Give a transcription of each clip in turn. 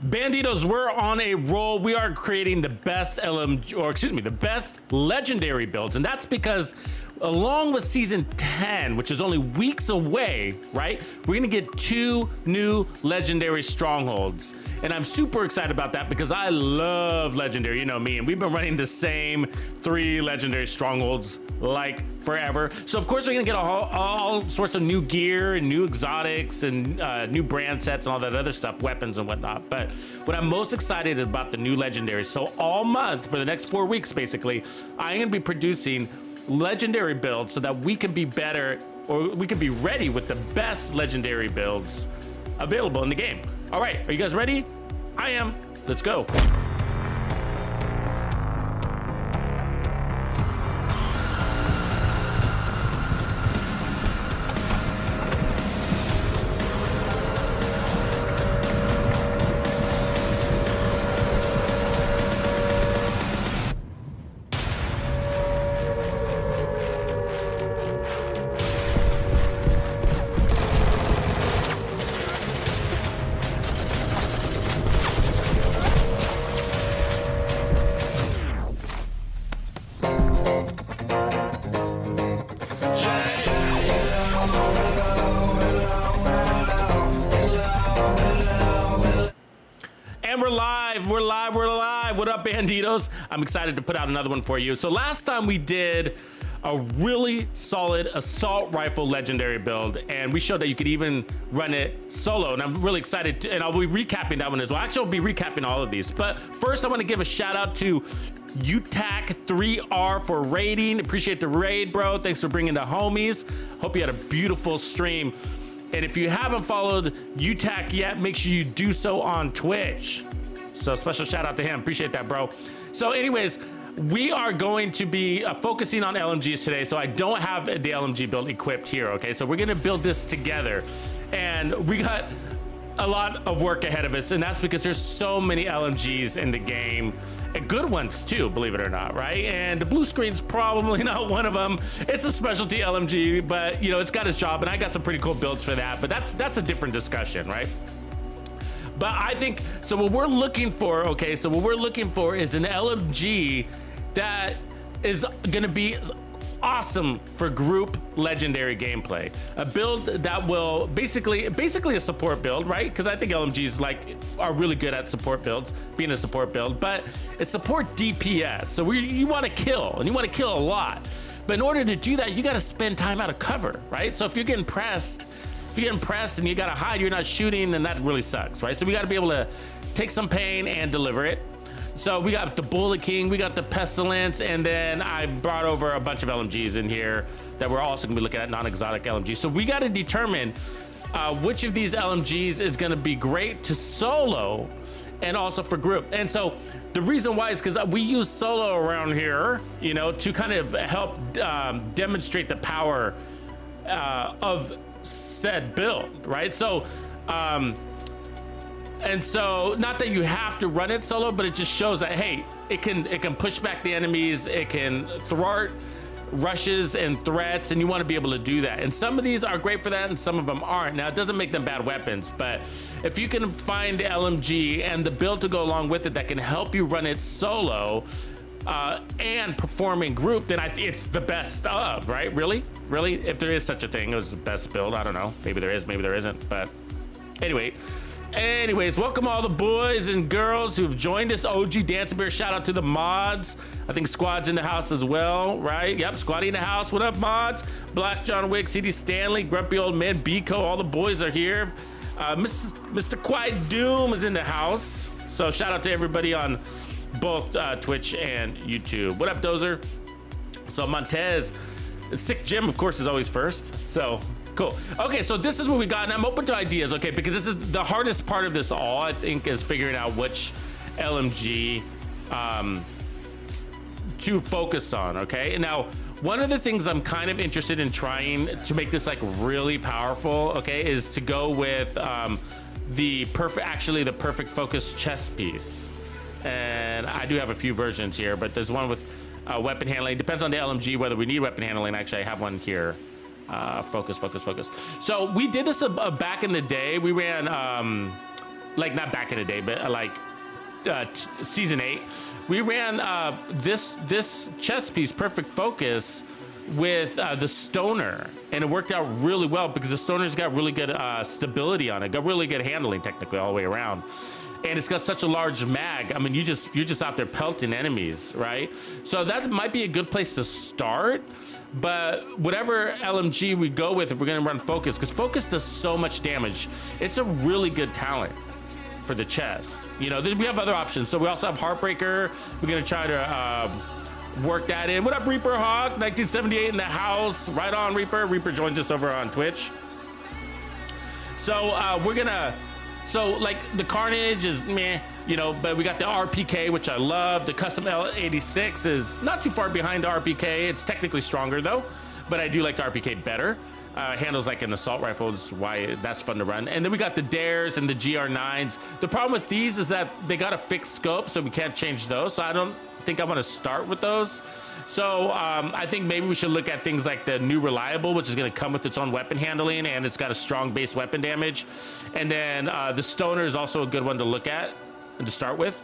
Banditos, we're on a roll. We are creating the best LMG, or excuse me, the best legendary builds. And that's because along with season 10, which is only weeks away, right? We're gonna get 2 new legendary strongholds. And I'm super excited about that because I love legendary, you know me, and we've been running the same 3 legendary strongholds like forever. So of course we're gonna get all sorts of new gear and new exotics and new brand sets and all that other stuff, weapons and whatnot. But what I'm most excited about the new legendaries. So all month for the next 4 weeks, basically, I'm gonna be producing legendary builds so that we can be better, or we can be ready with the best legendary builds available in the game. All right, are you guys ready? I am. Let's go. We're live. What up, Banditos? I'm excited to put out another one for you. So last time we did a really solid assault rifle legendary build, and we showed that you could even run it solo, and I'm really excited to, and I'll be recapping that one as well. Actually, I'll be recapping all of these, but first I want to give a shout out to UTAC3R for raiding. Appreciate the raid, bro. Thanks for bringing the homies. Hope you had a beautiful stream. And if you haven't followed UTAC yet, make sure you do so on Twitch. So special shout out to him. Appreciate that, bro. So anyways, we are going to be focusing on LMGs today. So I don't have the LMG build equipped here, okay? So we're gonna build this together. And we got a lot of work ahead of us, and that's because there's so many LMGs in the game. And good ones too, believe it or not, right? And the blue screen's probably not one of them. It's a specialty LMG, but you know, it's got its job, and I got some pretty cool builds for that, but that's a different discussion, right? But I think, so what we're looking for, okay, so what we're looking for is an LMG that is gonna be awesome for group legendary gameplay. A build that will basically a support build, right? Because I think LMGs are really good at support builds, being a support build, but it's support DPS. So you wanna kill, and you wanna kill a lot. But in order to do that, you gotta spend time out of cover, right? So if you're getting pressed, and you gotta hide, you're not shooting, and that really sucks, right? So we gotta be able to take some pain and deliver it. So we got the Bullet King, we got the Pestilence, and then I've brought over a bunch of LMGs in here that we're also gonna be looking at, non-exotic LMGs. So we gotta determine which of these LMGs is gonna be great to solo and also for group. And so the reason why is because we use solo around here, you know, to kind of help demonstrate the power of said build, right? So and so not that you have to run it solo, but it just shows that, hey, it can push back the enemies, it can thwart rushes and threats, and you want to be able to do that. And some of these are great for that and some of them aren't. Now it doesn't make them bad weapons, but if you can find the LMG and the build to go along with it that can help you run it solo and perform in group, then I think it's the best of, right? Really, if there is such a thing as the best build, I don't know, maybe there is, maybe there isn't, but anyways, welcome all the boys and girls who've joined us. OG Dancing Bear, shout out to the mods. I think Squad's in the house as well, right? Yep, Squaddy in the house. What up, mods? Black John Wick, CD Stanley, Grumpy Old Man, Biko, all the boys are here. Mr. Quiet Doom is in the house. So shout out to everybody on both Twitch and YouTube. What up, Dozer? So Montez, Sick Jim, of course, is always first. So cool. Okay, so this is what we got, and I'm open to ideas, okay? Because this is the hardest part of this all, I think, is figuring out which LMG to focus on, okay? And now, one of the things I'm kind of interested in trying to make this like really powerful, okay, is to go with the perfect focus chest piece. And I do have a few versions here, but there's one with weapon handling. Depends on the LMG whether we need weapon handling. Actually, I have one here. Focus. So we did this back in the day. We ran like not back in the day, but like season 8, we ran this chest piece, Perfect Focus, with the stoner, and it worked out really well because the stoner's got really good stability on it, got really good handling technically all the way around, and it's got such a large mag. I mean, you're just out there pelting enemies, right? So that might be a good place to start. But whatever LMG we go with, if we're gonna run Focus, because Focus does so much damage, it's a really good talent for the chest. You know, we have other options. So we also have Heartbreaker. We're gonna try to work that in. What up, Reaper Hawk? 1978 in the house. Right on, Reaper. Reaper joins us over on Twitch. So so like the Carnage is meh, you know, but we got the RPK, which I love. The custom L86 is not too far behind the RPK. It's technically stronger though, but I do like the RPK better. Handles like an assault rifle, is why that's fun to run. And then we got the Dares and the GR9s. The problem with these is that they got a fixed scope, so we can't change those. So I don't think I want to start with those. So I think maybe we should look at things like the new Reliable, which is going to come with its own weapon handling, and it's got a strong base weapon damage. And then the Stoner is also a good one to look at and to start with.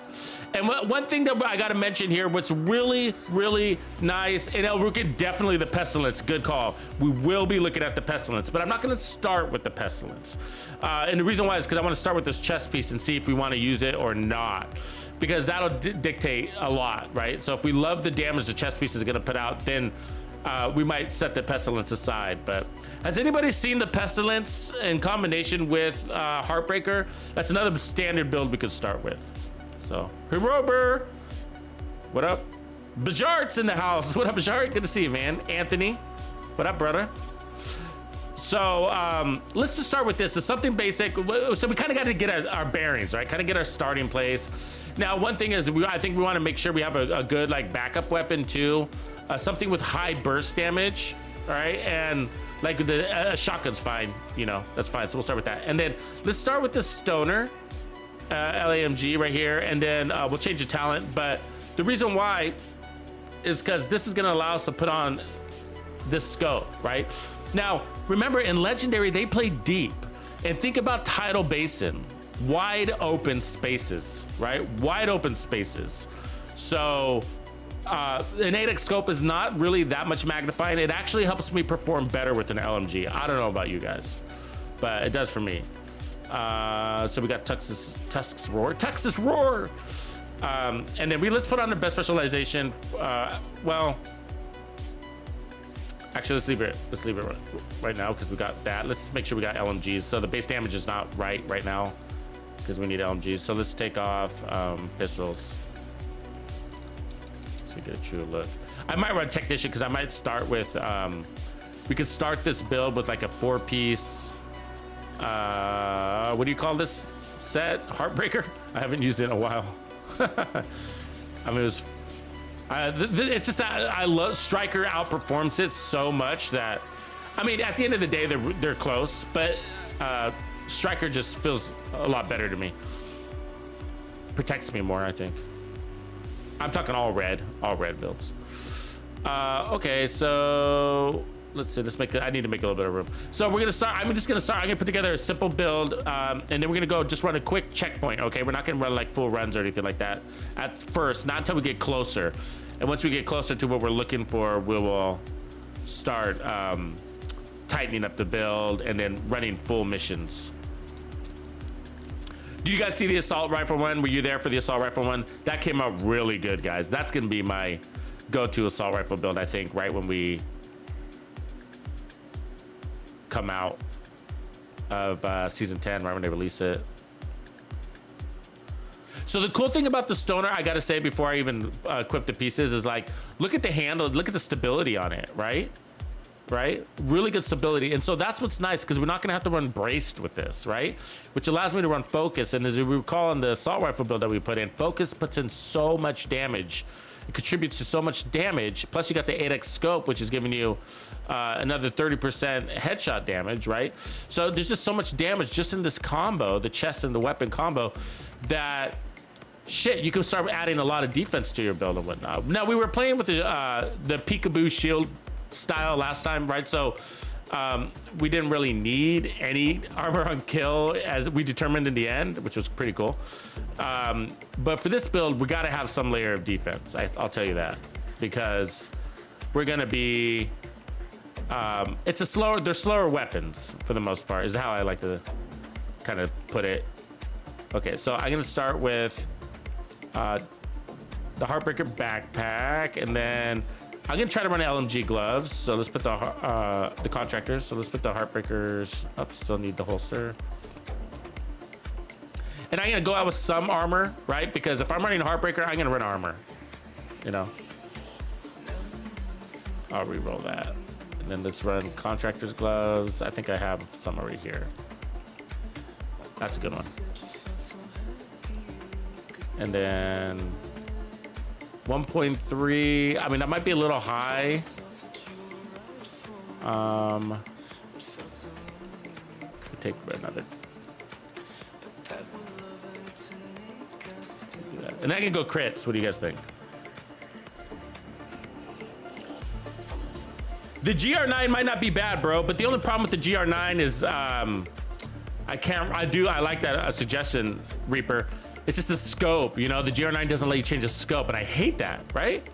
And one thing that I got to mention here, what's really, really nice, and El Rukin, definitely the Pestilence, good call. We will be looking at the Pestilence, but I'm not going to start with the Pestilence. And the reason why is because I want to start with this chest piece and see if we want to use it or not, because that'll dictate a lot, right? So if we love the damage the chest piece is going to put out, then we might set the Pestilence aside. But has anybody seen the Pestilence in combination with Heartbreaker? That's another standard build we could start with. So, Herober, what up? Bajart's in the house. What up, Bajart? Good to see you, man. Anthony, what up, brother? So let's just start with this. It's something basic. So we kind of got to get our bearings, right? Kind of get our starting place. Now, one thing is, I think we want to make sure we have a good like backup weapon too. Something with high burst damage, all right? And like the shotgun's fine, you know, that's fine. So we'll start with that. And then let's start with the Stoner, LMG right here. And then we'll change the talent. But the reason why is because this is gonna allow us to put on this scope, right? Now, remember in Legendary, they play deep. And think about Tidal Basin, wide open spaces, right? Wide open spaces. So, an 8x scope is not really that much magnifying. It actually helps me perform better with an LMG. I don't know about you guys, but it does for me. So we got Tusk's Roar. And then let's put on the best specialization. Well, actually, let's leave it right now because we got that. Let's make sure we got LMGs. So the base damage is not right now because we need LMGs. So let's take off pistols. So we get a true look. I might run Technician because I might start with, we could start this build with like a 4-piece, what do you call this set? Heartbreaker? I haven't used it in a while. I mean, it's just that I love Striker outperforms it so much that, I mean, at the end of the day, they're close, but Striker just feels a lot better to me. Protects me more, I think. I'm talking all red builds. Okay, so let's see. I need to make a little bit of room. So we're gonna start. I'm gonna put together a simple build, and then we're gonna go just run a quick checkpoint. Okay, we're not gonna run like full runs or anything like that at first. Not until we get closer. And once we get closer to what we're looking for, we will start tightening up the build and then running full missions. Do you guys see the assault rifle one? Were you there for the assault rifle one? That came out really good, guys. That's gonna be my go-to assault rifle build, I think, right when we come out of season 10, right when they release it. So the cool thing about the Stoner, I gotta say before I even equip the pieces, is like, look at the handle, look at the stability on it, right? Right? Really good stability. And so that's what's nice, because we're not gonna have to run braced with this, right? Which allows me to run focus. And as we recall in the assault rifle build that we put in, focus puts in so much damage. It contributes to so much damage. Plus you got the 8x scope, which is giving you another 30% headshot damage, right? So there's just so much damage just in this combo, the chest and the weapon combo, that shit, you can start adding a lot of defense to your build and whatnot. Now we were playing with the peekaboo shield style last time, right? So we didn't really need any armor on kill as we determined in the end, which was pretty cool. But for this build, we got to have some layer of defense. I'll tell you that, because we're gonna be. They're slower weapons for the most part, is how I like to kind of put it. Okay, so I'm gonna start with the Heartbreaker backpack, and then I'm gonna try to run LMG gloves. So let's put the contractors. So let's put the Heartbreakers up. Still need the holster. And I'm gonna go out with some armor, right? Because if I'm running a Heartbreaker, I'm gonna run armor. You know. I'll re-roll that. And then let's run contractor's gloves. I think I have some already here. That's a good one. And then 1.3. I mean, that might be a little high. Take another. And I can go crits. What do you guys think? The GR9 might not be bad, bro, but the only problem with the GR9 is I like that suggestion, Reaper. It's just the scope, you know? The GR9 doesn't let you change the scope, and I hate that, right?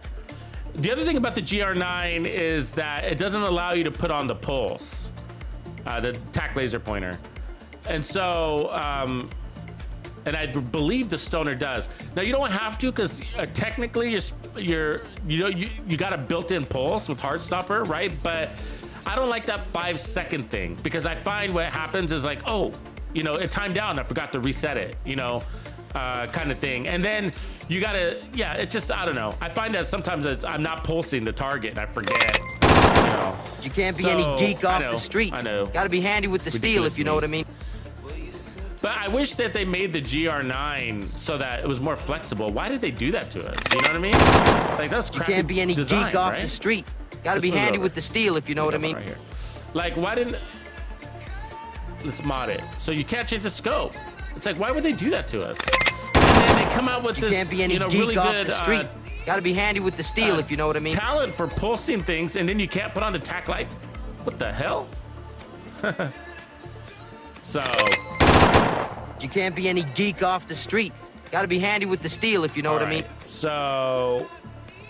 The other thing about the GR9 is that it doesn't allow you to put on the pulse, the tac laser pointer. And so, and I believe the Stoner does. Now you don't have to, because technically you got a built-in pulse with Heartstopper, right? But I don't like that 5-second thing, because I find what happens is like, oh, you know, it timed out and I forgot to reset it, you know, kind of thing. And then you gotta, yeah, it's just, I don't know. I find that sometimes I'm not pulsing the target and I forget. You know? You can't be any geek off the street. I know. Gotta be handy with the steel, if you know what I mean. But I wish that they made the GR9 so that it was more flexible. Why did they do that to us? You know what I mean? Like, that's crappy. You can't be any design, geek off right? the street. Gotta be handy with the steel, if you know what I mean. Right here. Like, why didn't... Let's mod it. So you can't change the scope. It's like, why would they do that to us? And then they come out with you this, can't be any you know, geek really off good... the street. Gotta be handy with the steel, if you know what I mean. Talent for pulsing things, and then you can't put on the tac light. What the hell? So... You can't be any geek off the street. Gotta be handy with the steel, if you know what I mean. So,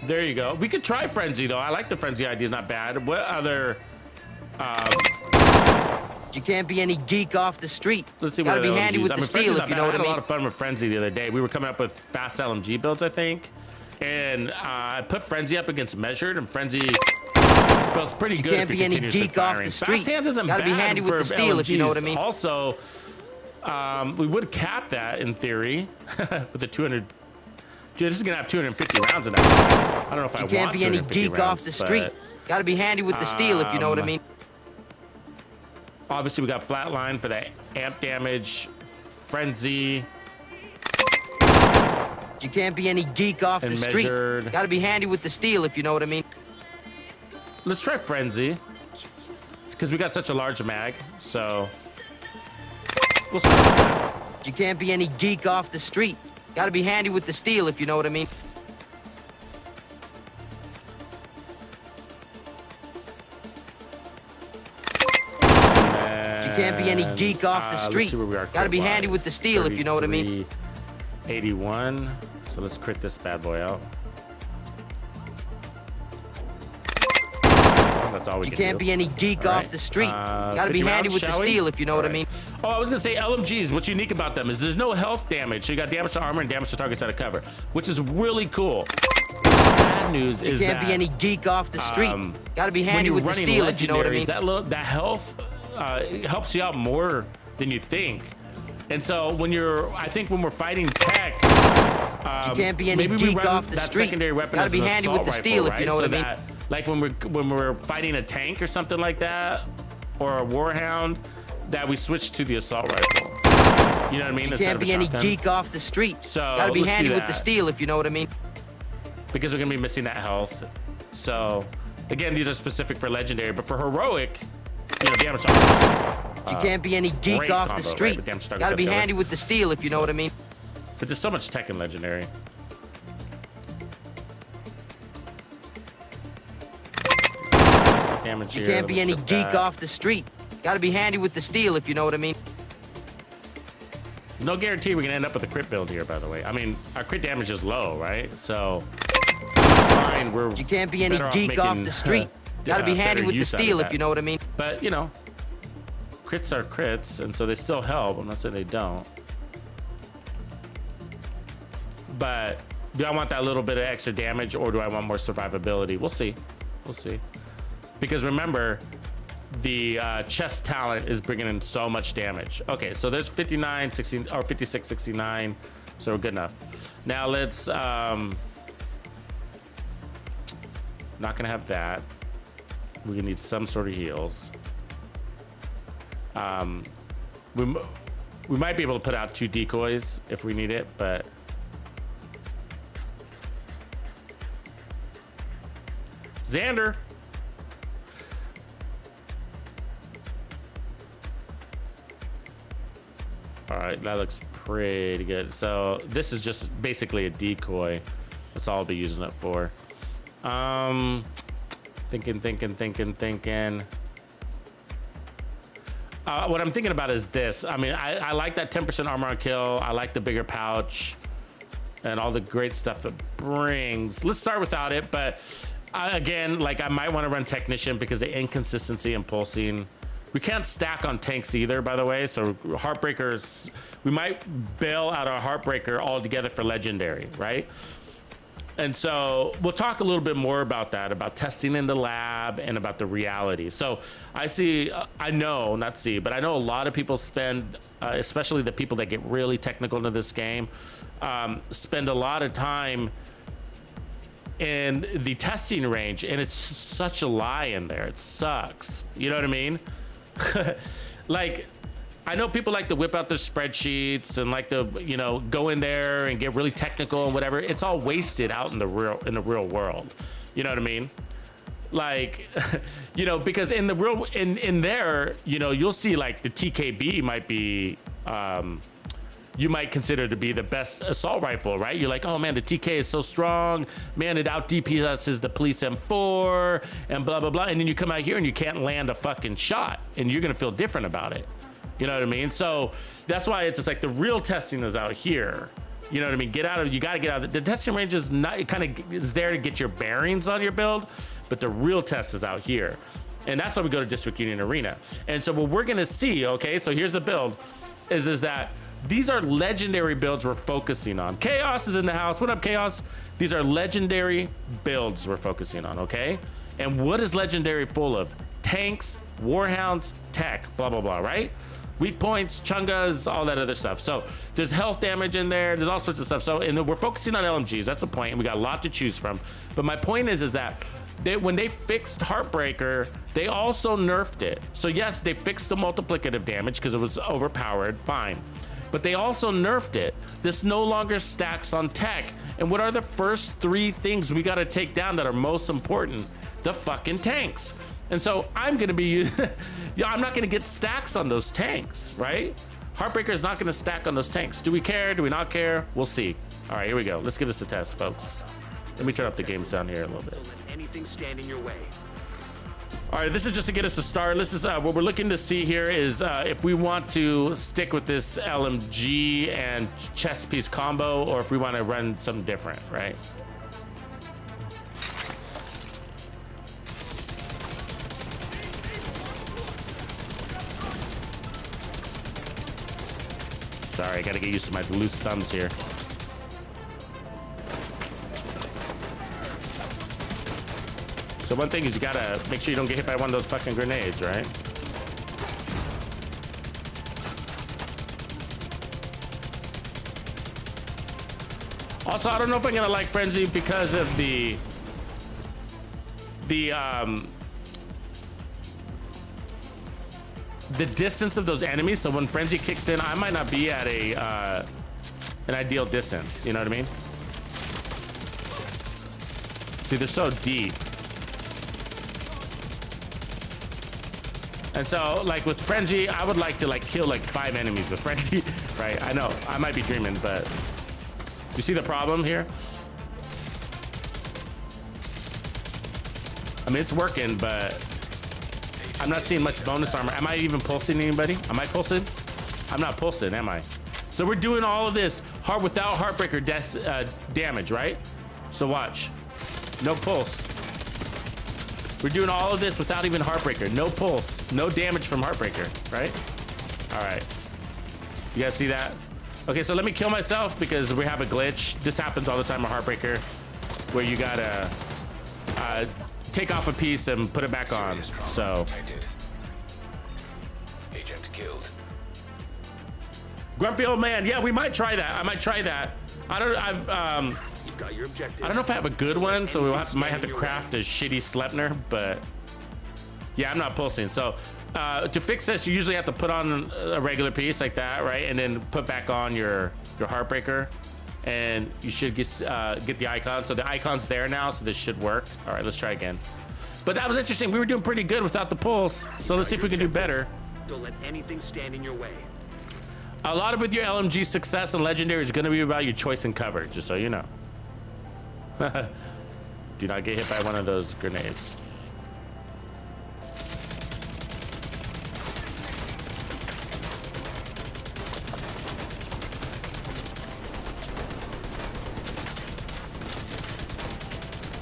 there you go. We could try Frenzy, though. I like the Frenzy idea. It's not bad. What other... You can't be any geek off the street. Let's see Gotta what be handy with the steel, if you know what I mean. I had a lot of fun with Frenzy the other day. We were coming up with fast LMG builds, I think. And I put Frenzy up against Measured, and Frenzy feels pretty good if you continue to firing. Fast Hands isn't bad be handy with the steel, if you know what I mean. Also... we would cap that in theory with the 200. Dude, this is gonna have 250 rounds in it. I don't know if I want 250 rounds. You can't be any geek off the street. Gotta be handy with the steel, if you know what I mean. Obviously, we got Flatline for the amp damage, Frenzy. You can't be any geek off the street. Measured. Gotta be handy with the steel, if you know what I mean. Let's try Frenzy. It's because we got such a large mag, so. We'll start with that. You can't be any geek off the street. Gotta be handy with the steel, if you know what I mean. You can't be any geek off the street. Let's see where we are. Gotta be handy with the steel, if you know what I mean. 81. So let's crit this bad boy out. That's all we can do. You can't be any geek off the street. Gotta be handy with the steel, if you know what I mean. Oh, I was gonna say LMGs. What's unique about them is there's no health damage. So you got damage to armor and damage to targets out of cover, which is really cool. The sad news is that you can't be any geek off the street. Gotta be handy with the steel, if you know what I mean. That health helps you out more than you think. And so I think when we're fighting tech, you can't be any geek off the street. Secondary weapon gotta be handy with the steel, rifle, if you know what I mean. Like when we're fighting a tank or something like that, or a warhound, that we switch to the assault rifle. You know what I mean? You can't be any geek off the street. So gotta be handy with the steel, if you know what I mean. Because we're gonna be missing that health. So again, these are specific for legendary, but for heroic, you know, damage targets. You can't be any geek off the street. Right? Gotta be handy with the steel, if you know what I mean. But there's so much tech in legendary. damage here. You can't be any Let's geek that. off the street. Gotta be handy with the steel, if you know what I mean. There's no guarantee we're gonna end up with a crit build here, by the way. I mean, our crit damage is low, right? So, fine, we're You can't be any better geek off the street. Gotta be handy with the steel, if you know what I mean. But, you know, crits are crits, and so they still help. I'm not saying they don't. But do I want that little bit of extra damage, or do I want more survivability? We'll see. We'll see. Because remember, the chest talent is bringing in so much damage. Okay, so there's 59, 16, or 56, 69. So we're good enough. Now let's, not gonna have that. We're gonna need some sort of heals. We might be able to put out 2 decoys if we need it, but Xander. All right, that looks pretty good. So this is just basically a decoy. That's all I'll be using it for. Thinking. What I'm thinking about is this. I mean, I like that 10% armor on kill. I like the bigger pouch and all the great stuff it brings. Let's start without it, but again, like I might want to run technician because the inconsistency in pulsing. We can't stack on tanks either, by the way. So heartbreakers, we might bail out our heartbreaker altogether for legendary, right? And so we'll talk a little bit more about that, about testing in the lab and about the reality. So I know a lot of people spend, especially the people that get really technical into this game, spend a lot of time in the testing range, and it's such a lie in there. It sucks. You know what I mean? Like, I know people like to whip out their spreadsheets and like to, you know, go in there and get really technical and whatever. It's all wasted out in the real world. You know what I mean? Like, you know, because in the real, in there, you know, you'll see like the TKB might be, you might consider to be the best assault rifle, right? You're like, oh man, the TK is so strong. Man, it out DPSs the police M4 and blah, blah, blah. And then you come out here and you can't land a fucking shot and you're gonna feel different about it. You know what I mean? So that's why it's just like the real testing is out here. You know what I mean? You gotta get out of the testing range is not, it kind of is there to get your bearings on your build, but the real test is out here. And that's why we go to District Union Arena. And so what we're gonna see, okay, so here's the build, is that these are legendary builds we're focusing on. Chaos is in the house. What up, Chaos? These are legendary builds we're focusing on, okay? And what is legendary full of? Tanks, warhounds, tech, blah, blah, blah, right? Weak points, chungas, all that other stuff. So there's health damage in there. There's all sorts of stuff. So, and we're focusing on LMGs. That's the point. And we got a lot to choose from. But my point is that when they fixed Heartbreaker, they also nerfed it. So yes, they fixed the multiplicative damage because it was overpowered, fine. But they also nerfed it. This no longer stacks on tech. And what are the first 3 things we gotta take down that are most important? The fucking tanks. And so I'm gonna be, I'm not gonna get stacks on those tanks, right? Heartbreaker is not gonna stack on those tanks. Do we care? Do we not care? We'll see. All right, here we go. Let's give this a test, folks. Let me turn up the game sound here a little bit. Anything stand in your way. All right, this is just to get us a start. This is what we're looking to see here is if we want to stick with this LMG and chest piece combo, or if we want to run something different, right? Sorry, I gotta get used to my loose thumbs here. So one thing is you gotta make sure you don't get hit by one of those fucking grenades, right? Also, I don't know if I'm gonna like Frenzy because of the distance of those enemies. So when Frenzy kicks in, I might not be at an ideal distance. You know what I mean? See, they're so deep. And so, like with Frenzy, I would like to like kill like 5 enemies with Frenzy, right? I know, I might be dreaming, but you see the problem here? I mean, it's working, but I'm not seeing much bonus armor. Am I even pulsing anybody? Am I pulsing? I'm not pulsing, am I? So we're doing all of this without Heartbreaker damage, right? So watch. No pulse. We're doing all of this without even Heartbreaker. No pulse. No damage from Heartbreaker, right? All right. You guys see that? Okay, so let me kill myself because we have a glitch. This happens all the time with Heartbreaker, where you gotta take off a piece and put it back on. So. Agent killed. Grumpy old man. Yeah, we might try that. I might try that. I don't know if I have a good one, so we might have to craft a shitty Sleipnir, but yeah, I'm not pulsing. So to fix this, you usually have to put on a regular piece like that, right? And then put back on your Heartbreaker, and you should get the icon. So the icon's there now, so this should work. All right, let's try again. But that was interesting. We were doing pretty good without the pulse, so let's see if we can do better. Don't let anything stand in your way. A lot of with your LMG success and legendary is going to be about your choice and cover, just so you know. Do not get hit by one of those grenades.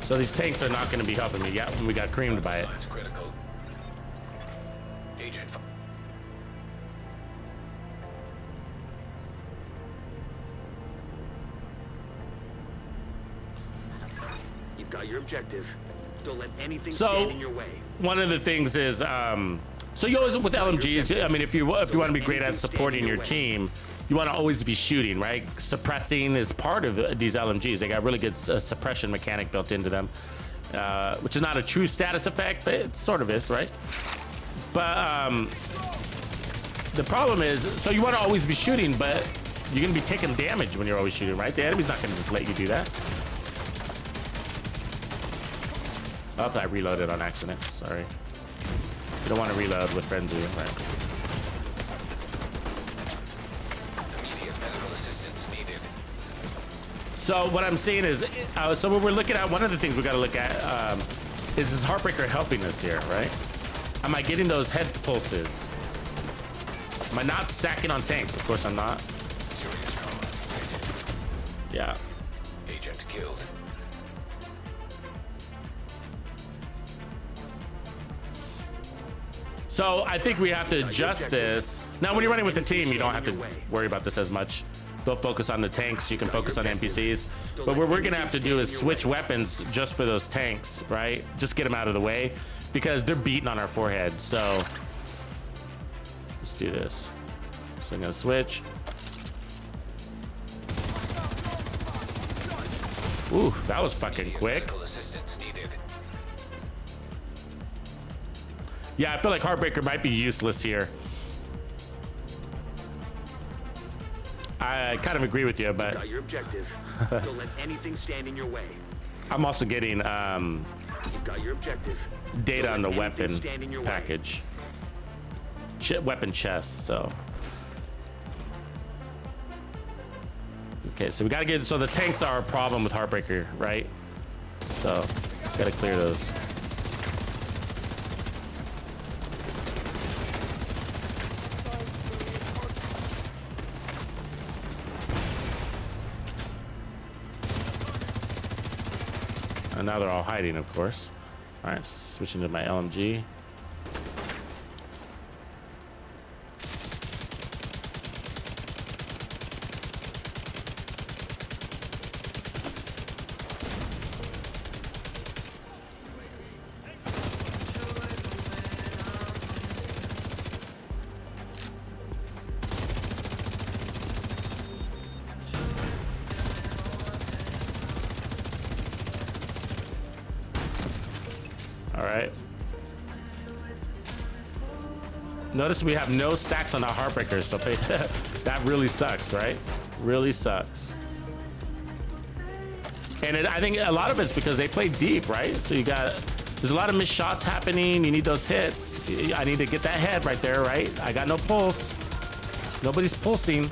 So these tanks are not going to be helping me. Yeah, we got creamed by it. Critical. Agent. You've got your objective. Don't let anything So, stand in your way. one of the things is, so you always, with LMGs, I mean, if you want to be great at supporting your team, you want to always be shooting, right? Suppressing is part of these LMGs. They got really good suppression mechanic built into them, which is not a true status effect, but it sort of is, right? But the problem is, so you want to always be shooting, but you're going to be taking damage when you're always shooting, right? The enemy's not going to just let you do that. Oh, I reloaded on accident. Sorry. You don't want to reload with frenzy, right? Immediate medical assistance needed. So what I'm seeing is, so what we're looking at, one of the things we got to look at is this Heartbreaker helping us here, right? Am I getting those head pulses? Am I not stacking on tanks? Of course I'm not. Serious trauma detected. Yeah. Agent killed. So I think we have to adjust this. Now, when you're running with the team, you don't have to worry about this as much. They'll focus on the tanks. You can focus on NPCs. But what we're gonna have to do is switch weapons just for those tanks, right? Just get them out of the way because they're beating on our forehead. So let's do this. So I'm gonna switch. Ooh, that was fucking quick. Medical assistance needed. Yeah, I feel like Heartbreaker might be useless here. I kind of agree with you, but Got your objective. Don't let anything stand in your way. I'm also getting You've got your objective. data on the Don't let anything weapon stand in your way. package. Weapon chest, so. Okay, so we gotta get, so the tanks are a problem with Heartbreaker, right? So, gotta clear those. And now they're all hiding, of course. All right, switching to my LMG. All right. Notice we have no stacks on our Heartbreakers, so that really sucks, right? Really sucks. And I think a lot of it's because they play deep, right? So there's a lot of missed shots happening. You need those hits. I need to get that head right there, right? I got no pulse. Nobody's pulsing.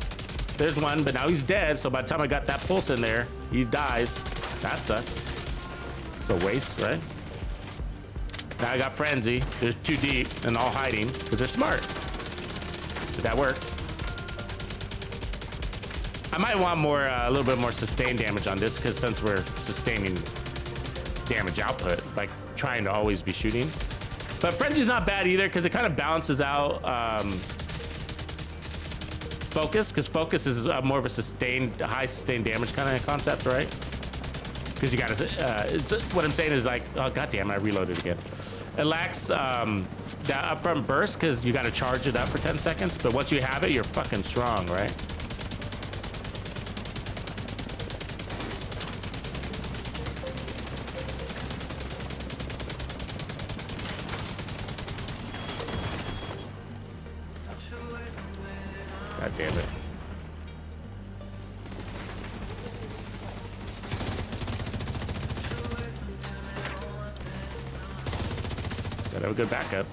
There's one, but now he's dead. So by the time I got that pulse in there, he dies. That sucks. It's a waste, right? Now I got Frenzy. There's too deep and all hiding because they're smart. Did that work? I might want more, a little bit more sustained damage on this because since we're sustaining damage output, like trying to always be shooting. But Frenzy's not bad either because it kind of balances out Focus, because Focus is more of a sustained, high sustained damage kind of concept, right? Because you gotta, what I'm saying is like, oh goddamn, I reloaded again. It lacks that upfront burst because you gotta charge it up for 10 seconds, but once you have it, you're fucking strong, right? God damn it. Gotta have a good backup.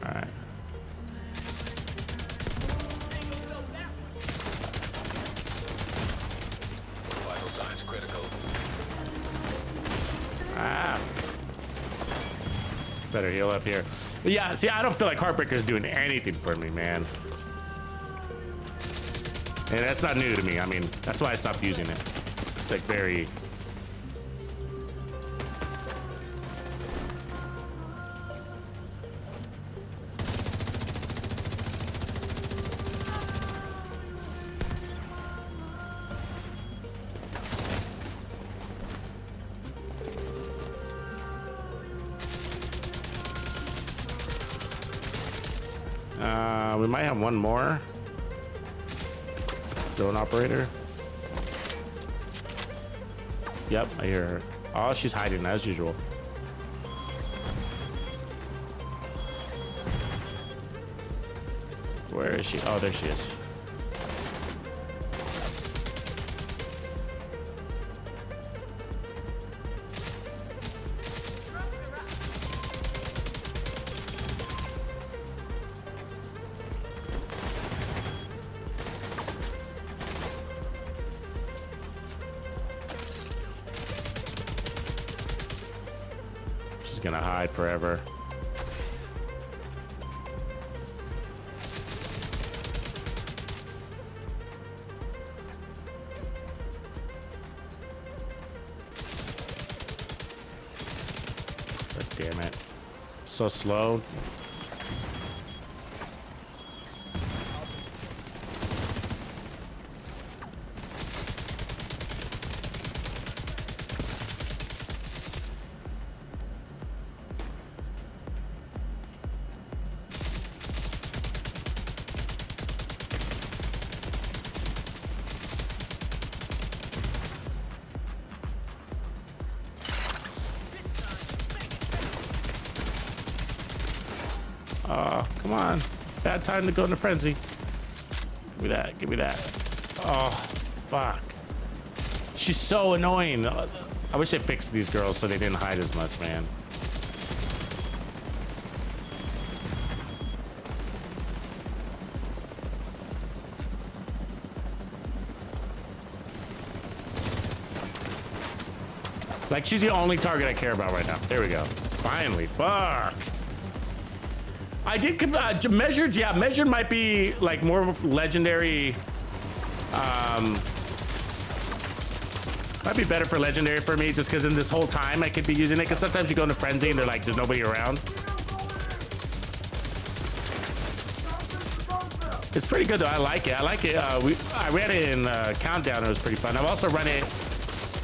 All right. Vital signs critical. Ah. Better heal up here. But yeah, see, I don't feel like Heartbreaker's doing anything for me, man. And that's not new to me. I mean, that's why I stopped using it. It's like very... we might have one more. Drone operator. Yep, I hear her. Oh, she's hiding as usual. Where is she? Oh, there she is. Gonna hide forever. God damn it. So slow. Oh, come on. Bad time to go into frenzy. Give me that. Give me that. Oh, fuck. She's so annoying. I wish they fixed these girls so they didn't hide as much, man. Like, she's the only target I care about right now. There we go. Finally. Fuck. I did measured. Yeah, measured might be like more of a legendary. Might be better for legendary for me, just because in this whole time I could be using it. Because sometimes you go into frenzy and they're like, there's nobody around. It's pretty good though. I like it. I like it. I ran it in Countdown. It was pretty fun. I've also run it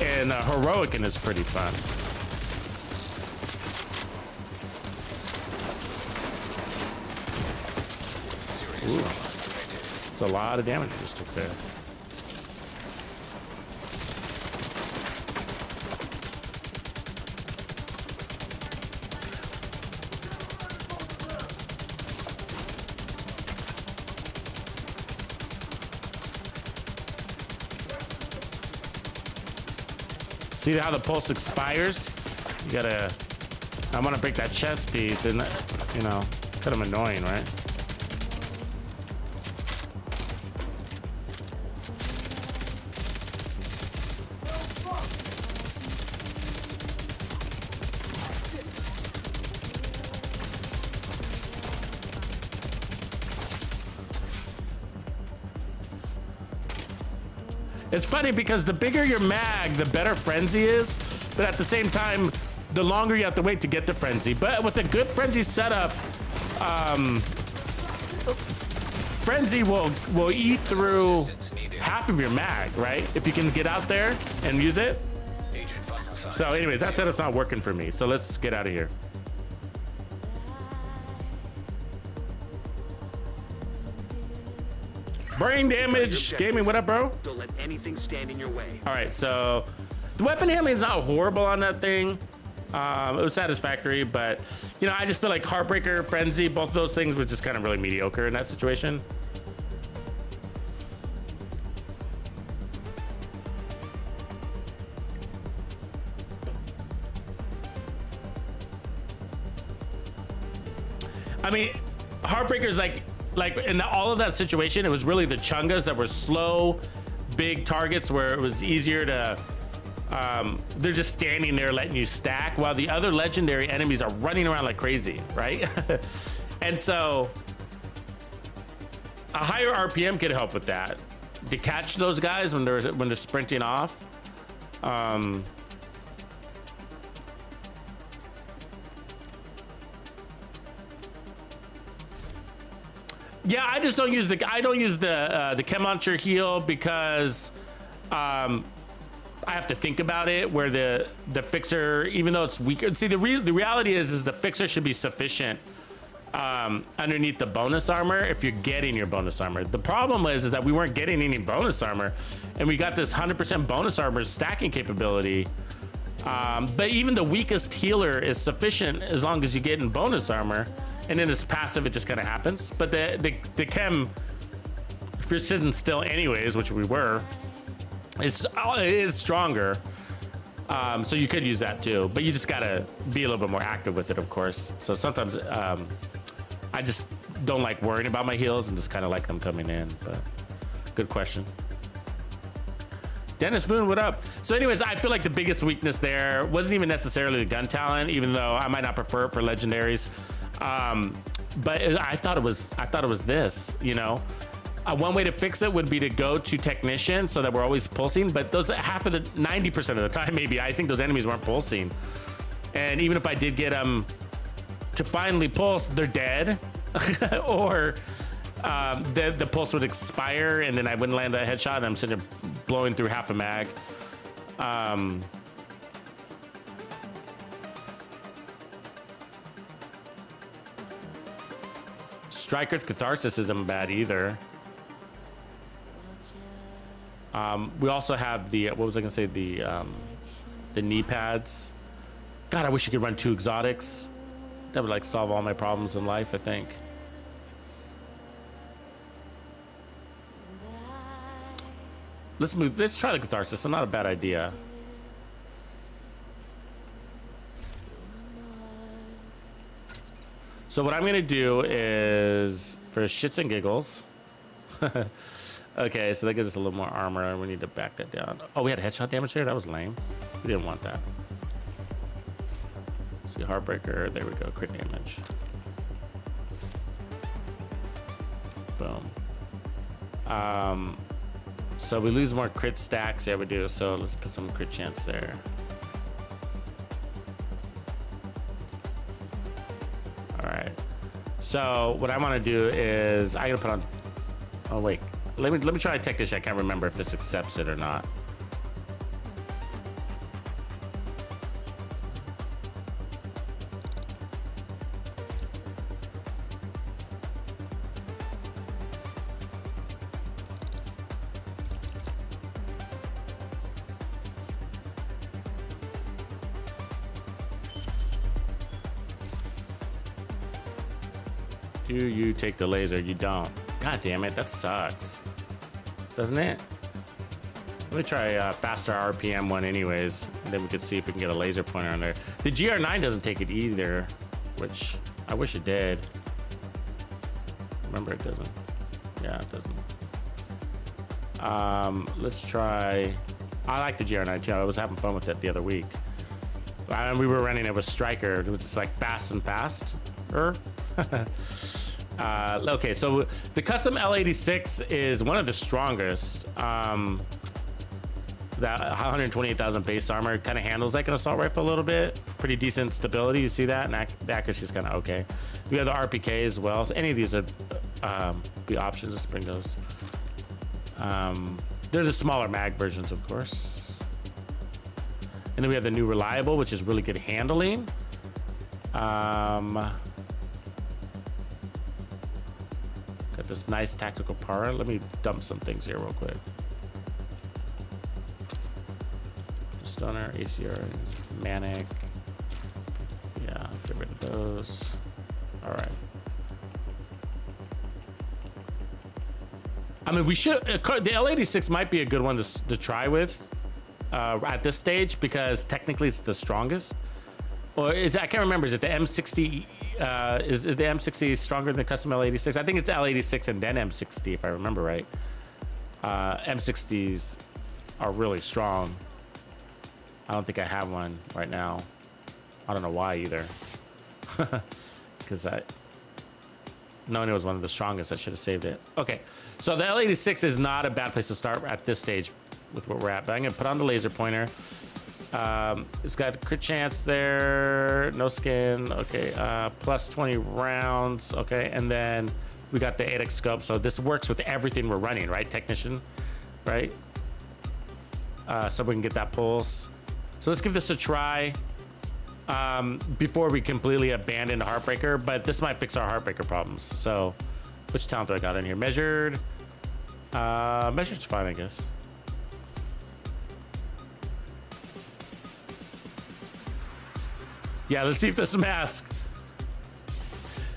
in Heroic, and it's pretty fun. Ooh. It's a lot of damage we just took there. See how the pulse expires? You gotta... I want to break that chest piece, and you know, kind of annoying, right? It's funny because the bigger your mag, the better frenzy is, but at the same time, the longer you have to wait to get the frenzy. But with a good frenzy setup, frenzy will eat through half of your mag, right? If you can get out there and use it. So anyways, that setup's not working for me. So let's get out of here. Brain damage gaming, what up, bro? Don't let anything stand in your way. All right, so the weapon handling is not horrible on that thing. It was satisfactory, but you know, I just feel like Heartbreaker, Frenzy, both of those things was just kind of really mediocre in that situation. I mean, Heartbreaker's like in all of that situation, it was really the Chungas that were slow, big targets where it was easier to, they're just standing there letting you stack while the other legendary enemies are running around like crazy, right? And so a higher RPM could help with that, to catch those guys when they're sprinting off. Yeah, I just don't use the chem launcher heal because I have to think about it. Where the fixer, even though it's weaker, see the reality is the fixer should be sufficient underneath the bonus armor if you're getting your bonus armor. The problem is that we weren't getting any bonus armor, and we got this 100% bonus armor stacking capability. But even the weakest healer is sufficient as long as you get in bonus armor. And then it's passive, it just kind of happens. But the chem, if you're sitting still anyways, which we were, is stronger. So you could use that too, but you just gotta be a little bit more active with it, of course. So sometimes I just don't like worrying about my heals and just kind of like them coming in. But good question. Dennis Boone, what up? So anyways, I feel like the biggest weakness there wasn't even necessarily the gun talent, even though I might not prefer it for legendaries. But I thought it was this, you know. One way to fix it would be to go to technician so that we're always pulsing, but those 90% of the time, maybe, I think those enemies weren't pulsing. And even if I did get them to finally pulse, they're dead. Or the pulse would expire and then I wouldn't land a headshot and I'm sitting there blowing through half a mag. Striker's Catharsis isn't bad either. We also have the, what was I gonna say? The knee pads. God, I wish you could run 2 exotics. That would like solve all my problems in life, I think. Let's try the Catharsis. It's not a bad idea. So what I'm gonna do is, for shits and giggles, okay, so that gives us a little more armor. We need to back that down. Oh, we had headshot damage there? That was lame. We didn't want that. See, Heartbreaker, there we go, crit damage. Boom. So we lose more crit stacks, yeah we do, so let's put some crit chance there. So what I want to do is I'm gonna put on. Oh wait, let me try tech dish. I can't remember if this accepts it or not. Do you take the laser? You don't. God damn it, that sucks. Doesn't it? Let me try a faster RPM one anyways, and then we can see if we can get a laser pointer on there. The GR9 doesn't take it either, which I wish it did. Remember, it doesn't. Yeah, it doesn't. Let's try. I like the GR9 too. I was having fun with that the other week. We were running it with Striker. It was just like fast and faster. Okay, so the custom L86 is one of the strongest. That 128,000 base armor kind of handles like an assault rifle a little bit. Pretty decent stability. You see that? And the accuracy is kind of okay. We have the RPK as well. So any of these are be options. Let's bring those. They're the smaller mag versions, of course. And then we have the new reliable, which is really good handling. Got this nice tactical power. Let me dump some things here real quick. Stunner, ACR, Manic. Yeah, get rid of those. All right. I mean, we should. The L86 might be a good one to try with at this stage because technically it's the strongest. Or is it, I can't remember. Is it the M60? Is the M60 stronger than the custom L86? I think it's L86 and then M60 if I remember right. M60s are really strong. I don't think I have one right now. I don't know why either. Because knowing it was one of the strongest, I should have saved it. Okay, so the L86 is not a bad place to start at this stage with where we're at. But I'm gonna put on the laser pointer. It's got crit chance there, no skin. Okay, plus 20 rounds. Okay, and then we got the 8x scope. So this works with everything we're running, right, technician? Right? So we can get that pulse. So let's give this a try before we completely abandon Heartbreaker, but this might fix our Heartbreaker problems. So which talent do I got in here? Measured. Measured's fine, I guess. Yeah, let's see if this mask.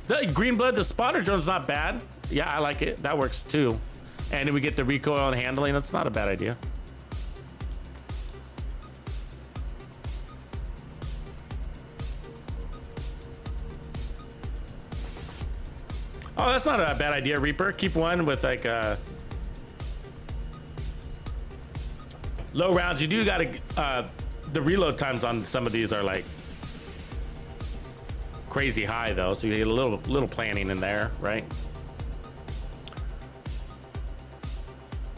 The green blood, the spotter drone's not bad. Yeah, I like it. That works too. And then we get the recoil and handling. That's not a bad idea. Oh, that's not a bad idea, Reaper. Keep one with like low rounds. You do gotta, the reload times on some of these are like crazy high though. So you get a little planning in there, right?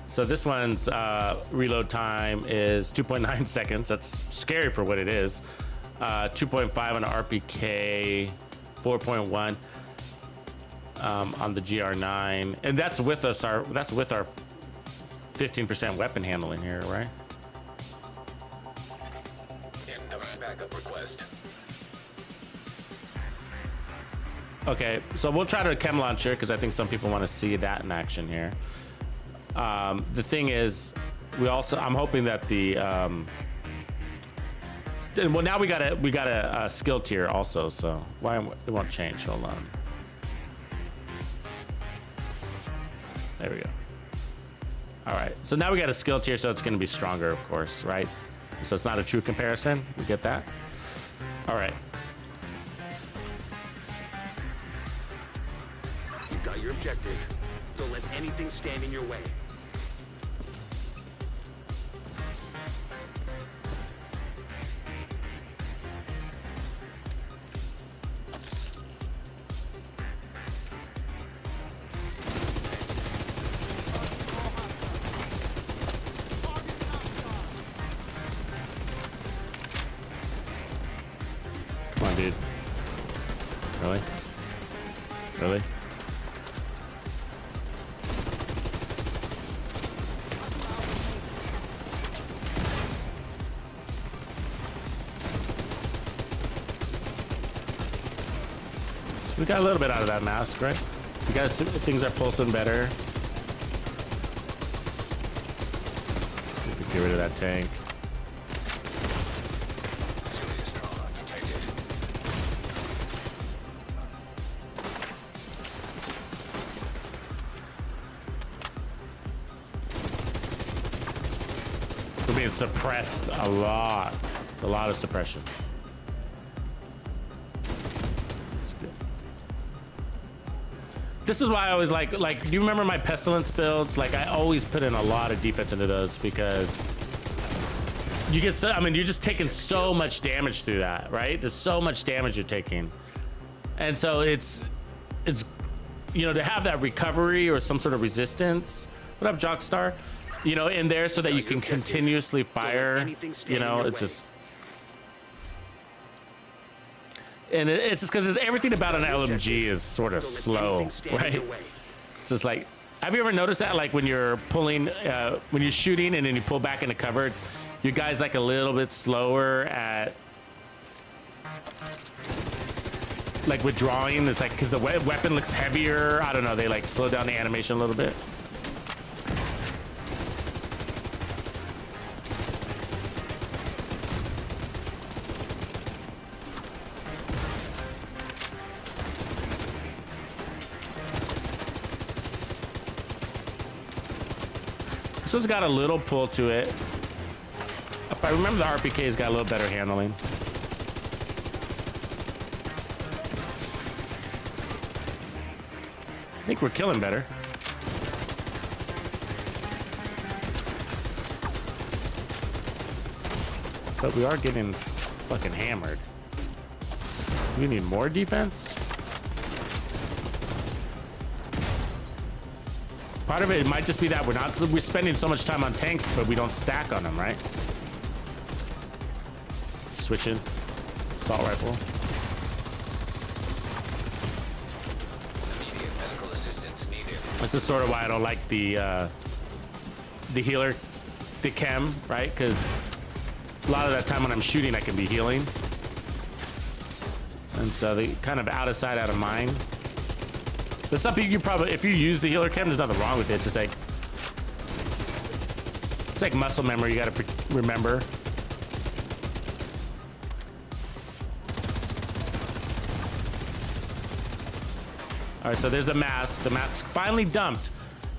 So this one's reload time is 2.9 seconds. That's scary for what it is. 2.5 on the RPK, 4.1. On the GR9, and that's with us. That's with our 15% weapon handling here, right? Incoming backup request. Okay, so we'll try to chem launcher because I think some people want to see that in action here. The thing is, I'm hoping that the well, now we got a skill tier also, so why it won't change? Hold on. There we go. All right, so now we got a skill tier, so it's going to be stronger, of course, right? So it's not a true comparison. We get that. All right. You've got your objective. Don't let anything stand in your way. Come on, dude. Really? Really? So we got a little bit out of that mask, right? We got things are pulsing better. See if we can get rid of that tank. We're being suppressed a lot. It's a lot of suppression. It's good. This is why I always like, do you remember my pestilence builds? Like I always put in a lot of defense into those because you get so, I mean, you're just taking so much damage through that, right? There's so much damage you're taking. And so it's, you know, to have that recovery or some sort of resistance. What up, Jockstar? you know, in there so that you can continuously fire. anything stand You in know, your it's way. just. And it's just because everything about an LMG is sort of slow, right? It's just like, have you ever noticed that? Like when you're pulling, when you're shooting and then you pull back into cover, your guy's like a little bit slower at like withdrawing. It's like because the weapon looks heavier. I don't know. They like slow down the animation a little bit. This one's got a little pull to it. If I remember, the RPK's got a little better handling. I think we're killing better. But we are getting fucking hammered. We need more defense? Part of it might just be that we're spending so much time on tanks, but we don't stack on them, right? Switching. Assault rifle. Immediate medical assistance needed. This is sort of why I don't like the healer, the chem, right? Because a lot of that time when I'm shooting, I can be healing. And so they kind of out of sight, out of mind. There's something you probably, if you use the healer chem, there's nothing wrong with it. It's just like, it's like muscle memory. You got to remember. All right, so there's a mask. The mask finally dumped.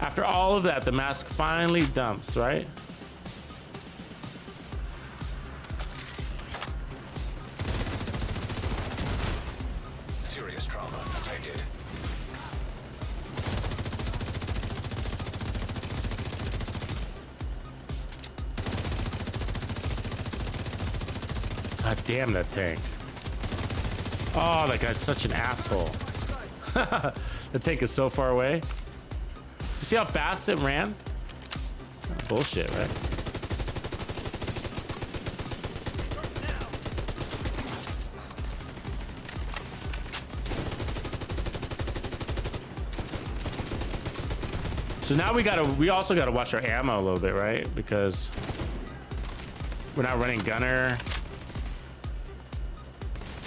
After all of that, the mask finally dumps, right? Serious trauma detected. God damn that tank. Oh, that guy's such an asshole. The tank is so far away. You see how fast it ran? Bullshit, right? So now we also gotta watch our ammo a little bit, right? Because we're not running gunner.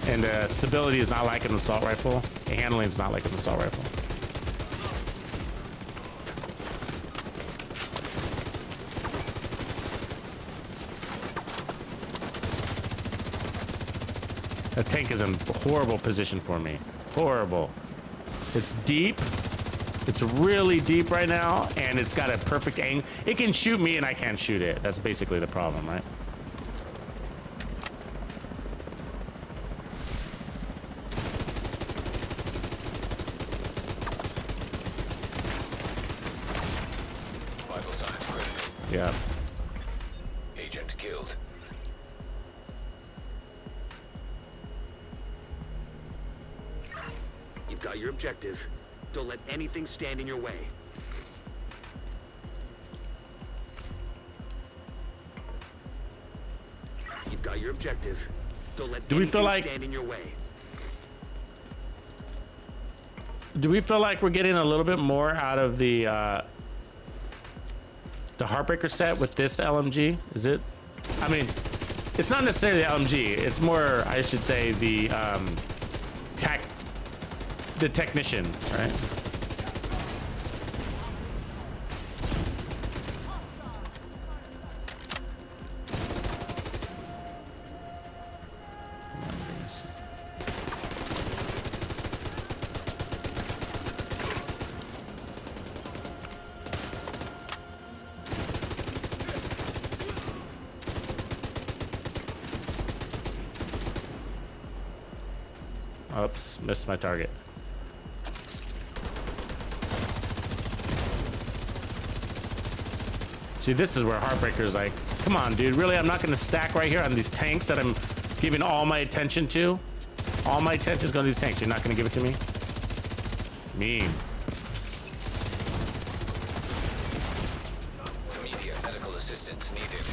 And stability is not like an assault rifle. The handling is not like an assault rifle. That tank is in a horrible position for me. Horrible. It's deep. It's really deep right now, and it's got a perfect angle. It can shoot me, and I can't shoot it. That's basically the problem, right? Vital signs critical. Yeah. Agent killed. You've got your objective. Don't let anything stand in your way. You've got your objective. Don't let Do we feel anything like- stand in your way. Do we feel like we're getting a little bit more out of the Heartbreaker set with this LMG? Is it? I mean, it's not necessarily the LMG. It's more, I should say, the technician, right? Oops, missed my target. See, this is where Heartbreaker's like, come on, dude, really? I'm not gonna stack right here on these tanks that I'm giving all my attention to? All my attention's going to these tanks. You're not gonna give it to me? Mean. Immediate assistance needed.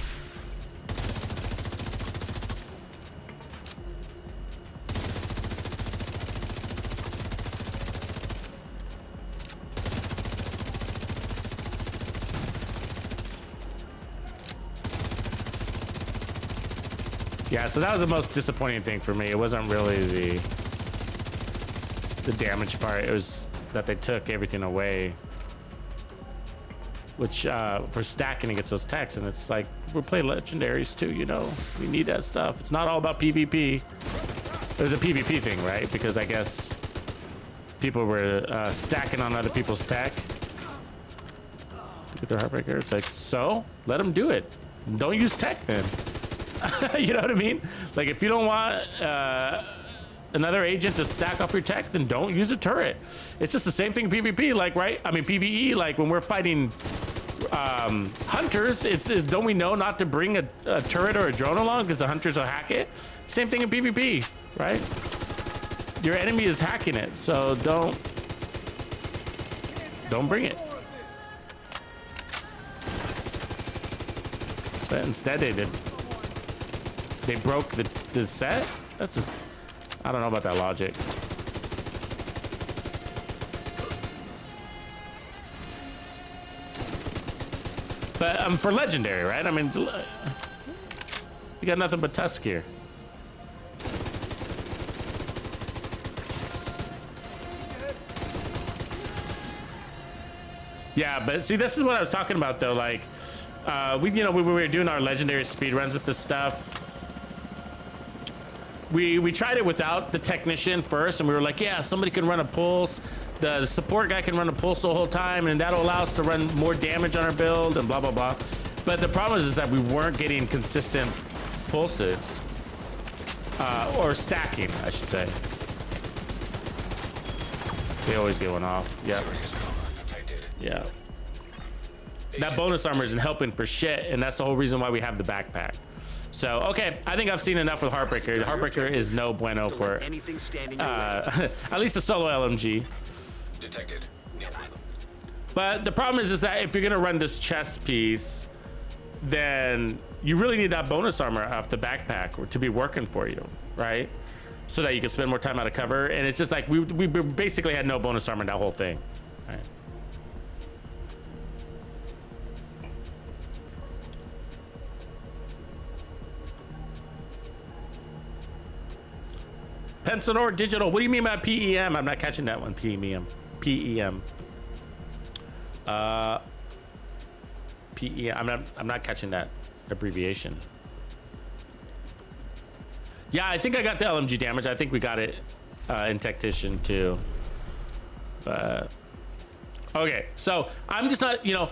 Yeah, so that was the most disappointing thing for me. It wasn't really the damage part. It was that they took everything away, which for stacking against those techs, and it's like we're playing legendaries too, you know. We need that stuff. It's not all about PvP. It was a PvP thing, right? Because I guess people were stacking on other people's tech with their Heartbreaker. It's like, so let them do it. Don't use tech then. You know what I mean? Like, if you don't want another agent to stack off your tech, then don't use a turret. It's just the same thing PvP, like, right? I mean, PvE, like when we're fighting hunters, don't we know not to bring a turret or a drone along because the hunters will hack it? Same thing in PvP, right? Your enemy is hacking it, so don't bring it. But instead they did. They broke the set? That's just, I don't know about that logic. But for legendary, right? I mean, you got nothing but Tusk here. Yeah, but see, this is what I was talking about though. Like, we were doing our legendary speed runs with this stuff. We tried it without the technician first, and we were like, yeah, somebody can run a pulse. The support guy can run a pulse the whole time, and that'll allow us to run more damage on our build and blah, blah, blah. But the problem is that we weren't getting consistent pulses. Or stacking, I should say. They always get one off. Yep. Yeah. That bonus armor isn't helping for shit, and that's the whole reason why we have the backpack. So, okay, I think I've seen enough with Heartbreaker. The Heartbreaker is no bueno for at least a solo LMG. Detected. But the problem is that if you're gonna run this chest piece, then you really need that bonus armor off the backpack to be working for you, right? So that you can spend more time out of cover. And it's just like we basically had no bonus armor in that whole thing, right? Pencil or digital? What do you mean by PEM? I'm not catching that one. PEM. PEM. PEM. I'm not catching that abbreviation. Yeah, I think I got the LMG damage. I think we got it in Tactician too. But okay, so I'm just not, you know,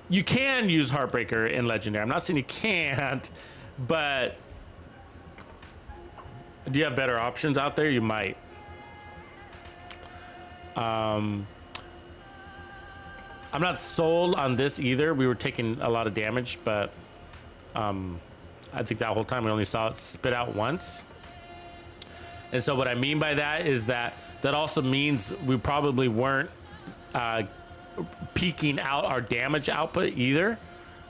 you can use Heartbreaker in Legendary. I'm not saying you can't, but do you have better options out there? You might. I'm not sold on this either. We were taking a lot of damage, but I think that whole time we only saw it spit out once. And so what I mean by that is that also means we probably weren't peaking out our damage output either,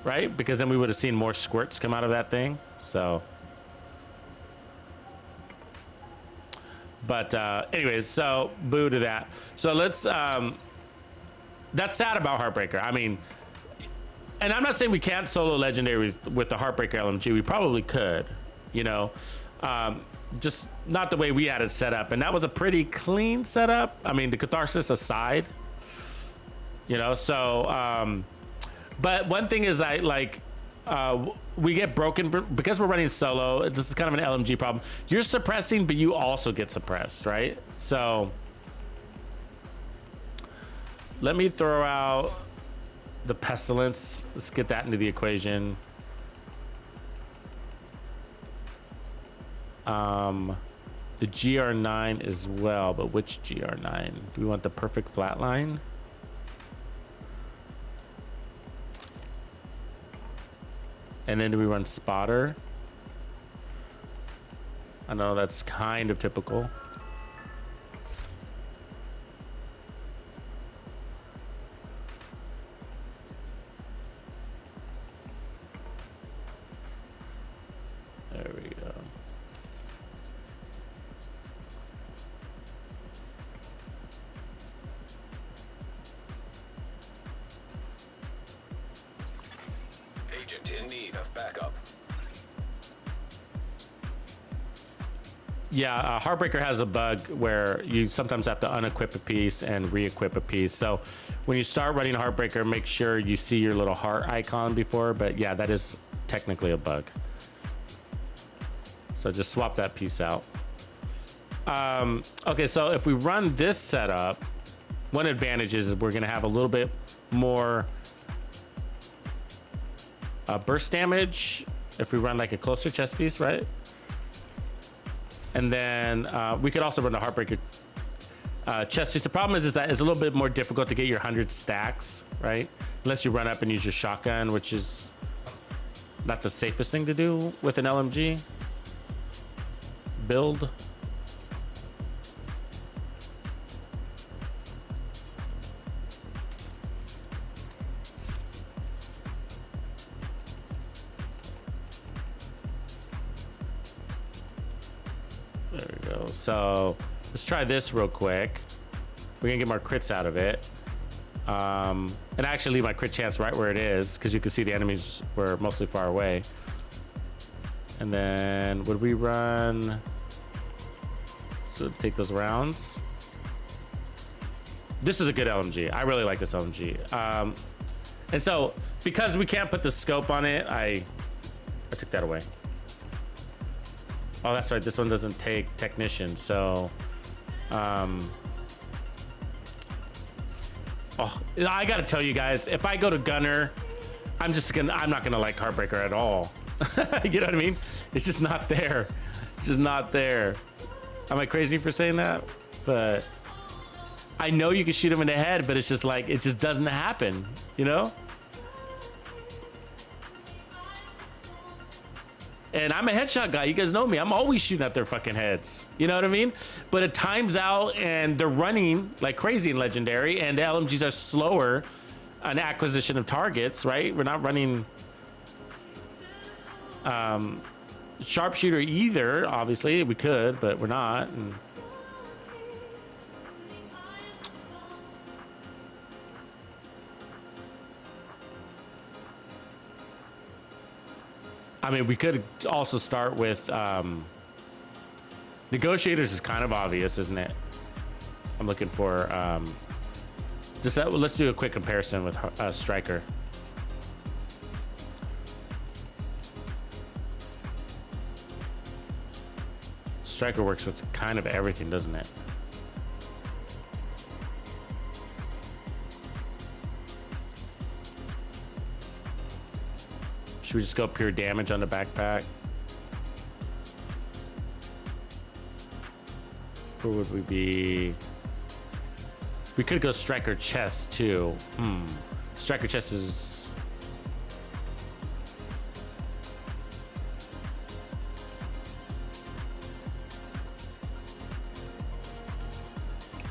right? Because then we would have seen more squirts come out of that thing. So. But anyways, so boo to that. So let's, that's sad about Heartbreaker. I mean, and I'm not saying we can't solo Legendary with the Heartbreaker LMG. We probably could, you know, just not the way we had it set up. And that was a pretty clean setup. I mean, the Catharsis aside, you know, so, but one thing is we get broken because we're running solo. This is kind of an LMG problem. You're suppressing, but you also get suppressed, right? So let me throw out the Pestilence. Let's get that into the equation. The GR9 as well, but which GR9? Do we want the perfect flatline? And then do we run Spotter? I know that's kind of typical. Agent in need of backup. Yeah, Heartbreaker has a bug where you sometimes have to unequip a piece and re-equip a piece. So when you start running Heartbreaker, make sure you see your little heart icon before. But yeah, that is technically a bug. So just swap that piece out. Okay, so if we run this setup, one advantage is we're gonna have a little bit more burst damage if we run like a closer chest piece, right? And then we could also run the Heartbreaker chest piece. The problem is that it's a little bit more difficult to get your 100 stacks, right? Unless you run up and use your shotgun, which is not the safest thing to do with an LMG build. There we go. So let's try this real quick. We're gonna get more crits out of it. And I actually leave my crit chance right where it is because you can see the enemies were mostly far away. And then would we run? So take those rounds. This is a good LMG. I really like this LMG. And so because we can't put the scope on it, I took that away. Oh, that's right. This one doesn't take technician. So, oh, I gotta tell you guys, if I go to gunner, I'm not gonna like Heartbreaker at all. You know what I mean? It's just not there. It's just not there. Am I crazy for saying that? But I know you can shoot him in the head, but it's just like, it just doesn't happen, you know? And I'm a headshot guy. You guys know me. I'm always shooting at their fucking heads. You know what I mean? But it times out and they're running like crazy in Legendary, and the LMGs are slower on acquisition of targets, right? We're not running sharpshooter either. Obviously, we could, but we're not. And I mean, we could also start with negotiators is kind of obvious, isn't it? I'm looking for let's do a quick comparison with Striker. Striker works with kind of everything, doesn't it? Should we just go pure damage on the backpack? Where would we be? We could go Striker chest too. Striker chest is...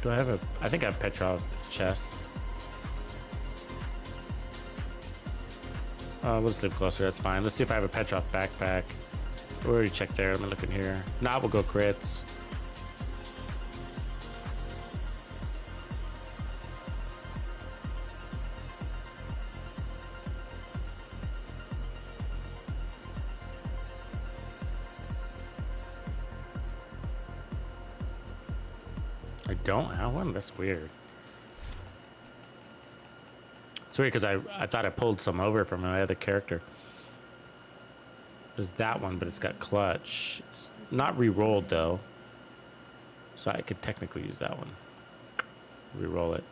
Do I have a... I think I have Petrov chests. Let's live closer, that's fine. Let's see if I have a Petrov backpack. We already checked there, let me look in here. Nah, we'll go crits. I don't have one? That's weird. It's weird because I thought I pulled some over from my other character. There's that one, but it's got clutch. It's not re-rolled though. So I could technically use that one. Re-roll it.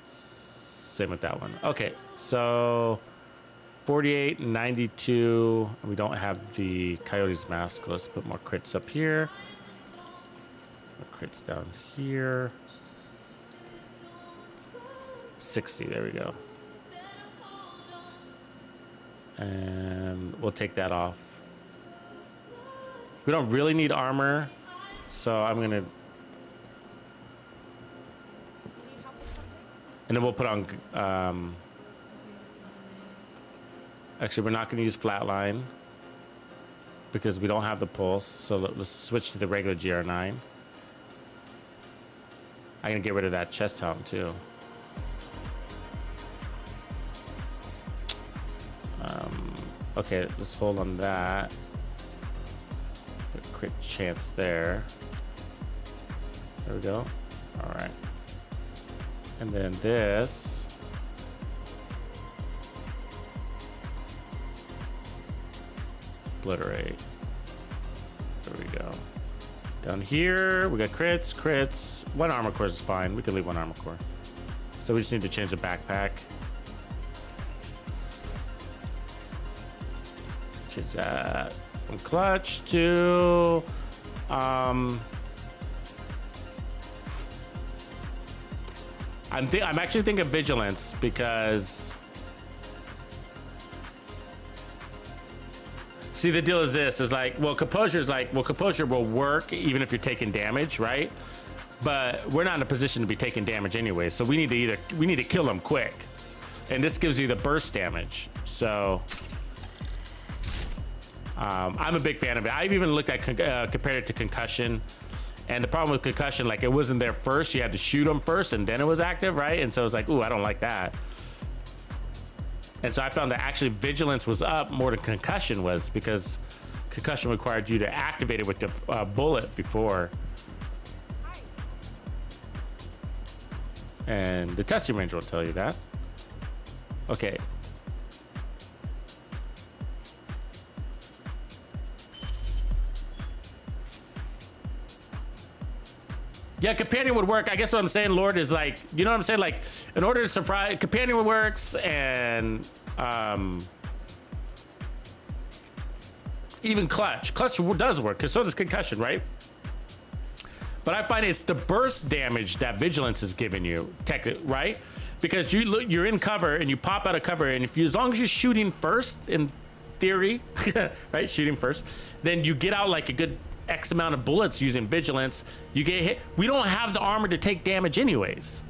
Same with that one. Okay, so 48, 92. We don't have the Coyote's mask. Let's put more crits up here. More crits down here. 60, there we go. And we'll take that off. We don't really need armor, so I'm gonna... And then we'll put on... Actually, we're not gonna use flatline because we don't have the pulse, so let's switch to the regular GR9. I'm gonna get rid of that chest helm too. Okay, let's hold on that. A crit chance there. There we go. All right. And then this. Obliterate. There we go. Down here, we got crits, crits. One armor core is fine. We can leave one armor core. So we just need to change the backpack. Change that from clutch to I'm actually thinking vigilance because see the deal is this is like composure will work even if you're taking damage, right? But we're not in a position to be taking damage anyway, so we need to kill them quick, and this gives you the burst damage. So I'm a big fan of it. I've even looked at compared it to concussion, and the problem with concussion, like it wasn't there first. You had to shoot them first, and then it was active, right? And so it's like, ooh, I don't like that. And so I found that actually vigilance was up more than concussion was, because concussion required you to activate it with the bullet before. And the testing range will tell you that. Okay. Yeah, companion would work. I guess what I'm saying, Lord, is like, you know what I'm saying? Like, in order to surprise, companion works, and even clutch. Clutch does work, because so does concussion, right? But I find it's the burst damage that vigilance is giving you, right? Because you're in cover and you pop out of cover, and as long as you're shooting first, in theory, right? Shooting first, then you get out like a good X amount of bullets using vigilance. You get hit. We don't have the armor to take damage anyways.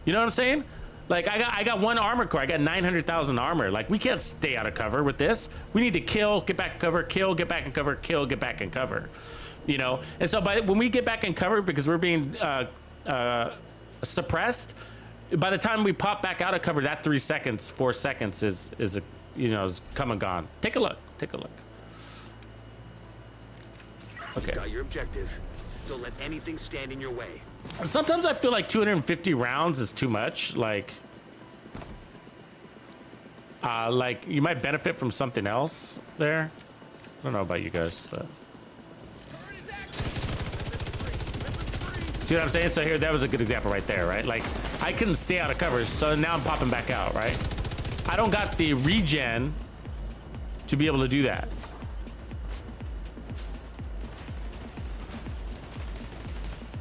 You know what I'm saying? Like I got one armor core. I got 900,000 armor. Like we can't stay out of cover with this. We need to kill, get back in cover, kill, get back in cover, kill, get back in cover. You know. And so when we get back in cover, because we're being suppressed, by the time we pop back out of cover, that 4 seconds is come and gone. Take a look. Take a look. Okay. You got your objective. Don't let anything stand in your way. Sometimes I feel like 250 rounds is too much. Like you might benefit from something else there. I don't know about you guys, but see what I'm saying? So here, that was a good example right there, right? Like I couldn't stay out of cover, so now I'm popping back out, right? I don't got the regen to be able to do that.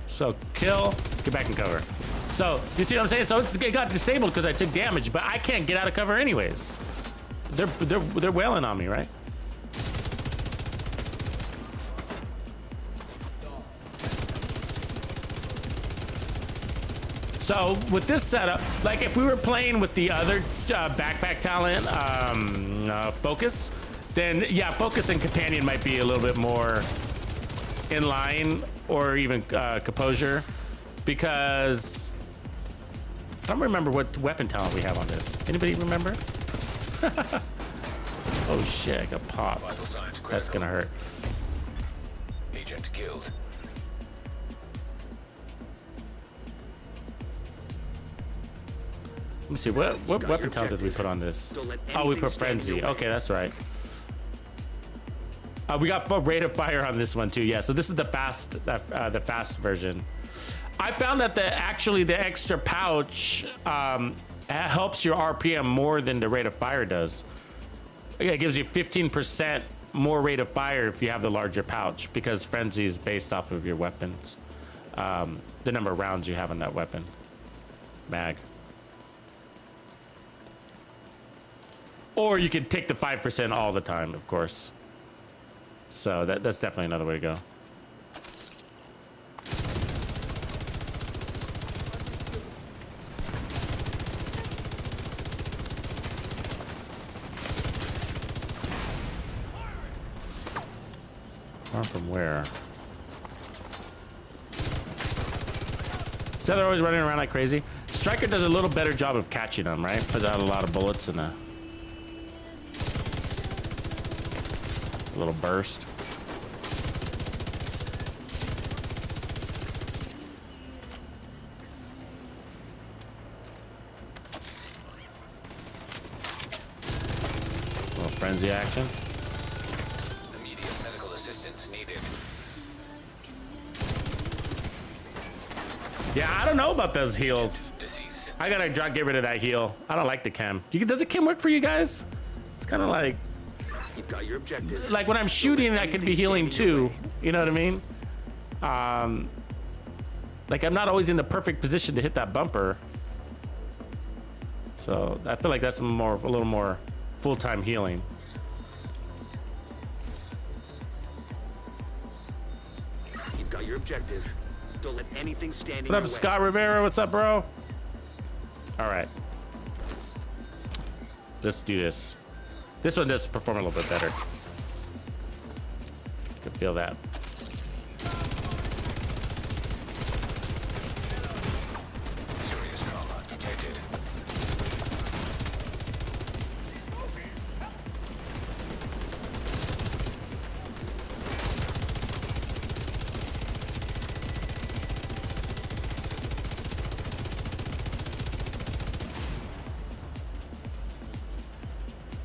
So kill, get back in cover. So you see what I'm saying? So it got disabled because I took damage, but I can't get out of cover anyways. They're wailing on me, right? So with this setup, like if we were playing with the other backpack talent, focus, then yeah, focus and companion might be a little bit more in line, or even composure, because I don't remember what weapon talent we have on this. Anybody remember? Oh shit, I got popped. That's gonna hurt. Agent killed. Let me see, what weapon talent did we put on this? Oh, we put frenzy. Okay, that's right. We got full rate of fire on this one too. Yeah, so this is the fast version. I found that the extra pouch helps your RPM more than the rate of fire does. It gives you 15% more rate of fire if you have the larger pouch, because frenzy is based off of your weapons, the number of rounds you have on that weapon mag. Or you could take the 5% all the time, of course. So that's definitely another way to go. Far from where? So they're always running around like crazy. Striker does a little better job of catching them, right? Puts out a lot of bullets in a... A little burst. A little frenzy action. Immediate medical assistance needed. Yeah, I don't know about those heals. Deceased. I gotta get rid of that heal. I don't like the chem. Does the chem work for you guys? It's kind of like You've got your objective. when I'm shooting, I could be healing too. You know what I mean? Like I'm not always in the perfect position to hit that bumper. So I feel like that's a little more full-time healing. You've got your objective. Don't let anything stand in What your up, way. Scott Rivera? What's up, bro? All right. Let's do this. This one does perform a little bit better. You can feel that. Serious trauma detected.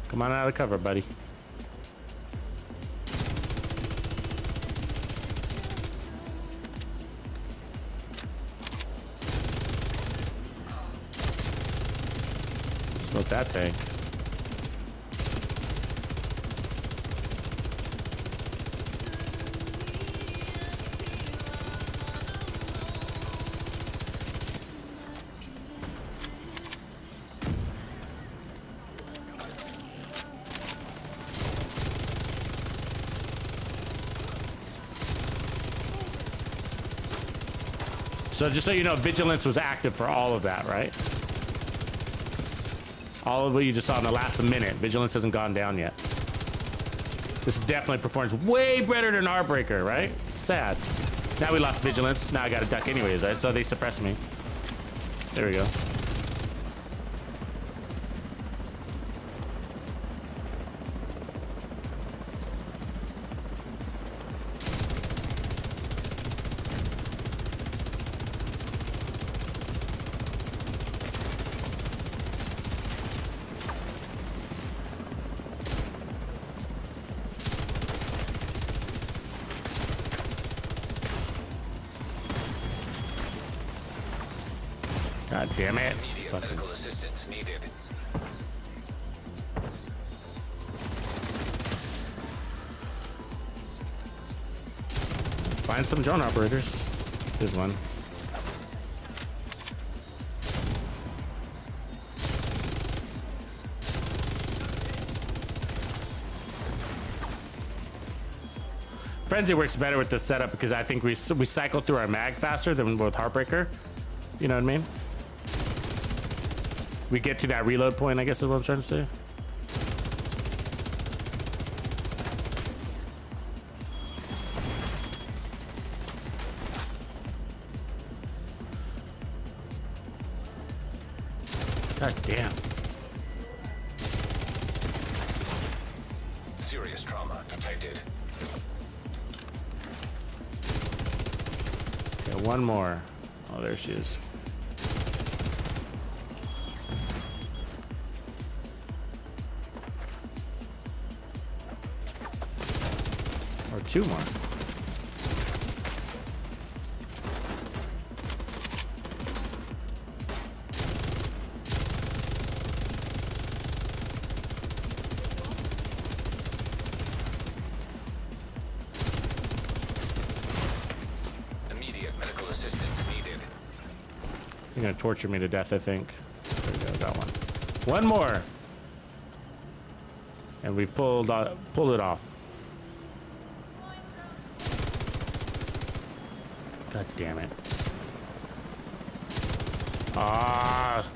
Come on out of cover, buddy. Smoke that tank. So just so you know, vigilance was active for all of that, right? All of what you just saw in the last minute. Vigilance hasn't gone down yet. This definitely performs way better than Heartbreaker, right? It's sad. Now we lost vigilance. Now I gotta duck anyways, right? So they suppress me. There we go. God damn it. Immediate Fucking- medical assistance needed. Let's find some drone operators. There's one. Frenzy works better with this setup because I think we cycle through our mag faster than with Heartbreaker. You know what I mean? We get to that reload point, I guess is what I'm trying to say. God damn. Serious trauma detected. Okay, one more. Oh, there she is. Or two more. Immediate medical assistance needed. You're gonna torture me to death, I think. There we go, got one. One more. And we've pulled it off. God damn it. Ah.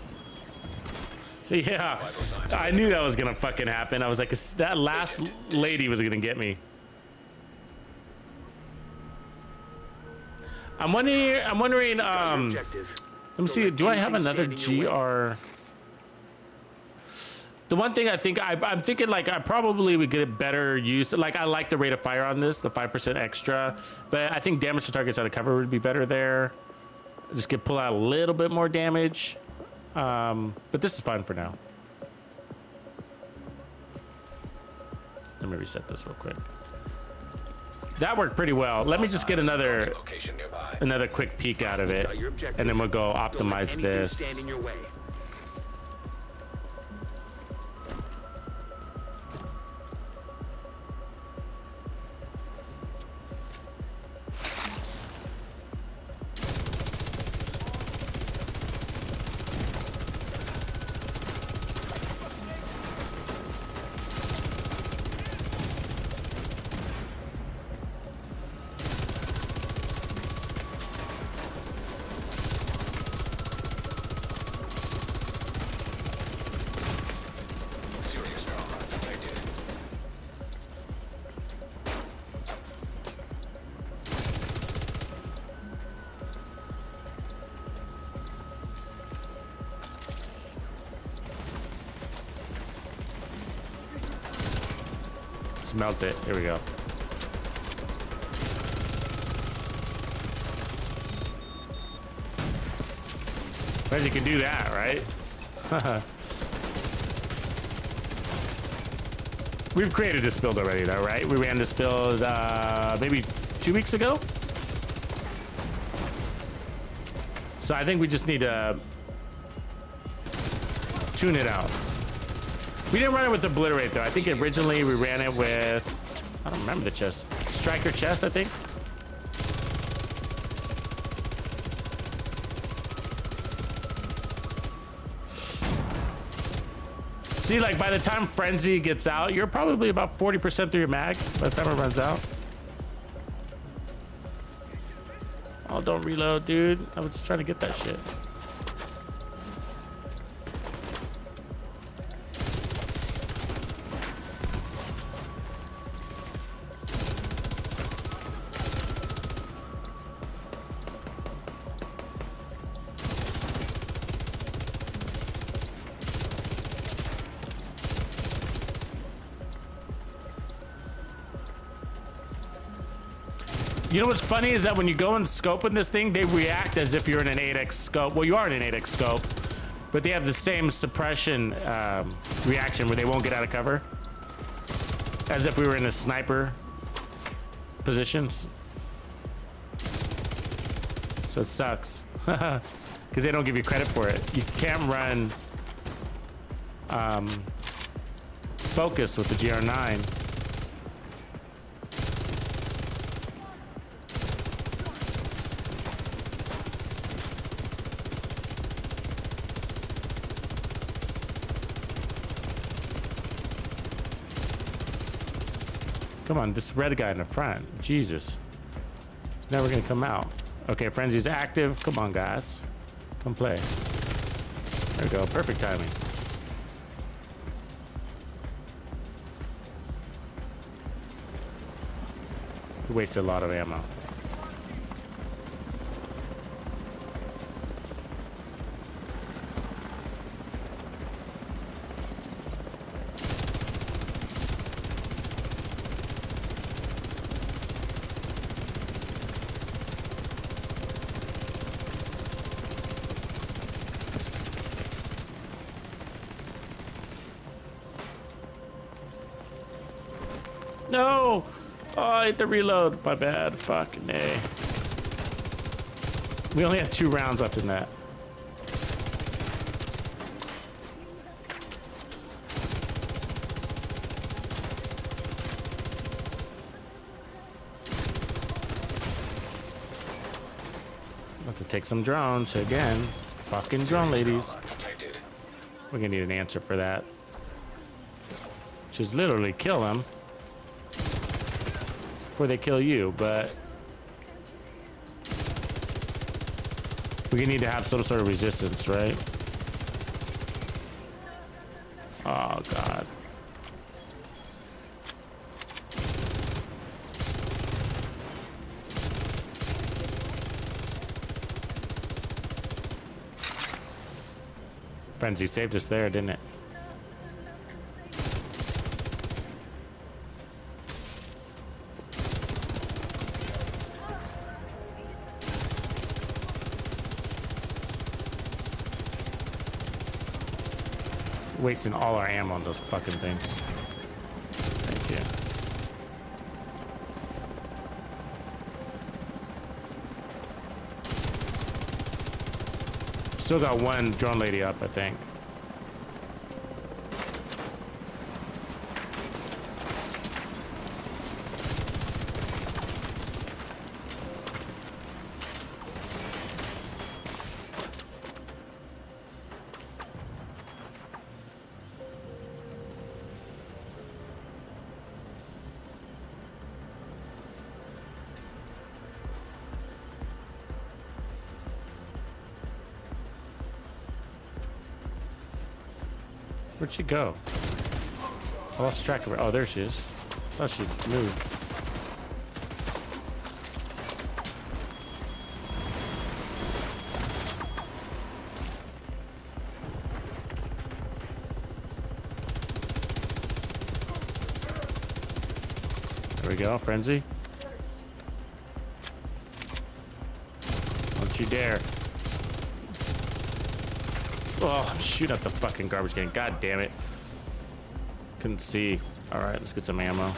Yeah. I knew that was gonna fucking happen. I was like, that last lady was gonna get me. I'm wondering, Got your objective. let me see, do I have another GR? The one thing I think I'm thinking like I probably would get a better use. Like I like the rate of fire on this, the 5% extra, but I think damage to targets out of cover would be better there. Just pull out a little bit more damage, but this is fine for now. Let me reset this real quick. That worked pretty well. Let me just get another quick peek out of it, and then we'll go optimize this. Melt it. Here we go. As you can do that, right? We've created this build already, though, right? We ran this build maybe 2 weeks ago. So I think we just need to tune it out. We didn't run it with Obliterate, though. I think originally we ran it with, I don't remember the chest. Striker chest, I think. See, like by the time Frenzy gets out, you're probably about 40% through your mag by the time it runs out. Oh, don't reload, dude. I was just trying to get that shit. You know what's funny is that when you go and scope in this thing, they react as if you're in an 8x scope. Well, you are in an 8x scope, but they have the same suppression reaction where they won't get out of cover. As if we were in a sniper positions. So it sucks. Because they don't give you credit for it. You can't run focus with the GR9. Come on, this red guy in the front. Jesus. He's never gonna come out. Okay, Frenzy's active. Come on, guys. Come play. There we go. Perfect timing. We wasted a lot of ammo. No! Oh, I hit the reload. My bad. Fucking A. We only have 2 rounds left in that. Have to take some drones again. Fucking drone ladies. We're gonna need an answer for that. Which is literally kill them before they kill you, but we need to have some sort of resistance, right? Oh God. Frenzy saved us there, didn't it? wasting all our ammo on those fucking things. Thank you. Still got one drone lady up, I think. Where'd she go? I lost track of her. Oh, there she is. Thought she moved. There we go, frenzy. Don't you dare. Oh, I'm shooting at the fucking garbage can. God damn it. Couldn't see. All right, let's get some ammo.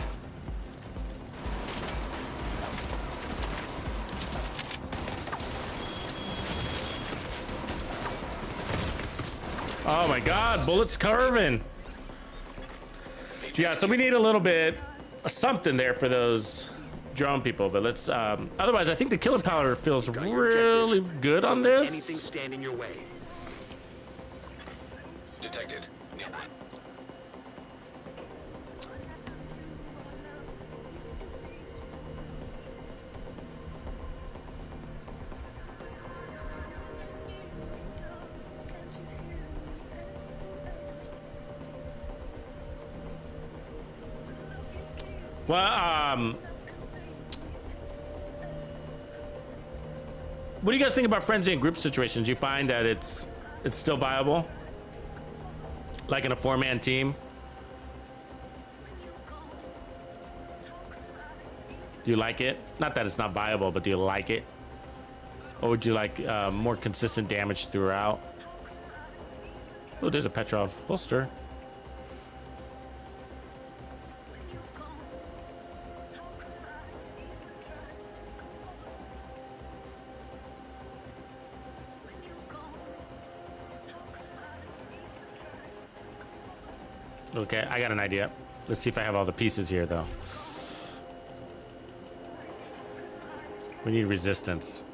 Oh my God, bullets curving. Yeah, so we need a little bit of something there for those drone people, but let's, otherwise I think the killing powder feels really good on Anything this. stand in your way. Detected. Well, what do you guys think about frenzy and group situations? You find that it's still viable? Like in a 4-man team? Do you like it? Not that it's not viable, but do you like it? Or would you like more consistent damage throughout? Oh, there's a Petrov holster. Okay, I got an idea. Let's see if I have all the pieces here, though. We need resistance.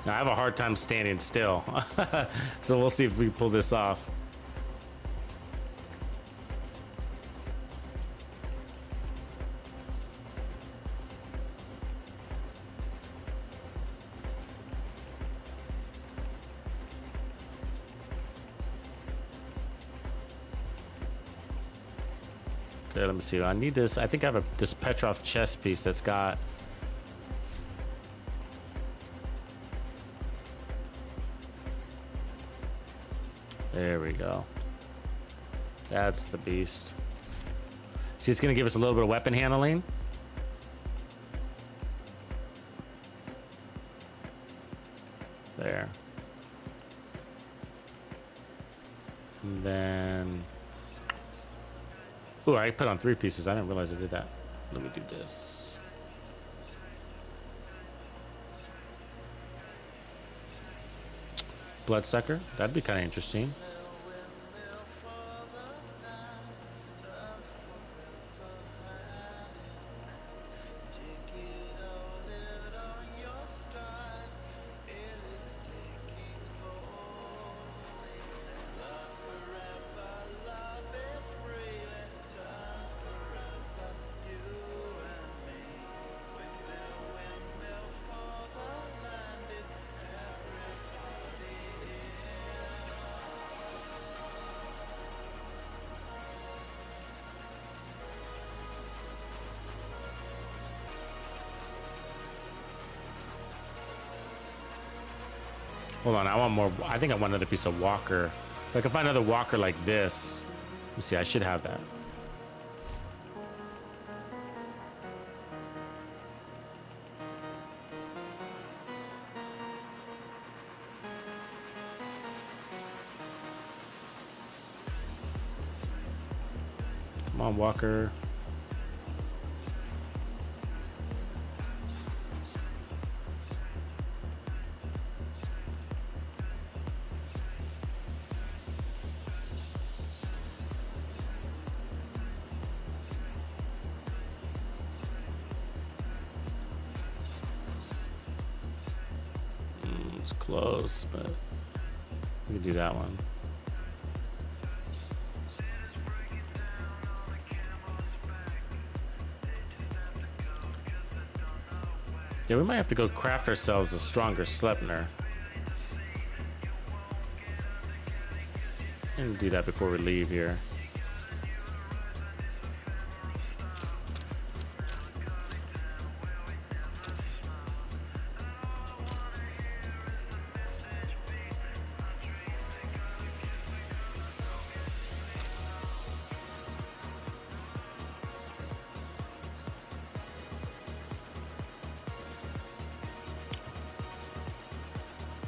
Now, I have a hard time standing still. So we'll see if we pull this off. Okay, let me see. I need this. I think I have this Petrov chest piece that's got... There we go. That's the beast. See, it's gonna give us a little bit of weapon handling. There. And then... Ooh, I put on 3 pieces. I didn't realize I did that. Let me do this. Bloodsucker. That'd be kind of interesting. Hold on, I want more. I think I want another piece of walker. If I can find another walker like this. Let me see, I should have that. Come on, walker. It's close, but we can do that one. Yeah, we might have to go craft ourselves a stronger Sleipnir. And do that before we leave here.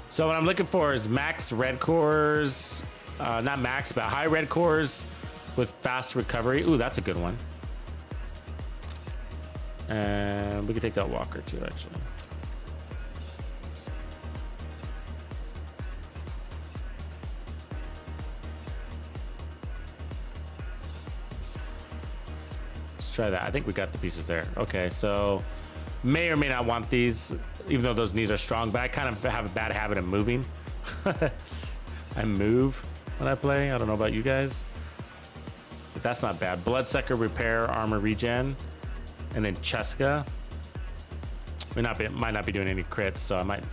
So what I'm looking for is max red cores, not max, but high red cores with fast recovery. Ooh, that's a good one. And we can take that walker too, actually. Let's try that. I think we got the pieces there. Okay, so may or may not want these, even though those knees are strong, but I kind of have a bad habit of moving. I move when I play. I don't know about you guys, but that's not bad. Bloodsucker, repair, armor regen, and then Cheska. Might not be doing any crits, so I might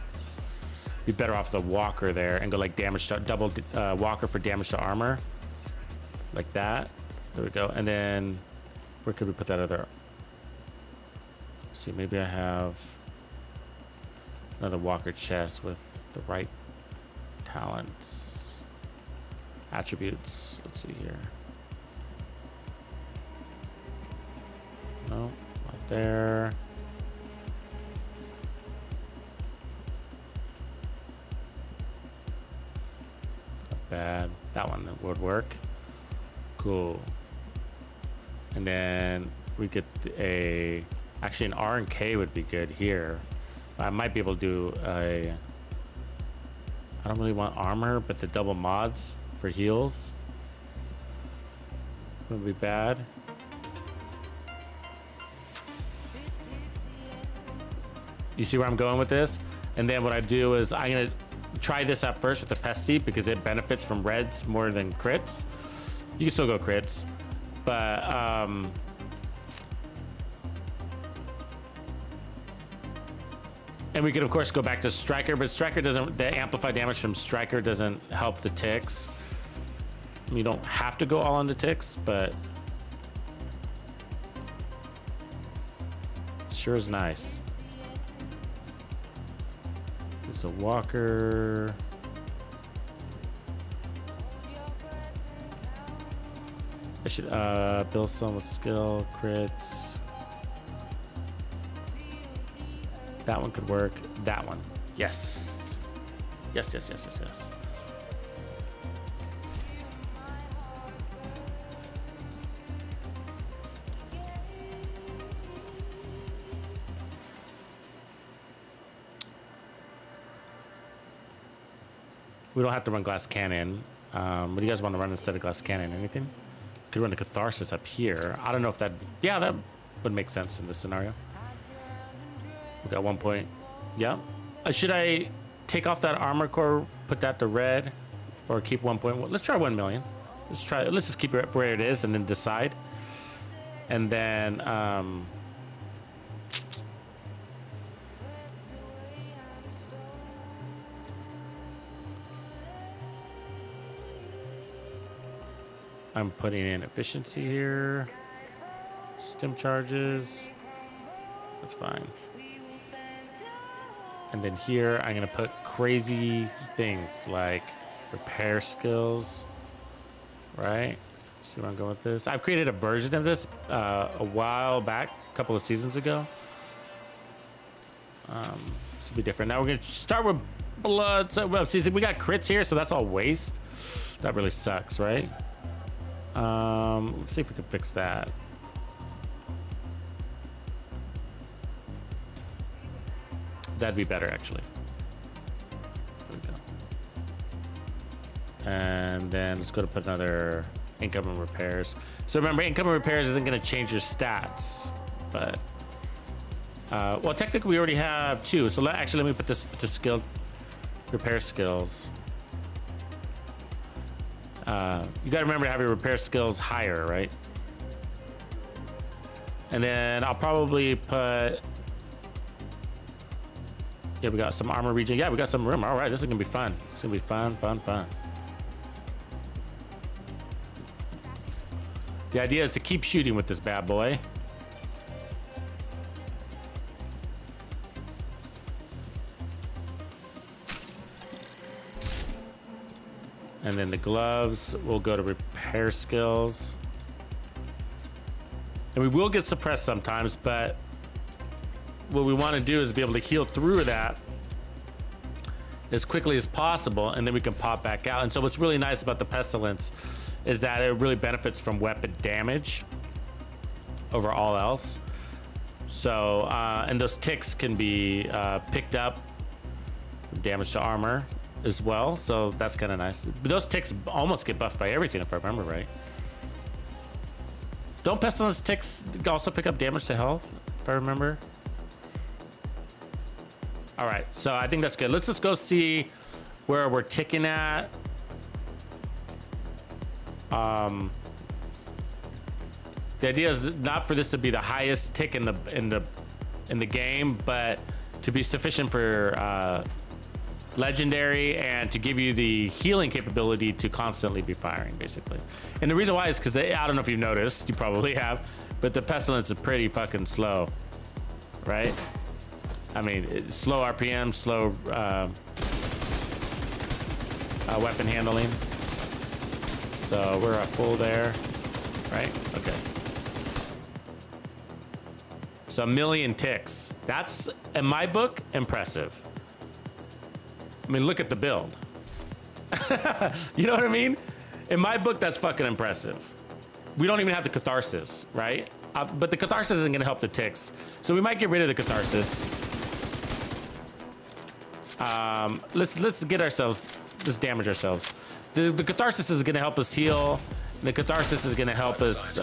be better off the walker there and go like damage to double walker for damage to armor, like that. There we go. And then where could we put that other? Let's see, maybe I have another walker chest with the right talents, attributes. Let's see here. No, not there. Not bad. That one would work. Cool. And then we get actually an R and K would be good here. I might be able to do I don't really want armor, but the double mods for heals wouldn't be bad. You see where I'm going with this? And then what I do is I'm gonna try this out first with the Pesty because it benefits from reds more than crits. You can still go crits, but and we could of course go back to Striker, but Striker doesn't, the amplified damage from Striker doesn't help the ticks. You don't have to go all on the ticks, but it sure is nice. There's a walker. I should build some with skill, crits. That one could work. That one. Yes. Yes, yes, yes, yes, yes. We don't have to run glass cannon. What do you guys want to run instead of glass cannon? Anything? Could run the catharsis up here. I don't know if that. Yeah, that would make sense in this scenario. We got 1 point. Yeah. Should I take off that armor core, put that to red, or keep 1.1? Let's try 1 million. Let's just keep it where it is and then decide. And then I'm putting in efficiency here. Stim charges. That's fine. And then here, I'm gonna put crazy things like repair skills, right? See where I'm going with this? I've created a version of this a while back, a couple of seasons ago. This will be different. Now we're gonna start with blood. So, well, see, we got crits here, so that's all waste. That really sucks, right? Let's see if we can fix that. That'd be better, actually. There we go. And then let's go to put another income and repairs. So remember, income and repairs isn't going to change your stats, but well, technically we already have 2. So actually, let me put this to skill repair skills. You got to remember to have your repair skills higher, right? And then I'll probably put. Yeah, we got some armor regen. Yeah, we got some room. All right, this is gonna be fun. It's gonna be fun. The idea is to keep shooting with this bad boy. And then the gloves will go to repair skills. And we will get suppressed sometimes, but what we want to do is be able to heal through that as quickly as possible, and then we can pop back out. And so what's really nice about the pestilence is that it really benefits from weapon damage over all else. So and those ticks can be picked up from damage to armor as well, so that's kind of nice. But those ticks almost get buffed by everything, if I remember right. Don't pestilence ticks also pick up damage to health, if I remember? All right, so I think that's good. Let's just go see where we're ticking at. The idea is not for this to be the highest tick in the game, but to be sufficient for legendary and to give you the healing capability to constantly be firing, basically. And the reason why is because I don't know if you noticed, you probably have, but the pestilence is pretty fucking slow, right? I mean, it's slow RPM, slow weapon handling. So we're at full there, right? Okay. So 1 million ticks. That's, in my book, impressive. I mean, look at the build. You know what I mean? In my book, that's fucking impressive. We don't even have the catharsis, right? But the catharsis isn't gonna help the ticks. So we might get rid of the catharsis. Let's get ourselves, let's damage ourselves. The catharsis is gonna help us heal. The catharsis is gonna help us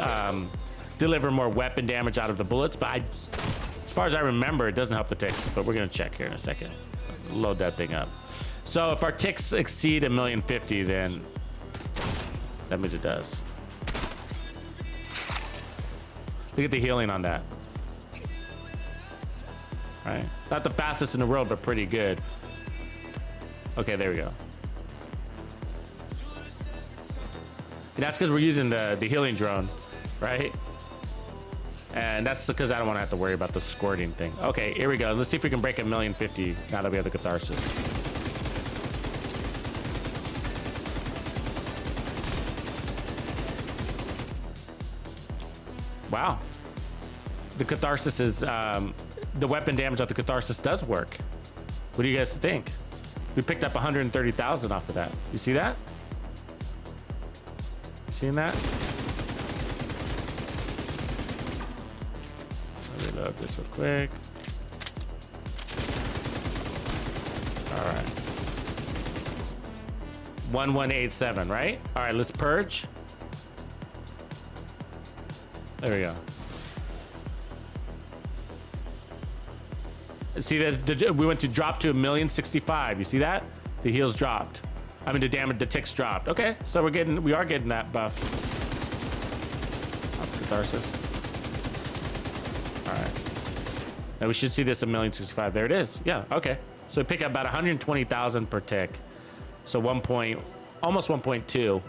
deliver more weapon damage out of the bullets. But as far as I remember, it doesn't help the ticks. But we're gonna check here in a second. Load that thing up. So if our ticks exceed 1,050,000, then that means it does. Look at the healing on that. Right? Not the fastest in the world, but pretty good. Okay, there we go. And that's because we're using the healing drone, right? And that's because I don't want to have to worry about the squirting thing. Okay, here we go. Let's see if we can break 1,050,000 now that we have the catharsis. Wow. The catharsis is, the weapon damage of the catharsis does work. What do you guys think? We picked up 130,000 off of that. You see that? You seeing that? I'll reload this real quick. All right. 1187, right? All right, let's purge. There we go. See that we went to drop to 1,065,000. You see that? The heals dropped. I mean, the damage, the ticks dropped. Okay, so we are getting that buff. Catharsis. All right. Now we should see this 1,065,000. There it is. Yeah. Okay. So we pick up about 120,000 per tick. So almost 1.2.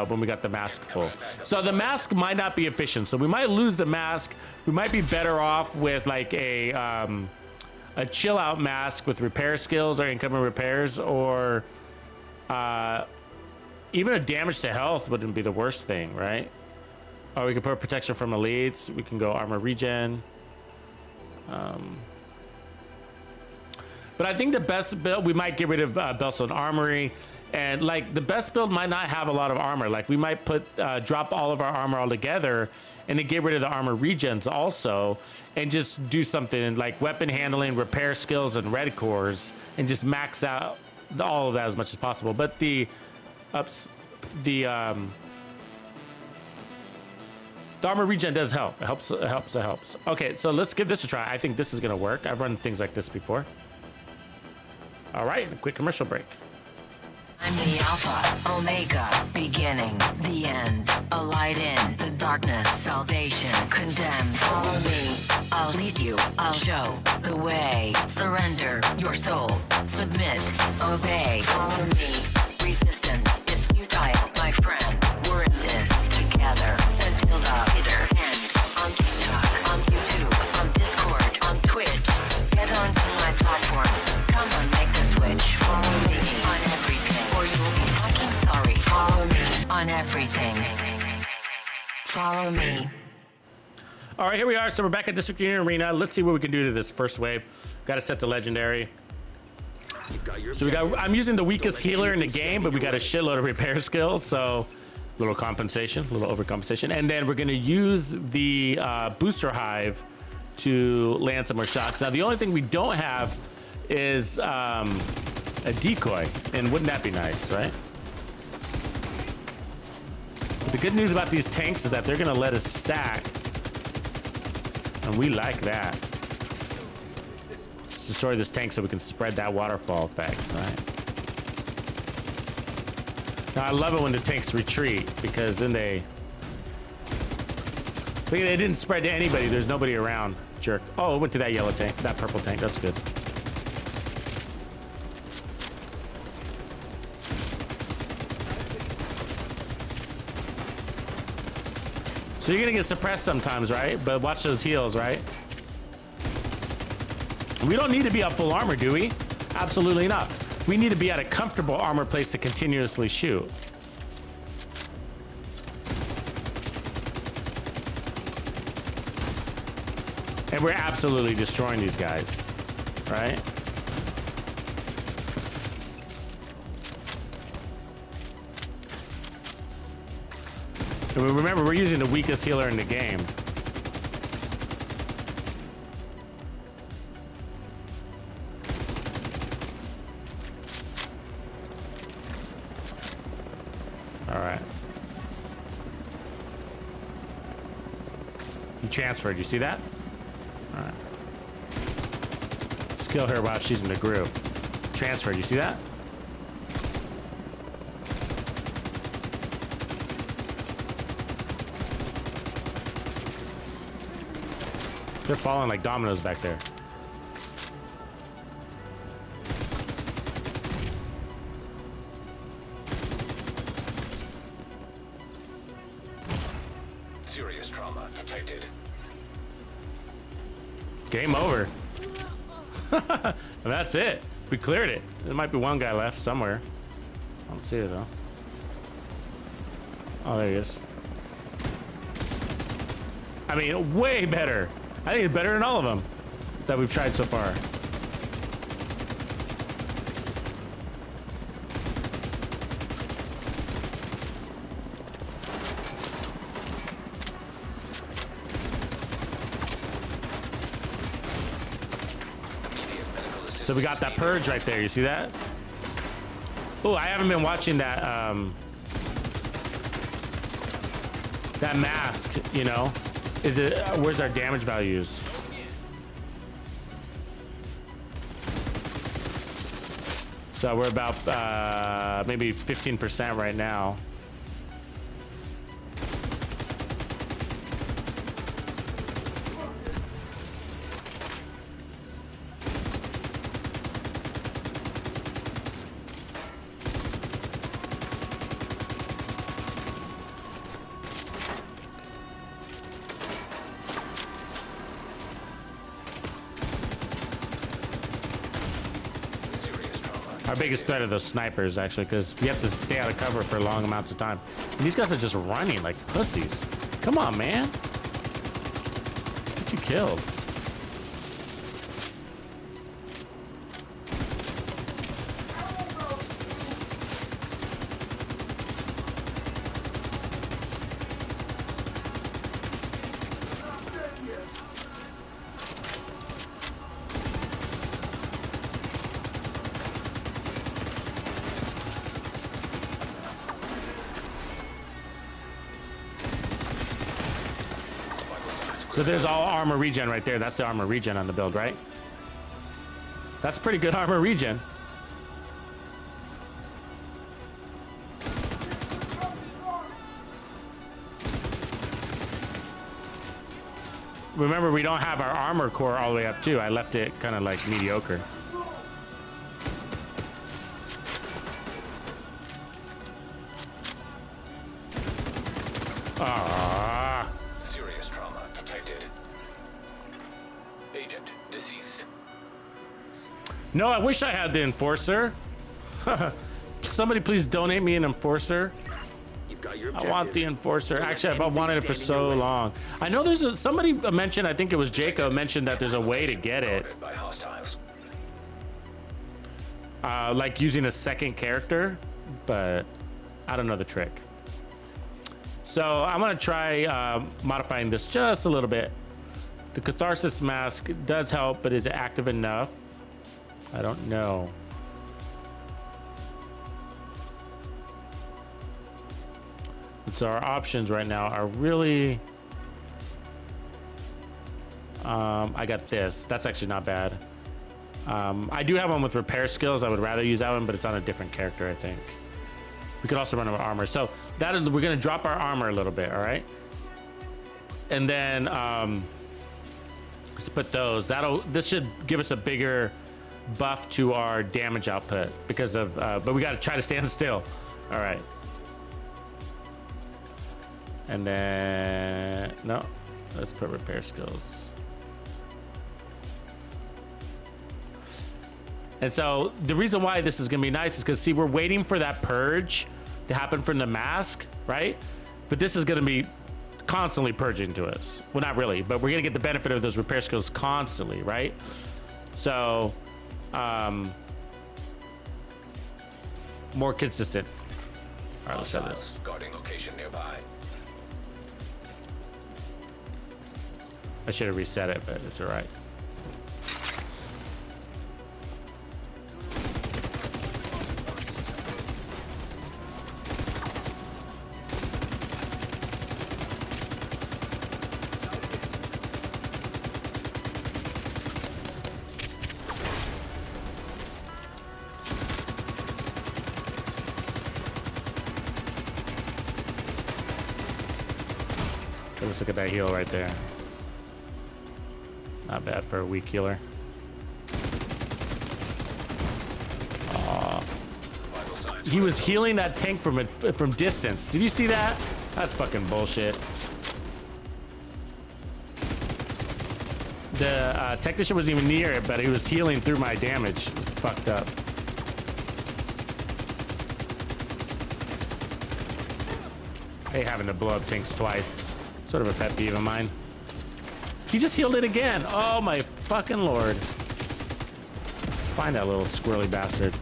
When we got the mask full. So the mask might not be efficient. So we might lose the mask. We might be better off with like a a chill out mask with repair skills or incoming repairs, or even a damage to health wouldn't be the worst thing, right? Or we could put protection from elites. We can go armor regen. But I think the best build, we might get rid of belts on armory, and like the best build might not have a lot of armor. Like we might put drop all of our armor all together and then get rid of the armor regens also, and just do something like weapon handling, repair skills, and red cores, and just max out all of that as much as possible. But the armor regen does help. It helps. Okay, so let's give this a try. I think this is gonna work. I've run things like this before. All right, a quick commercial break. I'm the Alpha, Omega, beginning, the end. A light in the darkness, salvation, condemned. Follow me, I'll lead you, I'll show the way. Surrender your soul, submit, obey. Follow me, resistance is futile, my friend. We're in this together until the bitter end. On TikTok, on YouTube, on Discord, on Twitch. Get onto my platform, come on, make the switch. Follow me on everything, or you'll be fucking sorry. Follow me on everything. Follow me. All right, here we are. So we're back at District Union Arena. Let's see what we can do to this first wave. Got to set the legendary. So I'm using the weakest healer in the game, but we got a shitload of repair skills. So little compensation, a little overcompensation. And then we're going to use the booster hive to land some more shots. Now, the only thing we don't have is a decoy, and wouldn't that be nice, right? But the good news about these tanks is that they're gonna let us stack, and we like that. Let's destroy this tank so we can spread that waterfall effect, right? Now, I love it when the tanks retreat, because then they didn't spread to anybody. There's nobody around. Jerk. Oh, it went to that yellow tank, that purple tank. That's good. So you're gonna get suppressed sometimes, right? But watch those heals, right? We don't need to be at full armor, do we? Absolutely not. We need to be at a comfortable armor place to continuously shoot. And we're absolutely destroying these guys, right? And remember, we're using the weakest healer in the game. All right. You transferred, you see that? All right. Let's kill her while she's in the group. Transferred, you see that? They're falling like dominoes back there. Serious trauma detected. Game over. And that's it. We cleared it. There might be one guy left somewhere. I don't see it though. Oh, there he is. I mean, way better. I think it's better than all of them that we've tried so far. So we got that purge right there. You see that? Oh, I haven't been watching that that mask, you know. Is it, where's our damage values? So we're about maybe 15% right now. Our biggest threat are those snipers, actually, because we have to stay out of cover for long amounts of time. And these guys are just running like pussies. Come on, man. Get you killed. So there's all armor regen right there. That's the armor regen on the build, right? That's pretty good armor regen. Remember, we don't have our armor core all the way up too. I left it kind of like mediocre. Serious trauma detected. Agent deceased. No, I wish I had the enforcer. Somebody please donate me an enforcer. You've got your I want the enforcer. Actually, I've wanted it for so long. I know there's somebody mentioned, I think it was Jacob mentioned that there's a way to get it. By hostiles. Like using a second character, but I don't know the trick. So I'm gonna try modifying this just a little bit. The Catharsis mask does help, but is it active enough? I don't know. And so our options right now are really... I got this. That's actually not bad. I do have one with repair skills. I would rather use that one, but it's on a different character, I think. We could also run out of armor. So that we're gonna drop our armor a little bit, all right? And then let's put those. This should give us a bigger buff to our damage output because of. But we gotta try to stand still. All right. And then no, let's put repair skills. And so the reason why this is gonna be nice is because see, we're waiting for that purge to happen from the mask, right? But this is gonna be constantly purging to us. Well, not really, but we're gonna get the benefit of those repair skills constantly, right? So, more consistent. All right, let's try this. Guarding location nearby. I should have reset it, but it's all right. Let's look at that heal right there. Not bad for a weak healer. He was healing that tank from distance. Did you see that? That's fucking bullshit. The technician wasn't even near it, but he was healing through my damage. Fucked up. I hate having to blow up tanks twice. Sort of a pet peeve of mine. He just healed it again. Oh my fucking lord. Find that little squirrely bastard.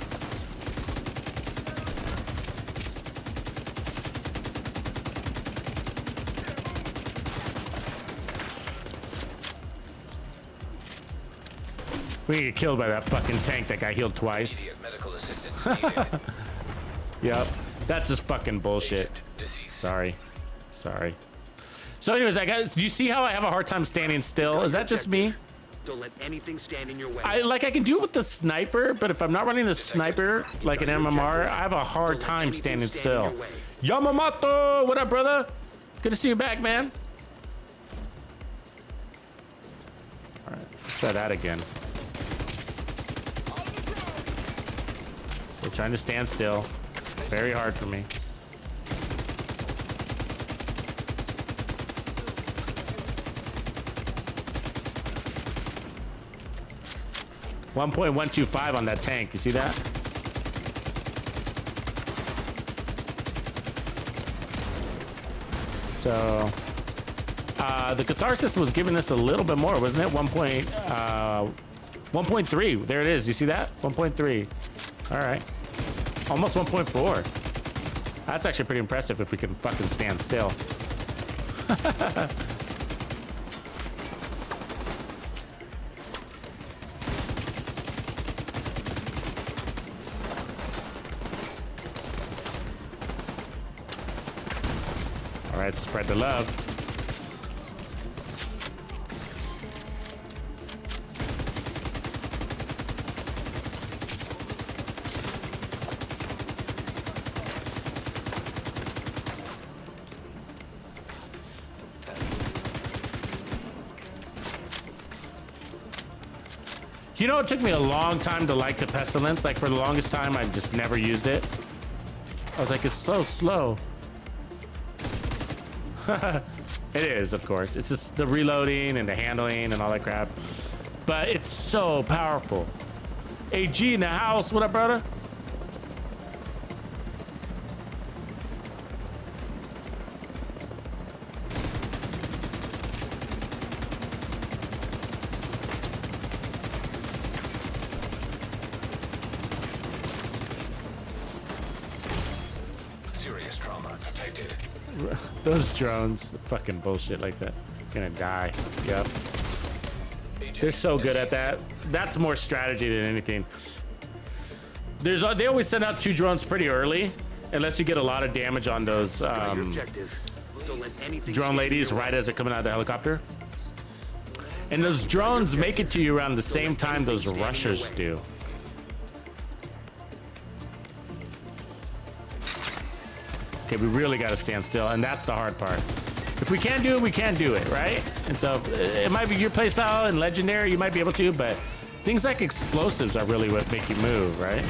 We get killed by that fucking tank that got healed twice. Immediate medical assistance needed. Yep. That's just fucking bullshit. Deceased. Sorry. So anyways, do you see how I have a hard time standing still? Is that just me? Don't let anything stand in your way. I can do it with the sniper, but if I'm not running the sniper like an MMR, I have a hard time standing still. Yamamoto, what up, brother? Good to see you back, man. All right, let's try that again. We're trying to stand still. Very hard for me. .125 on that tank. You see that? So the Catharsis was giving us a little bit more, wasn't it? 1.3. There it is. You see that? 1.3. All right. Almost 1.4. That's actually pretty impressive if we can fucking stand still. All right, spread the love. You know, it took me a long time to like the Pestilence. Like, for the longest time, I just never used it. I was like, it's so slow. It is, of course. It's just the reloading and the handling and all that crap. But it's so powerful. AG in the house. What up, brother? Serious trauma detected. Those drones, fucking bullshit like that. Gonna die. Yep. They're so good at that. That's more strategy than anything. They always send out 2 drones pretty early, unless you get a lot of damage on those drone ladies right as they're coming out of the helicopter. And those drones make it to you around the same time those rushers do. Okay, we really got to stand still, and that's the hard part. If we can't do it, we can't do it, right? And so it might be your playstyle and legendary, you might be able to, but things like explosives are really what make you move, right?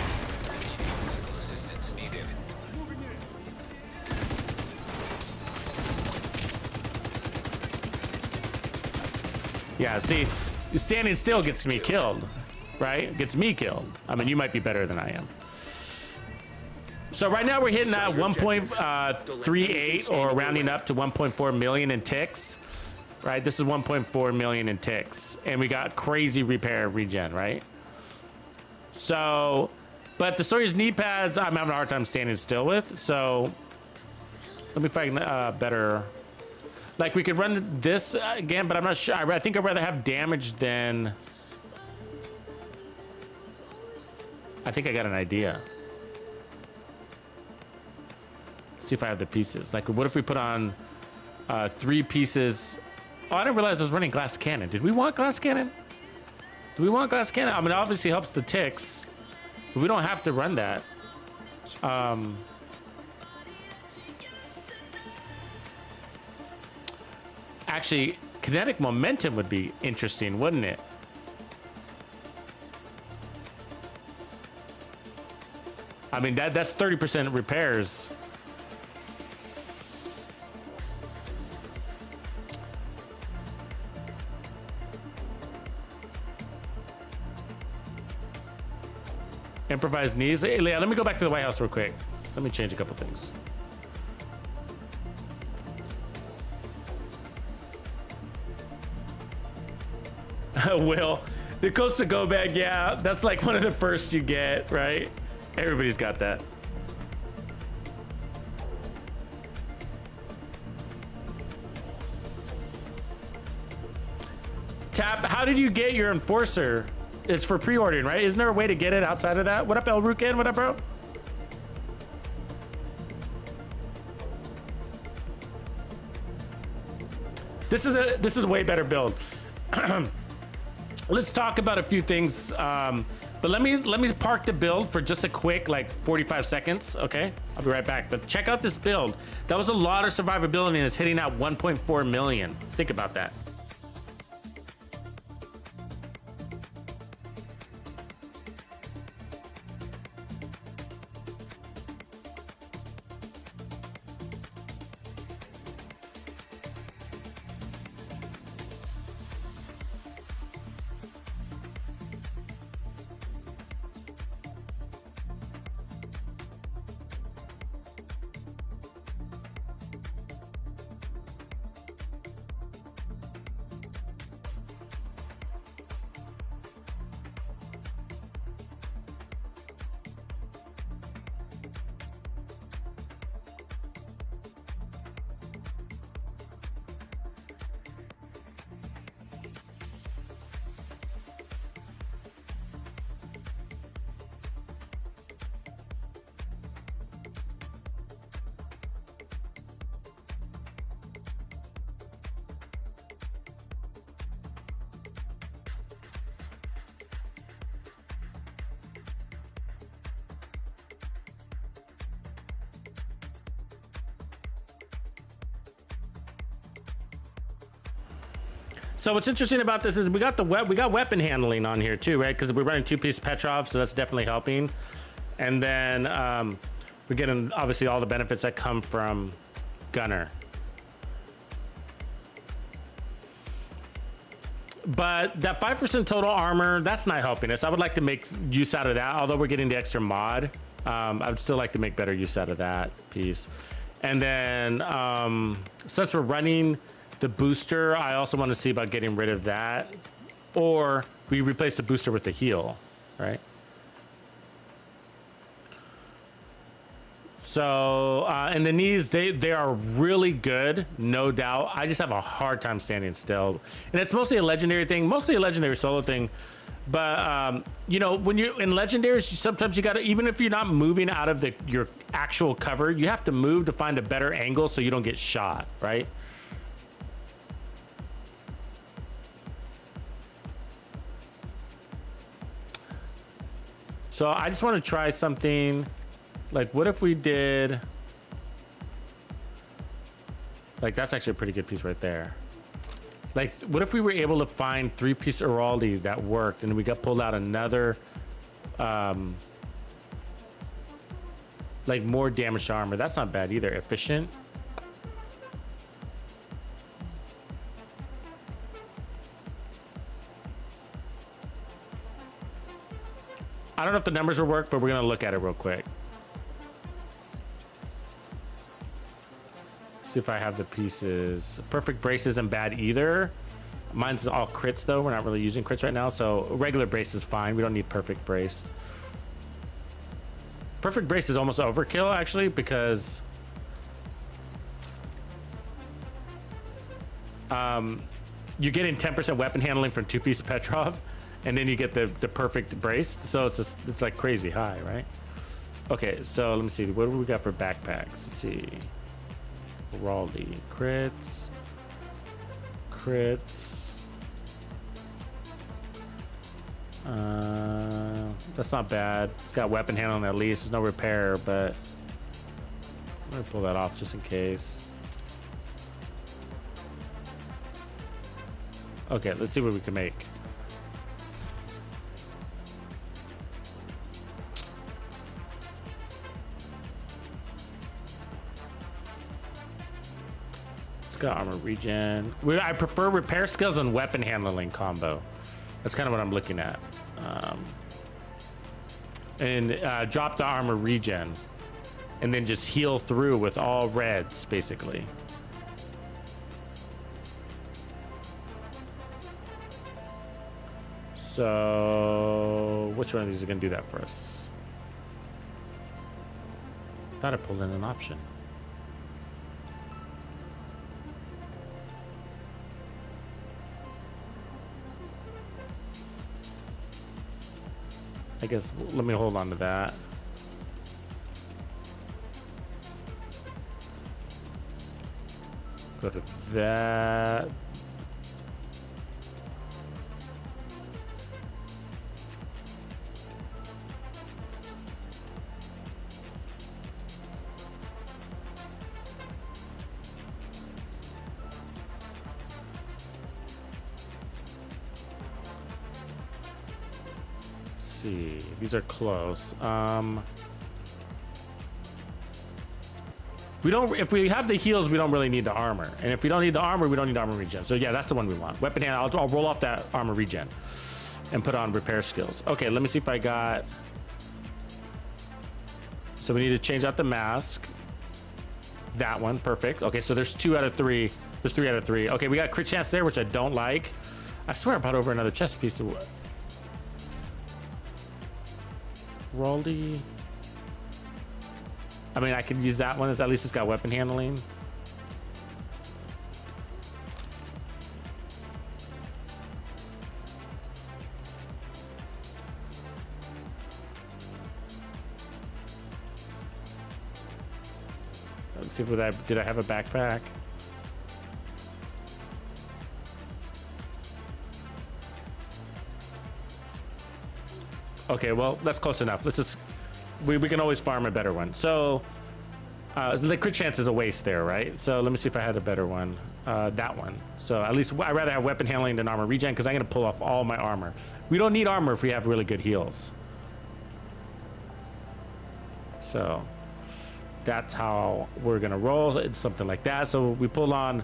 Medical assistance needed. Yeah, see, standing still gets me killed, right? Gets me killed. I mean, you might be better than I am. So right now we're hitting at 1.38 or rounding up to 1.4 million in ticks, right? This is 1.4 million in ticks, and we got crazy repair regen, right? So, but the Sawyer's knee pads, I'm having a hard time standing still with. So let me find better. Like, we could run this again, but I'm not sure. I think I'd rather have damage than. I think I got an idea. See if I have the pieces. Like, what if we put on 3 pieces? Oh, I didn't realize I was running glass cannon. Did we want glass cannon? Do we want glass cannon? I mean, it obviously helps the ticks, but we don't have to run that. Actually, kinetic momentum would be interesting, wouldn't it? I mean, that's 30% repairs. Improvised knees. Hey, Leah, let me go back to the White House real quick. Let me change a couple things. Will, the Costa Go bag, yeah, that's like one of the first you get, right? Everybody's got that. Tap, how did you get your Enforcer? It's for pre-ordering, right? Isn't there a way to get it outside of that? What up, El Ruken? What up, bro? This is a way better build. Let's talk about a few things. But let me park the build for just a quick, like 45 seconds, okay? I'll be right back. But check out this build. That was a lot of survivability, and it's hitting out 1.4 million. Think about that. So what's interesting about this is we got weapon handling on here too, right? Because we're running 2-piece Petrov, so that's definitely helping. And then we're getting obviously all the benefits that come from Gunner. But that 5% total armor, that's not helping us. I would like to make use out of that, although we're getting the extra mod. I would still like to make better use out of that piece. And then since we're running the booster, I also want to see about getting rid of that. Or we replace the booster with the heal, right? So, and the knees, they are really good, no doubt. I just have a hard time standing still. And it's mostly a legendary thing, mostly a legendary solo thing. But, you know, when you're in legendaries, sometimes you gotta, even if you're not moving out of your actual cover, you have to move to find a better angle so you don't get shot, right? So I just want to try something. Like, what if we did... Like, that's actually a pretty good piece right there. Like, what if we were able to find 3-piece Heraldi that worked, and we got pulled out another... like, more damaged armor. That's not bad either. Efficient. I don't know if the numbers will work, but we're going to look at it real quick. See if I have the pieces. Perfect brace isn't bad either. Mine's all crits though. We're not really using crits right now, so regular brace is fine. We don't need perfect braced. Perfect brace is almost overkill actually, because you're getting 10% weapon handling from 2-piece Petrov, and then you get the perfect braced. So it's like crazy high, right? Okay, so let me see. What do we got for backpacks? Let's see. Raleigh crits. That's not bad. It's got weapon handling at least. There's no repair, but I'm gonna pull that off just in case. Okay, let's see what we can make. Got armor regen. I prefer repair skills and weapon handling combo. That's kind of what I'm looking at. And drop the armor regen, and then just heal through with all reds, basically. So, which one of these is going to do that for us? Thought I pulled in an option. I guess let me hold on to that. Go to that. See, these are close. We don't, if we have the heals, we don't really need the armor. And if we don't need the armor, we don't need armor regen. So yeah, that's the one we want. Weapon hand, I'll roll off that armor regen and put on repair skills. Okay, let me see if I got... So we need to change out the mask. That one, perfect. Okay, so there's 2 out of 3. There's 3 out of 3. Okay, we got crit chance there, which I don't like. I swear I brought over another chest piece of... Roldy. I mean, I could use that one. At least it's got weapon handling. Let's see if did I have a backpack? Okay, well, that's close enough. Let's just, we can always farm a better one. So, The crit chance is a waste there, right? So let me see if I had a better one. That one. So at least I'd rather have weapon handling than armor regen because I'm going to pull off all my armor. We don't need armor if we have really good heals. So that's how we're going to roll. It's something like that. So we pull on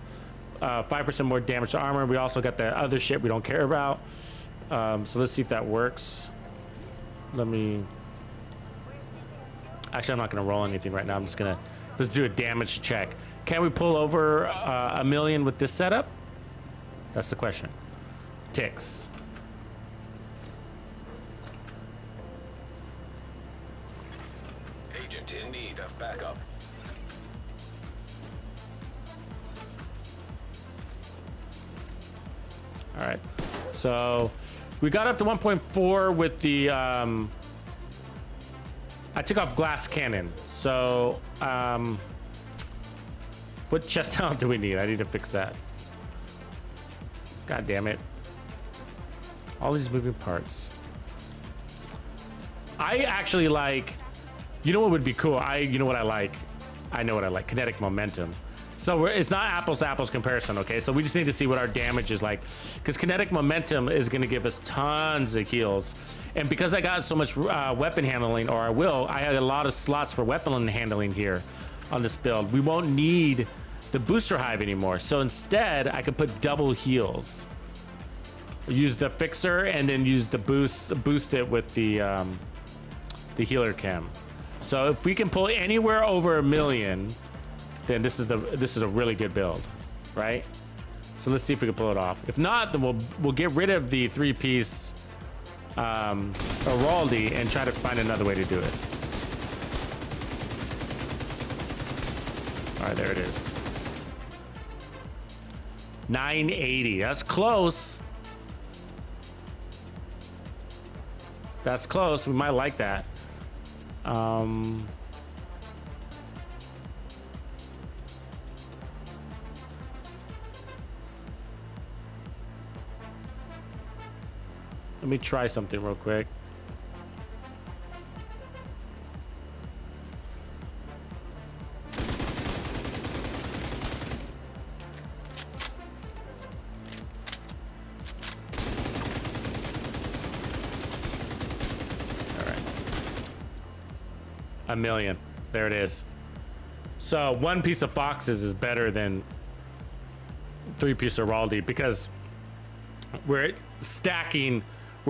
5% more damage to armor. We also got the other shit we don't care about. So let's see if that works. Actually, I'm not going to roll anything right now. I'm just going to let's do a damage check. Can we pull over 1 million with this setup? That's the question. Ticks. Agent in need of backup. All right. So we got up to 1.4 with the I took off glass cannon. So what chest talent do we need? I need to fix that. God damn it. All these moving parts. I actually like, you know what would be cool? You know what I like? I know what I like, kinetic momentum. So it's not apples to apples comparison, okay? So we just need to see what our damage is like, because kinetic momentum is gonna give us tons of heals. And because I got so much weapon handling, or I had a lot of slots for weapon handling here on this build. We won't need the booster hive anymore. So instead, I could put double heals. Use the fixer and then use the boost it with the healer chem. So if we can pull anywhere over 1 million, then this is a really good build, right? So let's see if we can pull it off. If not, then we'll get rid of the 3-piece Araldi and try to find another way to do it. All right, there it is. 980. That's close. That's close. We might like that. Let me try something real quick. All right. 1 million. There it is. So 1 piece of Foxes is better than 3-piece Araldi because we're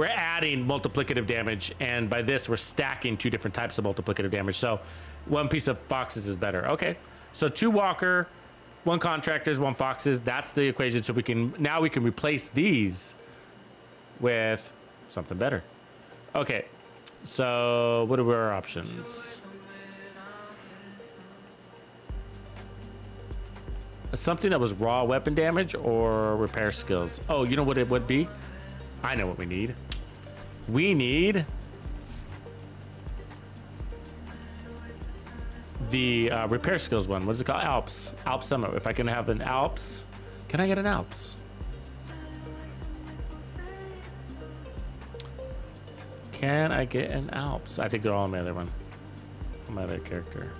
adding multiplicative damage, and by this we're stacking 2 different types of multiplicative damage. So 1 piece of Foxes is better. Okay, so 2 Walker, 1 Contractors, 1 Foxes. That's the equation. So we can replace these with something better. Okay, so what are our options? Something that was raw weapon damage or repair skills. Oh, you know what it would be? I know what we need. We need the repair skills one. What is it called? Alps. Alps Summit. If I can have an Alps, can I get an Alps? Can I get an Alps? I think they're all on my other one. On my other character.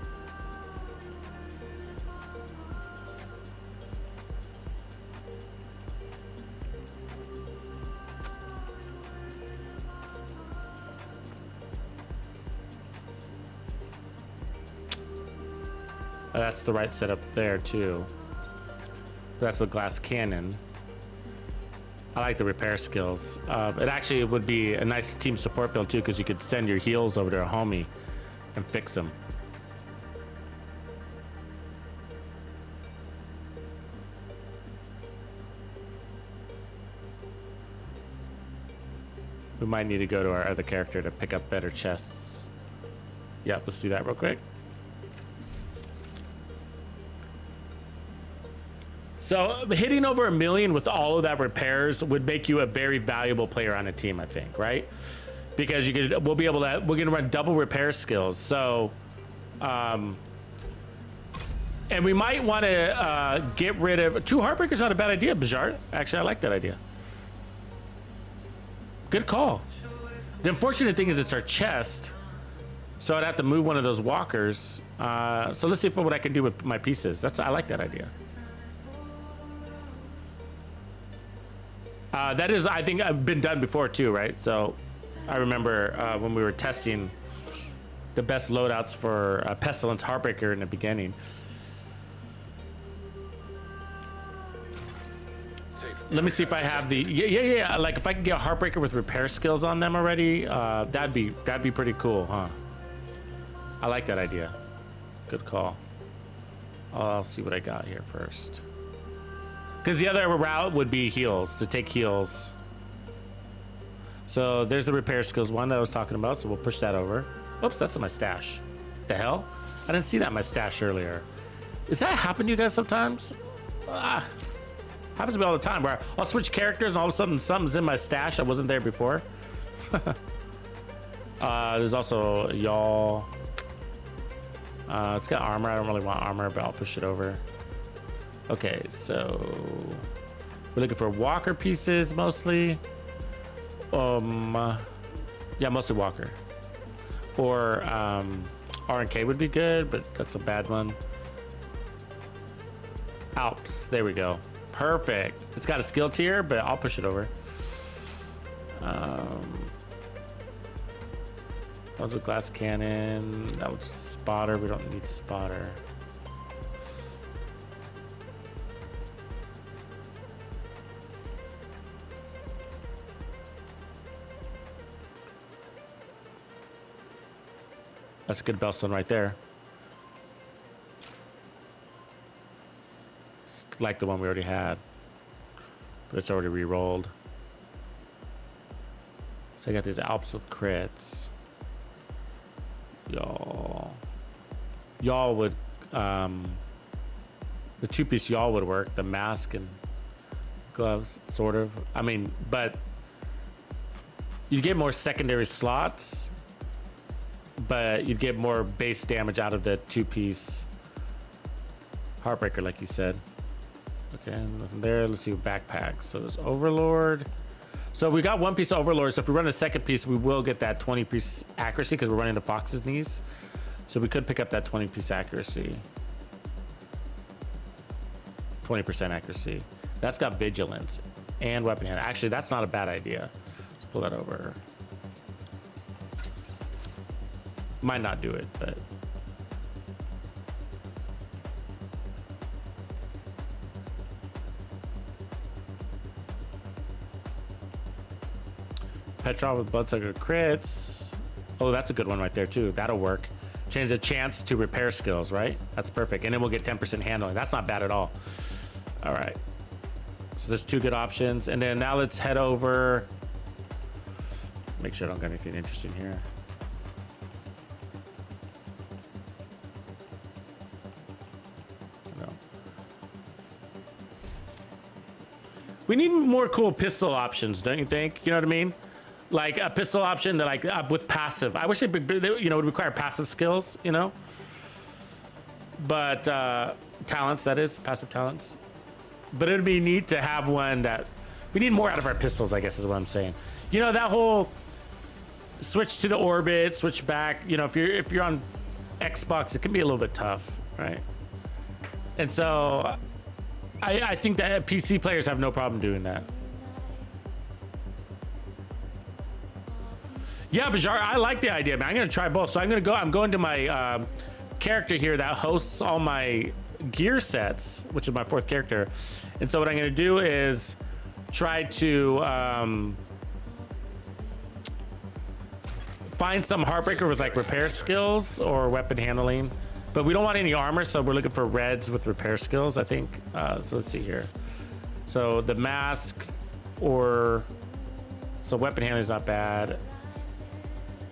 That's the right setup there too. That's the glass cannon. I like the repair skills. It actually would be a nice team support build too, because you could send your heals over to a homie and fix them. We might need to go to our other character to pick up better chests. Yeah, let's do that real quick. So hitting over 1 million with all of that repairs would make you a very valuable player on a team, I think, right? Because we're gonna run double repair skills. So, and we might want to get rid of 2 Heartbreakers. Not a bad idea, Bajar. Actually, I like that idea. Good call. The unfortunate thing is it's our chest. So I'd have to move one of those walkers. So let's see what I can do with my pieces. I like that idea. That is, I think, I've been done before too, right? So I remember when we were testing the best loadouts for Pestilence Heartbreaker in the beginning. Let me see if I have the yeah. Like if I can get Heartbreaker with repair skills on them already, that'd be pretty cool, huh? I like that idea. Good call. I'll see what I got here first. Because the other route would be heals, to take heals. So there's the repair skills one that I was talking about, so we'll push that over. Oops, that's in my stash. The hell? I didn't see that in my stash earlier. Does that happen to you guys sometimes? Happens to me all the time where I'll switch characters and all of a sudden something's in my stash that wasn't there before. There's also y'all. It's got armor. I don't really want armor, but I'll push it over. Okay, so we're looking for walker pieces mostly. Yeah, mostly walker. Or R&K would be good, but that's a bad one. Alps, there we go. Perfect. It's got a skill tier, but I'll push it over. That was a glass cannon. That was spotter. We don't need spotter. That's a good bellstone right there. It's like the one we already had, but it's already re-rolled. So I got these Alps with crits. Y'all would, the two-piece y'all would work. The mask and gloves, sort of. I mean, but you get more secondary slots, but you'd get more base damage out of the two-piece Heartbreaker, like you said. Okay, nothing there. Let's see backpacks. So there's Overlord. So we got one piece of Overlord. So if we run a second piece, we will get that 20-piece accuracy because we're running the Fox's knees. So we could pick up that 20-piece accuracy. 20% accuracy. That's got vigilance and weapon hand. Actually, that's not a bad idea. Let's pull that over. Might not do it, but Petrol with Bloodsucker crits. Oh, that's a good one right there too. That'll work. Change the chance to repair skills, right? That's perfect. And then we'll get 10% handling. That's not bad at all. All right. So there's two good options. And then now let's head over. Make sure I don't got anything interesting here. No. We need more cool pistol options, don't you think? You know what I mean? Like a pistol option that like with passive. I wish it would require passive skills, you know? But talents, that is, passive talents. But it'd be neat to have one that we need more out of our pistols, I guess is what I'm saying. You know, that whole switch to the orbit, switch back, you know, if you're on Xbox, it can be a little bit tough, right? And so I think that PC players have no problem doing that. Yeah, Bajar, I like the idea, man. I'm gonna try both. So I'm going to my character here that hosts all my gear sets, which is my fourth character. And so what I'm gonna do is try to find some Heartbreaker with like repair skills or weapon handling. But we don't want any armor, so we're looking for reds with repair skills, I think. So let's see here. So the mask or... So weapon handling is not bad.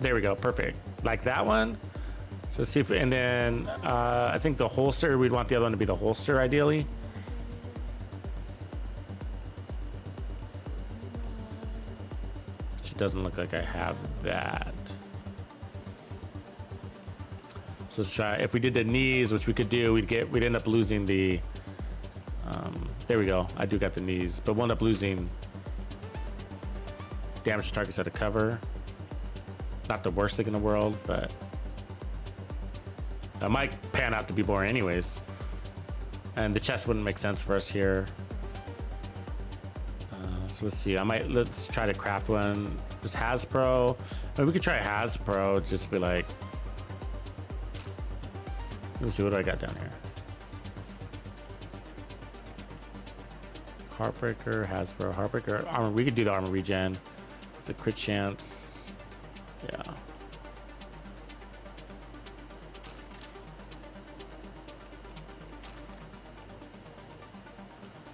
There we go, perfect. Like that one. So let's see if, and then I think the holster, we'd want the other one to be the holster ideally. Which it doesn't look like I have that. So let's try, if we did the knees, which we could do, we'd end up losing the, there we go. I do got the knees, but we'll end up losing damage to targets out of cover. Not the worst thing in the world, but That might pan out to be boring anyways. And the chest wouldn't make sense for us here. So let's see. Let's try to craft one. There's Hasbro. I mean, we could try Hasbro. Just be like, let me see, what do I got down here? Heartbreaker, Hasbro, Heartbreaker, armor. We could do the armor regen. It's a crit chance. Yeah.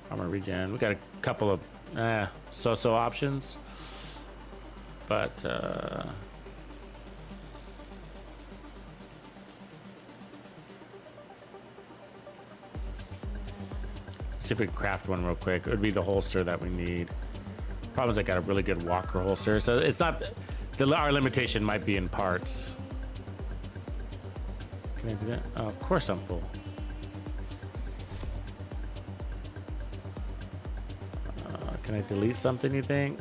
Armor regen. We got a couple of so-so options, but see if we can craft one real quick. It would be the holster that we need. Problem is I got a really good walker holster, so it's not our limitation might be in parts. Can I do that? Oh, of course I'm full. Can I delete something, you think?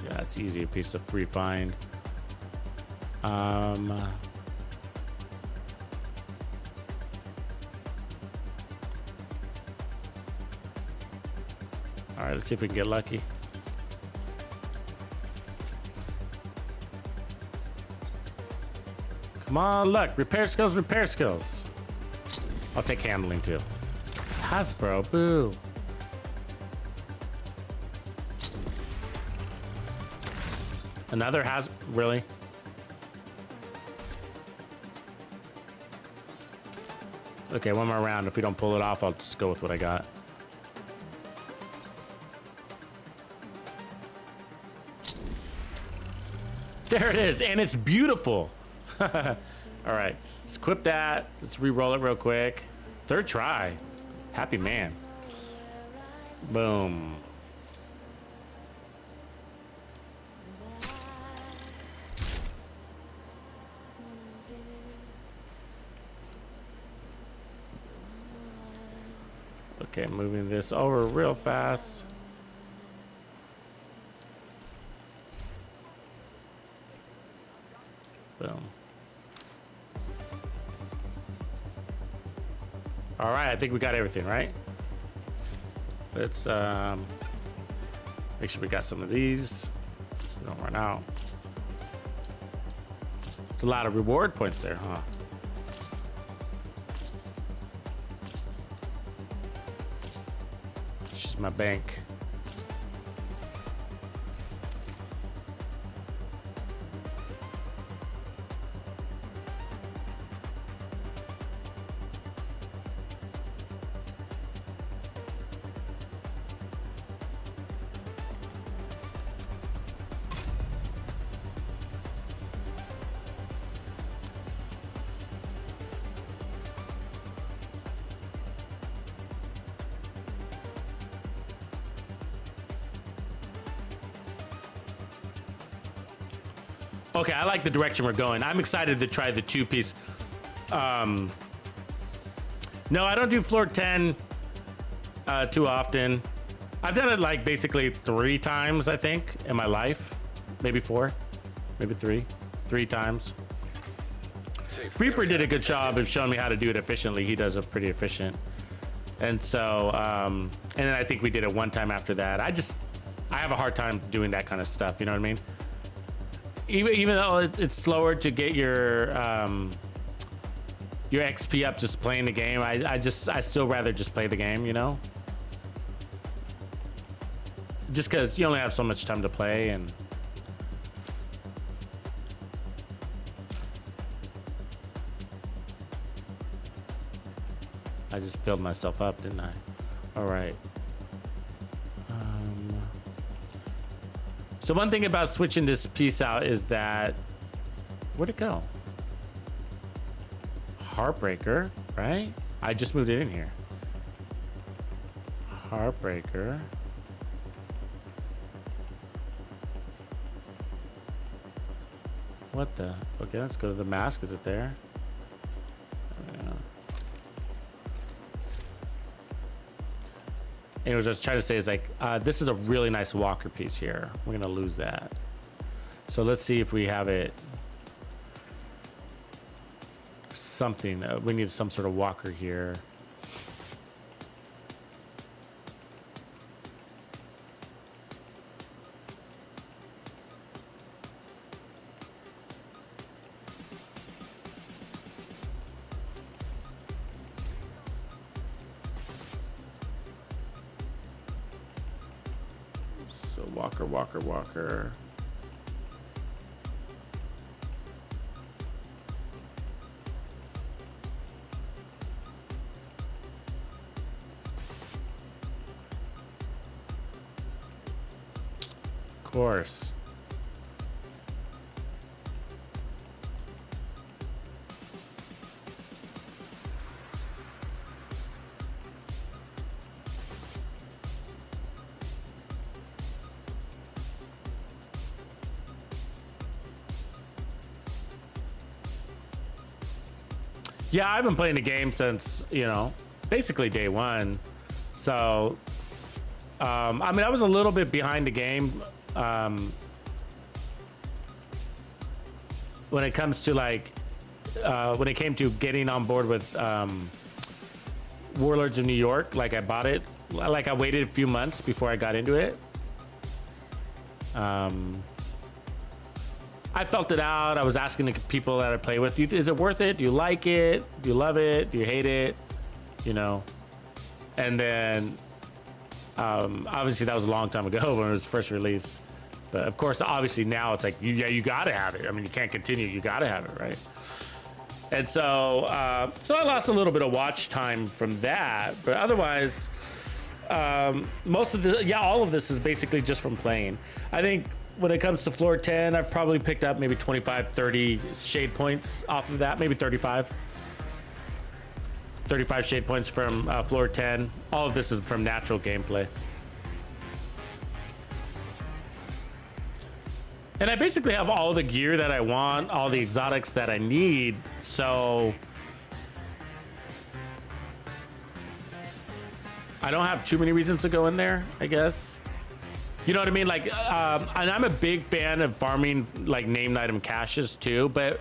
Yeah, it's easy. A piece of refined. All right, let's see if we can get lucky. Come on, look. Repair skills, repair skills. I'll take handling too. Hasbro, boo. Another really? Okay, one more round. If we don't pull it off, I'll just go with what I got. There it is, and it's beautiful. All right, let's equip that. Let's re-roll it real quick. Third try. Happy man. Boom. Okay, moving this over real fast. Boom. All right, I think we got everything, right? Let's make sure we got some of these. So we don't run out. It's a lot of reward points there, huh? It's just my bank. Okay, I like the direction we're going. I'm excited to try the two-piece. No, I don't do floor 10 too often. I've done it like basically 3 times, I think, in my life. Maybe 4, maybe 3 times. Reaper did a good job of showing me how to do it efficiently. He does it pretty efficient. And so, and then I think we did it one time after that. I have a hard time doing that kind of stuff, you know what I mean? Even though it's slower to get your XP up just playing the game, I still rather just play the game, you know? Just because you only have so much time to play, and I just filled myself up, didn't I? All right. So one thing about switching this piece out is that, where'd it go? Heartbreaker, right? I just moved it in here. Heartbreaker. What the? Okay, let's go to the mask. Is it there? And what I was trying to say is like, this is a really nice walker piece here. We're gonna lose that. So let's see if we have it. Something, we need some sort of walker here. So walker, walker, walker. Of course. Yeah, I've been playing the game since, you know, basically day one. So, I mean, I was a little bit behind the game when it comes to like, when it came to getting on board with Warlords of New York. Like I bought it, like I waited a few months before I got into it. I felt it out. I was asking the people that I play with, is it worth it? Do you like it? Do you love it? Do you hate it? You know? And then, obviously that was a long time ago when it was first released. But of course, obviously now it's like, you gotta have it. I mean, you can't continue, you gotta have it, right? And so, so I lost a little bit of watch time from that, but otherwise, most of the, yeah, all of this is basically just from playing. I think when it comes to floor 10, I've probably picked up maybe 25, 30 shade points off of that, maybe 35. 35 shade points from floor 10. All of this is from natural gameplay. And I basically have all the gear that I want, all the exotics that I need, so I don't have too many reasons to go in there, I guess. You know what I mean? Like, and I'm a big fan of farming like named item caches too, but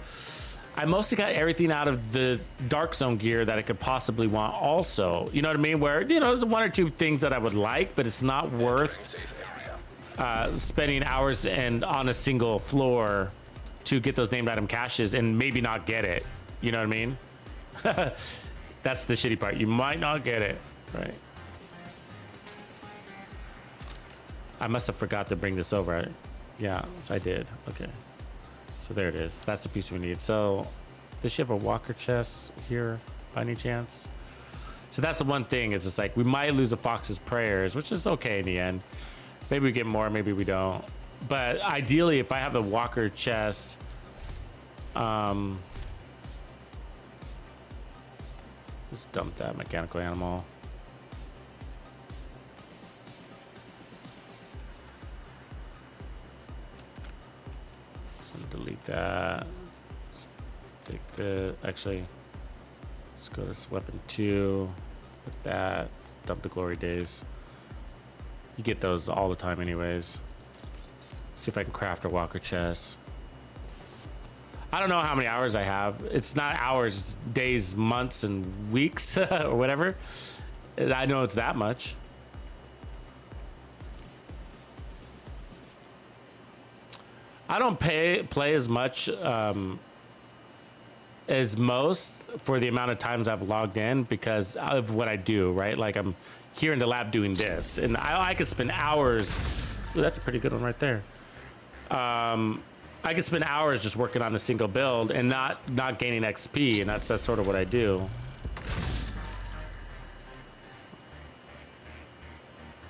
I mostly got everything out of the Dark Zone gear that I could possibly want also. You know what I mean? Where, you know, there's one or two things that I would like, but it's not worth spending hours and on a single floor to get those named item caches and maybe not get it. You know what I mean? That's the shitty part. You might not get it, right? I must have forgot to bring this over. Yeah, so I did. Okay. So there it is. That's the piece we need. So does she have a walker chest here by any chance? So that's the one thing is it's like we might lose a Fox's Prayers, which is okay in the end. Maybe we get more, maybe we don't. But ideally, if I have a walker chest, just dump that mechanical animal. Delete that. Let's take the, actually, let's go to weapon 2. Put that. Dump the glory days. You get those all the time anyways. See if I can craft a walker chest. I don't know how many hours I have. It's not hours, it's days, months, and weeks or whatever. I know it's that much. I don't play as much as most for the amount of times I've logged in because of what I do, right? Like I'm here in the lab doing this, and I could spend hours. Ooh, that's a pretty good one right there. I could spend hours just working on a single build and not gaining XP, and that's sort of what I do.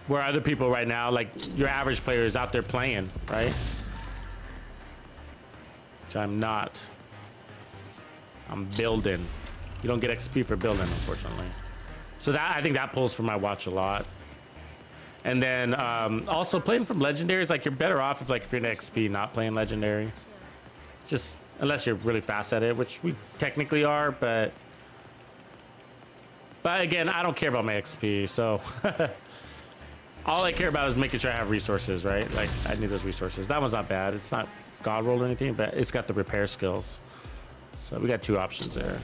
Where other people right now, like your average player, is out there playing, right? Which I'm not. I'm building. You don't get XP for building, unfortunately. So that, I think that pulls from my watch a lot. And then also playing from legendaries, like you're better off if you're in XP not playing legendary. Just unless you're really fast at it, which we technically are, but again, I don't care about my XP, so All I care about is making sure I have resources, right? Like, I need those resources. That one's not bad. It's not god roll or anything, but it's got the repair skills. So we got 2 options there.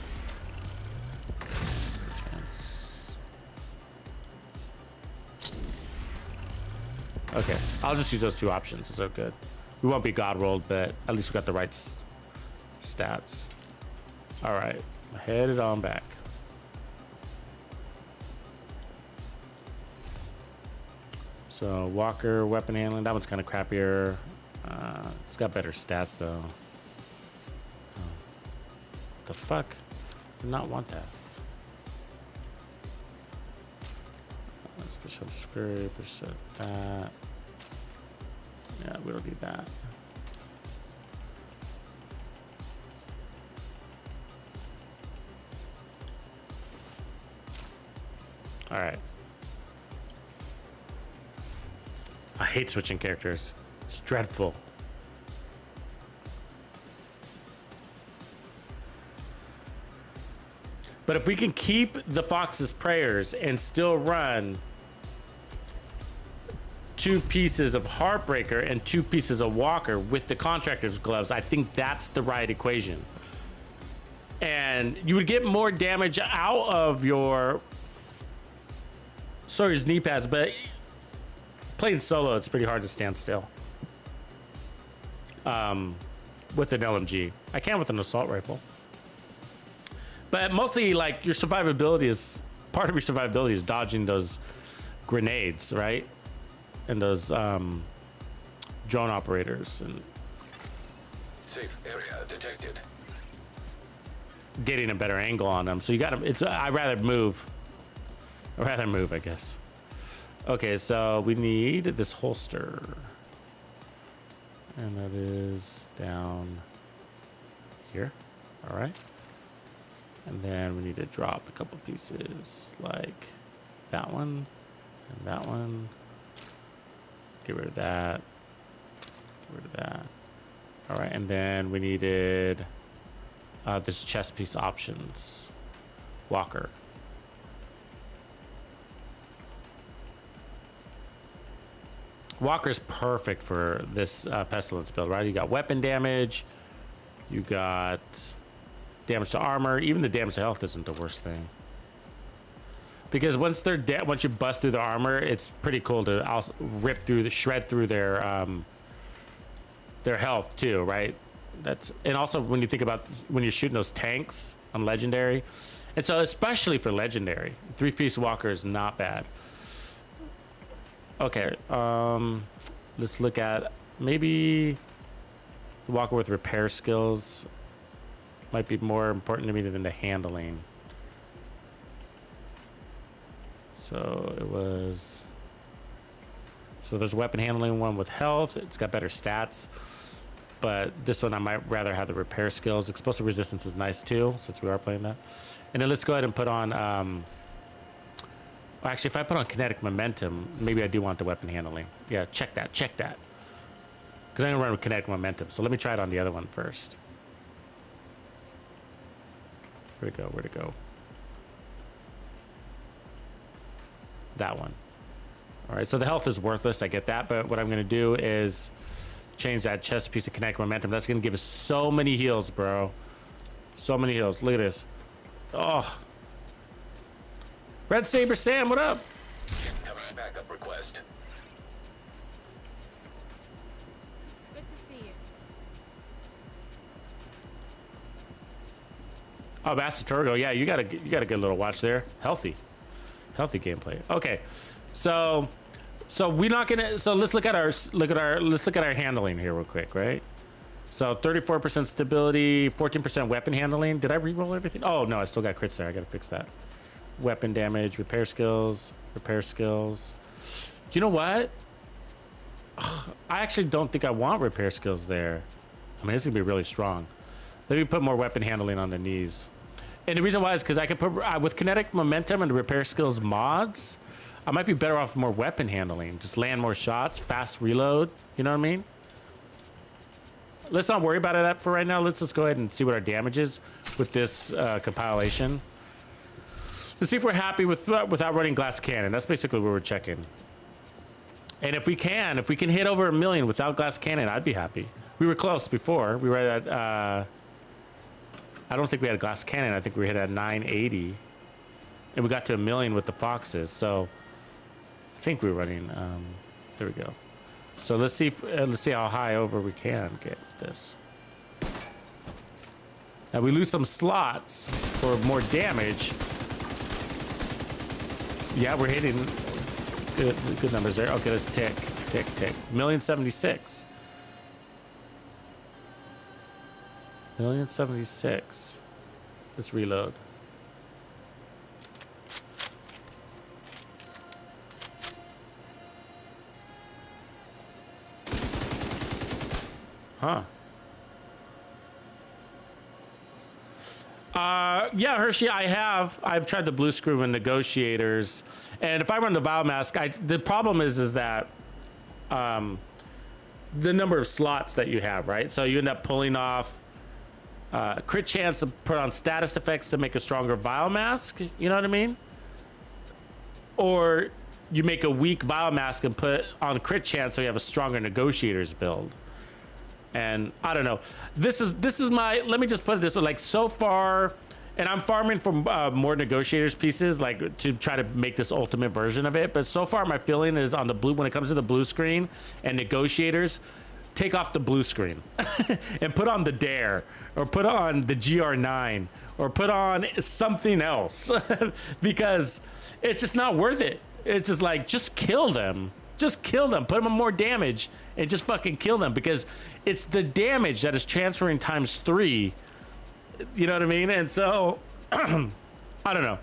Okay, I'll just use those 2 options. It's so good. We won't be god rolled, but at least we got the right stats. All right, headed on back. So Walker, weapon handling, that one's kind of crappier. It's got better stats though. Oh. The fuck? Did not want that. Special fury, percent that. Yeah, we don't need that. All right. I hate switching characters. It's dreadful. But if we can keep the Fox's prayers and still run 2 pieces of Heartbreaker and 2 pieces of Walker with the Contractor's gloves, I think that's the right equation. And you would get more damage out of your Sawyer's knee pads, but playing solo, it's pretty hard to stand still. With an LMG. I can with an assault rifle. But mostly, like, your survivability is, part of your survivability is dodging those grenades, right? And those drone operators and Safe area detected. getting a better angle on them. So you got to, it's, I'd rather move. I guess. Okay, so we need this holster. And that is down here. All right. And then we need to drop a couple pieces like that one and that one. Get rid of that. Get rid of that. All right, and then we needed this chest piece options. Walker. Walker's perfect for this pestilence build, right? You got weapon damage, you got damage to armor. Even the damage to health isn't the worst thing, because once they're dead, once you bust through the armor, it's pretty cool to also rip through the shred through their health too, right? That's, and also when you think about when you're shooting those tanks on legendary, and so especially for legendary, 3-piece Walker is not bad. Okay, let's look at maybe the Walker with repair skills might be more important to me than the handling. So it was, so there's weapon handling one with health. It's got better stats, but this one I might rather have the repair skills. Explosive resistance is nice too, since we are playing that. And then let's go ahead and put on, actually, if I put on kinetic momentum, maybe I do want the weapon handling. Yeah, check that. Because I'm gonna run with kinetic momentum. So let me try it on the other one first. Where'd it go? That one. All right, so the health is worthless, I get that, but what I'm gonna do is change that chest piece of kinetic momentum. That's gonna give us so many heals, bro. So many heals, look at this. Oh. Red Saber Sam, what up? Incoming backup request. Good to see you. Oh, Master Turgo, yeah, you got a good little watch there. Healthy gameplay. Okay, so we're not gonna. So let's look at our handling here real quick, right? So 34% stability, 14% weapon handling. Did I re-roll everything? Oh no, I still got crits there. I gotta fix that. Weapon damage, repair skills. You know what? I actually don't think I want repair skills there. I mean, it's gonna be really strong. Let me put more weapon handling on the knees. And the reason why is because I could put, with kinetic momentum and repair skills mods, I might be better off with more weapon handling. Just land more shots, fast reload. You know what I mean? Let's not worry about that for right now. Let's just go ahead and see what our damage is with this compilation. Let's see if we're happy with without running glass cannon. That's basically what we're checking. And if we can hit over 1 million without glass cannon, I'd be happy. We were close before. We were at, I don't think we had a glass cannon. I think we hit at 980. And we got to 1 million with the foxes. So I think we were running, there we go. So let's see how high over we can get this. Now we lose some slots for more damage. Yeah, we're hitting good numbers there. Okay, let's tick. 1,076,000. 1,076,000. Let's reload. Huh. Yeah, Hershey, I've tried the blue screen with negotiators, and if I run the Vile Mask, the problem is that the number of slots that you have, right? So you end up pulling off crit chance to put on status effects to make a stronger Vile Mask, you know what I mean? Or you make a weak Vile Mask and put on crit chance so you have a stronger negotiators build. And I don't know. This is my, let me just put it this way, like so far, and I'm farming for more negotiators pieces, like to try to make this ultimate version of it. But so far my feeling is on the blue, when it comes to the blue screen and negotiators, take off the blue screen and put on the Dare, or put on the GR9, or put on something else because it's just not worth it. It's just like, just kill them. Just kill them, put them on more damage, and just fucking kill them, because it's the damage that is transferring ×3. You know what I mean? And so, I don't know.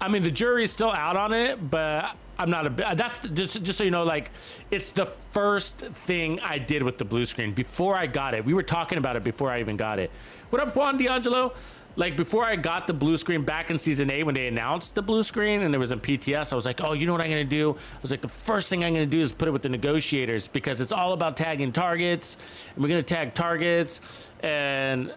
I mean, the jury's still out on it, but I'm not a, that's just so you know, like, it's the first thing I did with the blue screen before I got it. We were talking about it before I even got it. What up, Juan D'Angelo? Like, before I got the blue screen back in season 8, when they announced the blue screen and it was in PTS, I was like, oh, you know what I'm gonna do? I was like, the first thing I'm gonna do is put it with the negotiators, because it's all about tagging targets, and we're gonna tag targets. And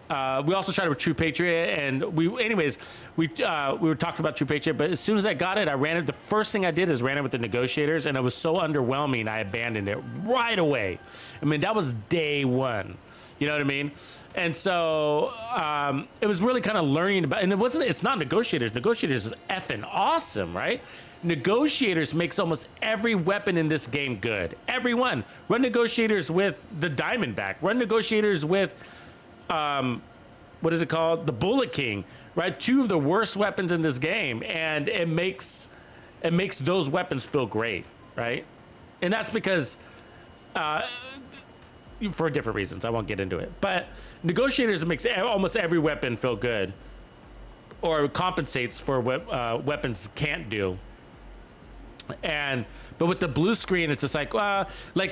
we also tried it with True Patriot, and we were talking about True Patriot, but as soon as I got it, I ran it. The first thing I did is ran it with the negotiators, and it was so underwhelming, I abandoned it right away. I mean, that was day one. You know what I mean? And so it was really kind of learning about, and it's not negotiators. Negotiators is effing awesome, right? Negotiators makes almost every weapon in this game good. Every one. Run negotiators with the Diamondback. Run negotiators with, what is it called? The Bullet King, right? 2 of the worst weapons in this game. And it makes those weapons feel great, right? And that's because, for different reasons, I won't get into it, but negotiators makes almost every weapon feel good, or compensates for what weapons can't do. But with the blue screen, it's just like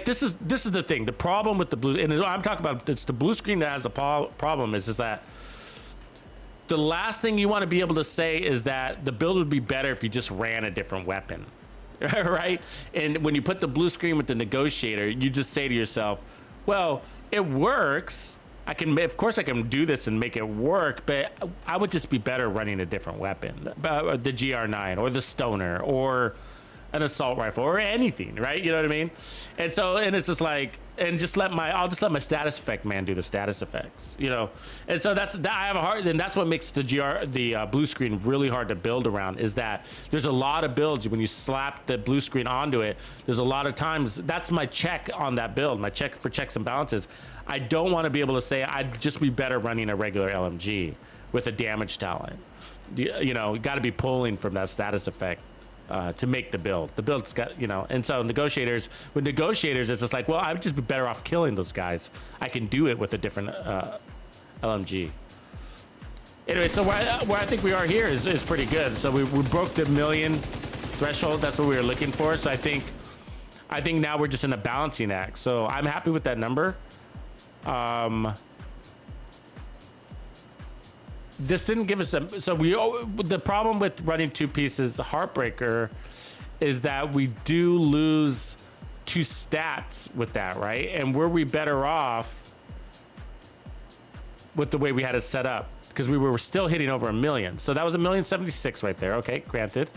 this is the thing. The problem with the blue, and I'm talking about, it's the blue screen that has a problem, is that the last thing you want to be able to say is that the build would be better if you just ran a different weapon, right? And when you put the blue screen with the negotiator, you just say to yourself, well, it works. Of course I can do this and make it work, but I would just be better running a different weapon, the GR9 or the Stoner or an assault rifle or anything, right? You know what I mean? And so, and it's just like, and I'll just let my status effect man do the status effects, you know? And so I have a hard, and that's what makes the blue screen really hard to build around, is that there's a lot of builds when you slap the blue screen onto it. There's a lot of times, that's my check on that build, my check for checks and balances. I don't want to be able to say I'd just be better running a regular LMG with a damage talent. You know, you got to be pulling from that status effect to make the build. The build's got, you know, and so with negotiators, it's just like, well, I would just be better off killing those guys. I can do it with a different LMG. Anyway, so where I think we are here is pretty good. So we broke the 1 million threshold. That's what we were looking for. So I think now we're just in a balancing act. So I'm happy with that number. This didn't give us the problem with running 2 pieces Heartbreaker is that we do lose 2 stats with that, right? And were we better off with the way we had it set up? Because we were still hitting over 1 million. So that was 1,076,000 right there. Okay, granted.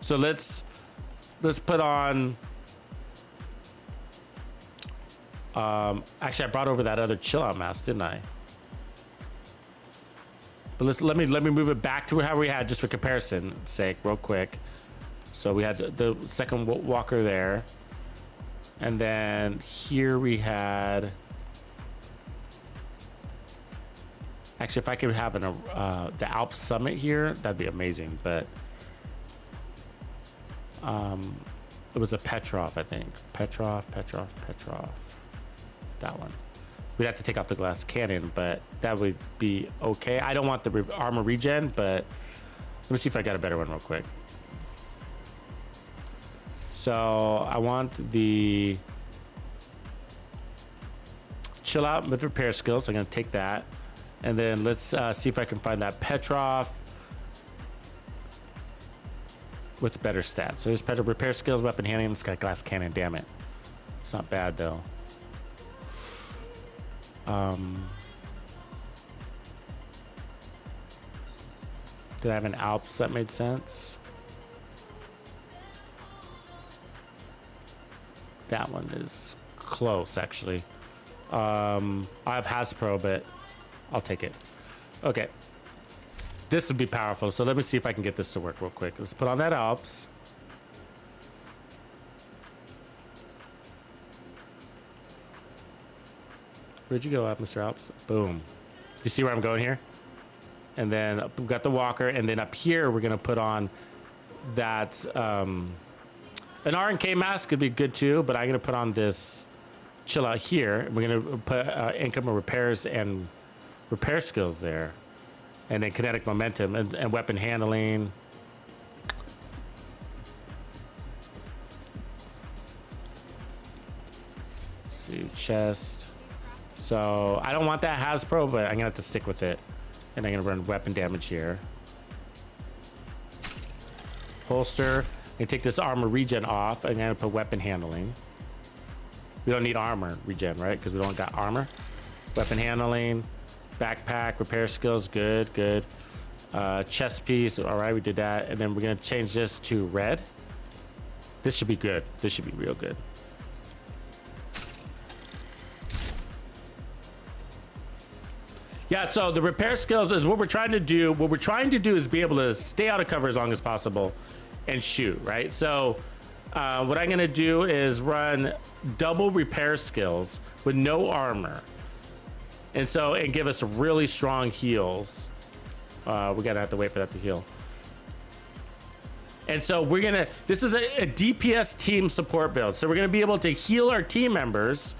So let's let's put on. Actually, I brought over that other chill out mask, didn't I? But let me move it back to how we had, just for comparison's sake, real quick. So we had the second walker there, and then here we had. Actually, if I could have the Alps Summit here, that'd be amazing. But it was a Petrov, I think. Petrov. That one. We'd have to take off the glass cannon, but that would be okay. I don't want the armor regen, but let me see if I got a better one real quick. So I want the chill out with repair skills. So I'm gonna take that, and then let's see if I can find that Petrov with better stats. So there's Petrov repair skills, weapon handling. It's got glass cannon. Damn it, it's not bad though. Did I have an Alps that made sense? That one is close, actually. I have Hasbro, but I'll take it. Okay. This would be powerful. So let me see if I can get this to work real quick. Let's put on that Alps. Where'd you go up, Mr. Alps? Boom. You see where I'm going here? And then we've got the walker, and then up here we're gonna put on that an R&K mask could be good too, but I'm gonna put on this chill out here. We're gonna put income of repairs and repair skills there, and then kinetic momentum and weapon handling. Let's see, chest. So I don't want that Hasbro, but I'm gonna have to stick with it. And I'm gonna run weapon damage here. Holster. And take this armor regen off. I'm gonna put weapon handling. We don't need armor regen, right? Because we don't got armor. Weapon handling. Backpack. Repair skills. Good, good. Chest piece. All right, we did that. And then we're gonna change this to red. This should be good. This should be real good. Yeah, so the repair skills is what we're trying to do. What we're trying to do is be able to stay out of cover as long as possible and shoot, right? So what I'm gonna do is run double repair skills with no armor. And give us really strong heals. We're gonna have to wait for that to heal. And so this is a DPS team support build. So we're gonna be able to heal our team members,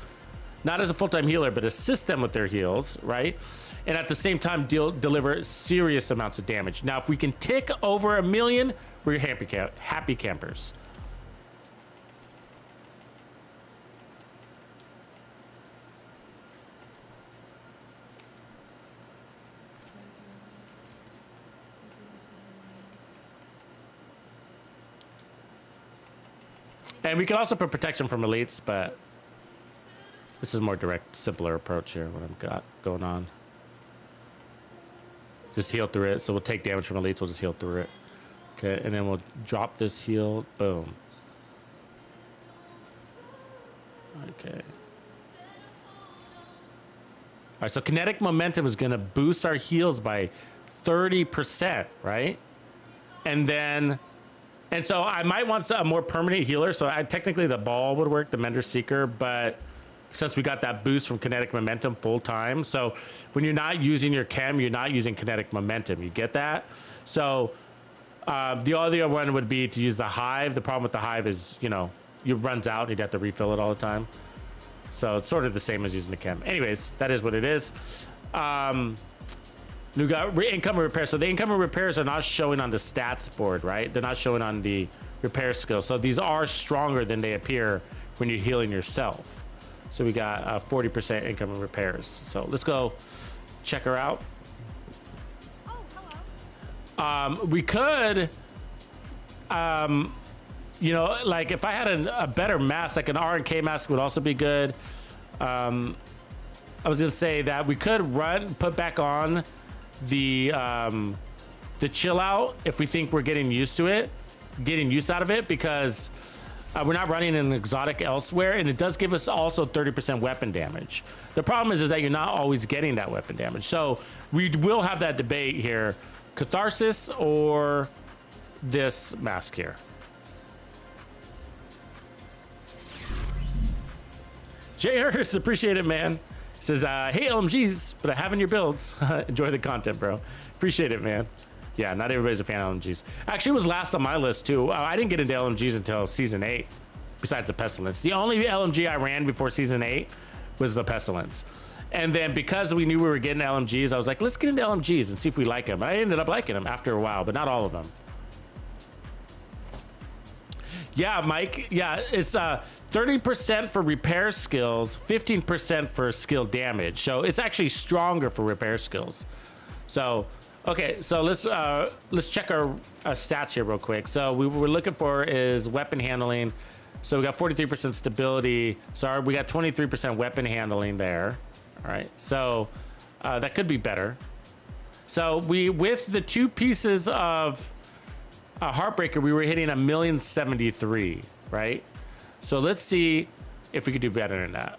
not as a full-time healer, but assist them with their heals, right? And at the same time deliver serious amounts of damage. Now, if we can tick over 1 million, we're happy campers. And we can also put protection from elites, but this is a more direct, simpler approach here, what I've got going on. Just heal through it. So we'll take damage from elites. We'll just heal through it. Okay, and then we'll drop this heal. Boom. Okay. All right, so kinetic momentum is going to boost our heals by 30%, right? And so I might want a more permanent healer. So technically the ball would work, the Mender Seeker, but since we got that boost from kinetic momentum full time. So when you're not using your chem, you're not using kinetic momentum. You get that? So the other one would be to use the hive. The problem with the hive is, it runs out and you'd have to refill it all the time. So it's sort of the same as using the chem. Anyways, that is what it is. We got income and repair. So the income and repairs are not showing on the stats board, right? They're not showing on the repair skills. So these are stronger than they appear when you're healing yourself. So we got 40% income and repairs. So let's go check her out. Oh, hello. We could, like if I had a better mask, like an R&K mask would also be good. I was gonna say that we could put back on the chill out if we think we're getting used to it. getting use out of it because we're not running an exotic elsewhere, and it does give us also 30% weapon damage. The problem is that you're not always getting that weapon damage. So we will have that debate here. Catharsis or this mask here. Jay Hurst, appreciate it, man. Says, hey LMGs, but I have in your builds. Enjoy the content, bro. Appreciate it, man. Yeah, not everybody's a fan of LMGs. Actually, it was last on my list too. I didn't get into LMGs until season 8, besides the Pestilence. The only LMG I ran before season 8 was the Pestilence. And then because we knew we were getting LMGs, I was like, let's get into LMGs and see if we like them. I ended up liking them after a while, but not all of them. Yeah, Mike. Yeah, it's 30% for repair skills, 15% for skill damage. So it's actually stronger for repair skills. So, okay, so let's check our stats here real quick. So we were looking for is weapon handling. So we got 43% stability. So we got 23% weapon handling there. All right, so that could be better. So with the 2 pieces of Heartbreaker, we were hitting 1,073,000, right? So let's see if we could do better than that.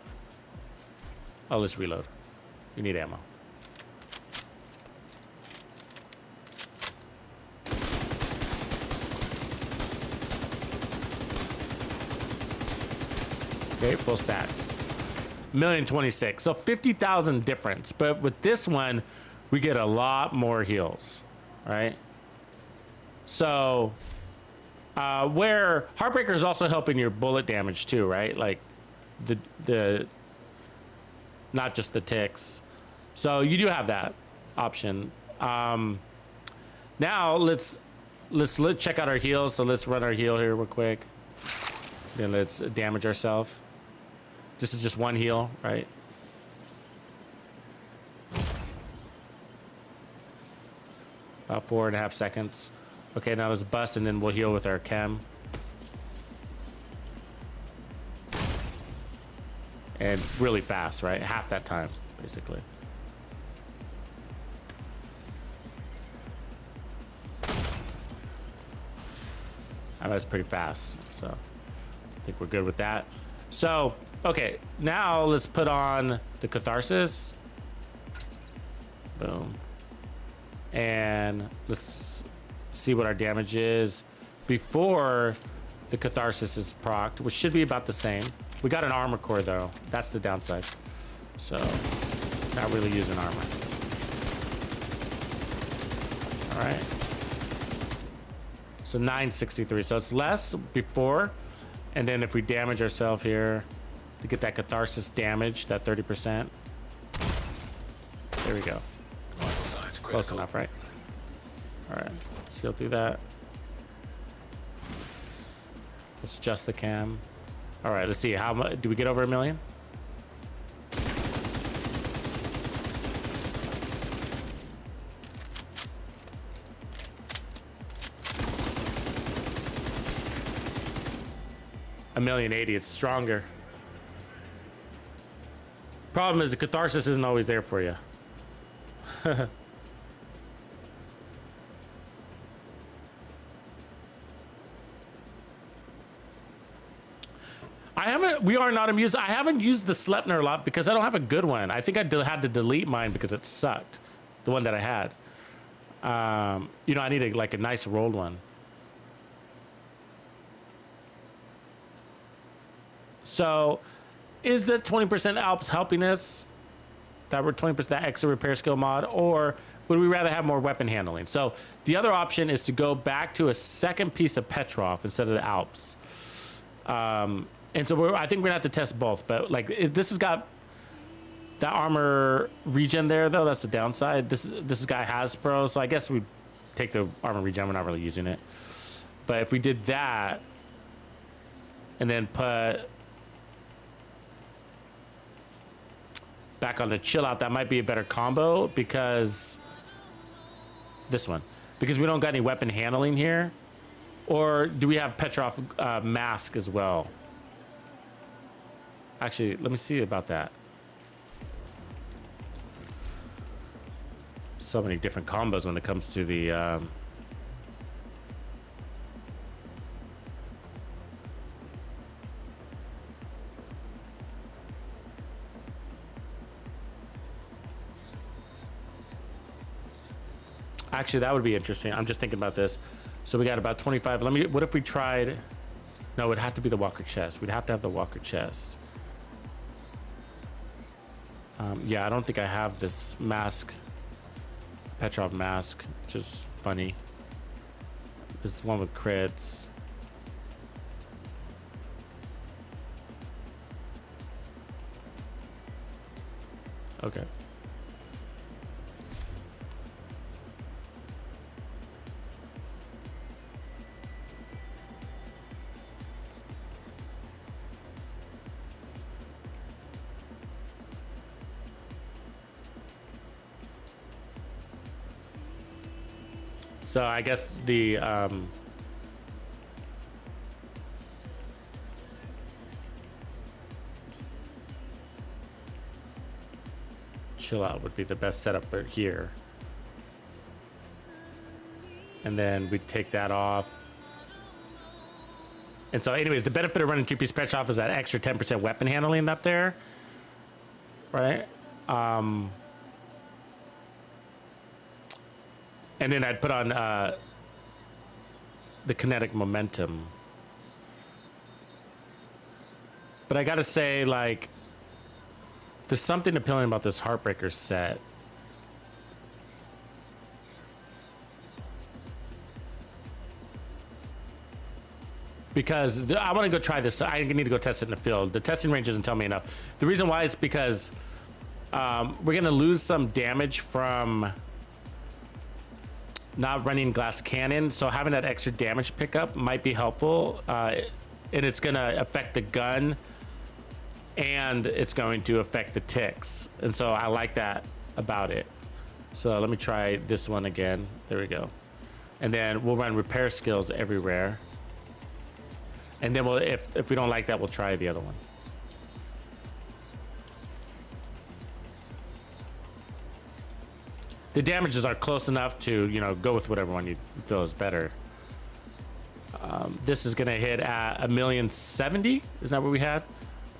Oh, let's reload. You need ammo. Okay, full stacks. 1,026,000. So 50,000 difference. But with this one, we get a lot more heals, right? So where Heartbreaker is also helping your bullet damage too, right? Like the not just the ticks. So you do have that option. Now let's check out our heals. So let's run our heal here real quick. Then let's damage ourselves. This is just one heal, right? About 4.5 seconds. Okay, now let's bust and then we'll heal with our chem. And really fast, right? Half that time, basically. I know it's pretty fast, so I think we're good with that. So, okay, now let's put on the Catharsis. Boom. And let's see what our damage is before the Catharsis is procced, which should be about the same. We got an armor core though. That's the downside. So, not really using armor. All right. So 963. So it's less before. And then if we damage ourselves here to get that Catharsis damage, that 30%. There we go. Close enough, right? All right. Let's heal through that. Let's adjust the cam. All right, let's see. How much do we get over 1 million? A 1,080,000. It's stronger. Problem is the Catharsis isn't always there for you. We are not amused. I haven't used the Sleipnir a lot because I don't have a good one. I think I had to delete mine because it sucked. The one that I had. You know, I need like a nice rolled one. So, is the 20% Alps helping us? That we're 20% that extra repair skill mod, or would we rather have more weapon handling? So the other option is to go back to a second piece of Petrov instead of the Alps. And so I think we're gonna have to test both, but like this has got that armor regen there though. That's the downside. This guy has pro, so I guess we take the armor regen. We're not really using it, but if we did that and then put back on the chill out, that might be a better combo because this one, because we don't got any weapon handling here. Or do we have Petrov mask as well? Actually, let me see about that. So many different combos when it comes to the Actually, that would be interesting. I'm just thinking about this. So we got about 25. What if we tried? No, it'd have to be the walker chest. We'd have to have the walker chest. Yeah, I don't think I have this mask. Petrov mask, which is funny. This is one with crits. Okay. So I guess the chill out would be the best setup here. And then we take that off. And so anyways, the benefit of running two-piece Petrov is that extra 10% weapon handling up there. Right? And then I'd put on the kinetic momentum. But I gotta say, like, there's something appealing about this Heartbreaker set. Because I want to go try this. I need to go test it in the field. The testing range doesn't tell me enough. The reason why is because we're going to lose some damage from not running glass cannon. So having that extra damage pickup might be helpful. And it's going to affect the gun. And it's going to affect the ticks. And so I like that about it. So let me try this one again. There we go. And then we'll run repair skills everywhere. And then we'll, if we don't like that, we'll try the other one. The damages are close enough to, you know, go with whatever one you feel is better. This is gonna hit at 1,070,000. Isn't that what we had?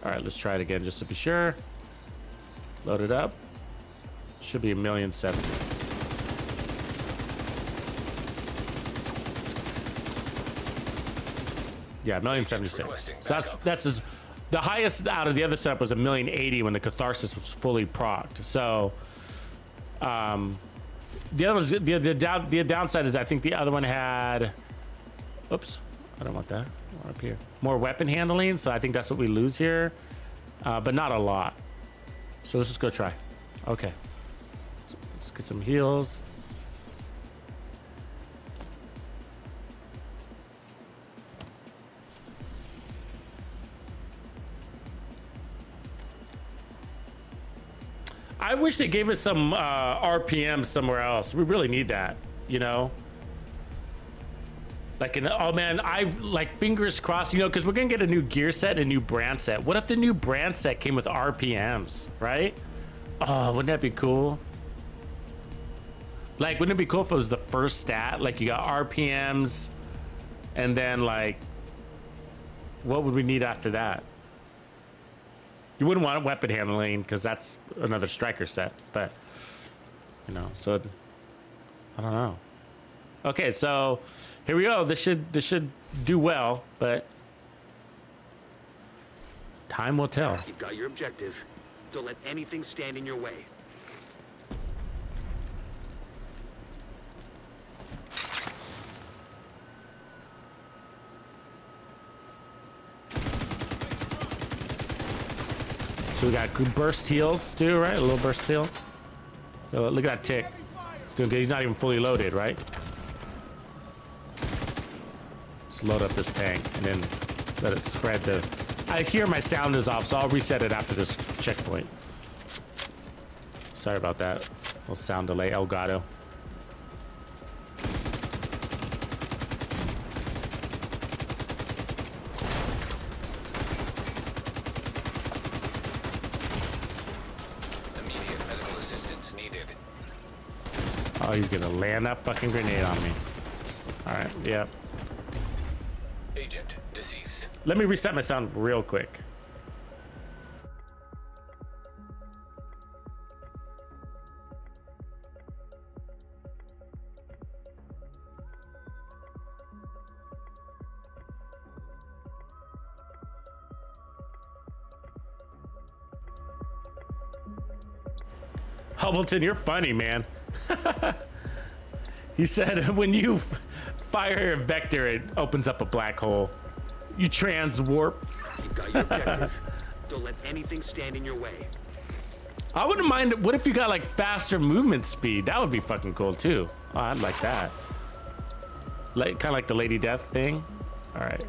All right, let's try it again just to be sure. Load it up. Should be 1,070,000. Yeah, 1,076,000. So that's the highest out of the other setup was 1,080,000 when the Catharsis was fully procced. So the other one's the downside is I think the other one had, oops, I don't want that. More up here, more weapon handling. So I think that's what we lose here, but not a lot. So let's just go try. Okay, so let's get some heals. I wish they gave us some RPM somewhere else. We really need that, you know? Like, oh man, I like fingers crossed, you know, because we're gonna get a new gear set and a new brand set. What if the new brand set came with RPMs, right? Oh, wouldn't that be cool? Like, wouldn't it be cool if it was the first stat? Like, you got RPMs, and then, like, what would we need after that? You wouldn't want weapon handling because that's another striker set, but you know, so I don't know. Okay, so here we go. This should do well, but time will tell. You've got your objective. Don't let anything stand in your way. So we got good burst heals too, right? A little burst heal. Oh, look at that tick. It's doing good. He's not even fully loaded, right? Let's load up this tank and then let it spread the... I hear my sound is off, so I'll reset it after this checkpoint. Sorry about that. Little sound delay. Elgato. Oh, he's gonna land that fucking grenade on me. All right, yep. Agent deceased. Let me reset my sound real quick. Hubbleton, you're funny, man. He said when you fire a vector, it opens up a black hole. You trans warp. You've got your objective. Don't let anything stand in your way. I wouldn't mind. What if you got like faster movement speed? That would be fucking cool too. Oh, I'd like that. Like kind of like the Lady Death thing. All right.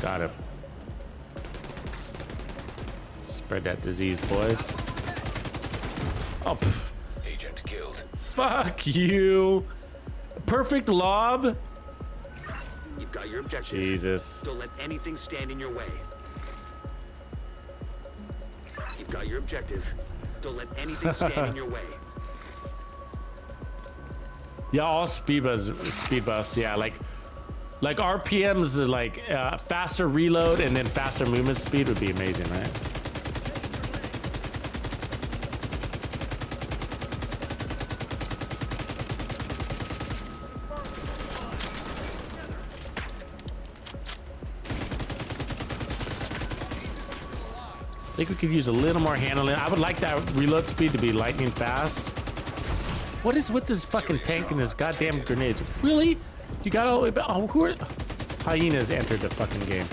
Got him. Spread that disease, boys. Oh, pff. Agent killed. Fuck you. Perfect lob. You've got your objective. Jesus. Don't let anything stand in your way. You've got your objective. Don't let anything stand in your way. Yeah, all speed buffs. Yeah, like RPMs, like faster reload and then faster movement speed would be amazing, right? I think we could use a little more handling. I would like that reload speed to be lightning fast. What is with this fucking tank and this goddamn grenades? Really? You got all the way back? Oh, who are... Hyenas entered the fucking game.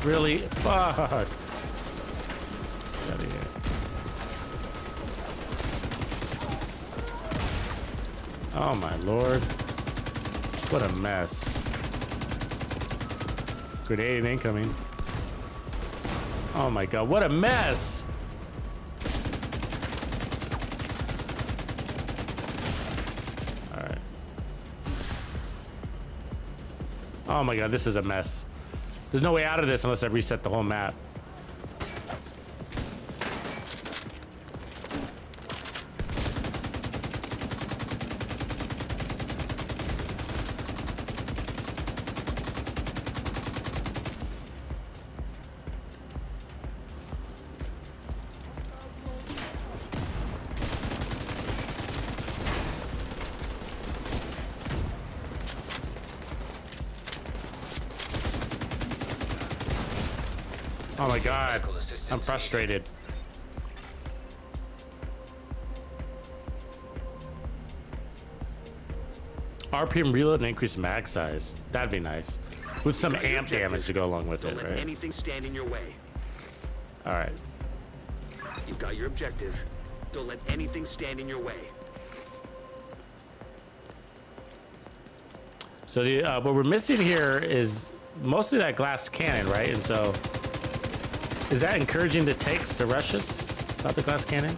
Really? Fuck. Get out of here. Oh my lord. What a mess. Grenade incoming. Oh my god, what a mess! Alright. Oh my god, this is a mess. There's no way out of this unless I reset the whole map. Oh my god, I'm frustrated. RPM reload and increase mag size. That'd be nice. With some amp damage to go along with it, Don't let right? anything stand in your way. Alright. You've got your objective. Don't let anything stand in your way. So the what we're missing here is mostly that glass cannon, right? And so is that encouraging the tanks to rush us without the glass cannon?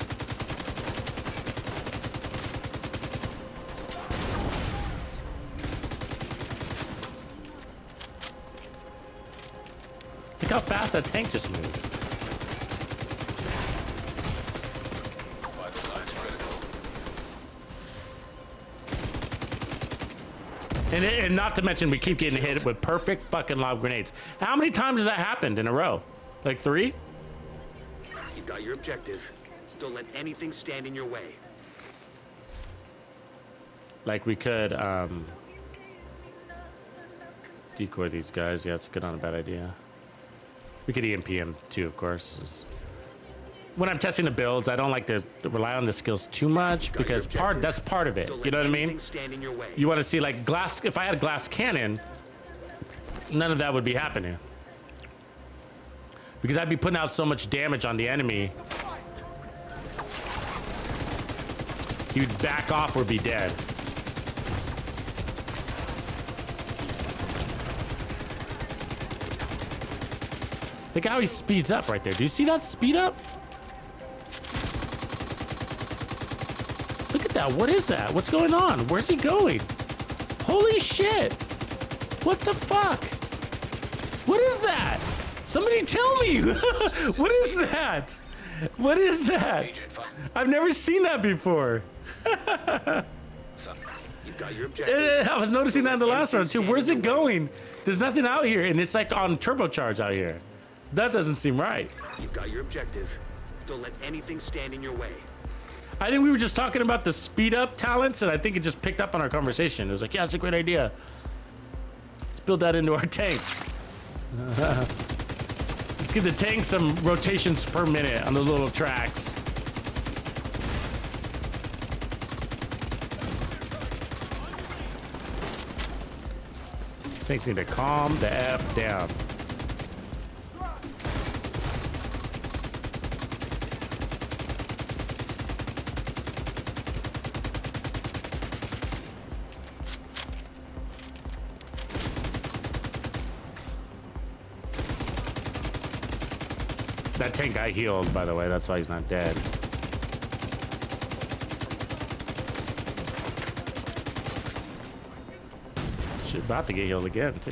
Look how fast that tank just moved. Vital signs critical. And not to mention, we keep getting hit with perfect fucking lob grenades. How many times has that happened in a row? Like 3? You've got your objective. Don't let anything stand in your way. Like we could decoy these guys. Yeah, it's good on a bad idea. We could EMP him too, of course. When I'm testing the builds, I don't like to rely on the skills too much because that's part of it. You know what I mean? You want to see like glass. If I had a glass cannon, none of that would be happening because I'd be putting out so much damage on the enemy. He would back off or be dead. Look how he speeds up right there. Do you see that speed up? Look at that. What is that? What's going on? Where's he going? Holy shit. What the fuck? What is that? Somebody tell me. What is that? What is that? I've never seen that before. You've got your objective. I was noticing that in the last round too. Where's it going? There's nothing out here, and it's like on turbocharge out here. That doesn't seem right. You've got your objective. Don't let anything stand in your way. I think we were just talking about the speed up talents, and I think it just picked up on our conversation. It was like, yeah, it's a great idea. Let's build that into our tanks. Let's give the tank some rotations per minute on those little tracks. Tanks need to calm the F down. That tank got healed, by the way. That's why he's not dead. Shit, about to get healed again, too.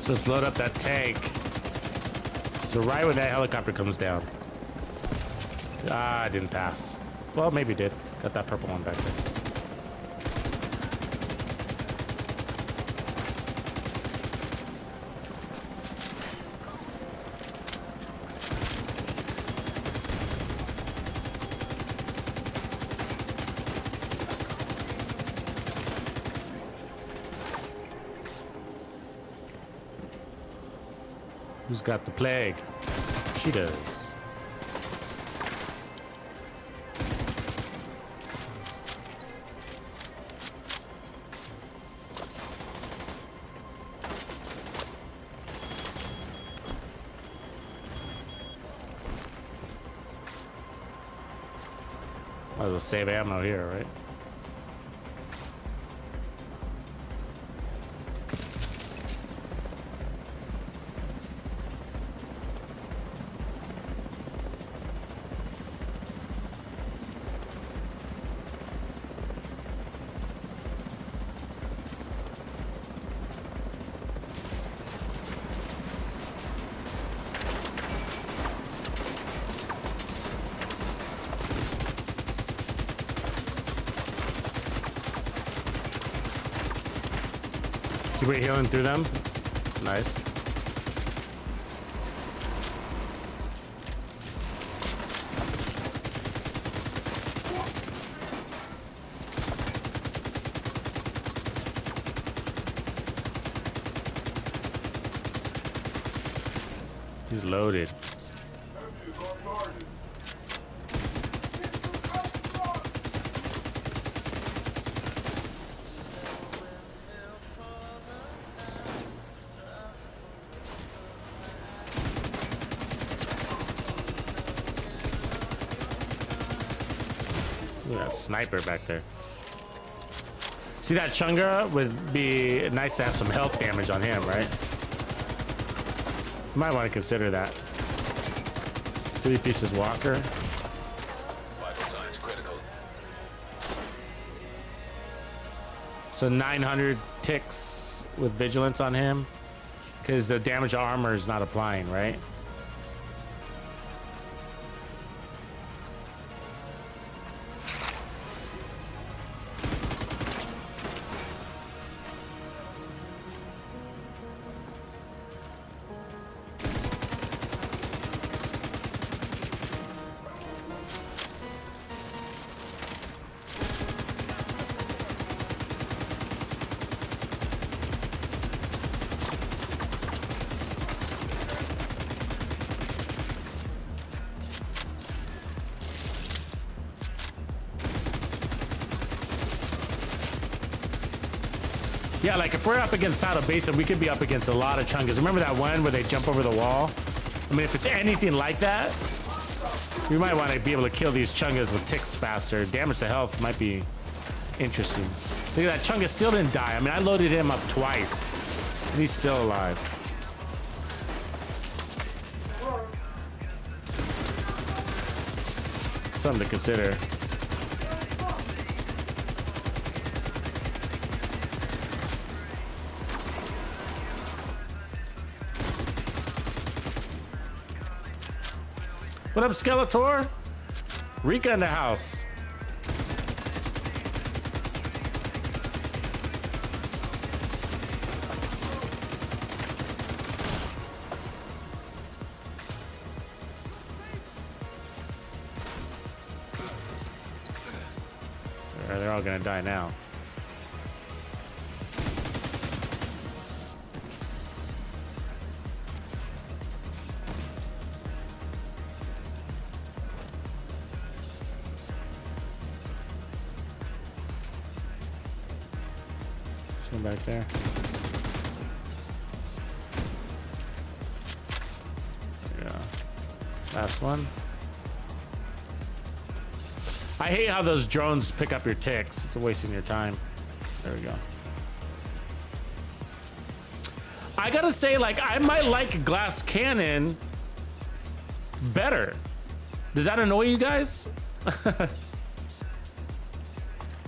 Just load up that tank. So right when that helicopter comes down. Ah, I didn't pass. Well, maybe did. Got that purple one back there. Who's got the plague? She does. Might as well save ammo here, right? See, we're healing through them. It's nice. He's loaded. Look at that sniper back there. See, that Chunga would be nice to have some health damage on him, right? You might want to consider that. 3 pieces walker. Vital signs critical. So 900 ticks with vigilance on him. Because the damage to armor is not applying, right? Yeah, like if we're up against Saddle Basin, we could be up against a lot of Chungas. Remember that one where they jump over the wall? I mean, if it's anything like that, We might want to be able to kill these chungas with ticks faster. Damage to health might be interesting. Look at that, chunga still didn't die. I mean, I loaded him up twice, and he's still alive. Something to consider. What up, Skeletor? Rika in the house. They're all gonna die now. Back there. Yeah. Last one. I hate how those drones pick up your ticks. It's a wasting your time. There we go. I gotta say, like, I might like glass cannon better. Does that annoy you guys?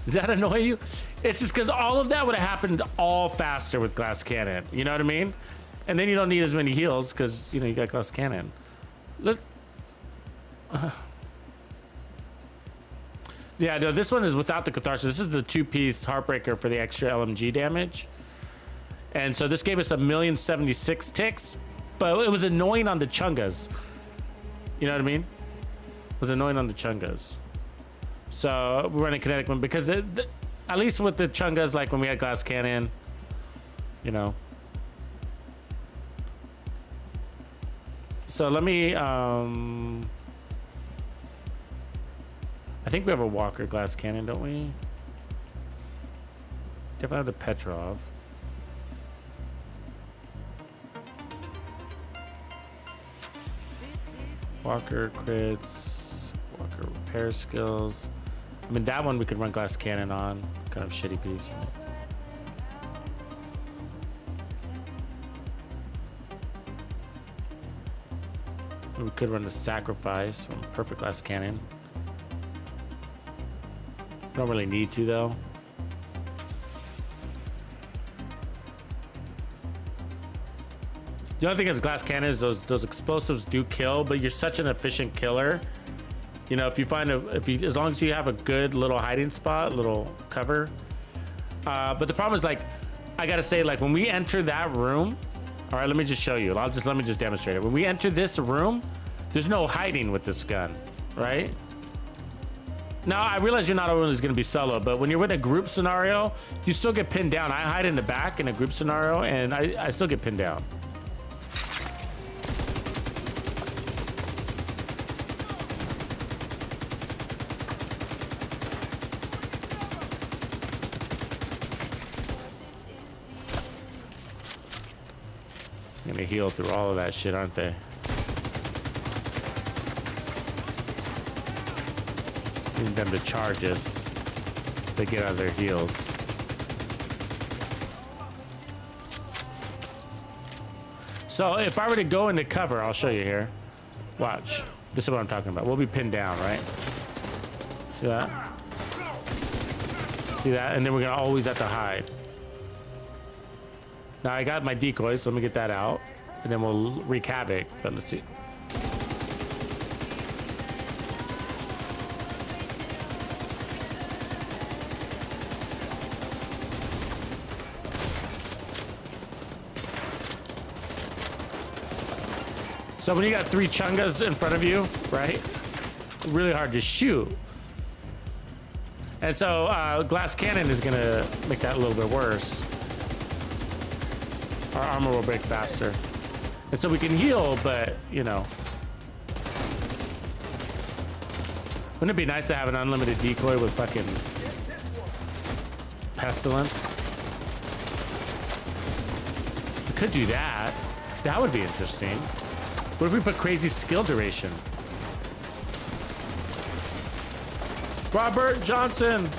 Does that annoy you? It's just because all of that would have happened all faster with glass cannon. You know what I mean? And then you don't need as many heals because, you know, you got glass cannon. Let's... Yeah, no, this one is without the catharsis. This is the 2-piece Heartbreaker for the extra LMG damage. And so this gave us 1,076,000 ticks, but it was annoying on the chungas. You know what I mean? It was annoying on the chungas. So we're running kinetic one because at least with the chungas, like when we had glass cannon, you know. So let me, I think we have a Walker glass cannon, don't we? Definitely have the Petrov. Walker crits, Walker repair skills. I mean, that one we could run glass cannon on. Kind of shitty piece. We could run the sacrifice from perfect glass cannon. Don't really need to though. The only thing is glass cannon is those explosives do kill, but you're such an efficient killer. You know, if you find as long as you have a good little hiding spot, little cover. But the problem is, like, I gotta say, like, when we enter that room, all right, let me just show you. Let me just demonstrate it. When we enter this room, there's no hiding with this gun, right? Now, I realize you're not always gonna be solo, but when you're in a group scenario, you still get pinned down. I hide in the back in a group scenario, and I still get pinned down. Gonna heal through all of that shit, aren't they? Need them to charge us. They get out of their heals. So if I were to go into cover, I'll show you here. Watch. This is what I'm talking about. We'll be pinned down, right? See that? See that? And then we're gonna always have to hide. Now I got my decoys, so let me get that out, and then we'll wreak havoc. But let's see. So when you got 3 chungas in front of you, right? Really hard to shoot. And so glass cannon is gonna make that a little bit worse. Our armor will break faster. And so we can heal, but, you know. Wouldn't it be nice to have an unlimited decoy with fucking pestilence? We could do that. That would be interesting. What if we put crazy skill duration? Robert Johnson.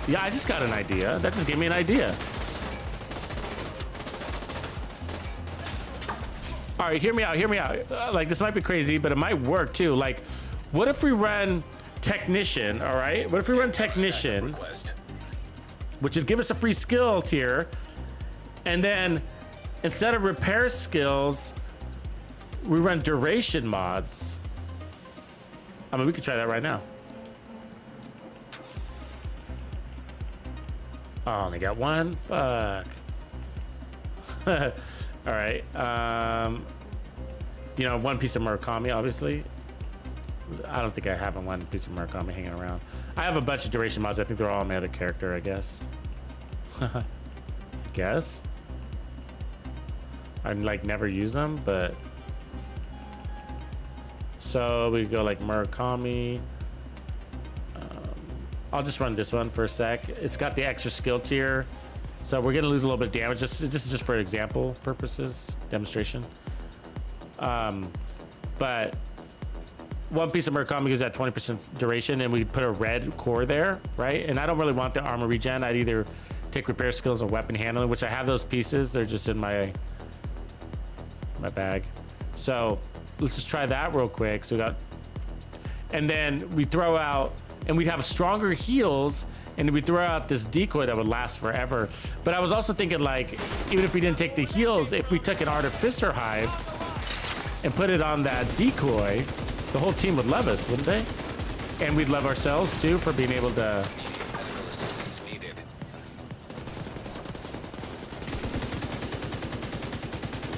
Yeah, I just got an idea. That just gave me an idea. All right, hear me out, hear me out. Like, this might be crazy, but it might work too. Like, what if we run technician, all right? What if we run technician, which would give us a free skill tier, and then instead of repair skills, we run duration mods. I mean, we could try that right now. Oh, I only got one? Fuck. All right. You know, one piece of Murakami, obviously. I don't think I have one piece of Murakami hanging around. I have a bunch of duration mods. I think they're all on my other character, I guess. I guess. I like never use them, but. So we go like Murakami. I'll just run this one for a sec. It's got the extra skill tier. So we're gonna lose a little bit of damage. This is just for example purposes, demonstration. But one piece of Murakami gives that 20% duration, and we put a red core there, right? And I don't really want the armor regen. I'd either take repair skills or weapon handling, which I have those pieces. They're just in my bag. So let's just try that real quick. So we got, and then we throw out, and we'd have stronger heals, and we throw out this decoy that would last forever. But I was also thinking, like, even if we didn't take the heals, if we took an artificer hive and put it on that decoy, the whole team would love us, wouldn't they? And we'd love ourselves too for being able to. Medical assistance needed.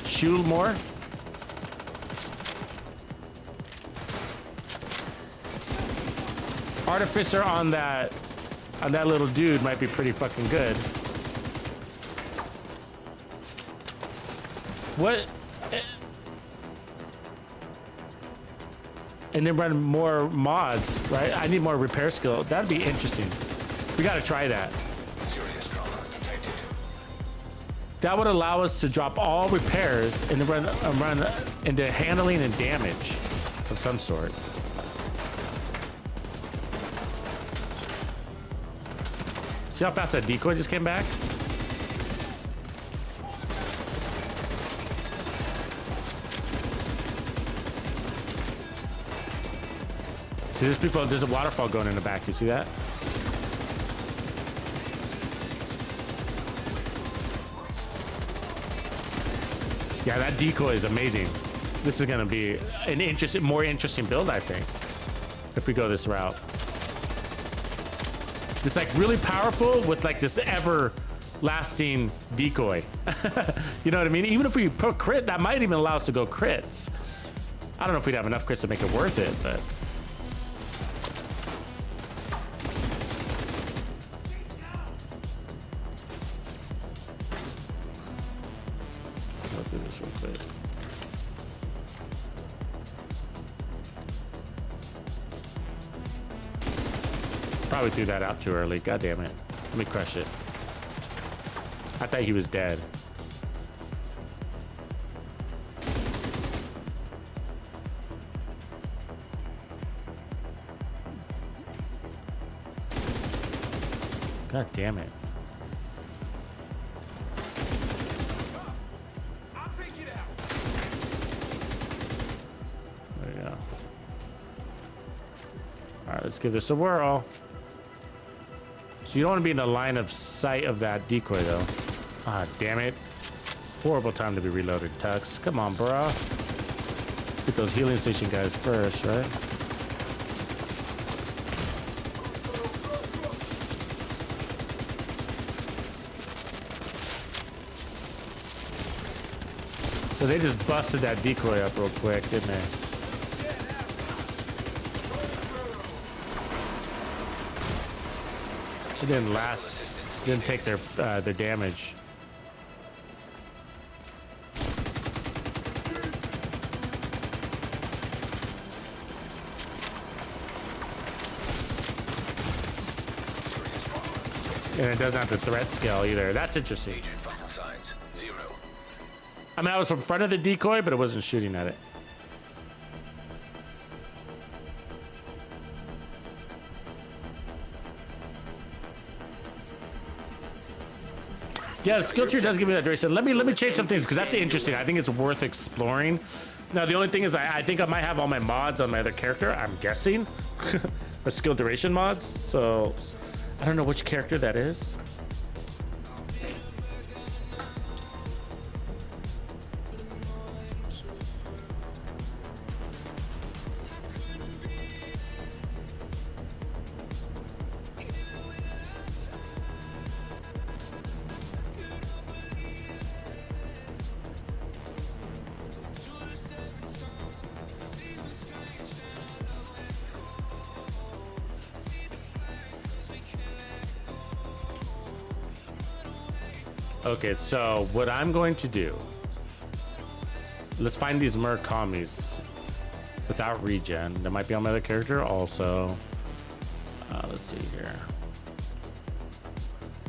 Shoot more. Artificer on that little dude might be pretty fucking good. What? And then run more mods, right? I need more repair skill. That'd be interesting. We gotta try that. Serious trauma detected. That would allow us to drop all repairs and then run into handling and damage of some sort. See how fast that decoy just came back? See, there's a waterfall going in the back. You see that? Yeah, that decoy is amazing. This is gonna be an more interesting build, I think, if we go this route. It's like really powerful with like this ever-lasting decoy. You know what I mean? Even if we put crit, that might even allow us to go crits. I don't know if we'd have enough crits to make it worth it, but. Go through this real quick. Probably threw that out too early. God damn it. Let me crush it. I thought he was dead. God damn it. There we go. All right, let's give this a whirl. So you don't want to be in the line of sight of that decoy, though. Ah, damn it. Horrible time to be reloaded, Tux. Come on, bro. Get those healing station guys first, right? So they just busted that decoy up real quick, didn't they? It didn't last. Didn't take their damage. And it doesn't have the threat scale either. That's interesting. Agent vital signs 0. I mean, I was in front of the decoy, but it wasn't shooting at it. Yeah, the skill tree does give me that duration. Let me change some things because that's interesting. I think it's worth exploring. Now the only thing is I think I might have all my mods on my other character. I'm guessing the skill duration mods. So I don't know which character that is. Okay, so what I'm going to do, let's find these Murakamis without regen. That might be on my other character also. Let's see here.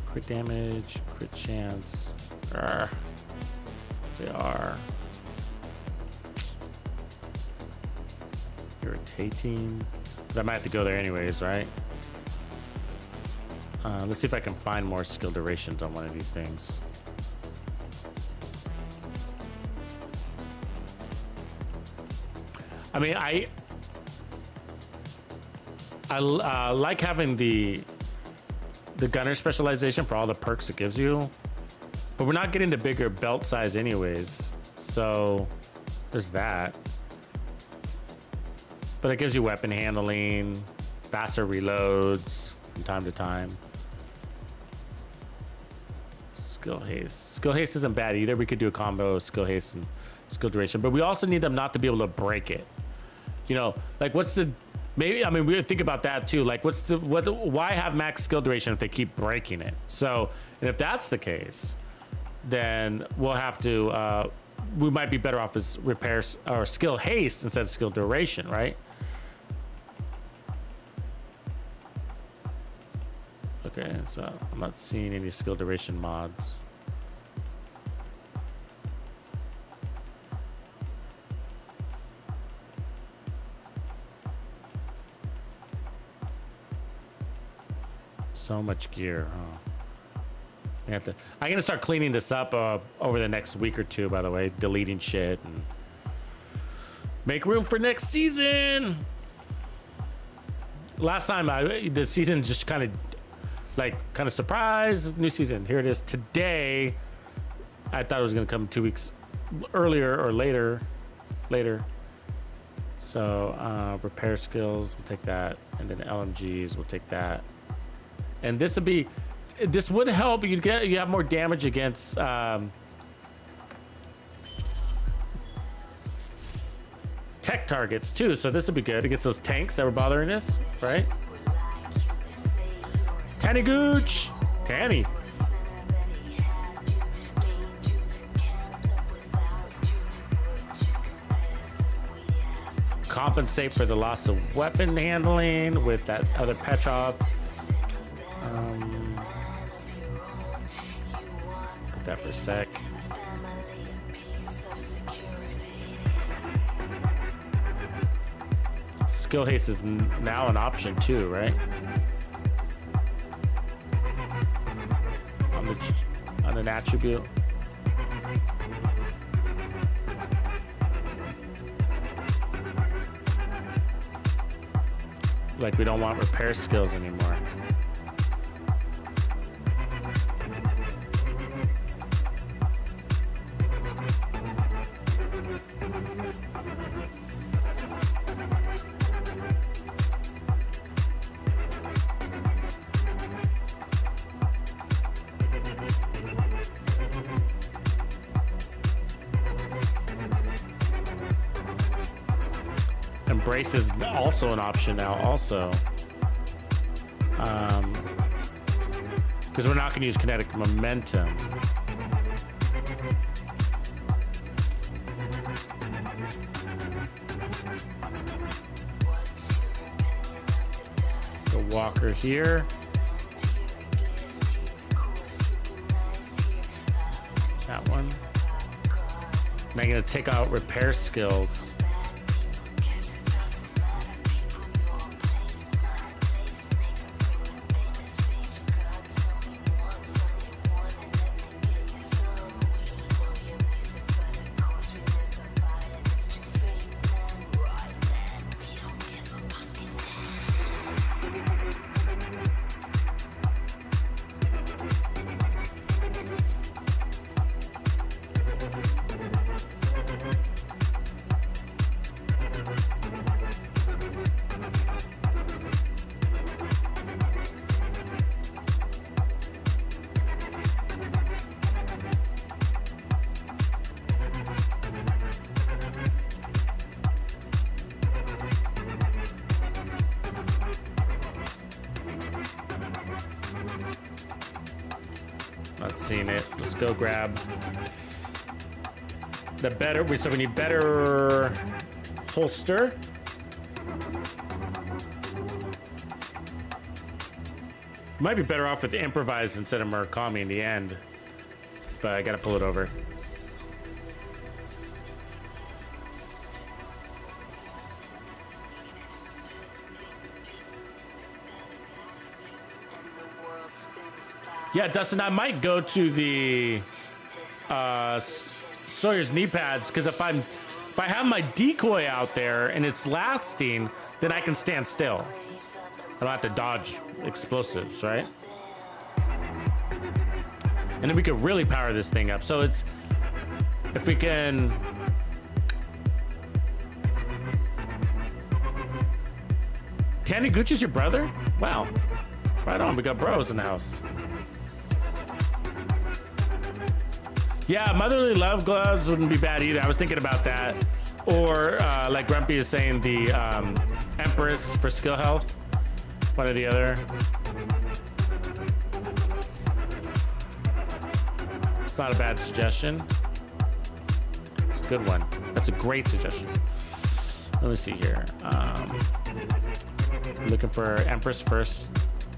Crit damage, crit chance. They are irritating. But I might have to go there anyways, right? Let's see if I can find more skill durations on one of these things. I mean, I like having the gunner specialization for all the perks it gives you, but we're not getting the bigger belt size anyways, so there's that. But it gives you weapon handling, faster reloads from time to time. Skill haste. Skill haste isn't bad either. We could do a combo of skill haste and skill duration, but we also need them not to be able to break it. You know, like what's the, maybe, I mean, we would think about that too. Like why have max skill duration if they keep breaking it? So, and if that's the case, then we'll have to, we might be better off as repairs or skill haste instead of skill duration, right? Okay, so I'm not seeing any skill duration mods. So much gear, huh? I'm gonna start cleaning this up over the next week or two, by the way, deleting shit and make room for next season. Last time the season just kind of surprise, new season. Here it is today. I thought it was gonna come 2 weeks earlier or later. So repair skills, we'll take that, and then LMGs, we'll take that. And this would help. You have more damage against tech targets too. So this would be good against those tanks that were bothering us, right? Tanny Gooch, Tanny. Compensate for the loss of weapon handling with that other Petrov. Put that for a sec. Skill haste is now an option too, right? On an attribute. Like we don't want repair skills anymore. Brace is also an option now, also. Because we're not going to use kinetic momentum. The walker here. That one. And I'm going to take out repair skills. seen it. Let's go grab the better. So we need better holster. Might be better off with improvised instead of Murakami in the end, but I gotta pull it over. Yeah, Dustin, I might go to the Sawyer's knee pads because if I have my decoy out there and it's lasting, then I can stand still. I don't have to dodge explosives, right? And then we could really power this thing up. So it's if we can. Taniguchi's your brother? Wow. Right on, we got bros in the house. Yeah, motherly love gloves wouldn't be bad either. I was thinking about that. Or like Grumpy is saying, the Empress for skill health. One or the other. It's not a bad suggestion. It's a good one. That's a great suggestion. Let me see here. Looking for Empress first.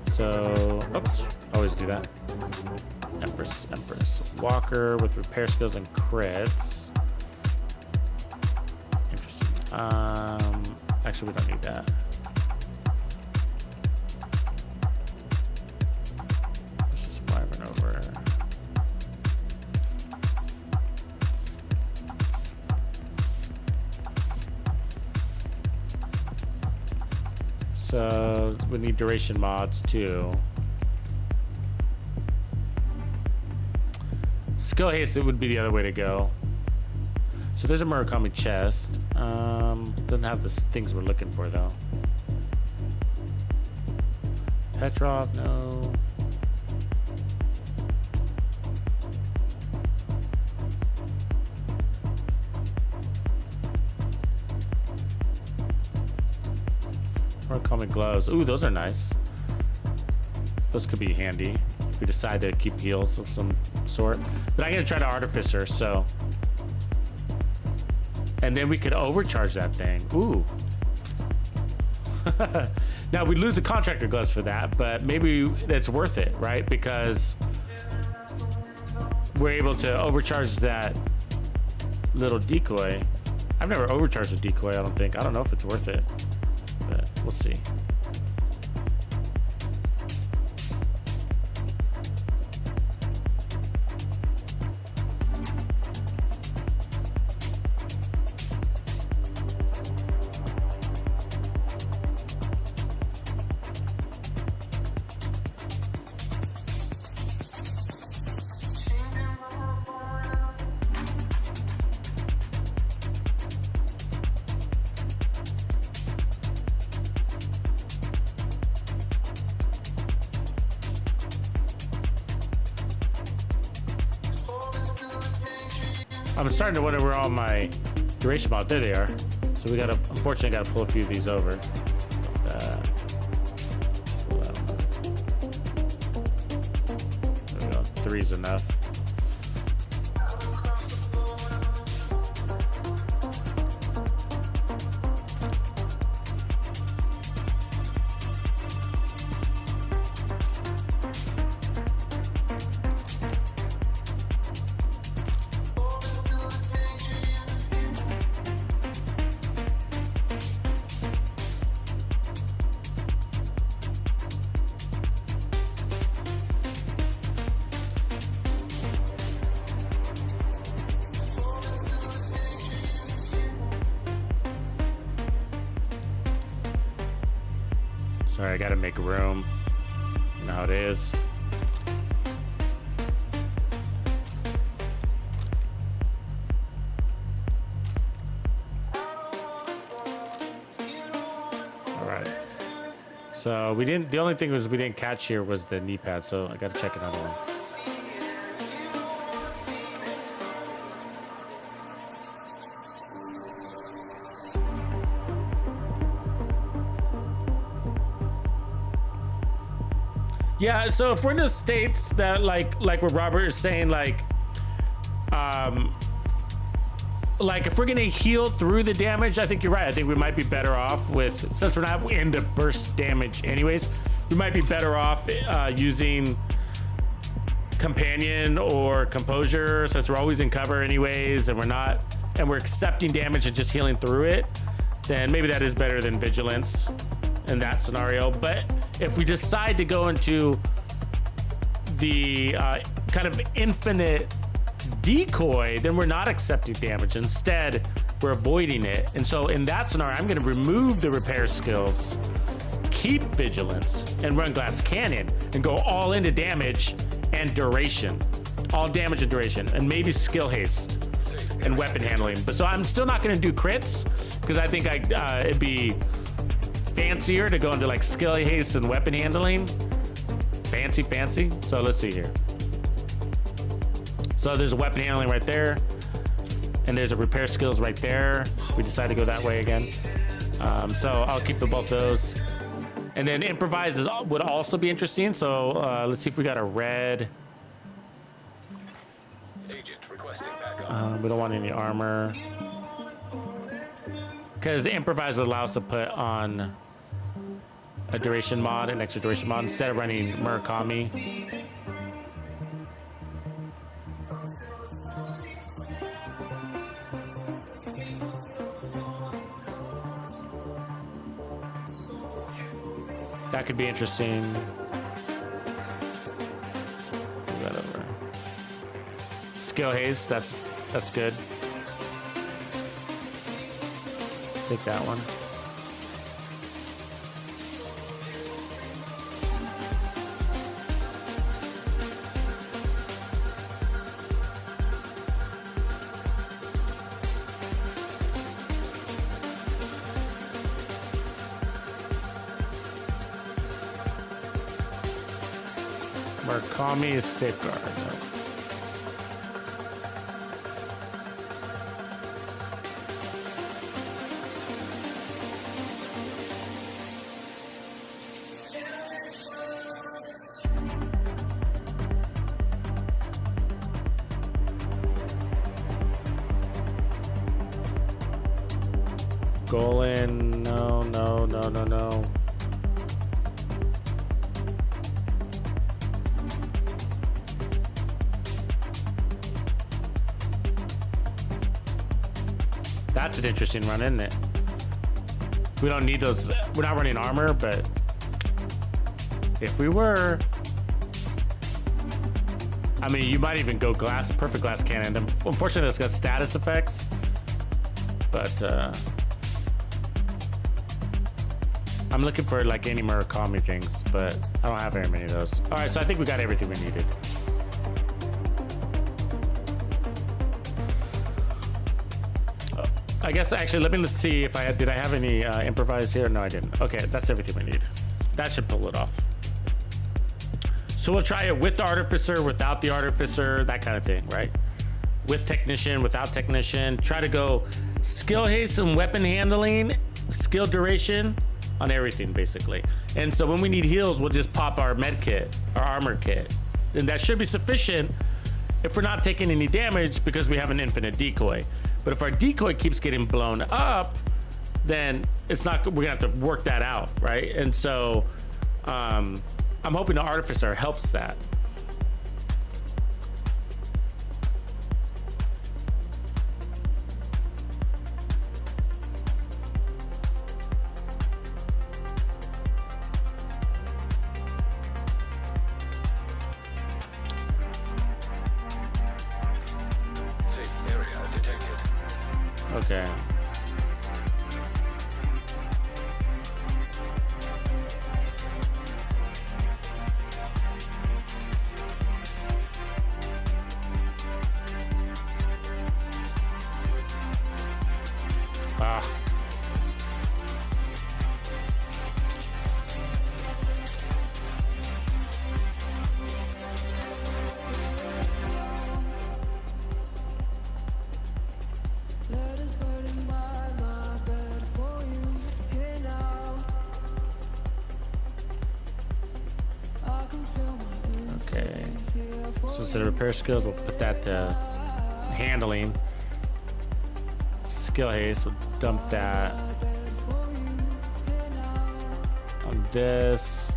So, oops, always do that. Empress. Walker with repair skills and crits. Interesting. Actually, we don't need that. Let's just wyvern over. So we need duration mods too. Skill haste, it would be the other way to go. So there's a Murakami chest. Doesn't have the things we're looking for though. Petrov, no. Murakami gloves. Ooh, those are nice. Those could be handy if we decide to keep heals of some sort. But I'm gonna try to artificer, so. And then we could overcharge that thing. Ooh. Now we lose the contractor gloves for that, but maybe it's worth it, right? Because we're able to overcharge that little decoy. I've never overcharged a decoy, I don't think. I don't know if it's worth it, but we'll see. I'm starting to wonder where all my duration mods. There they are. So we gotta, unfortunately, gotta pull a few of these over. There we go. 3's enough. Sorry, I gotta make room. You know how it is. All right. So we didn't. The only thing was we didn't catch here was the knee pad. So I gotta check another one. Yeah, so if we're in the states that like what Robert is saying, like if we're gonna heal through the damage, I think you're right. I think we might be better off with, since we're not into burst damage anyways, we might be better off using companion or composure, since we're always in cover anyways, and we're accepting damage and just healing through it. Then maybe that is better than vigilance in that scenario. But if we decide to go into the kind of infinite decoy, then we're not accepting damage. Instead, we're avoiding it. And so in that scenario, I'm going to remove the repair skills, keep vigilance, and run glass cannon, and go all into damage and duration. All damage and duration, and maybe skill haste and weapon handling. But so I'm still not going to do crits, because I think it'd be fancier to go into like skill haste and weapon handling. Fancy. So let's see here. So there's a weapon handling right there, and there's a repair skills right there. If we decide to go that way again. So I'll keep both those. And then improvise would also be interesting. So let's see if we got a red. Agent requesting backup. We don't want any armor, because improvise would allow us to put on a duration mod, an extra duration mod, instead of running Murakami. That could be interesting. Whatever. Skill haste, that's good. Take that one. Murakami is safeguard. No. Golan, no. That's an interesting run, isn't it? We don't need those. We're not running armor, but if we were, I mean, you might even go perfect glass cannon. Unfortunately, it's got status effects, but I'm looking for like any Murakami things, but I don't have very many of those. All right, so I think we got everything we needed. I guess actually, let me see if did I have any improvise here? No, I didn't. Okay, that's everything we need. That should pull it off. So we'll try it with the artificer, without the artificer, that kind of thing, right? With technician, without technician. Try to go skill haste and weapon handling, skill duration on everything basically. And so when we need heals, we'll just pop our med kit, our armor kit, and that should be sufficient if we're not taking any damage because we have an infinite decoy. But if our decoy keeps getting blown up, then it's not. We're gonna have to work that out, right? And so I'm hoping the artificer helps that. Okay. Ah. Okay. So instead of repair skills, we'll put that to handling. Skill haste, we'll dump that on this.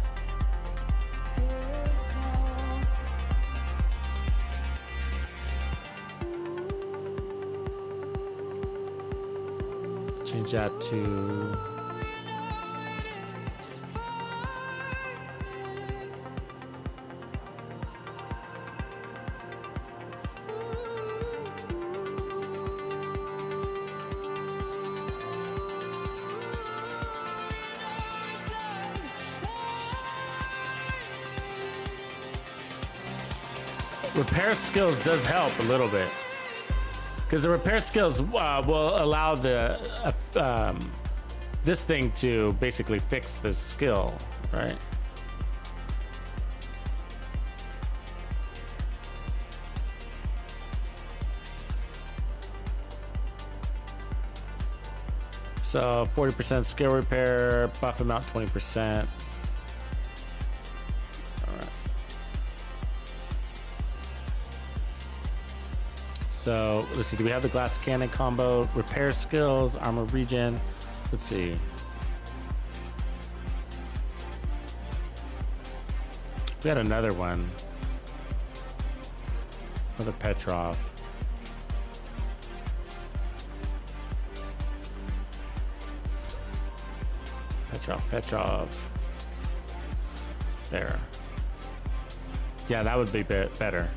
Change that to repair skills does help a little bit. Because the repair skills will allow the this thing to basically fix the skill, right? So 40% skill repair, buff amount 20%. So let's see, do we have the glass cannon combo? Repair skills, armor regen. Let's see. We had another one. Another Petrov. Petrov. There. Yeah, that would be better.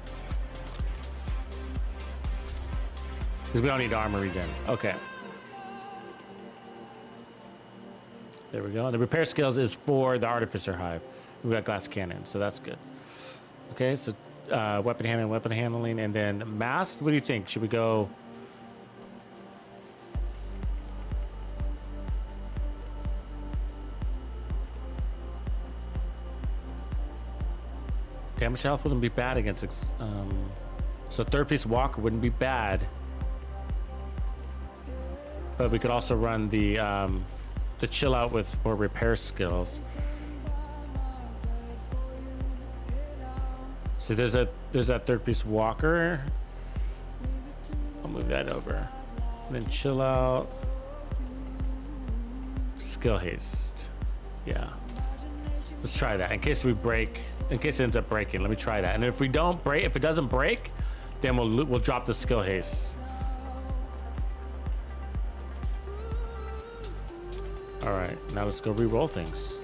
Because we don't need armor regen. Okay. There we go. The repair skills is for the Artificer Hive. We got glass cannon, so that's good. Okay, so weapon handling, and then masked. What do you think? Should we go? Damage health wouldn't be bad against. So third piece walker wouldn't be bad. But we could also run the chill out with more repair skills. So there's that third piece walker. I'll move that over. And then chill out. Skill haste. Yeah. Let's try that in case we break. In case it ends up breaking, let me try that. And if we don't break, if it doesn't break, then we'll drop the skill haste. All right, now let's go re-roll things.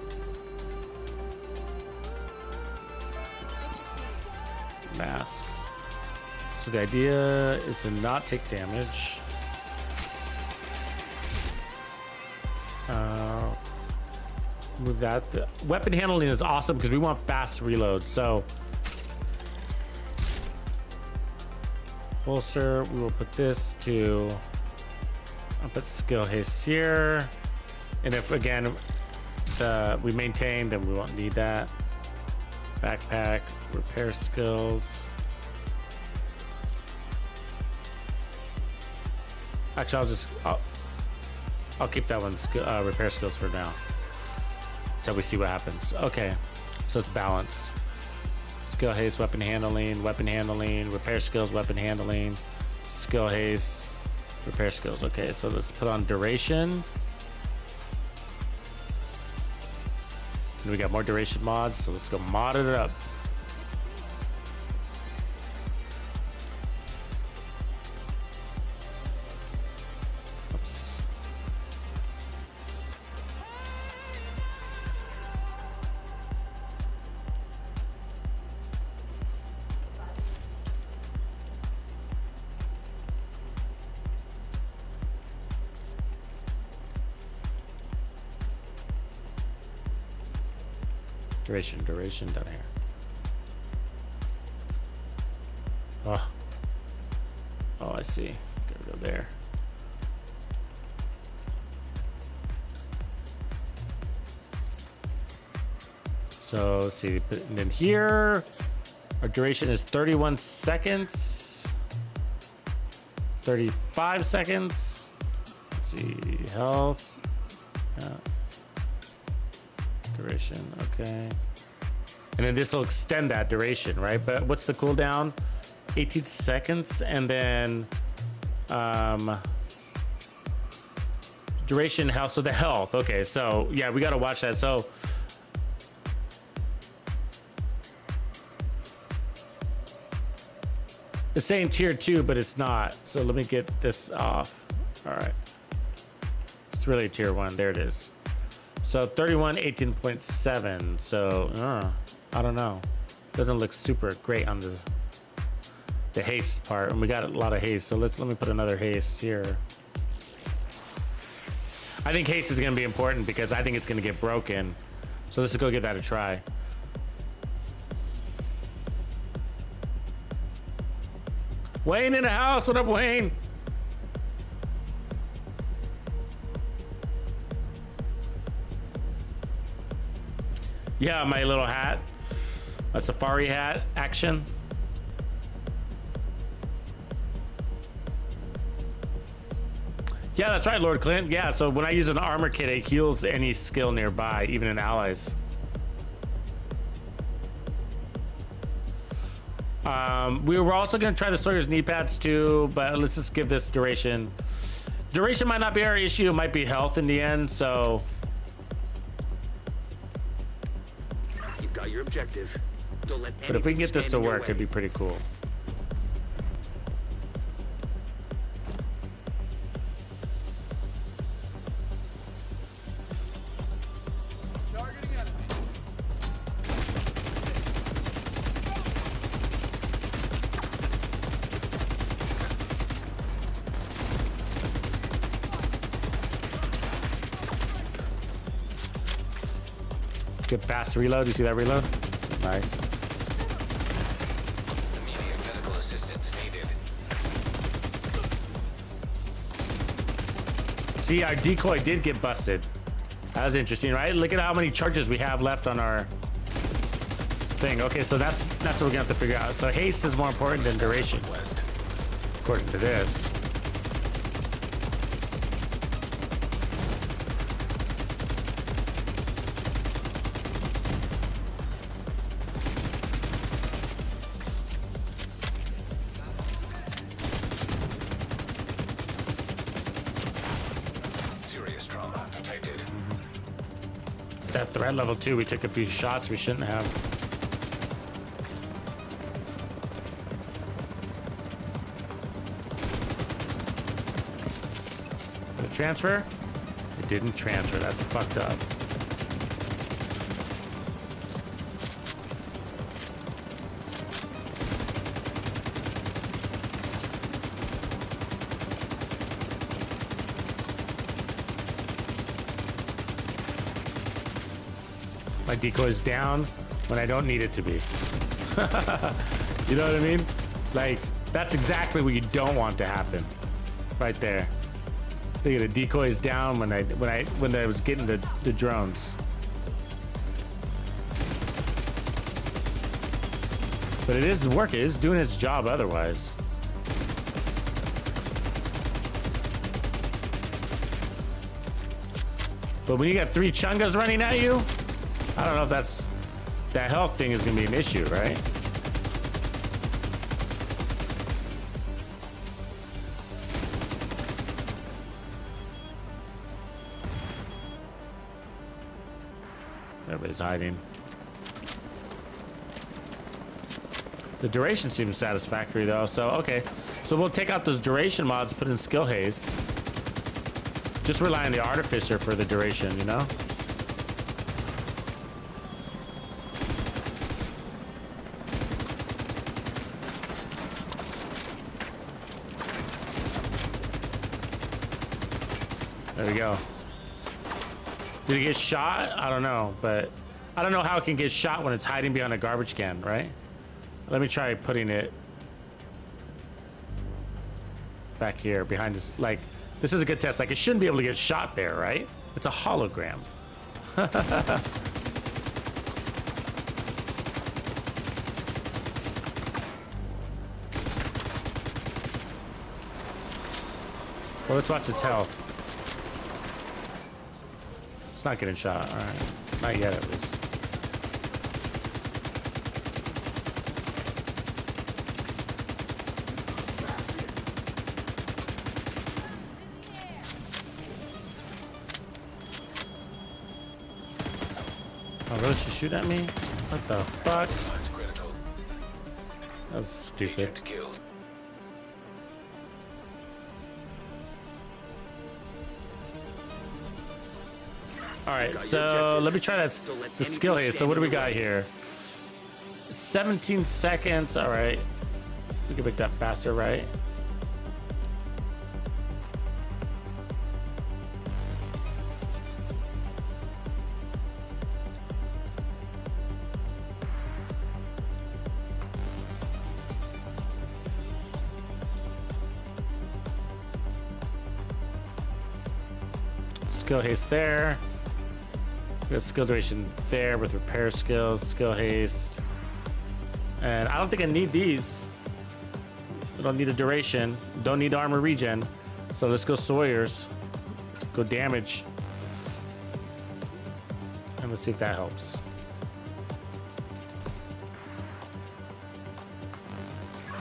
Mask. So the idea is to not take damage. Move that. The weapon handling is awesome because we want fast reload. So holster, we will put this to. I'll put skill haste here. And if again we maintain, then we won't need that. Backpack, repair skills. Actually, I'll keep that one repair skills for now until we see what happens. Okay, so it's balanced. Skill haste, weapon handling, repair skills, weapon handling, skill haste, repair skills. Okay, so let's put on duration. And we got more duration mods, so let's go mod it up. Oops. Duration down here. Oh, I see. Gotta go there. So let's see. And then here, our duration is 31 seconds. 35 seconds. Let's see. Health. Yeah. Duration. Okay. And then this will extend that duration, right? But what's the cooldown? 18 seconds, and then duration, health. So the health. Okay, so yeah, we gotta watch that. So it's saying tier 2, but it's not. So let me get this off. All right. It's really tier 1. There it is. So 31, 18.7. So I don't know. Doesn't look super great on the haste part. And we got a lot of haste. So let me put another haste here. I think haste is going to be important because I think it's going to get broken. So let's go give that a try. Wayne in the house. What up, Wayne? Yeah, my little hat. A safari hat action. Yeah, that's right, Lord Clint. Yeah, so when I use an armor kit, it heals any skill nearby, even in allies. We were also going to try the Sawyer's knee pads too, but let's just give this duration. Duration might not be our issue. It might be health in the end, so. You've got your objective. Don't let But if we can get this to anything stand in your work, it'd be pretty cool. Good fast reload. You see that reload? Nice. Immediate medical assistance needed. See, our decoy did get busted. That was interesting, right? Look at how many charges we have left on our thing. Okay, so that's what we're gonna have to figure out. So haste is more important than duration, according to this. That threat level 2, we took a few shots we shouldn't have. Did it transfer? It didn't transfer. That's fucked up. My decoy's down when I don't need it to be. You know what I mean? Like, that's exactly what you don't want to happen. Right there. Look at the decoy's down when I was getting the drones. But it is working. It is doing its job otherwise. But when you got 3 chungas running at you, I don't know if that health thing is gonna be an issue, right? Everybody's hiding. The duration seems satisfactory though, so okay. So we'll take out those duration mods, put in skill haste. Just rely on the artificer for the duration, you know? There we go. Did it get shot? I don't know, but I don't know how it can get shot when it's hiding behind a garbage can, right? Let me try putting it back here behind this. Like, this is a good test. Like, it shouldn't be able to get shot there, right? It's a hologram. Well, let's watch its health. It's not getting shot. All right. Not yet, at least. Oh, really? She shoot at me? What the fuck? Signs critical. That's stupid. Agent killed. All right, so let me try that. The skill haste. So what do we got here? 17 seconds. All right. We can make that faster, right? Skill haste there. We got skill duration there with repair skills, skill haste. And I don't think I need these. I don't need a duration. Don't need armor regen. So let's go Sawyer's. Go damage. And let's see if that helps.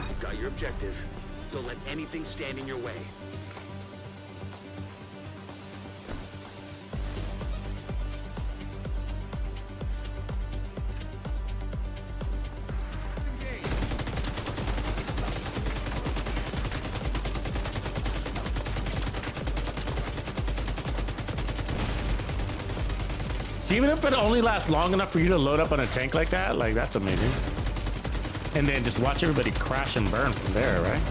You've got your objective. Don't let anything stand in your way. So even if it only lasts long enough for you to load up on a tank like that, like that's amazing. And then just watch everybody crash and burn from there, right?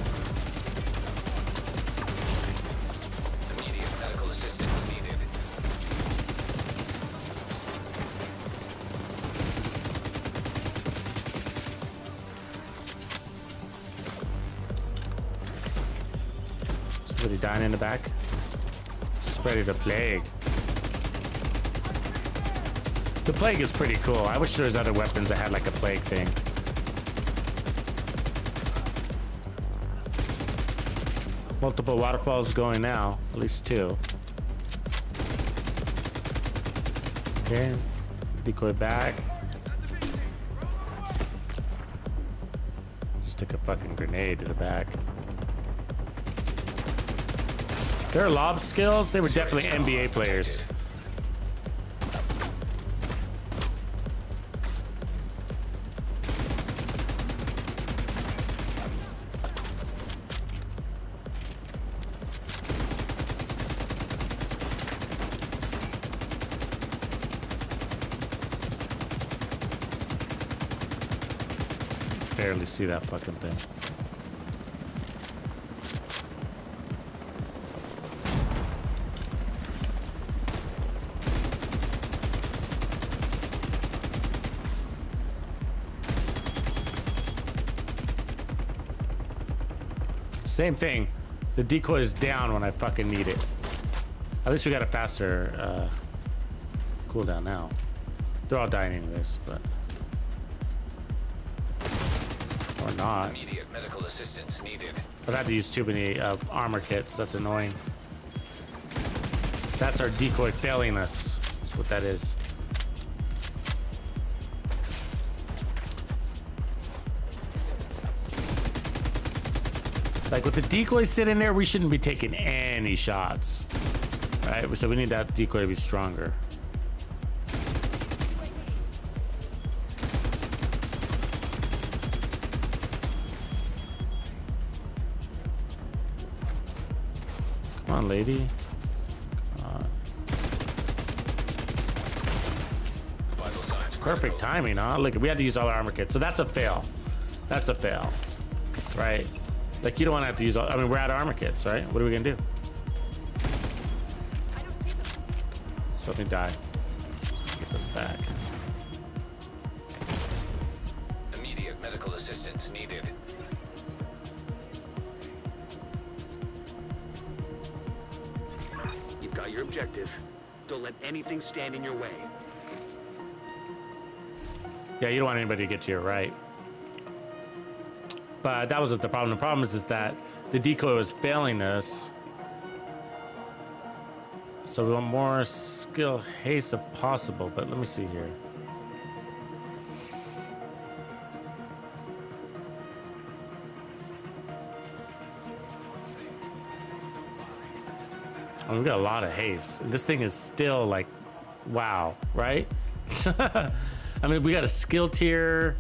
Immediate medical assistance needed. Somebody dying in the back. Spreading the plague. The plague is pretty cool. I wish there was other weapons that had like a plague thing. Multiple waterfalls going now, at least 2. Okay, decoy back. Just took a fucking grenade to the back. Their lob skills, they were definitely NBA players. Barely see that fucking thing. Same thing. The decoy is down when I fucking need it. At least we got a faster cooldown now. They're all dying anyways, but. Or not. Immediate medical assistance needed. I've had to use too many armor kits. That's annoying. That's our decoy failing us. That's what that is. Like with the decoy sitting there, we shouldn't be taking any shots. Right? So we need that decoy to be stronger. Come on, lady. Come on. Vital signs Perfect critical. timing, huh? Look, we had to use all our armor kits. So that's a fail. That's a fail. Right? Like, you don't want to have to use all... I mean, we're out of armor kits, right? What are we going to do? So let me die. Let's get those back. Immediate medical assistance needed. You've got your objective. Don't let anything stand in your way. Yeah, you don't want anybody to get to your right. But that wasn't the problem. The problem is that the decoy was failing us. So we want more skill haste if possible. But let me see here. I mean, we got a lot of haste. And this thing is still like, wow, right? I mean, we got a skill tier.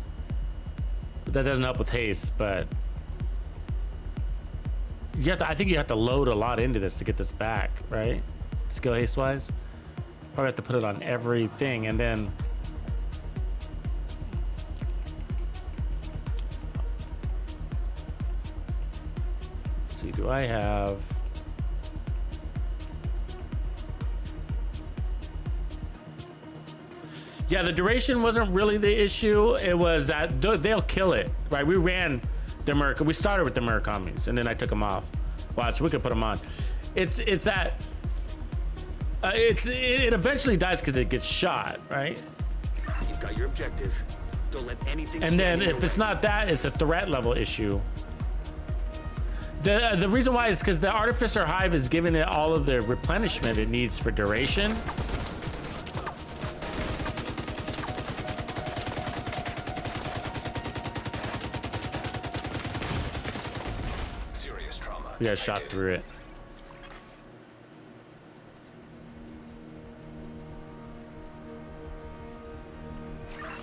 That doesn't help with haste, but you have to, I think you have to load a lot into this to get this back, right? Skill haste wise. Probably have to put it on everything, and then let's see, do I have yeah, the duration wasn't really the issue. It was that they'll kill it, right? We ran the Merc. We started with the Murakamis, and then I took them off. Watch, we could put them on. It's that it eventually dies because it gets shot, right? You've got your objective. Don't let anything. And then stand in if your it's way. not that, it's a threat level issue. The reason why is because the Artificer Hive is giving it all of the replenishment it needs for duration. Serious trauma. We got shot detected. through it.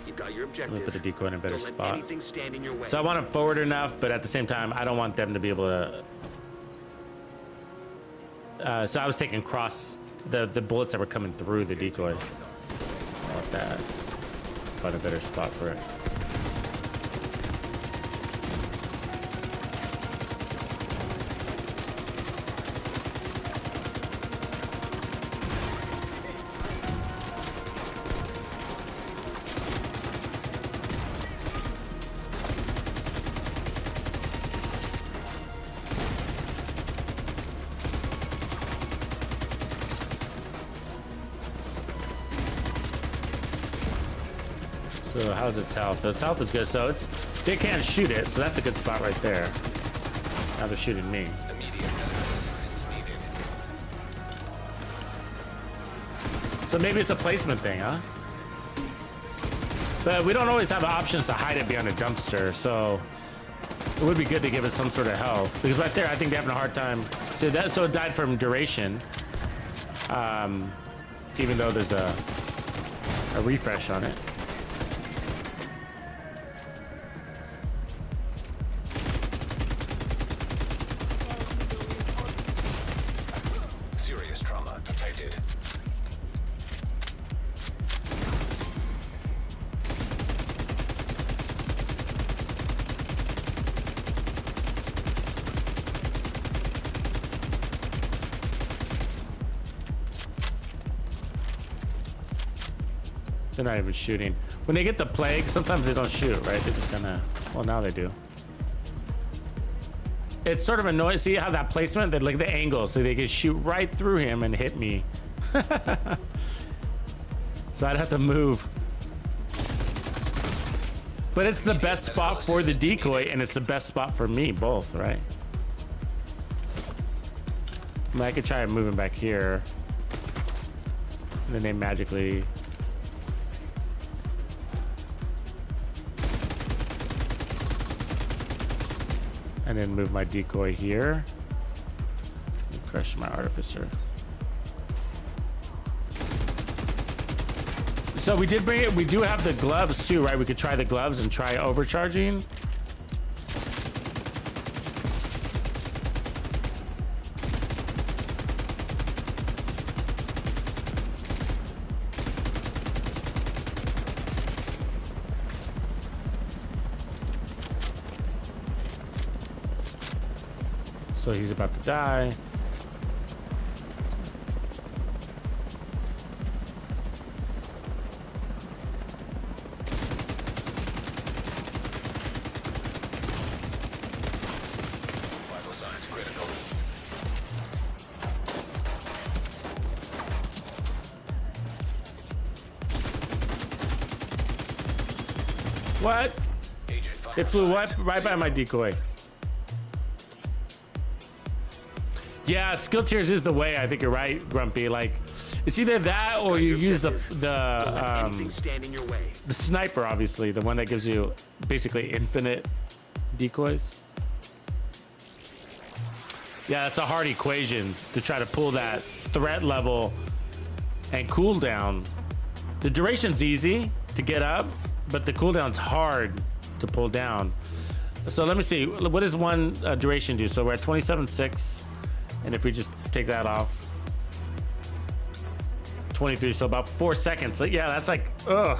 You've got your I'm gonna objective. put the decoy in a better Don't let spot. anything stand in your way. So I want them forward enough, but at the same time, I don't want them to be able to. So I was taking cross the bullets that were coming through the decoy. I want that. Find a better spot for it. So how's its health? Its health is good. So they can't shoot it. So that's a good spot right there. Now they're shooting me. Immediate medical assistance needed. So maybe it's a placement thing, huh? But we don't always have options to hide it behind a dumpster. So it would be good to give it some sort of health, because right there, I think they're having a hard time. So it died from duration. Even though there's a refresh on it. Serious trauma detected. They're not even shooting. When they get the plague, sometimes they don't shoot, right? They just kind of, well, now they do. It's sort of annoying. See how that placement, they look at the angle, so they can shoot right through him and hit me. So I'd have to move. But it's the best spot for the decoy, and it's the best spot for me, both, right? I mean, I could try moving back here. And then they magically... And then move my decoy here. And crush my artificer. So we did bring it. We do have the gloves too, right? We could try the gloves and try overcharging. So he's about to die. Vital signs critical. What? Agent They vital flew signs right by my decoy. Yeah, skill tiers is the way. I think you're right, Grumpy. Like, it's either that or you use the Anything stand in your way. sniper, obviously, the one that gives you basically infinite decoys. Yeah, that's a hard equation to try to pull that threat level and cooldown The duration's easy to get up, but the cooldown's hard to pull down. So let me see, what does one duration do? So we're at 27.6, and if we just take that off, 23, so about 4 seconds. So yeah, that's like, ugh.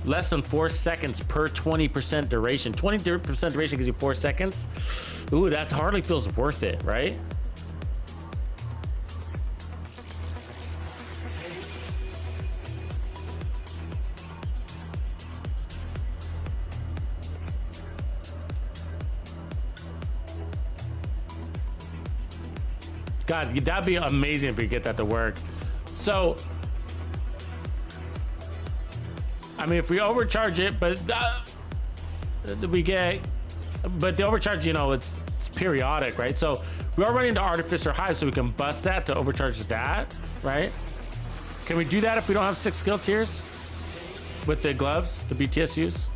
Less than 4 seconds per 20% duration. 20% duration gives you 4 seconds. Ooh, that hardly feels worth it, right? God, that'd be amazing if we get that to work. So, I mean, if we overcharge it, but we get, but the overcharge, you know, it's periodic, right? So we are running to Artificer Hive, so we can bust that to overcharge that, right? Can we do that if we don't have 6 skill tiers with the gloves, the BTSUs?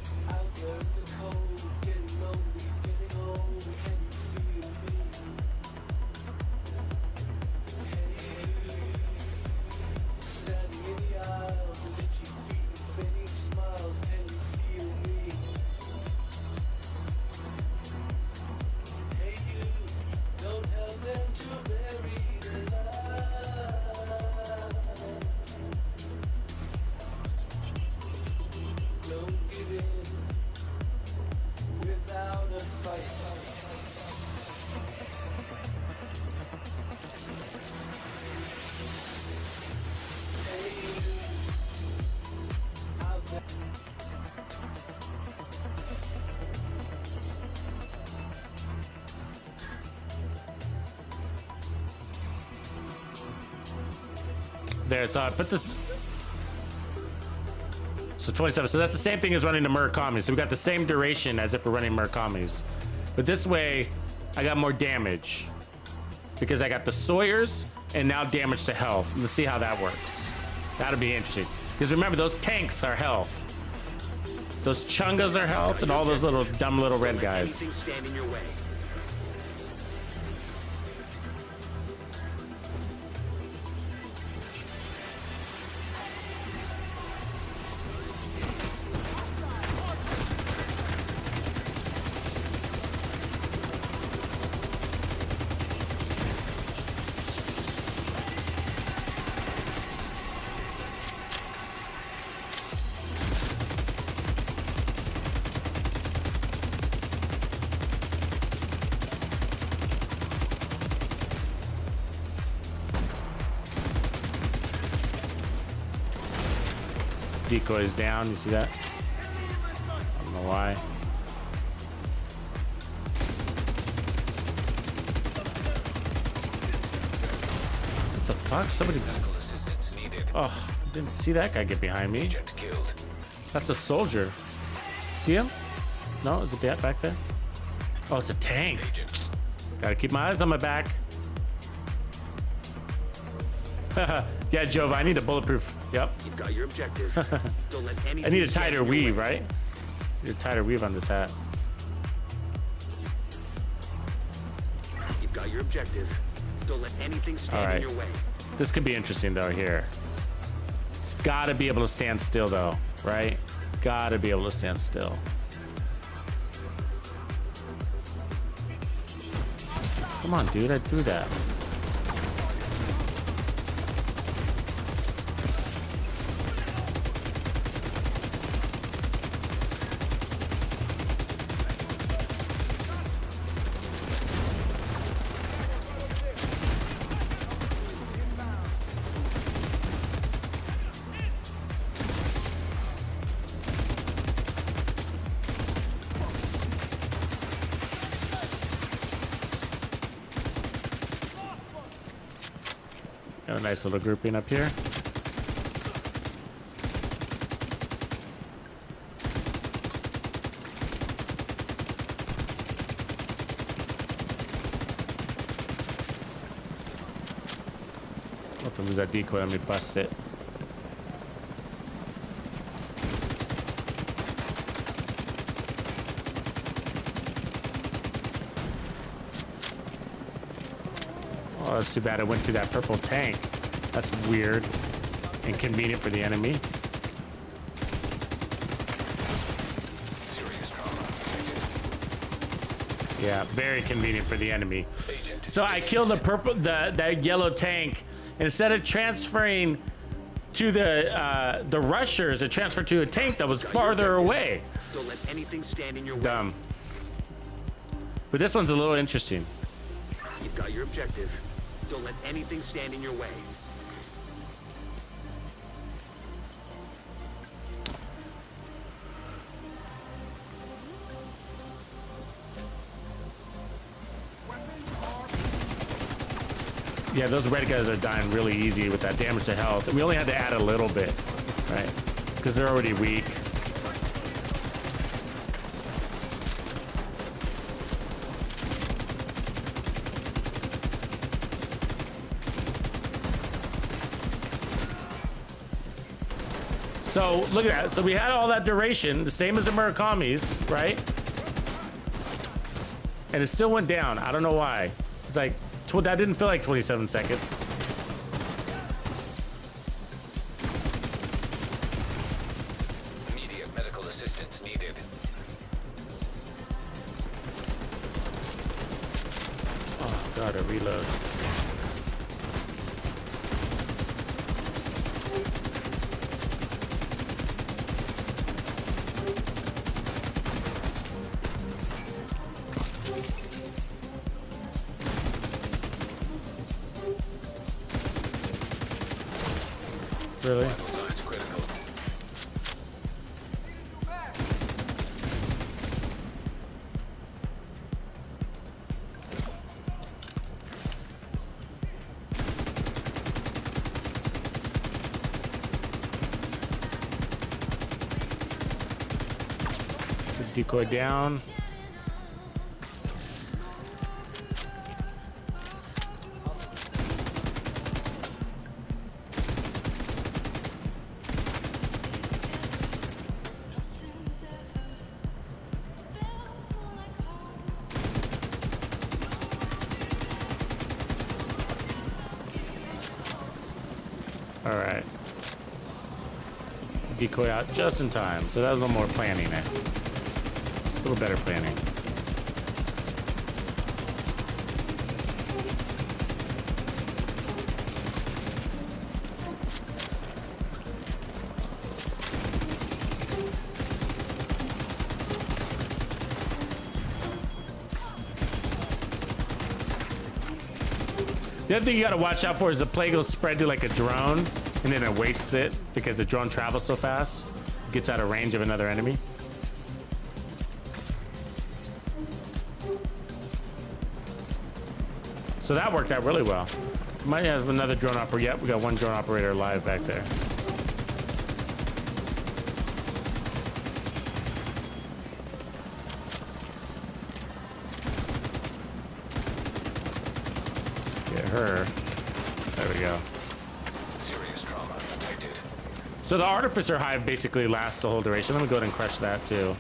There, so I put this. So 27. So that's the same thing as running the Murakami. So we got the same duration as if we're running Murakamis. But this way, I got more damage. Because I got the Sawyers and now damage to health. Let's see how that works. That'll be interesting. Because remember, those tanks are health. Those Chungas are health, and all those little dumb little red guys. Anything stand in your way. Decoys down, you see that? I don't know why. What the fuck? Somebody. Medical assistance needed. Oh, I didn't see that guy get behind me. Agent killed. That's a soldier. See him? No, is it back there? Oh, it's a tank. Agent. Gotta keep my eyes on my back. Yeah, Jova, I need a bulletproof. Yep. You've got your objective. Don't let anything I need a stand tighter in your weave, way. right? Need a tighter weave on this hat. You've got your objective. Don't let anything stand All right. in your way. This could be interesting though here. It's gotta be able to stand still though, right? Gotta be able to stand still. Come on, dude, I threw that. Got a nice little grouping up here. If I lose that decoy, let me bust it. Oh, that's too bad I went through that purple tank. That's weird. Inconvenient for the enemy. Serious trauma detected. Yeah, very convenient for the enemy. Agent. So I killed that yellow tank. Instead of transferring to the rushers, it transferred to a tank that was farther away. Don't let anything stand in your way. Dumb. But this one's a little interesting. You've got your objective. Don't let anything stand in your way. Yeah, those red guys are dying really easy with that damage to health. We only had to add a little bit, right? Because they're already weak. So look at that. So we had all that duration, the same as the Murakamis, right? And it still went down. I don't know why. It's like, that didn't feel like 27 seconds. Immediate medical assistance needed. Oh, God, a reload. Really? Vital signs critical. Decoy down. All right. Decoy out just in time. So that was a little more planning there. A little better planning. The other thing you gotta watch out for is the plague will spread to like a drone and then it wastes it because the drone travels so fast. It gets out of range of another enemy. So that worked out really well. Might have another drone operator. Yep, we got one drone operator alive back there. Get her. There we go. Serious trauma detected. So the Artificer Hive basically lasts the whole duration. Let me go ahead and crush that too.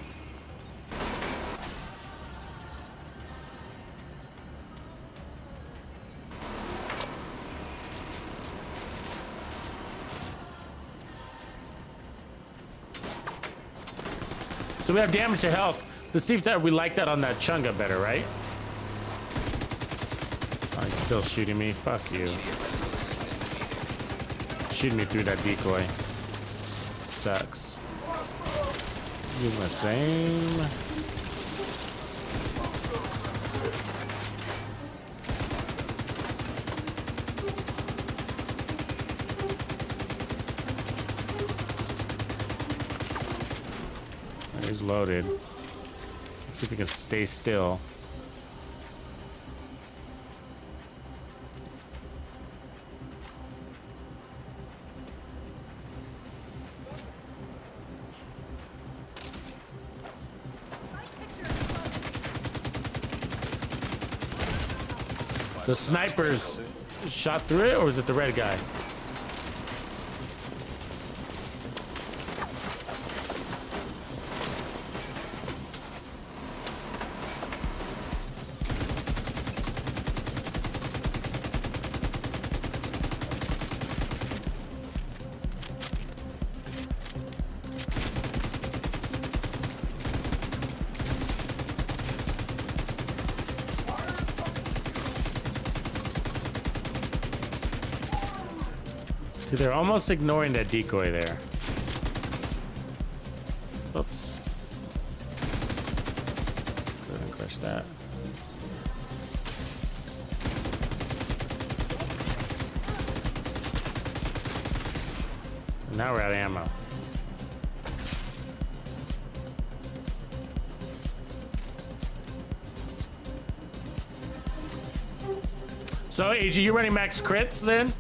So we have damage to health. Let's see if that we like that on that Chunga better, right? Oh, he's still shooting me. Fuck you. Shooting me through that decoy. Sucks. Use my same. He's loaded. Let's see if he can stay still. The snipers shot through it, or was it the red guy? See, they're almost ignoring that decoy there. Oops. Go ahead and crush that. And now we're out of ammo. So, AG, you running max crits then?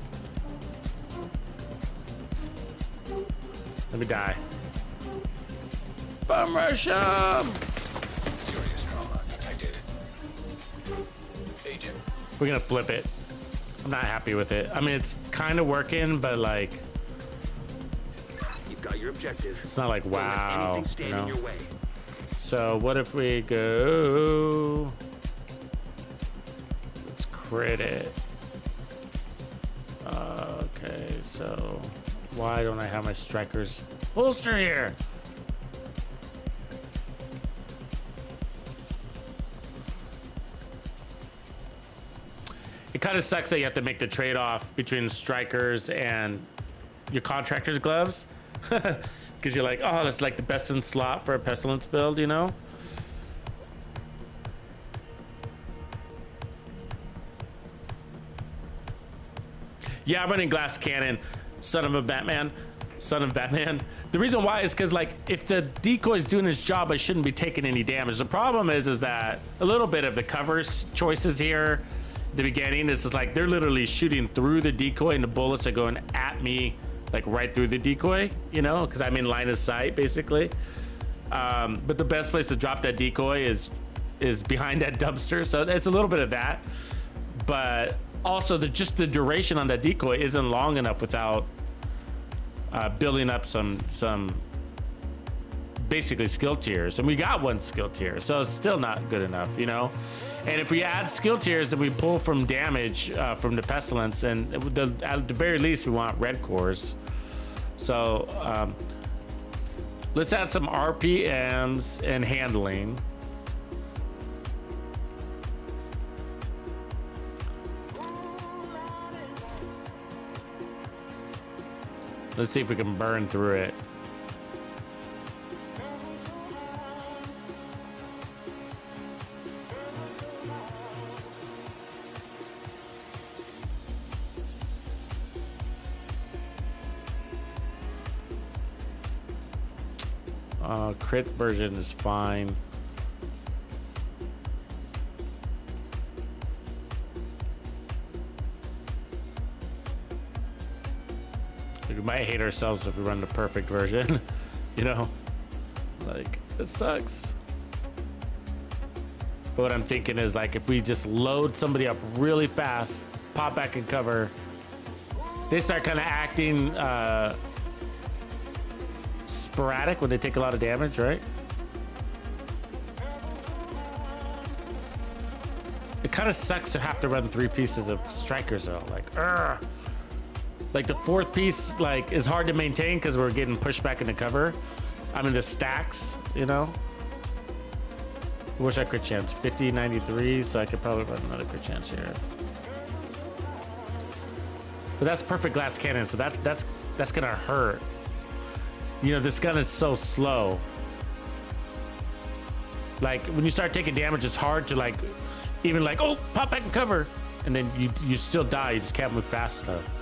Let me die. Bum rush him! Serious trauma detected. Agent. We're gonna flip it. I'm not happy with it. I mean, it's kind of working, but like, You've got your objective. it's not like Don't let wow. anything stand in your way. So what if we go? Let's crit it. Okay, so why don't I have my striker's holster here? It kind of sucks that you have to make the trade-off between strikers and your contractor's gloves. Because you're like, oh, that's like the best in slot for a pestilence build, you know? Yeah, I'm running glass cannon, son of Batman. The reason why is because, like, if the decoy's doing his job, I shouldn't be taking any damage. The problem is that a little bit of the covers choices here, the beginning, it's just like they're literally shooting through the decoy and the bullets are going at me, like right through the decoy, you know, because I'm in line of sight, basically. But the best place to drop that decoy is behind that dumpster, so it's a little bit of that. But also, just the duration on that decoy isn't long enough without building up some basically skill tiers, and we got one skill tier, so it's still not good enough, you know. And if we add skill tiers, then we pull from damage from the pestilence, and at the very least, we want red cores. So let's add some RPMs and handling. Let's see if we can burn through it. Crit version is fine. We might hate ourselves if we run the perfect version, you know? Like, it sucks. But what I'm thinking is, like, if we just load somebody up really fast, pop back in cover, they start kind of acting sporadic when they take a lot of damage, right? It kind of sucks to have to run 3 pieces of strikers though. Like, like the 4th piece, like, is hard to maintain because we're getting pushed back into cover. I mean, the stacks, you know. Wish I crit chance 50, 93, so I could probably run another crit chance here. But that's perfect glass cannon, so that's gonna hurt. You know, this gun is so slow. Like, when you start taking damage, it's hard to, like, even like, oh, pop back and cover, and then you still die. You just can't move fast enough.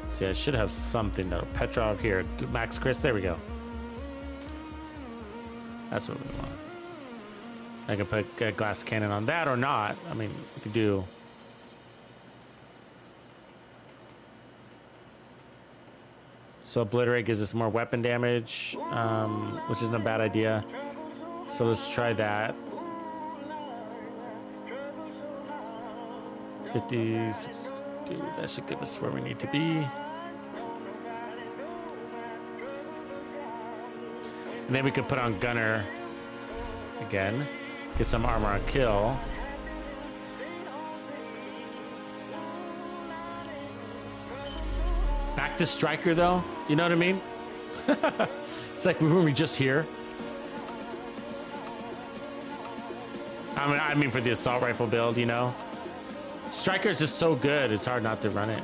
See, I should have something though. Petrov here, max Chris. There we go. That's what we want. I can put a glass cannon on that or not. I mean, we could do. So obliterate gives us more weapon damage, which isn't a bad idea. So let's try that. 50, 60, that should give us where we need to be. And then we could put on Gunner again, get some armor on kill. Back to Striker though, you know what I mean? It's like we were just here. I mean for the assault rifle build, you know? Striker's just so good, it's hard not to run it.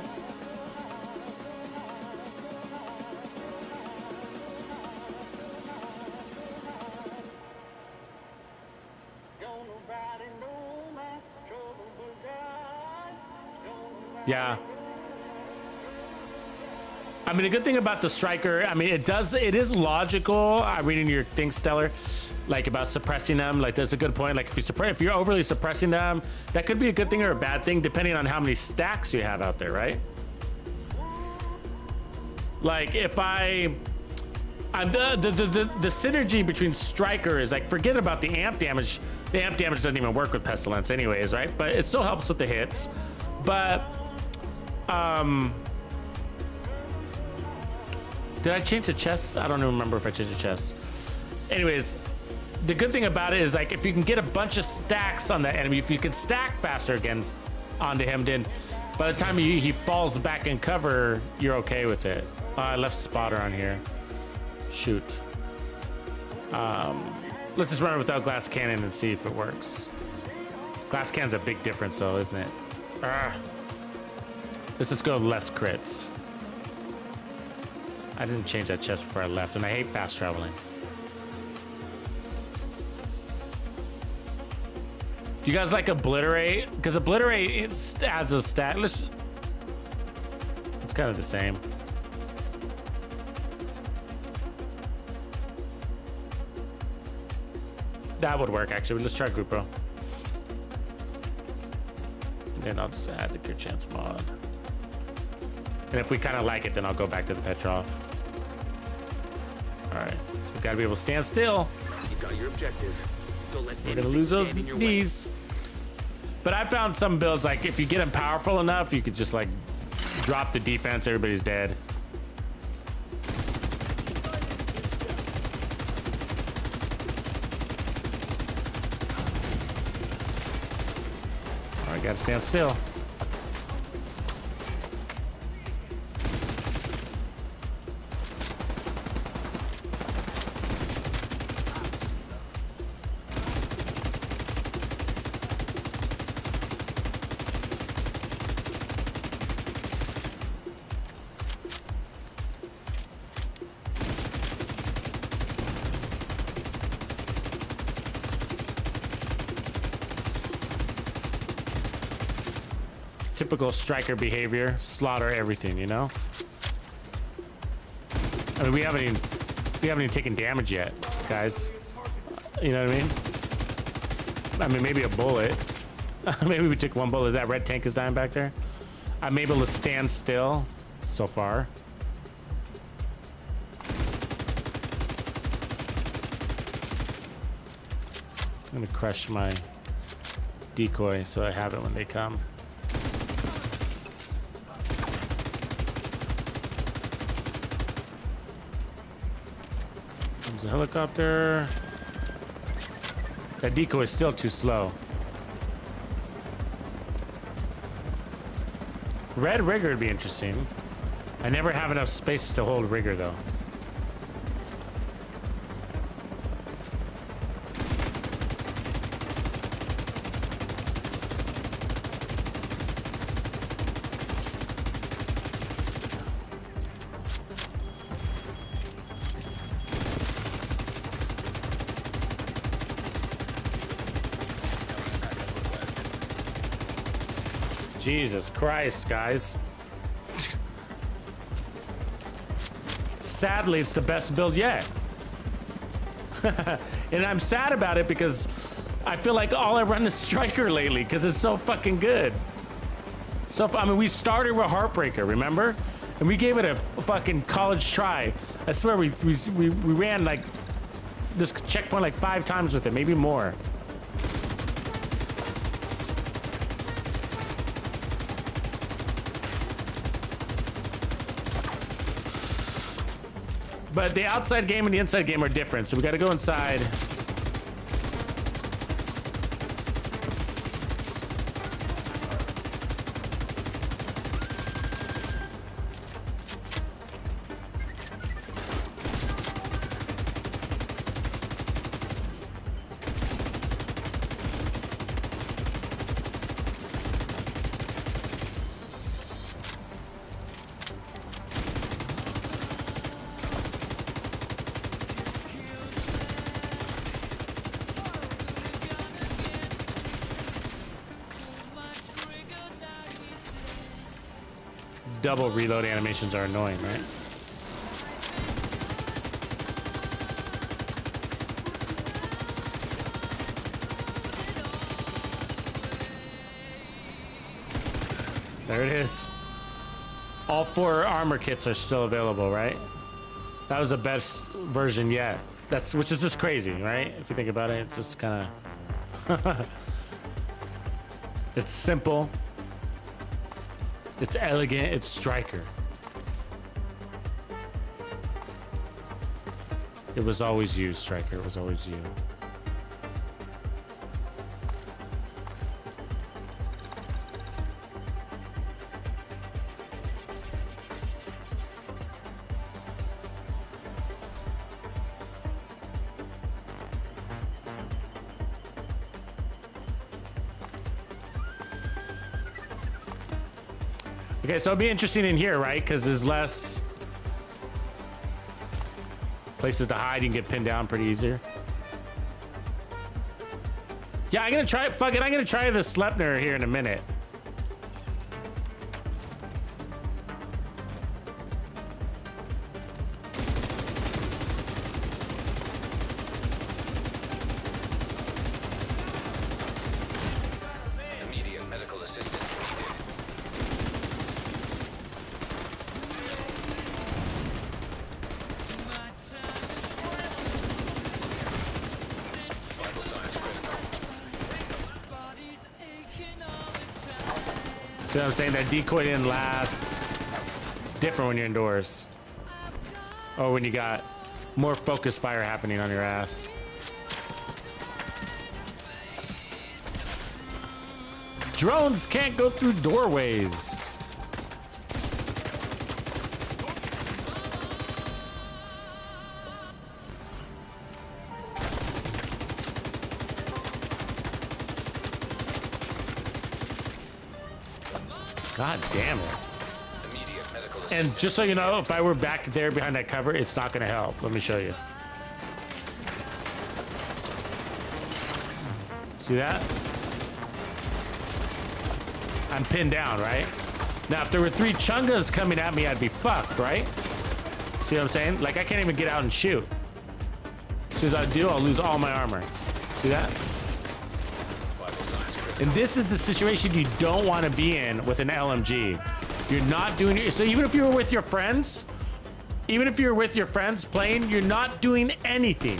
Yeah. I mean, the good thing about the Striker, I mean, it is logical. I'm reading your thing, Stellar, like about suppressing them. Like, there's a good point. Like, if you're overly suppressing them, that could be a good thing or a bad thing, depending on how many stacks you have out there, right? Like, if the synergy between Striker is like, forget about the amp damage. The amp damage doesn't even work with Pestilence, anyways, right? But it still helps with the hits. But did I change the chest? I don't even remember if I changed the chest. Anyways, the good thing about it is, like, if you can get a bunch of stacks on that enemy, if you can stack faster against onto him, then by the time he falls back in cover, you're okay with it. I left spotter on here. Shoot. Let's just run it without glass cannon and see if it works. Glass cannon's a big difference, though, isn't it? Let's just go less crits. I didn't change that chest before I left, and I hate fast traveling. Do you guys like Obliterate? Because Obliterate, it adds a stat. It's kind of the same. That would work, actually. Let's try Grupo. And then I'll just add the Cure Chance mod. And if we kind of like it, then I'll go back to the Petrov. All right. We've got to be able to stand still. You got your objective. Don't let We're going to lose those knees. But I found some builds, like, if you get them powerful enough, you could just, like, drop the defense. Everybody's dead. All right, got to stand still. Typical Striker behavior, slaughter everything, you know? I mean, we haven't even taken damage yet, guys. You know what I mean? I mean, maybe a bullet. Maybe we took one bullet. That red tank is dying back there. I'm able to stand still so far. I'm gonna crush my decoy so I have it when they come. There's a helicopter. That decoy is still too slow. Red rigger would be interesting. I never have enough space to hold rigger though. Jesus Christ, guys. Sadly, it's the best build yet. And I'm sad about it because I feel like all I run is Striker lately because it's so fucking good. So, I mean, we started with Heartbreaker, remember? And we gave it a fucking college try. I swear we ran like this checkpoint like 5 times with it, maybe more. But the outside game and the inside game are different, so we gotta go inside. double reload animations are annoying, right? There it is. All 4 armor kits are still available, right? That was the best version yet. Which is just crazy, right? If you think about it, it's just kind of... It's simple. It's elegant. It's striker. It was always you, striker. It was always you. Okay, so it'll be interesting in here, right? Because there's less places to hide. You can get pinned down pretty easier. Yeah, I'm gonna try it. Fuck it, I'm gonna try the Sleipnir here in a minute. Immediate medical assistance needed. Vital signs critical. See what I'm saying? That decoy didn't last. It's different when you're indoors. Or when you got more focused fire happening on your ass. Drones can't go through doorways. God damn it. Immediate medical And assistance. just so you know, if I were back there behind that cover, it's not gonna help. Let me show you. See that? I'm pinned down, right? Now, if there were 3 chungas coming at me, I'd be fucked, right? See what I'm saying? Like, I can't even get out and shoot. As soon as I do, I'll lose all my armor. See that? Vital signs critical. And this is the situation you don't want to be in with an LMG. You're not doing it. So even if you were with your friends, playing, you're not doing anything.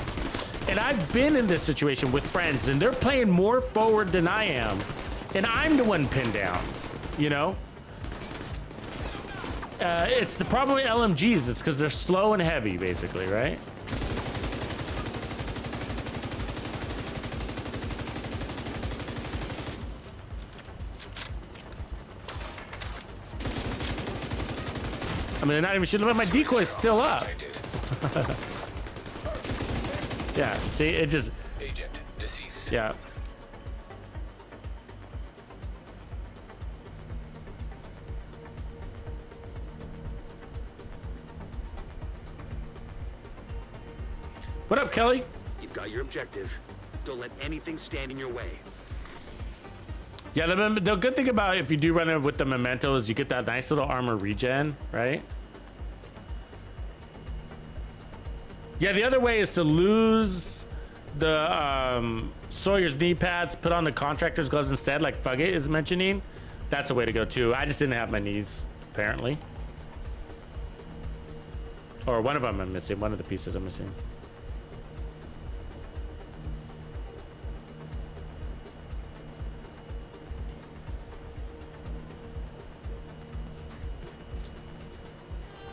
And I've been in this situation with friends, and they're playing more forward than I am. And I'm the one pinned down, you know? It's the problem with LMGs. It's because they're slow and heavy, basically, right? I mean, they're not even shooting, but my decoy's still up. Detected. Yeah, see, it just, Agent deceased. yeah. What up, Kelly? You've got your objective. Don't let anything stand in your way. Yeah, the good thing about if you do run it with the memento is you get that nice little armor regen, right? Yeah, the other way is to lose the Sawyer's knee pads, put on the contractor's gloves instead, like Fugget is mentioning. That's a way to go too. I just didn't have my knees, apparently. Or one of them I'm missing, one of the pieces I'm missing.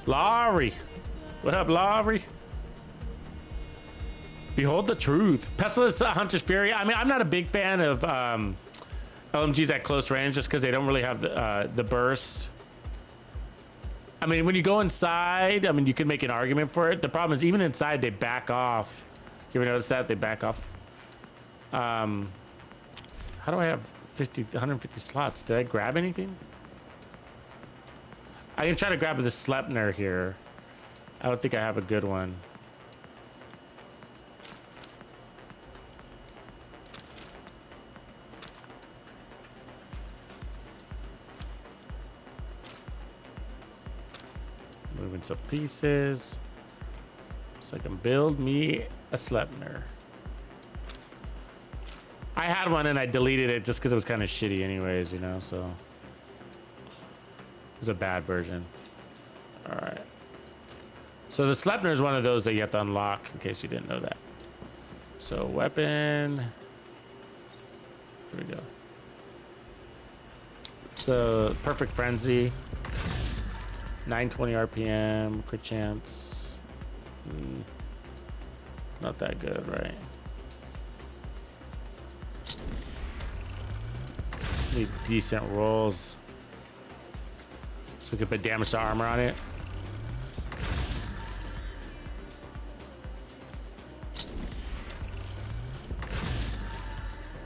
Laurie. What up, Laurie? Behold the truth. Pestilence, Hunter's Fury. I mean, I'm not a big fan of LMGs at close range just because they don't really have the burst. I mean, when you go inside, I mean, you could make an argument for it. The problem is even inside, they back off. You ever notice that? They back off. How do I have 150 slots? Did I grab anything? I can try to grab the Sleipnir here. I don't think I have a good one. moving some pieces so I can build me a Sleipnir. I had one and I deleted it just because it was kind of shitty anyways, you know, so. It was a bad version. All right. So the Sleipnir is one of those that you have to unlock, in case you didn't know that. So weapon. Here we go. So perfect frenzy. 920 RPM, crit chance. Not that good, right? Just need decent rolls. So we can put damage to armor on it.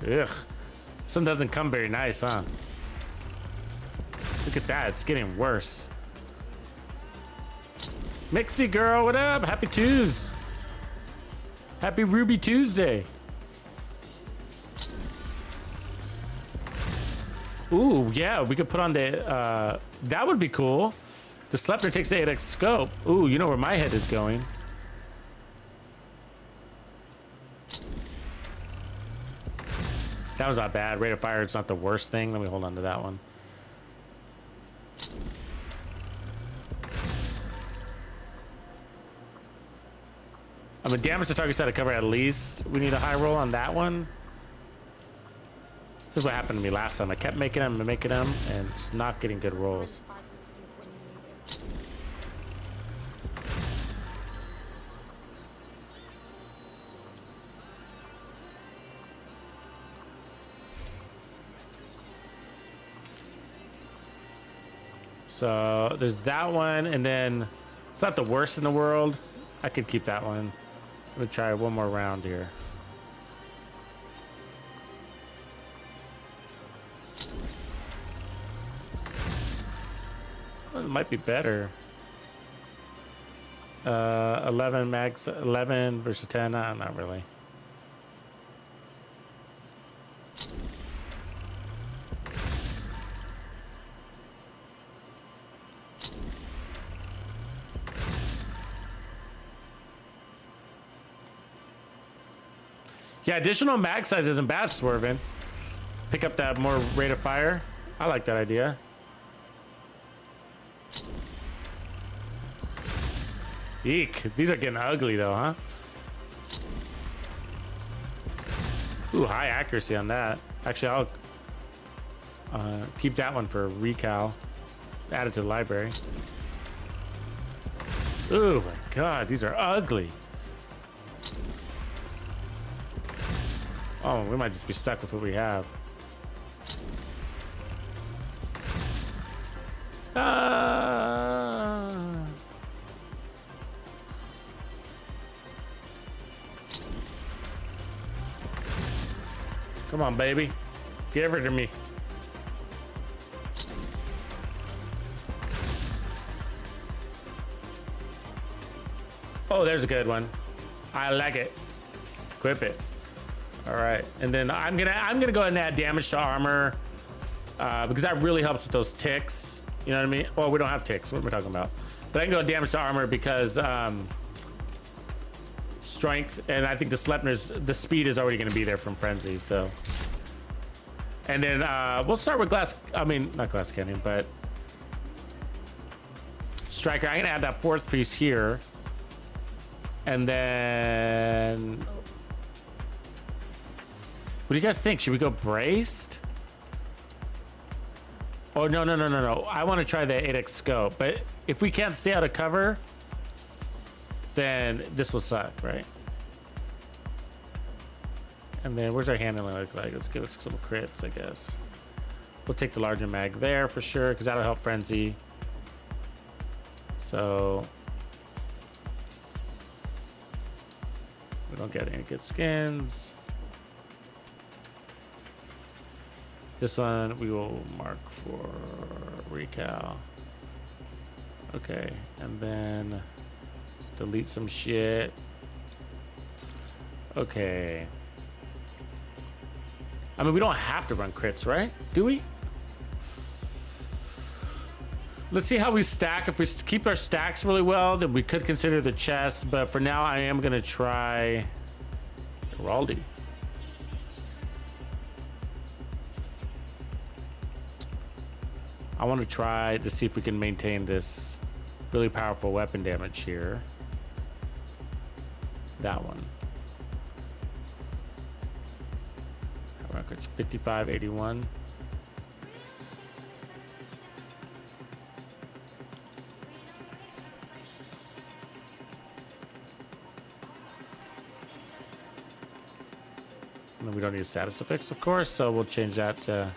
Ugh. This one doesn't come very nice, huh? Look at that, it's getting worse. Mixie girl, what up? Happy Tuesday. Happy Ruby Tuesday. Ooh, yeah, we could put on the, that would be cool. The Sleipnir takes the 8x scope. Ooh, you know where my head is going. That was not bad. Rate of fire, it's not the worst thing. Let me hold on to that one. I mean, damage to target set to cover at least. We need a high roll on that one. This is what happened to me last time. I kept making them and making them and just not getting good rolls. So there's that one, and then it's not the worst in the world. I could keep that one. Let me try one more round here. Well, it might be better. 11 max, 11 versus 10. Not really. Yeah, additional mag size isn't bad, Swervin. Pick up that more rate of fire. I like that idea. Eek, these are getting ugly though, huh? Ooh, high accuracy on that. Actually, I'll keep that one for recal. Add it to the library. Ooh my god, these are ugly. Oh, we might just be stuck with what we have. Come on, baby. Give her to me. Oh, there's a good one. I like it. Equip it. All right, and then I'm gonna go ahead and add damage to armor because that really helps with those ticks. You know what I mean? Well, we don't have ticks. What am I talking about? But I can go damage to armor because strength, and I think the Sleipnir's speed is already gonna be there from frenzy. So, and then we'll start with glass. I mean, not glass cannon, but striker. I'm gonna add that fourth piece here, and then. What do you guys think? Should we go braced? Oh, no. I want to try the 8x scope, but if we can't stay out of cover, then this will suck, right? And then where's our handling look like? Let's give us some crits, I guess. We'll take the larger mag there for sure, because that'll help frenzy. So we don't get any good skins. This one we will mark for recal. Okay, and then let's delete some shit. Okay. I mean, we don't have to run crits, right? Do we? Let's see how we stack. If we keep our stacks really well, then we could consider the chest. But for now, I am gonna try Raldi. I want to try to see if we can maintain this really powerful weapon damage here. That one. Records 5581. And then we don't need a status affix, of course, so we'll change that to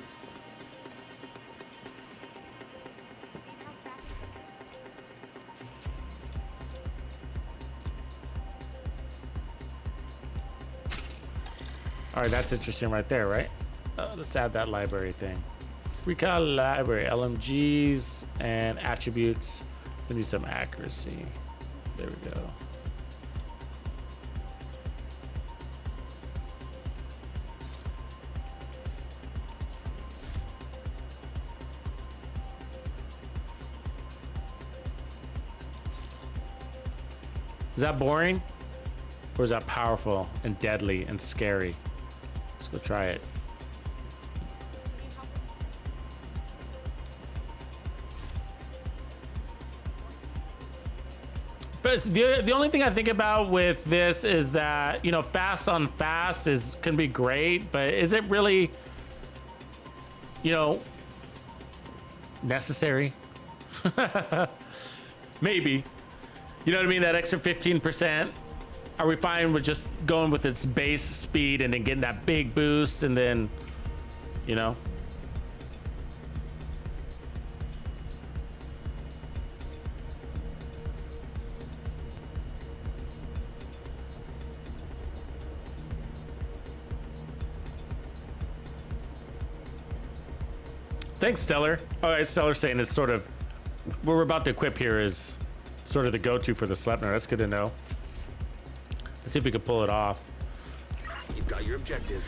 all right, that's interesting right there, right? Let's add that library thing. Recall library, LMGs and attributes. We need some accuracy. There we go. Is that boring? Or is that powerful and deadly and scary? Let's go try it. But the only thing I think about with this is that, you know, fast on fast can be great, but is it really, you know, necessary? Maybe. You know what I mean? That extra 15%. Are we fine with just going with its base speed and then getting that big boost and then, you know? Thanks, Stellar. All right, Stellar saying it's sort of what we're about to equip here is sort of the go-to for the Sleipnir. That's good to know. Let's see if we can pull it off. You've got your objective.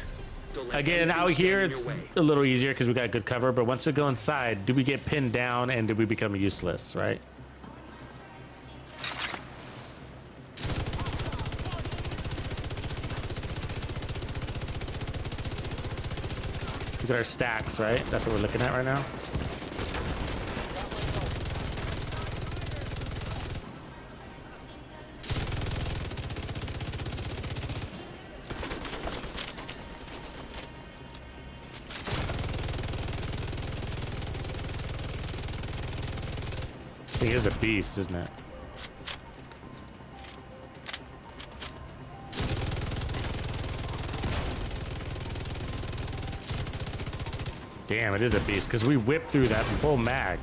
Don't let Again, anything out here stand in it's your way. a little easier because we got good cover, but once we go inside, do we get pinned down and do we become useless, right? Look at our stacks, right? That's what we're looking at right now. He is a beast, isn't it? Damn, it is a beast because we whipped through that whole mag.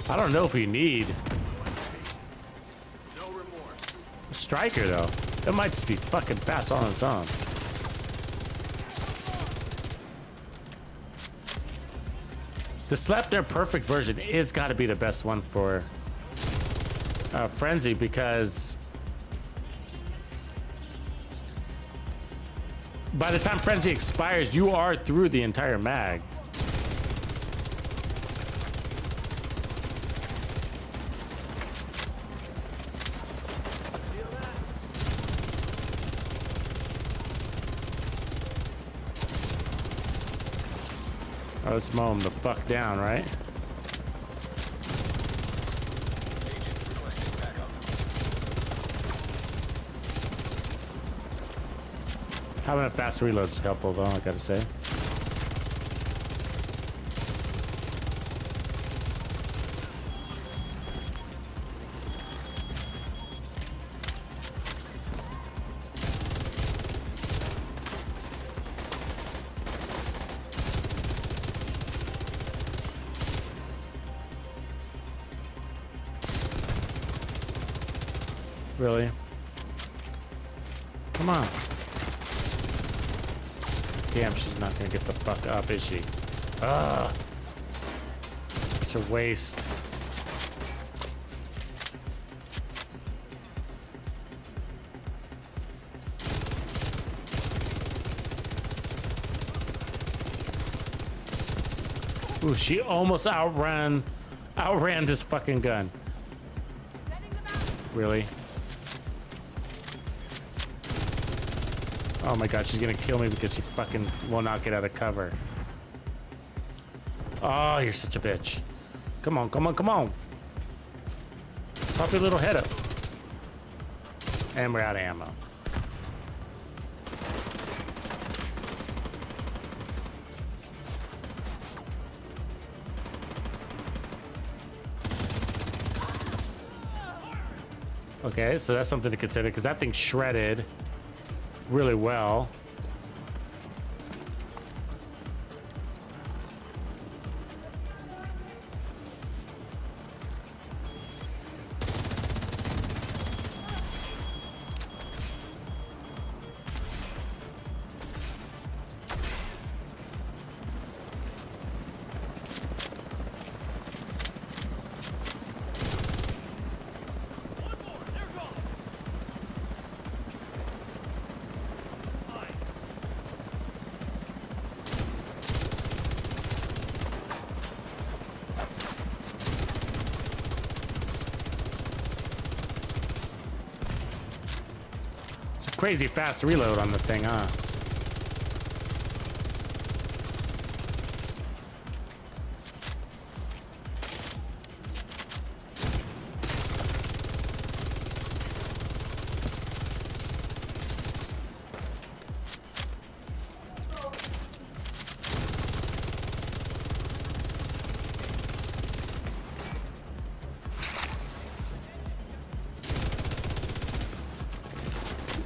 I don't know if we need a striker though. That might just be fucking fast on its own. The Sleipnir perfect version is got to be the best one for Frenzy because by the time Frenzy expires, you are through the entire mag. Oh, let's mow him the fuck down, right? Agent requesting backup. Having a fast reload is helpful, though, I gotta say. Really? Come on. Damn, she's not gonna get the fuck up, is she? Ugh. It's a waste. Ooh, she almost outran this fucking gun. Really? Oh my god, she's gonna kill me because she fucking will not get out of cover. Oh, you're such a bitch. Come on, come on, come on. Pop your little head up. And we're out of ammo. Okay, so that's something to consider because that thing's shredded really well. Crazy fast reload on the thing, huh?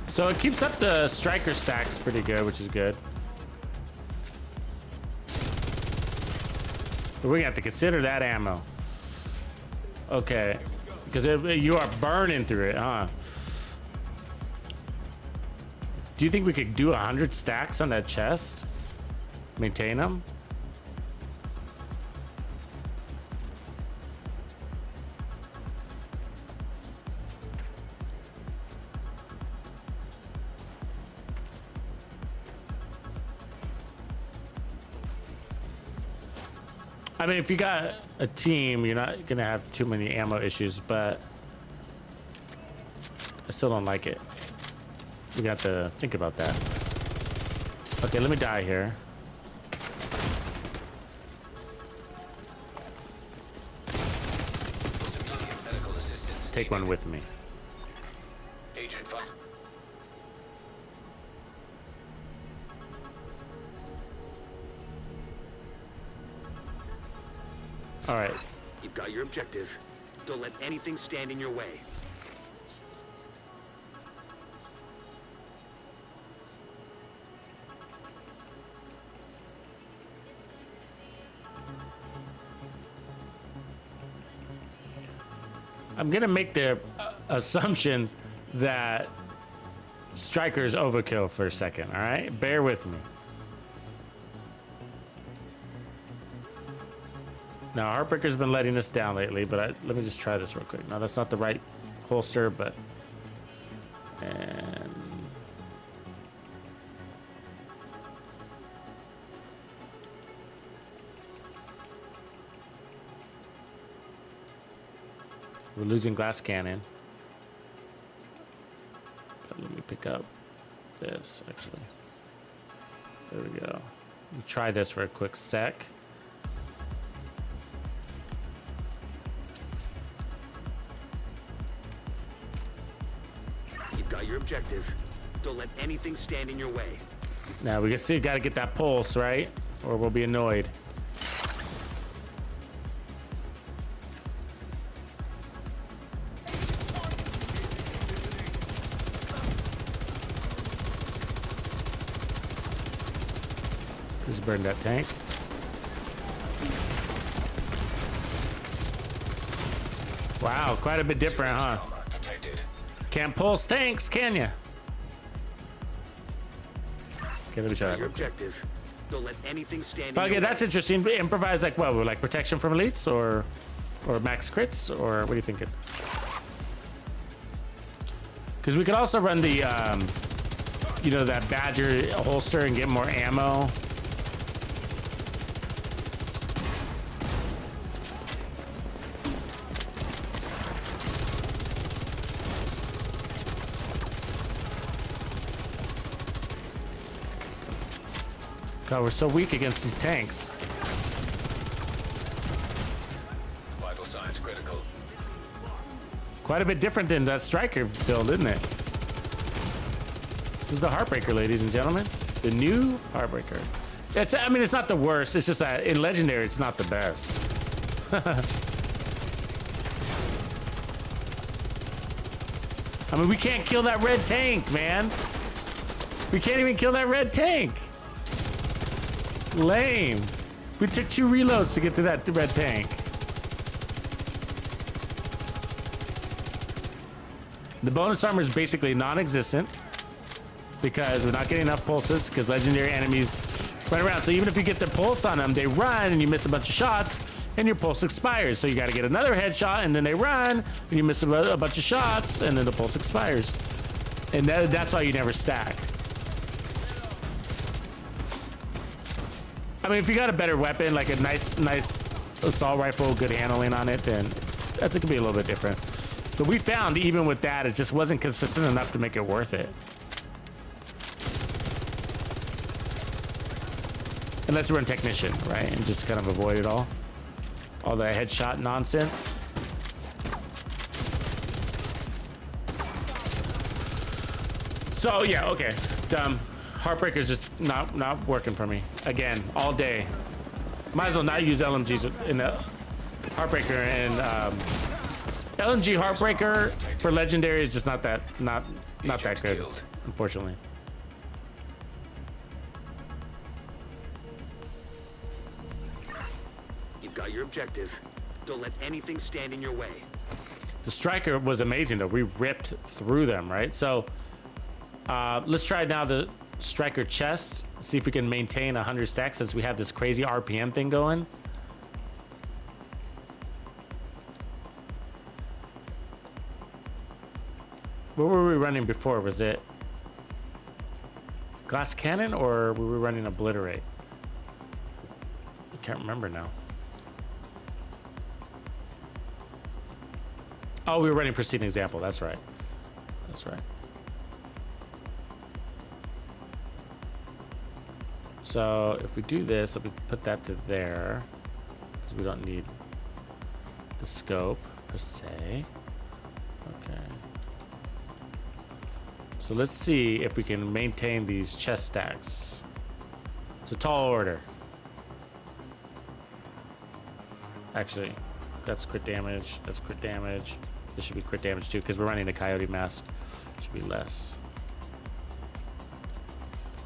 So it keeps up the striker stacks pretty good, which is good. But we have to consider that ammo. Okay, because you are burning through it, huh? Do you think we could do 100 stacks on that chest? Maintain them? I mean, if you got a team, you're not gonna have too many ammo issues, but I still don't like it. We got to think about that. Okay, let me die here. Medical assistance. Take one with me. Agent Fun. All right. You've got your objective. Don't let anything stand in your way. I'm gonna make the assumption that Striker's overkill for a second, all right? Bear with me. Now, Heartbreaker's been letting us down lately, but let me just try this real quick. No, that's not the right holster, but... And... We're losing glass cannon. But let me pick up this, actually. There we go. Let me try this for a quick sec. You've got your objective. Don't let anything stand in your way. Now, we can see, gotta get that pulse, right? Or we'll be annoyed. Just burn that tank. Wow, quite a bit different, huh? Detected. Can't pulse tanks, can ya? Okay, let me try Your that. objective. Don't let anything stand Okay, in your that's way. interesting. Improvise like what? Like protection from elites or max crits, or what are you thinking? Because we could also run the, you know, that Badger holster and get more ammo. God, we're so weak against these tanks. Vital signs critical. Quite a bit different than that striker build, isn't it? This is the Heartbreaker, ladies and gentlemen. The new Heartbreaker. I mean, it's not the worst. It's just that in Legendary, it's not the best. I mean, we can't kill that red tank, man. We can't even kill that red tank. Lame. We took 2 reloads to get to that red tank. The bonus armor is basically non-existent because we're not getting enough pulses because legendary enemies run around. So even if you get the pulse on them, they run and you miss a bunch of shots and your pulse expires. So you got to get another headshot and then they run and you miss a bunch of shots and then the pulse expires. And that's why you never stack. I mean, if you got a better weapon, like a nice assault rifle, good handling on it, then it could be a little bit different. But we found even with that, it just wasn't consistent enough to make it worth it. Unless you run technician, right? And just kind of avoid it all the headshot nonsense. So yeah, okay. Heartbreaker's just not working for me. Again, all day. Might as well not use LMGs in the Heartbreaker and LMG Heartbreaker for legendary is just not that good, unfortunately. You've got your objective. Don't let anything stand in your way. The striker was amazing though. We ripped through them, right? So let's try now the striker chest. See if we can maintain 100 stacks since we have this crazy RPM thing going. What were we running before? Was it glass cannon or were we running obliterate? I can't remember now. Oh, we were running preceding example. That's right. That's right. So if we do this, let me put that to there because we don't need the scope per se. Okay. So let's see if we can maintain these chest stacks. It's a tall order. Actually, that's crit damage. That's crit damage. This should be crit damage too because we're running a coyote mask. Should be less.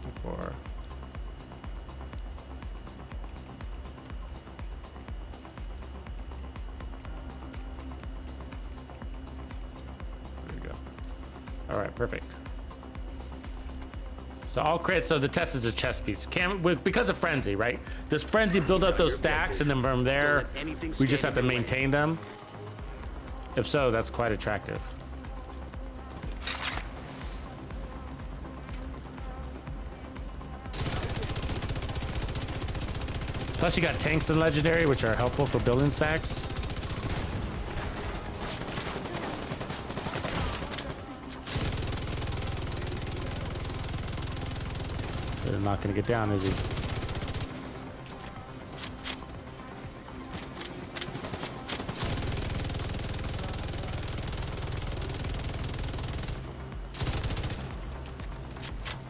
54. There we go. All right, perfect. So all crits, so the test is a chest piece. Because of Frenzy, right? Does Frenzy build up those stacks and then from there, we just have to maintain them? If so, that's quite attractive. Plus you got tanks and legendary, which are helpful for building stacks. They're not gonna get down, is he?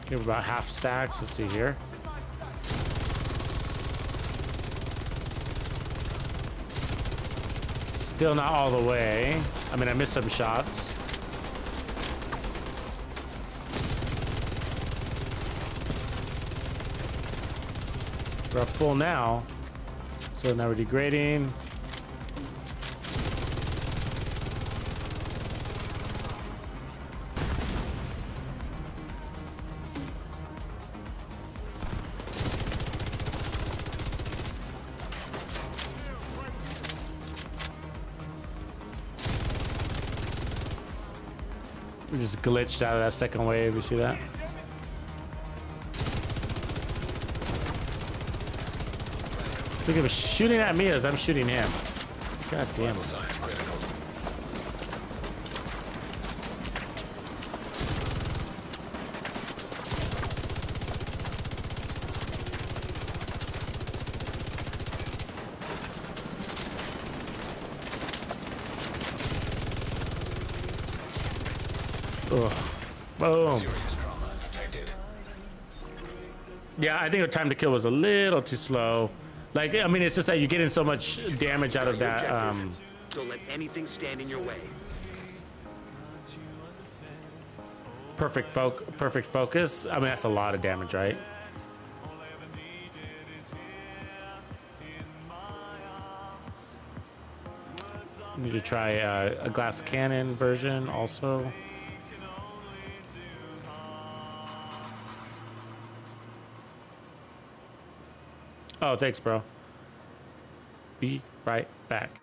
Give about half stacks. Let's see here. Still not all the way. I mean, I missed some shots. We're up full now. So now we're degrading. We just glitched out of that second wave. You see that? Look at him shooting at me as I'm shooting him. God damn it. Ugh. Boom. Serious trauma detected. Yeah, I think the time to kill was a little too slow. Like, I mean, it's just that you're getting so much damage out of that. Don't let anything stand in your way. Perfect focus. I mean, that's a lot of damage, right? Need to try a glass cannon version also. Oh, thanks, bro. Be right back.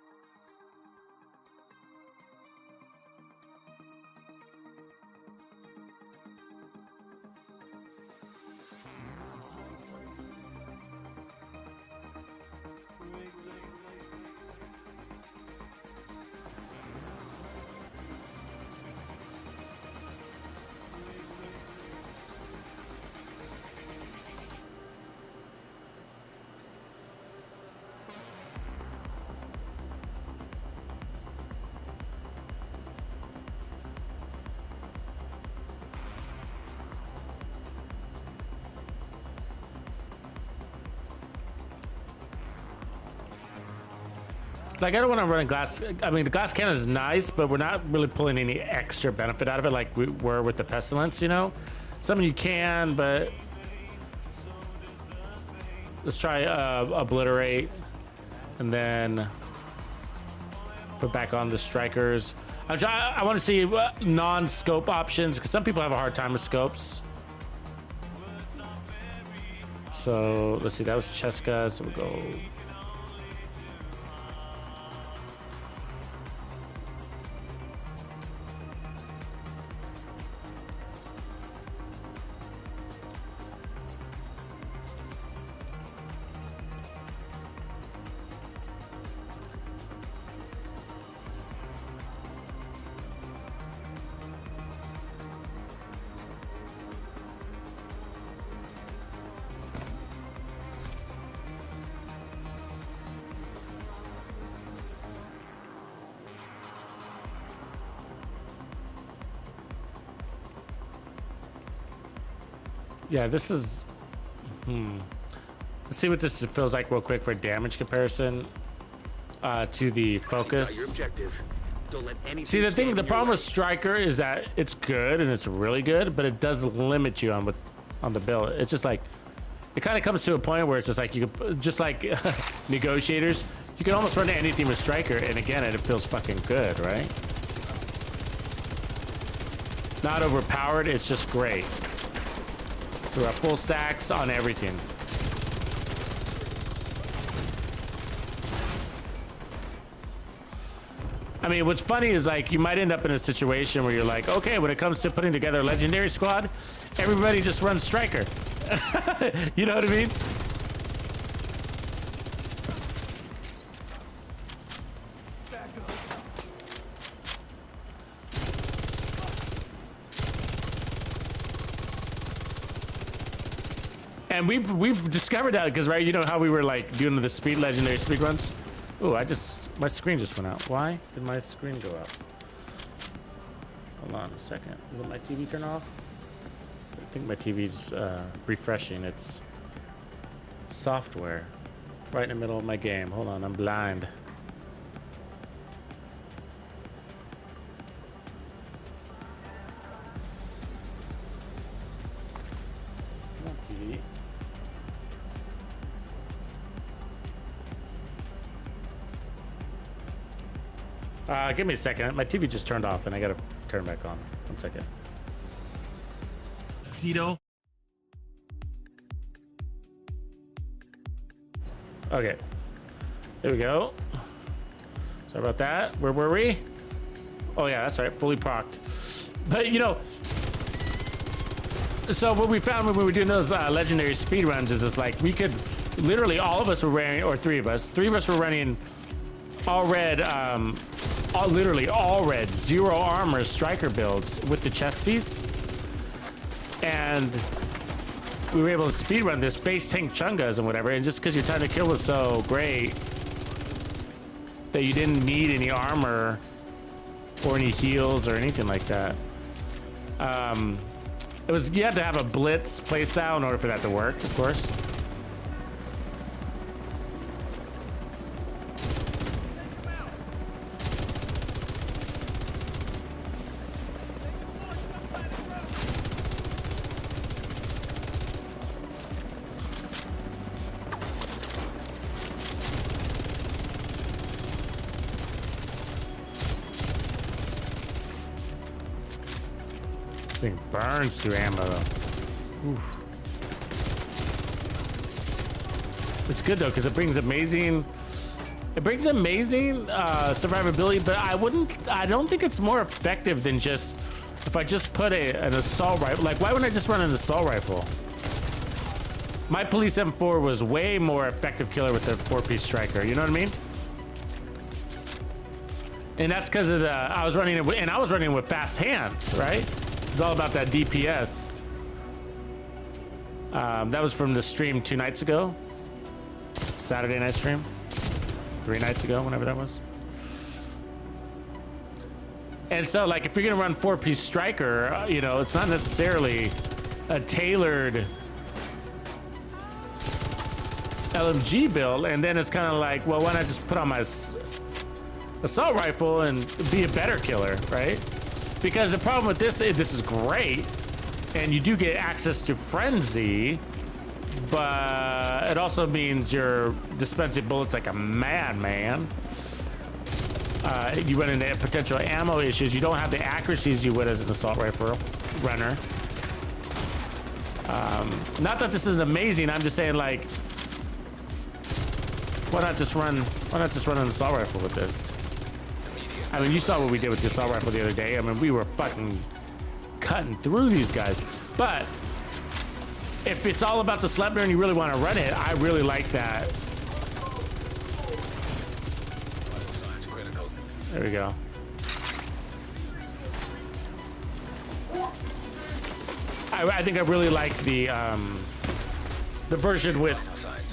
Like, I don't want to run a glass. I mean, the glass cannon is nice, but we're not really pulling any extra benefit out of it like we were with the pestilence, you know? Something you can, but let's try obliterate and then put back on the strikers. I want to see non-scope options because some people have a hard time with scopes. So let's see, that was Cheska, so we'll go. Yeah, this is. Let's see what this feels like real quick for damage comparison to the Got your focus. objective. Don't let anything See, the stand in the your problem way. with Striker is that it's good and it's really good, but it does limit you on the build. It's just like it kind of comes to a point where it's just like you could just like negotiators. You can almost run anything with Striker, and again, it feels fucking good, right? Not overpowered. It's just great. So we're at full stacks on everything. I mean, what's funny is like you might end up in a situation where you're like, okay, when it comes to putting together a legendary squad, everybody just runs Striker. You know what I mean? And we've discovered that because, right, you know how we were like doing the legendary speed runs. Oh, my screen just went out. Why did my screen go out? Hold on a second. Is it my TV turn off? I think my TV's refreshing its software right in the middle of my game. Hold on, I'm blind. Come on, TV. Give me a second. My TV just turned off and I gotta turn it back on. 1 second. Tuxedo. Okay. There we go. Sorry about that. Where were we? Oh yeah, that's right. Fully procced. But you know, so what we found when we were doing those legendary speed runs is it's like we could literally all of us were running, or three of us were running all red, literally all red, zero armor striker builds with the chest piece. And we were able to speedrun this face tank chungas and whatever. And just because your time to kill was so great that you didn't need any armor or any heals or anything like that. It was, you had to have a blitz playstyle in order for that to work, of course. Thing burns through ammo though. Oof. It's good though because it brings amazing survivability, but I don't think it's more effective than just if I just put an assault rifle. Like, why wouldn't I just run an assault rifle? My police M4 was way more effective killer with the 4-piece striker, you know what I mean? And that's because of I was running it with fast hands, right? It's all about that DPS. That was from the stream 2 nights ago. Saturday night stream. 3 nights ago, whenever that was. And so, like, if you're gonna run 4-piece striker, you know, it's not necessarily a tailored LMG build. And then it's kind of like, well, why not just put on my assault rifle and be a better killer, right? Because the problem with this is great, and you do get access to frenzy, but it also means you're dispensing bullets like a madman. You run into potential ammo issues. You don't have the accuracies you would as an assault rifle runner. Not that this isn't amazing. I'm just saying, like, why not just run an assault rifle with this? I mean, you saw what we did with the assault rifle the other day. I mean, we were fucking cutting through these guys. But if it's all about the Slepner and you really want to run it, I really like that. There we go. I think I really like the version with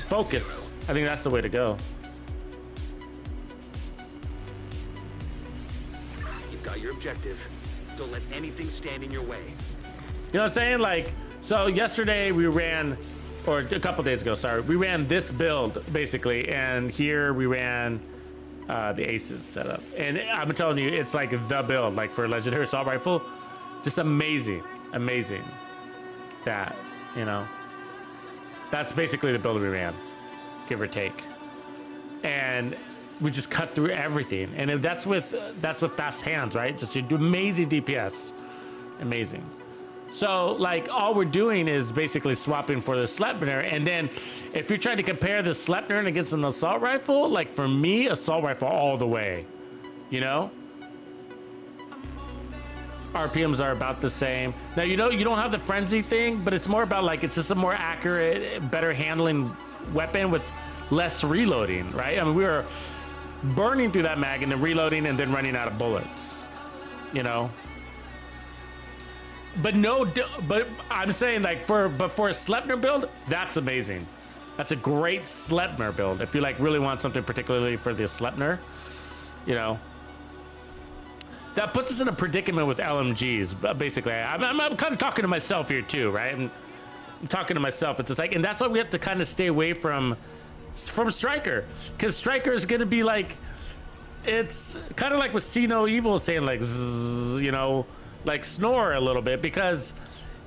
focus. I think that's the way to go. Your objective. Don't let anything stand in your way. You know what I'm saying? Like, so yesterday we ran, or a couple days ago, sorry, we ran this build basically, and here we ran the Aces setup. And I'm telling you, it's like the build, like for a legendary assault rifle, just amazing, amazing. That, you know, that's basically the build we ran, give or take. And we just cut through everything, and that's with fast hands, right? Just you do amazing DPS, amazing. So like all we're doing is basically swapping for the Slepner, and then if you're trying to compare the Slepner against an assault rifle, like for me, assault rifle all the way, you know. RPMs are about the same. Now you know you don't have the frenzy thing, but it's more about like it's just a more accurate, better handling weapon with less reloading, right? I mean, we were burning through that mag and then reloading and then running out of bullets, you know. But I'm saying, like, for a Slepner build, that's amazing. That's a great Slepner build if you like really want something particularly for the Slepner, you know. That puts us in a predicament with LMGs, basically. I'm kind of talking to myself here too, right? I'm talking to myself. It's just like, and that's why we have to kind of stay away from Striker, because Striker is gonna be like, it's kind of like with See No Evil saying like, zzz, you know, like snore a little bit, because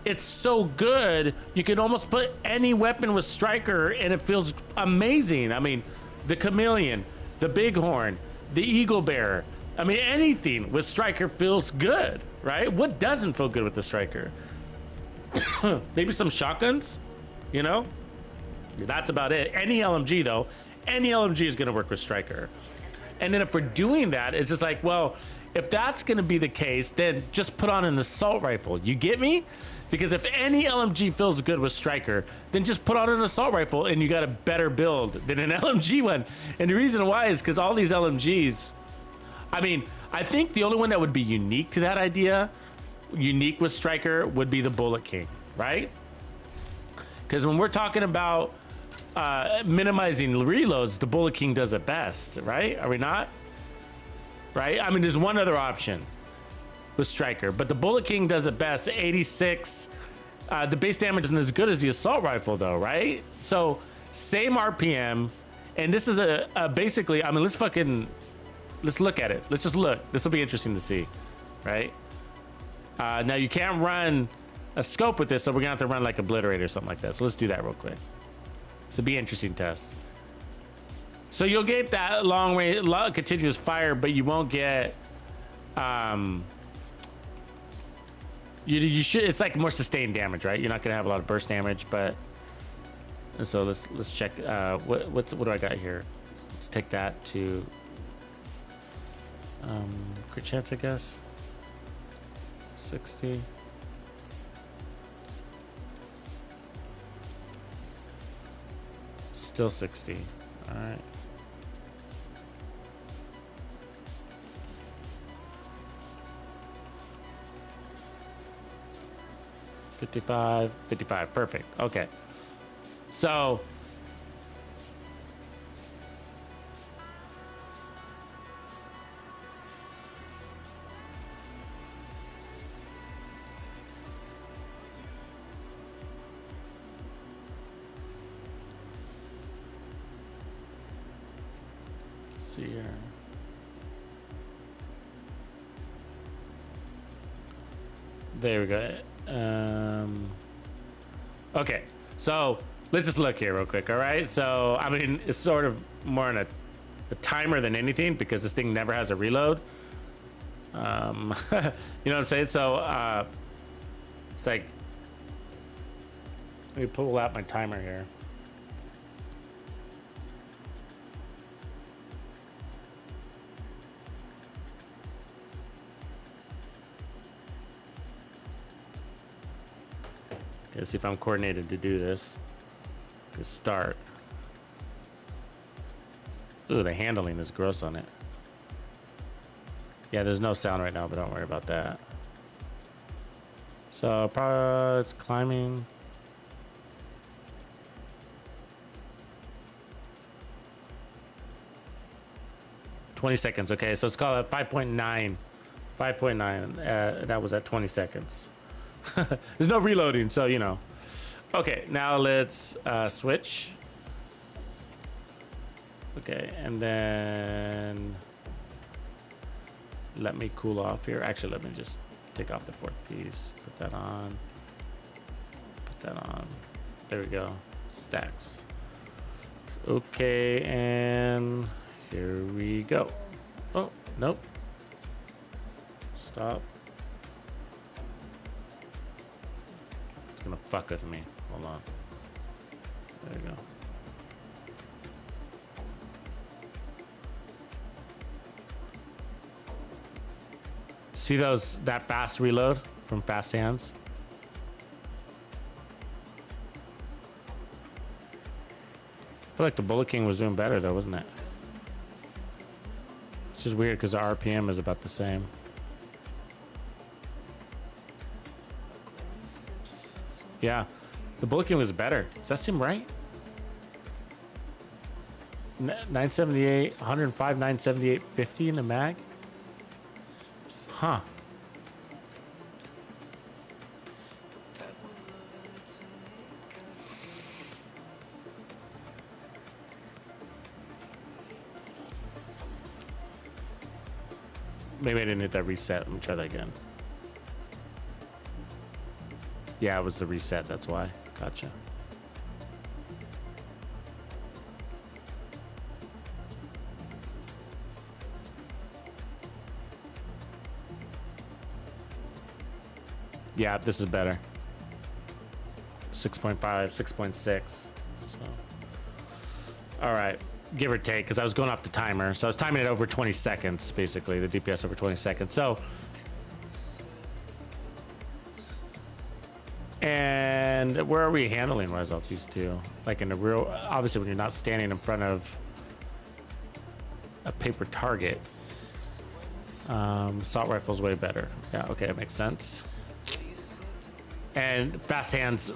it's so good. You can almost put any weapon with Striker and it feels amazing. I mean, the Chameleon, the Bighorn, the Eagle Bearer. I mean, anything with Striker feels good, right? What doesn't feel good with the Striker? Maybe some shotguns, you know? That's about it. Any LMG though, any LMG is gonna work with Striker. And then if we're doing that, it's just like, well, if that's gonna be the case, then just put on an assault rifle. You get me? Because if any LMG feels good with Striker, then just put on an assault rifle and you got a better build than an LMG one. And the reason why is because all these LMGs, I mean, I think the only one that would be unique to that idea, unique with Striker, would be the Bullet King, right? Because when we're talking about minimizing reloads, the Bullet King does it best, right? Are we not? Right? I mean, there's one other option. with Striker, but the Bullet King does it best. 86. The base damage isn't as good as the assault rifle though, right? So same RPM, and this is a basically, I mean, let's look at it. Let's just look. This will be interesting to see, right? Now you can't run a scope with this, so we're gonna have to run like Obliterate or something like that. So let's do that real quick. This will be an interesting test. So you'll get that long range, continuous fire, but you won't get, you should, it's like more sustained damage, right? You're not gonna have a lot of burst damage, but, so let's check, what do I got here? Let's take that to, crit chance, I guess. 60. Still 60. All right. $55, perfect. Okay. So let's see here. There we go. Okay, so let's just look here real quick. All right, so I mean, it's sort of more on a timer than anything because this thing never has a reload. You know what I'm saying? So it's like, let me pull out my timer here. Let's see if I'm coordinated to do this. Good start. Ooh, the handling is gross on it. Yeah, there's no sound right now, but don't worry about that. So probably it's climbing. $20 seconds. Okay, so let's call it 5.9. 5.9. That was at 20 seconds. There's no reloading, so you know. Okay, now let's switch. Okay, and then let me cool off here. Actually, let me just take off the fourth piece. Put that on. Put that on. There we go. Stacks. Okay, and here we go. Oh, nope. Stop. Gonna fuck with me. Hold on. There you go. See that fast reload from Fast Hands? I feel like the Bullet King was doing better though, wasn't it? It's just weird because the RPM is about the same. Yeah, the Bullet King was better. Does that seem right? 978, 105, 978, 50 in the mag? Huh. Maybe I didn't hit that reset. Let me try that again. Yeah, it was the reset, that's why. Gotcha. Yeah, this is better. 6.5, 6.6. So. All right, give or take, because I was going off the timer. So I was timing it over 20 seconds, basically, the DPS over 20 seconds. So, and where are we handling wise off these two? Like in the real, obviously when you're not standing in front of a paper target, assault rifle's way better. Yeah, okay, it makes sense. And Fast Hands,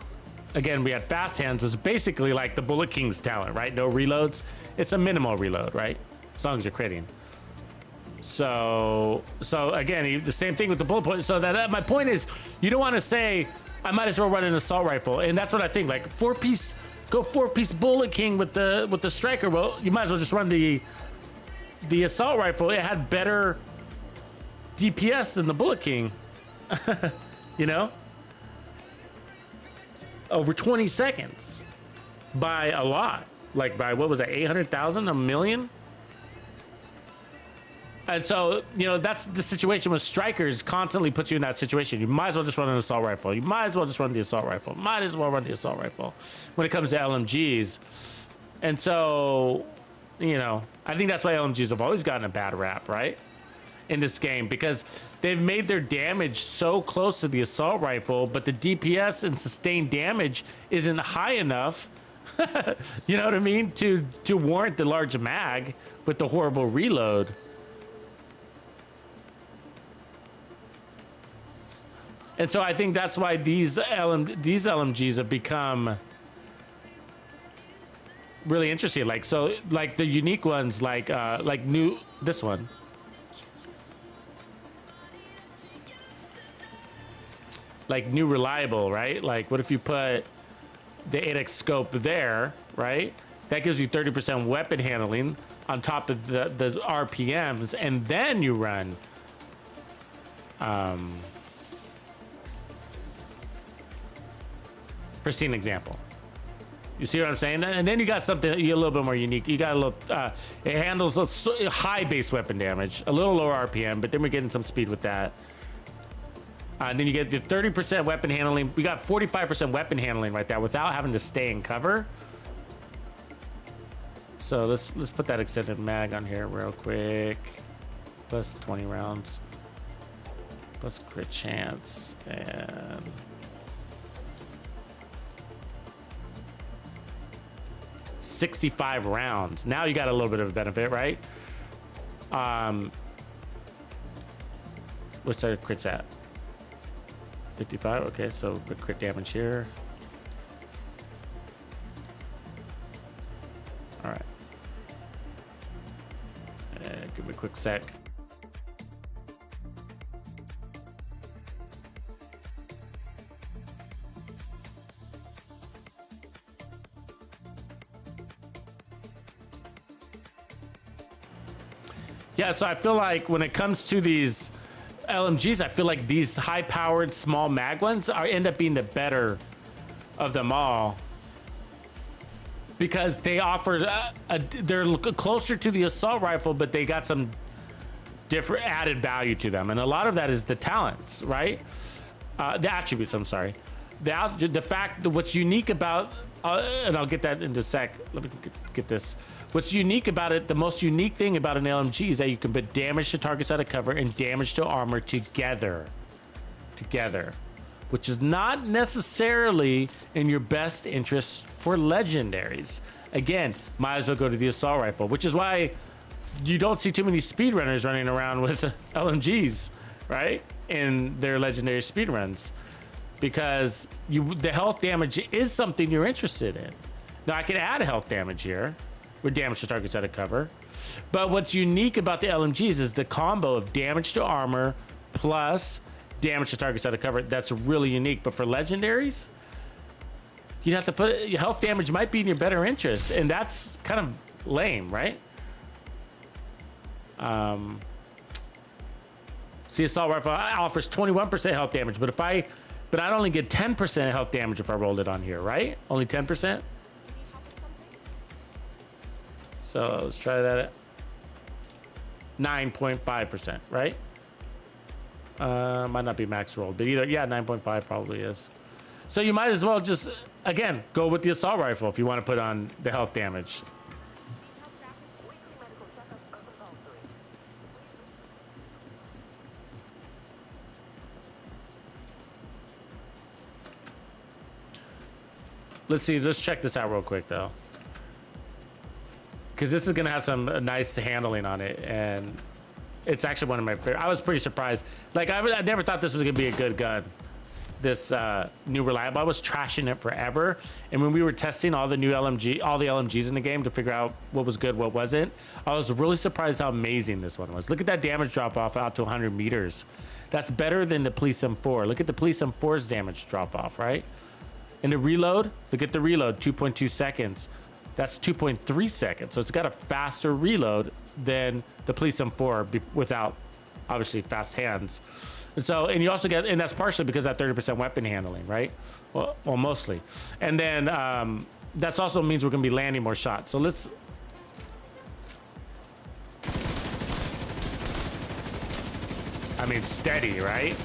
again, we had Fast Hands was basically like the Bullet King's talent, right? No reloads. It's a minimal reload, right? As long as you're critting. So again, the same thing with the bullet point. So that my point is, you don't want to say I might as well run an assault rifle, and that's what I think. Like go 4-piece bullet king with the striker. Well, you might as well just run the assault rifle. It had better DPS than the bullet king. You know, over 20 seconds by a lot. Like by what was it, 800,000, a million? And so, you know, that's the situation with strikers constantly puts you in that situation. You might as well just run an assault rifle. You might as well just run the assault rifle. Might as well run the assault rifle when it comes to LMGs. And so, you know, I think that's why LMGs have always gotten a bad rap, right? In this game, because they've made their damage so close to the assault rifle, but the DPS and sustained damage isn't high enough, you know what I mean, to warrant the large mag with the horrible reload. And so I think that's why these LMGs have become really interesting. Like, so like the unique ones, like this one. Like new reliable, right? Like what if you put the 8x scope there, right? That gives you 30% weapon handling on top of the RPMs, and then you run pristine example. You see what I'm saying? And then you got something a little bit more unique. You got a little, it handles a high base weapon damage, a little lower RPM, but then we're getting some speed with that. And then you get the 30% weapon handling. We got 45% weapon handling right there without having to stay in cover. So let's put that extended mag on here real quick. Plus 20 rounds. Plus crit chance and 65 rounds. Now you got a little bit of a benefit, right? What's our crits at? 55. Okay, so the crit damage here. All right. Give me a quick sec. Yeah, so I feel like when it comes to these LMGs, I feel like these high-powered small mag ones end up being the better of them all because they offer they're closer to the assault rifle, but they got some different added value to them, and a lot of that is the talents, right? The attributes. I'm sorry, the fact that what's unique about, and I'll get that in a sec. Let me get this. What's unique about it, the most unique thing about an LMG is that you can put damage to targets out of cover and damage to armor together, which is not necessarily in your best interest for legendaries. Again, might as well go to the assault rifle, which is why you don't see too many speedrunners running around with LMGs, right? In their legendary speedruns, because the health damage is something you're interested in. Now I can add health damage here, with damage to targets out of cover. But what's unique about the LMGs is the combo of damage to armor plus damage to targets out of cover. That's really unique. But for legendaries, you'd have to put your health damage might be in your better interest, and that's kind of lame, right? See, assault rifle offers 21% health damage, but I'd only get 10% health damage if I rolled it on here, right? Only 10%. So let's try that at 9.5%, right? Might not be max rolled, but either, yeah, 9.5 probably is. So you might as well just, again, go with the assault rifle if you want to put on the health damage. Let's see, let's check this out real quick though. Because this is going to have some nice handling on it, and it's actually one of my favorite. I was pretty surprised. Like, I never thought this was going to be a good gun. this new reliable. I was trashing it forever, and when we were testing all the LMGs in the game to figure out what was good, what wasn't, I was really surprised how amazing this one was. Look at that damage drop off out to 100 meters. That's better than the Police M4. Look at the Police M4's damage drop off, right? And the reload, look at the reload, 2.2 seconds. That's 2.3 seconds. So it's got a faster reload than the Police M4 without obviously fast hands. And so, and you also get, and that's partially because of that 30% weapon handling, right? Well, mostly. And then that's also means we're gonna be landing more shots. So let's, I mean, steady, right?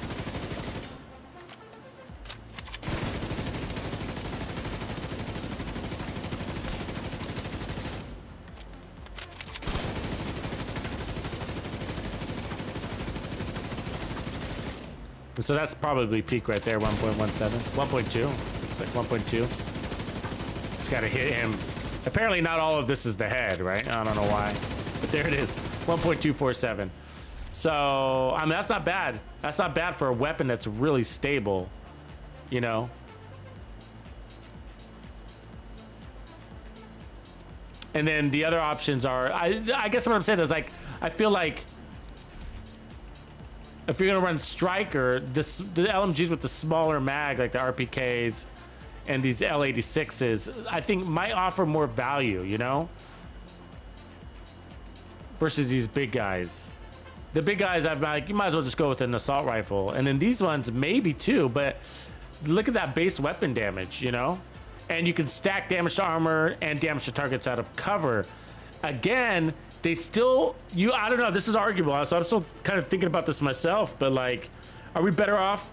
So that's probably peak right there, 1.17, 1.2. It's like 1.2. Just gotta hit him. Apparently not all of this is the head, right? I don't know why, but there it is, 1.247. So, I mean, that's not bad. That's not bad for a weapon that's really stable, you know? And then the other options are, I guess what I'm saying is like, I feel like if you're gonna run Striker, the LMGs with the smaller mag, like the RPKs and these L86s, I think might offer more value, you know? Versus these big guys. The big guys, I'm like, you might as well just go with an assault rifle. And then these ones, maybe too, but look at that base weapon damage, you know? And you can stack damage to armor and damage to targets out of cover. Again, they still, I don't know, this is arguable. So I'm still kind of thinking about this myself, but like, are we better off,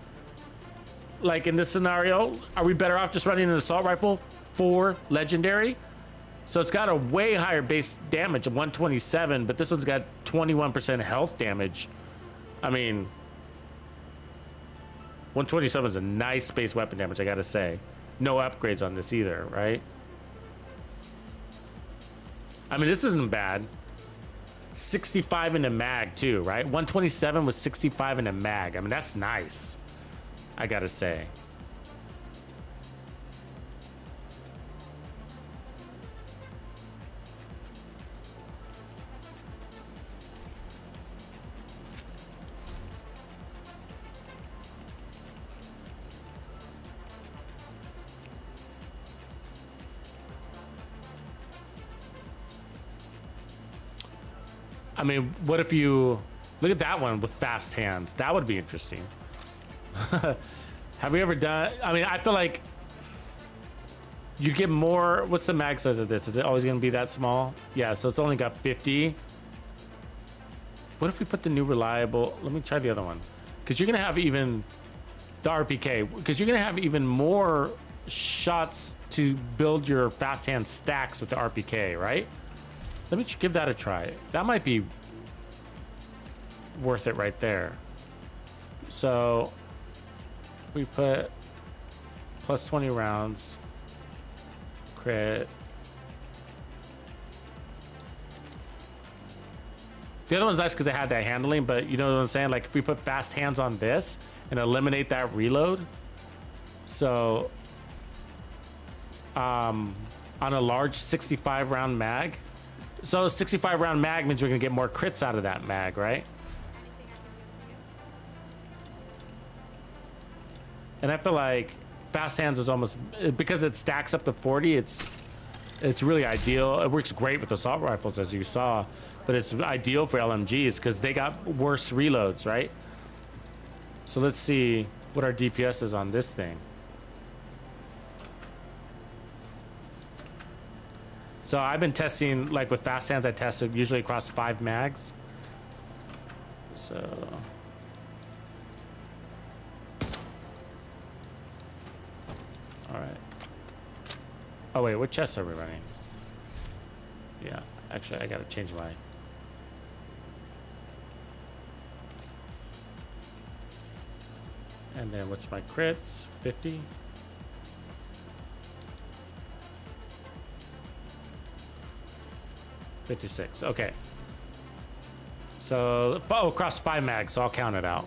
like in this scenario, are we better off just running an assault rifle for legendary? So it's got a way higher base damage of 127, but this one's got 21% health damage. I mean, 127 is a nice base weapon damage, I gotta say. No upgrades on this either, right? I mean, this isn't bad. 65 in the mag too, right? 127 with 65 in the mag. I mean, that's nice, I gotta say. I mean, what if you look at that one with fast hands? That would be interesting. Have we ever done? I mean, I feel like you get more. What's the mag size of this? Is it always going to be that small? Yeah, so it's only got 50. What if we put the new reliable? Let me try the other one, because you're going to have even the RPK, because you're going to have even more shots to build your fast hand stacks with the RPK, right? Let me give that a try. That might be worth it right there. So if we put plus 20 rounds, crit. The other one's nice because it had that handling, but you know what I'm saying? Like if we put fast hands on this and eliminate that reload. So on a large 65 round mag, so 65 round mag means we're gonna get more crits out of that mag, right? And I feel like fast hands was almost, because it stacks up to 40, it's really ideal. It works great with assault rifles, as you saw, but it's ideal for LMGs because they got worse reloads, right? So let's see what our DPS is on this thing. So I've been testing, like with fast hands, I tested usually across 5 mags. So. All right. Oh wait, what chests are we running? Yeah, actually I gotta change my. And then what's my crits? 50. $56. Okay. So across 5 mags, so I'll count it out.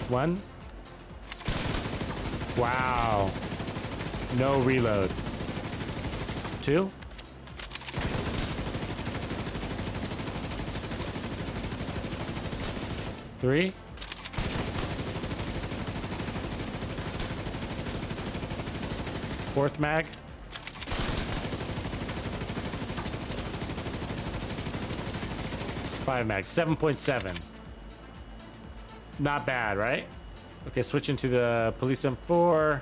One. Wow. No reload. Two. Three. Fourth mag. Five mags. 7.7. Not bad, right? Okay, switching to the police M4.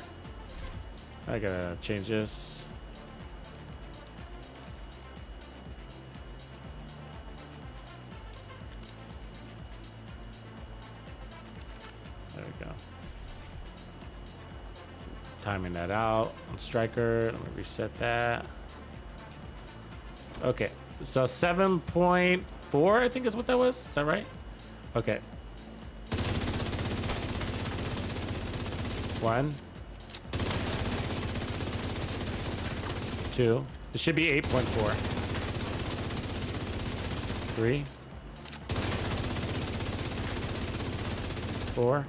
I gotta change this. There we go. Timing that out on striker. Let me reset that. Okay, so 7.4, I think is what that was. Is that right? Okay. One. Two. It should be 8.4. Three. Four.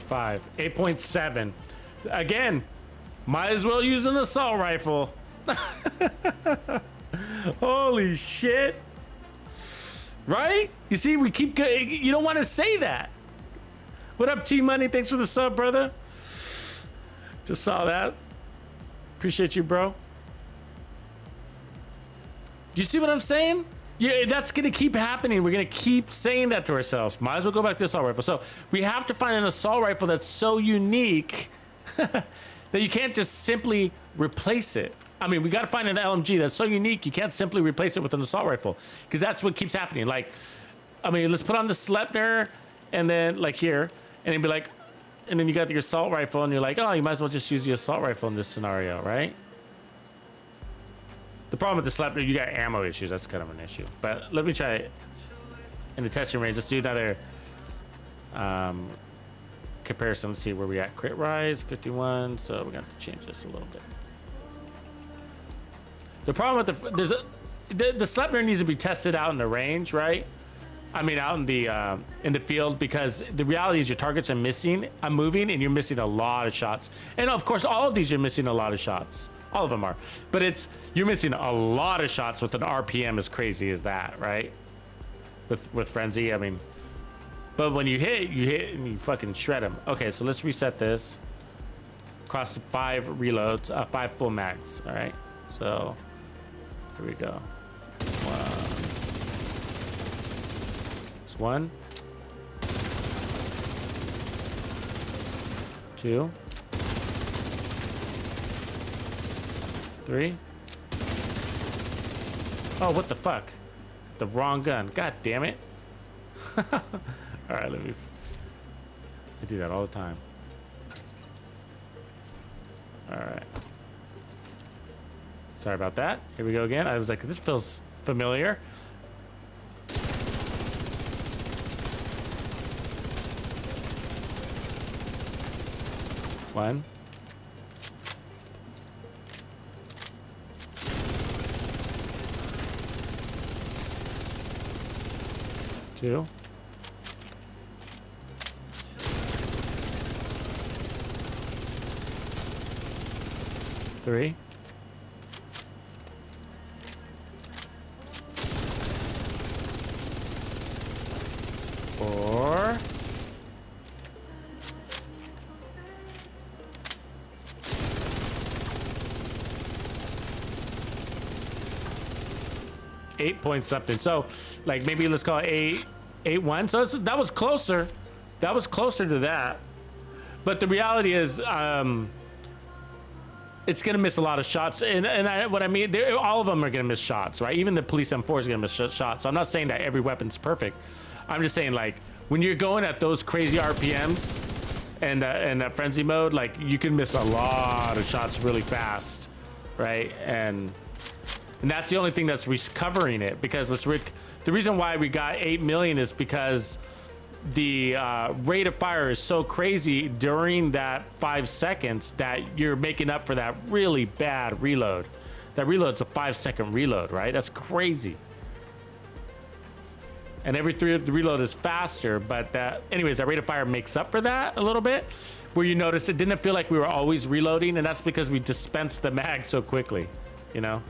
Five. 8.7. Again, might as well use an assault rifle. Holy shit. Right? You see, we keep you don't want to say that. What up, T Money? Thanks for the sub, brother. Just saw that. Appreciate you, bro. Do you see what I'm saying? Yeah, that's gonna keep happening. We're gonna keep saying that to ourselves. Might as well go back to the assault rifle. So we have to find an assault rifle that's so unique that you can't just simply replace it. I mean, we got to find an LMG that's so unique you can't simply replace it with an assault rifle, because that's what keeps happening. Like, I mean, let's put on the Sleipner and then like here, and then be like, and then you got your assault rifle, and you're like, oh, you might as well just use the assault rifle in this scenario, right? The problem with the Sleipner, you got ammo issues. That's kind of an issue. But let me try it in the testing range. Let's do another comparison. Let's see where we at. Crit rise 51. So we're gonna have to change this a little bit. The problem with the Sleipner needs to be tested out in the range, right? I mean, out in the field, because the reality is your targets are moving, and you're missing a lot of shots. And of course, all of these you're missing a lot of shots. All of them are, but you're missing a lot of shots with an RPM as crazy as that, right? With frenzy, I mean, but when you hit and you fucking shred them. Okay, so let's reset this. Across 5 reloads, 5 full mags. All right, so here we go. One. 2. 3. Oh, what the fuck? The wrong gun. God damn it. All right, I do that all the time. All right. Sorry about that. Here we go again. I was like, this feels familiar. One. 2. 3. 4. 8 point something. So like maybe let's call it 8-1. So that was closer. That was closer to that. But the reality is, it's gonna miss a lot of shots. And what I mean, all of them are gonna miss shots, right? Even the police M4 is gonna miss shots. So I'm not saying that every weapon's perfect. I'm just saying, like, when you're going at those crazy RPMs and that frenzy mode, like, you can miss a lot of shots really fast, right? And that's the only thing that's recovering it, because the reason why we got 8 million is because the rate of fire is so crazy during that 5 seconds that you're making up for that really bad reload. That reload's a 5-second reload, right? That's crazy. and every the reload is faster, but that, anyways, that rate of fire makes up for that a little bit, where you notice it didn't feel like we were always reloading, and that's because we dispensed the mag so quickly, you know?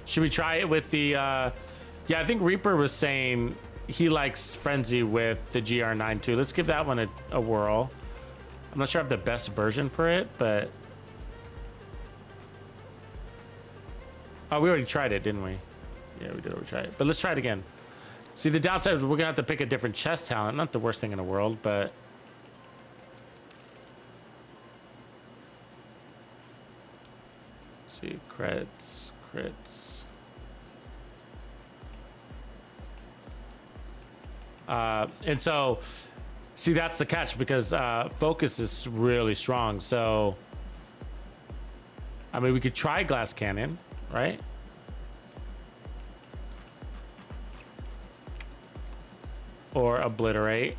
Should we try it with the, yeah, I think Reaper was saying he likes Frenzy with the GR9 too. Let's give that one a whirl. I'm not sure I have the best version for it, but... Oh, we already tried it, didn't we? Yeah, we did already try it. But let's try it again. See, the downside is we're gonna have to pick a different chest talent. Not the worst thing in the world, but... Let's see, crits. And so, see, that's the catch, because focus is really strong. So, I mean, we could try glass cannon, right? Or obliterate.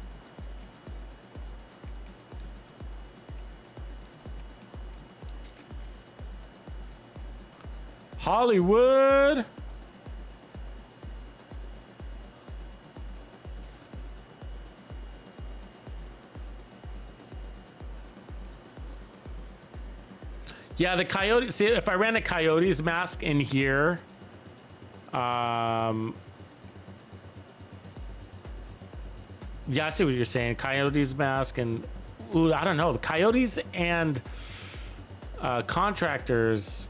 Hollywood. Yeah, the coyote. See, if I ran a coyote's mask in here, yeah, I see what you're saying. Coyote's mask and, ooh, I don't know. The coyotes and contractors.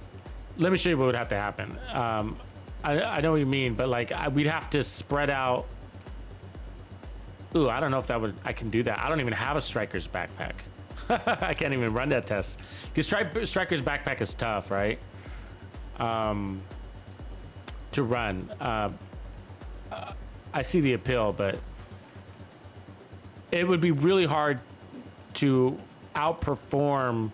Let me show you what would have to happen. I know what you mean, but like we'd have to spread out. Ooh, I don't know if that would. I can do that. I don't even have a striker's backpack. I can't even run that test because striker's backpack is tough, right? To run. I see the appeal, but it would be really hard to outperform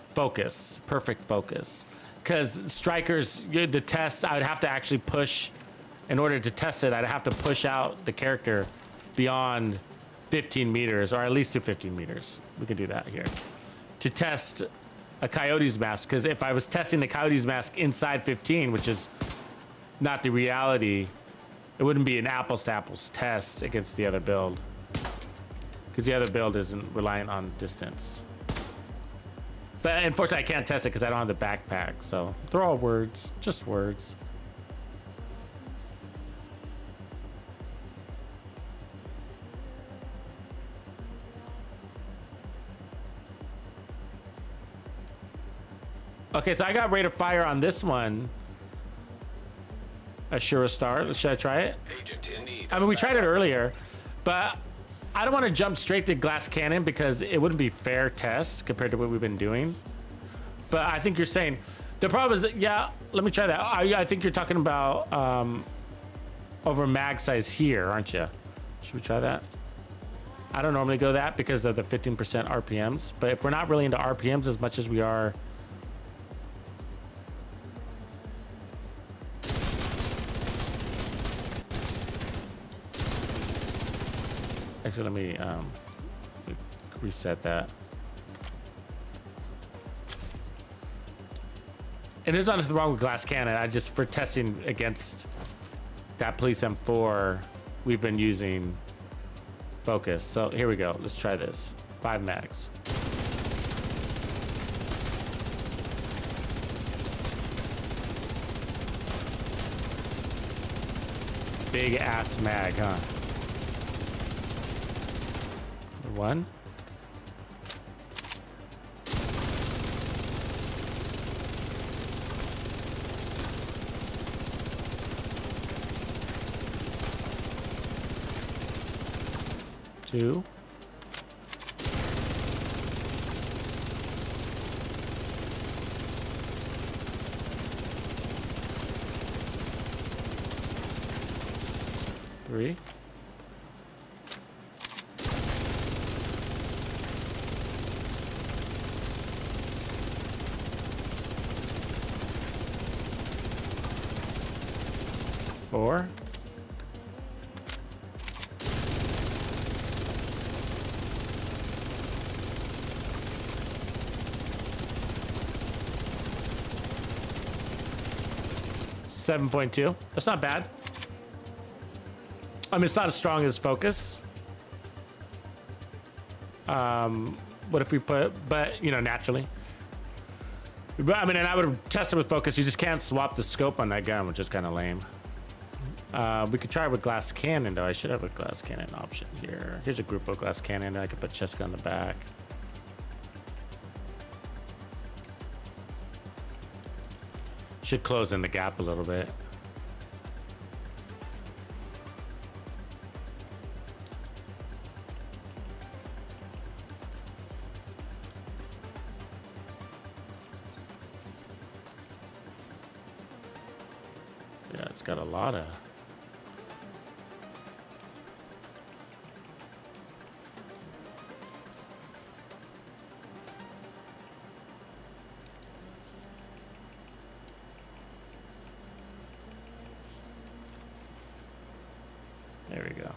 focus, perfect focus, because strikers, the test, I would have to actually push. In order to test it, I'd have to push out the character beyond 15 meters, or at least to 15 meters. We can do that here to test a coyote's mask, because if I was testing the coyote's mask inside 15, which is not the reality, it wouldn't be an apples to apples test against the other build, because the other build isn't reliant on distance. But unfortunately, I can't test it because I don't have the backpack. So they're all words, just words. Okay, so I got rate of fire on this one. A sure star. Should I try it? Agent in need. I mean, we tried it earlier, but I don't want to jump straight to glass cannon because it wouldn't be fair test compared to what we've been doing. But I think you're saying the problem is, yeah, let me try that. I think you're talking about over mag size here, aren't you? Should we try that? I don't normally go that because of the 15% RPMs, but if we're not really into RPMs as much as we are. Actually, let me reset that. And there's nothing wrong with glass cannon. I just, for testing against that police M4, we've been using focus. So here we go. Let's try this. 5 mags. Big ass mag, huh? 1. Two. Three. 4. 7.2. That's not bad. I mean, it's not as strong as focus. What if we put, but you know, naturally. But I mean, and I would test it with focus. You just can't swap the scope on that gun, which is kind of lame. We could try it with glass cannon, though. I should have a glass cannon option here. Here's a group of glass cannon. I could put Cheska on the back. Should close in the gap a little bit. Yeah, it's got a lot of... There we go.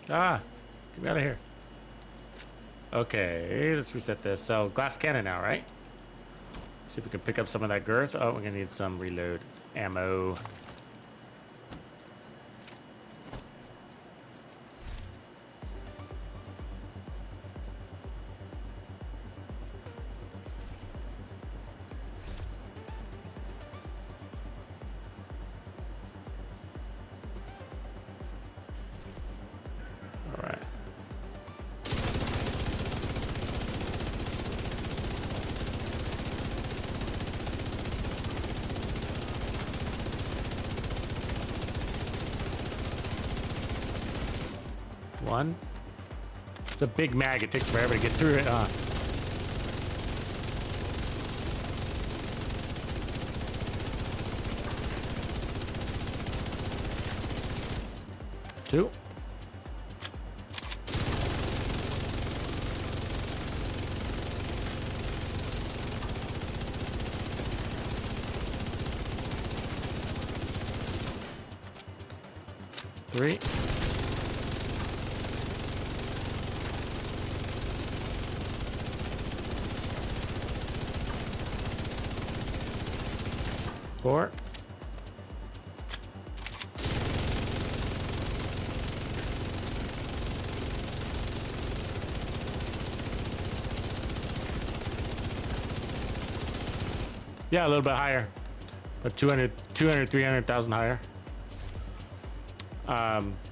Ah, get me out of here. Okay, let's reset this. So, glass cannon now, right? See if we can pick up some of that girth. Oh, we're gonna need some reload ammo. All right. One. It's a big mag. It takes forever to get through it. Two. Three. Four. Yeah, a little bit higher. But 200, 300,000 higher.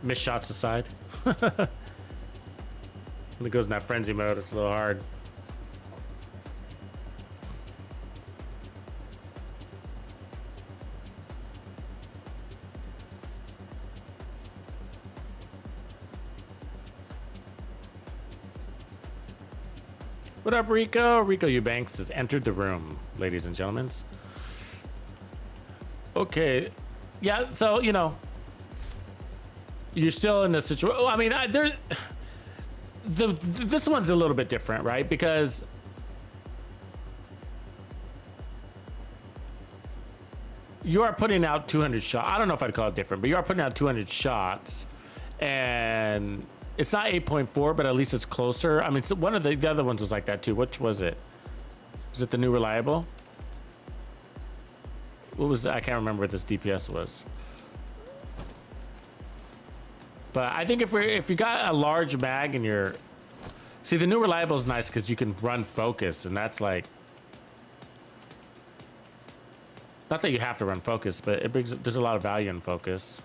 Missed shots aside. When it goes in that frenzy mode, it's a little hard. What up, Rico? Rico Eubanks has entered the room, ladies and gentlemen. Okay. Yeah, so, you know, you're still in the situation. I mean, this one's a little bit different, right? Because you are putting out 200 shots. I don't know if I'd call it different, but you are putting out 200 shots, and it's not 8.4, but at least it's closer. I mean, so one of the other ones was like that too. Which was it? Was it the new reliable? What was I can't remember what this DPS was. But I think if you got a large mag and you're, see, the new reliable is nice because you can run focus, and that's like, not that you have to run focus, but it brings, there's a lot of value in focus.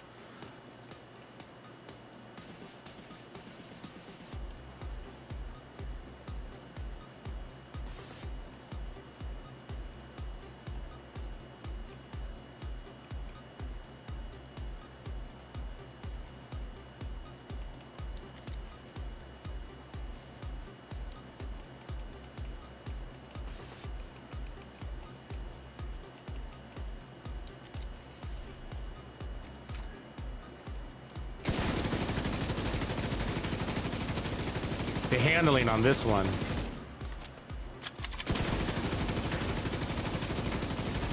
The handling on this one.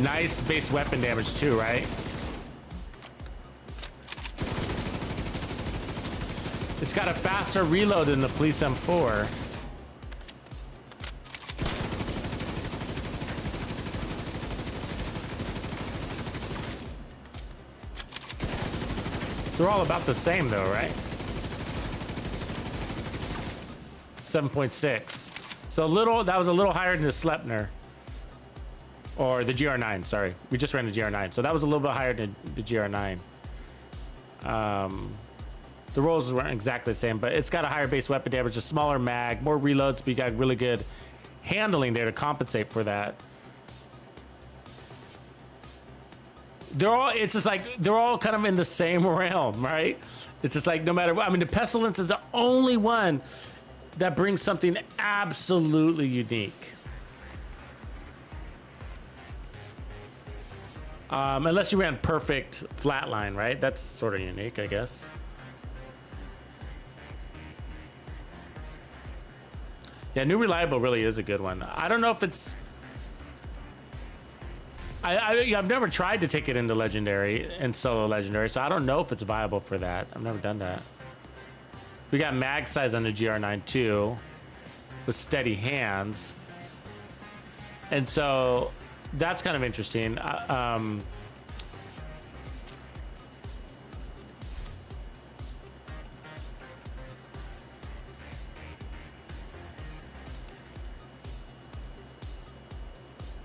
Nice base weapon damage too, right? It's got a faster reload than the Police M4. They're all about the same though, right? 7.6. So that was a little higher than the Sleipner. Or the GR9, sorry. We just ran the GR9. So that was a little bit higher than the GR9. The rolls weren't exactly the same, but it's got a higher base weapon damage, a smaller mag, more reloads, but you got really good handling there to compensate for that. It's just like, they're all kind of in the same realm, right? It's just like, no matter what, I mean, the Pestilence is the only one that brings something absolutely unique. Unless you ran perfect flatline, right? That's sort of unique, I guess. Yeah, New Reliable really is a good one. I don't know if it's... I've never tried to take it into Legendary and solo Legendary, so I don't know if it's viable for that. I've never done that. We got mag size on the GR9 too, with steady hands. And so that's kind of interesting.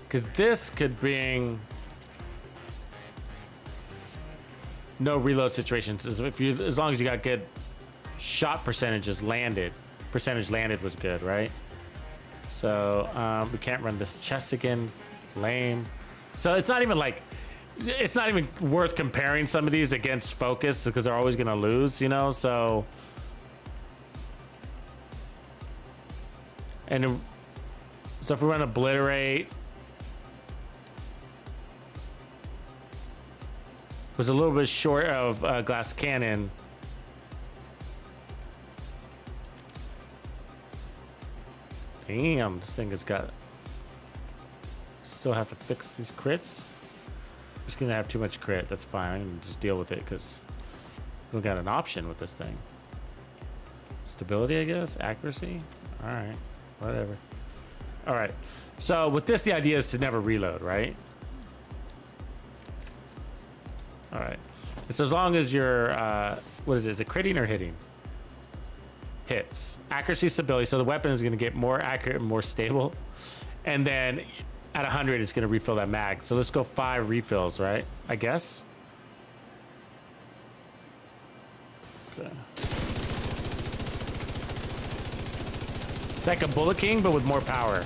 Because this could bring no reload situations. As long as you got good shot percentages landed. Percentage landed was good, right? So we can't run this chest again. Lame. So it's not even like, it's not even worth comparing some of these against Focus because they're always gonna lose, you know? So, and so if we run Obliterate, was a little bit short of Glass Cannon. Damn, this thing has got... Still have to fix these crits. I'm just gonna have too much crit. That's fine. I'm gonna just deal with it because we got an option with this thing. Stability, I guess. Accuracy. All right, whatever. All right. So with this, the idea is to never reload, right? All right. So as long as you're, what is it? Is it critting or hitting? Hits. Accuracy, stability. So the weapon is going to get more accurate and more stable. And then at 100, it's going to refill that mag. So let's go 5 refills, right? I guess. Okay. It's like a Bullet King, but with more power.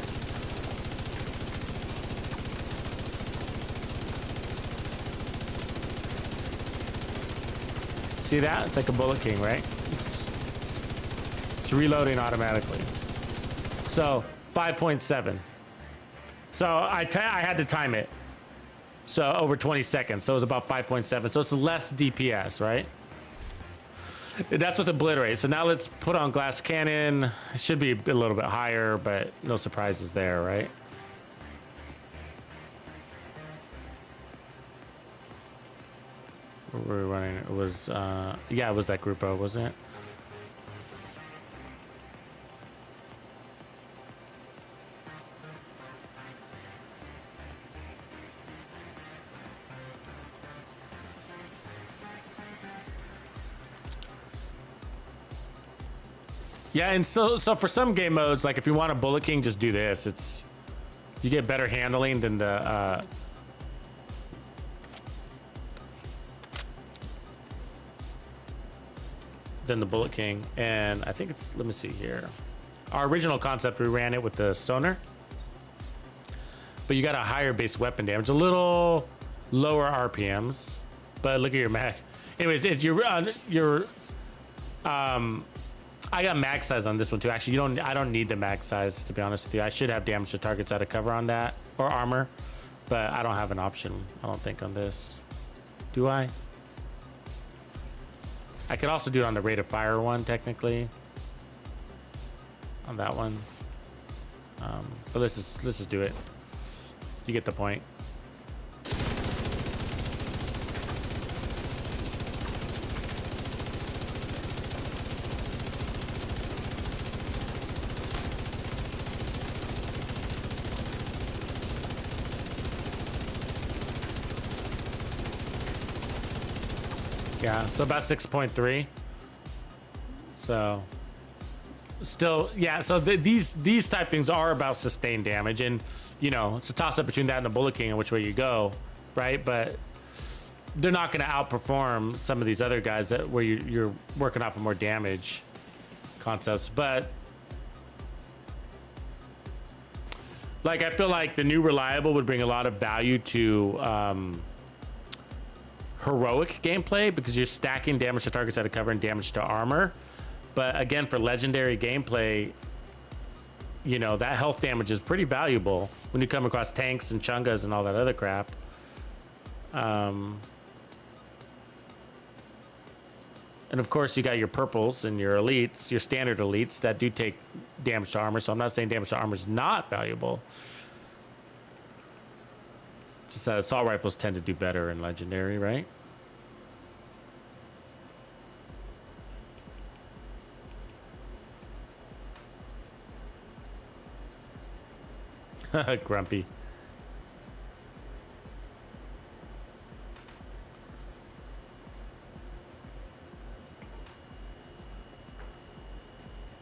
See that? It's like a Bullet King, right? It's reloading automatically. So 5.7. So I had to time it. So over 20 seconds. So it was about 5.7. So it's less DPS, right? That's with Obliterate. So now let's put on Glass Cannon. It should be a little bit higher, but no surprises there, right? What were we running? It was, yeah, it was that Group O, wasn't it? Yeah, and so for some game modes, like if you want a Bullet King, just do this. It's, you get better handling than the Bullet King. And I think it's, let me see here. Our original concept, we ran it with the Sonar, but you got a higher base weapon damage, a little lower RPMs, but look at your mag. Anyways, if you're I got mag size on this one too. Actually, I don't need the mag size, to be honest with you. I should have damage to targets out of cover on that, or armor, but I don't have an option, I don't think, on this. Do I? I could also do it on the rate of fire one, technically. On that one. But let's just do it. You get the point. Yeah, so about 6.3. So still, yeah, so these type things are about sustained damage, and you know, it's a toss up between that and the Bullet King and which way you go, right? But they're not going to outperform some of these other guys that where you're working off of more damage concepts. But like, I feel like the new reliable would bring a lot of value to heroic gameplay, because you're stacking damage to targets out of cover and damage to armor. But again, for legendary gameplay, you know, that health damage is pretty valuable when you come across tanks and chungas and all that other crap. And of course, you got your purples and your elites, your standard elites that do take damage to armor. So I'm not saying damage to armor is not valuable. Just that assault rifles tend to do better in legendary, right? Grumpy.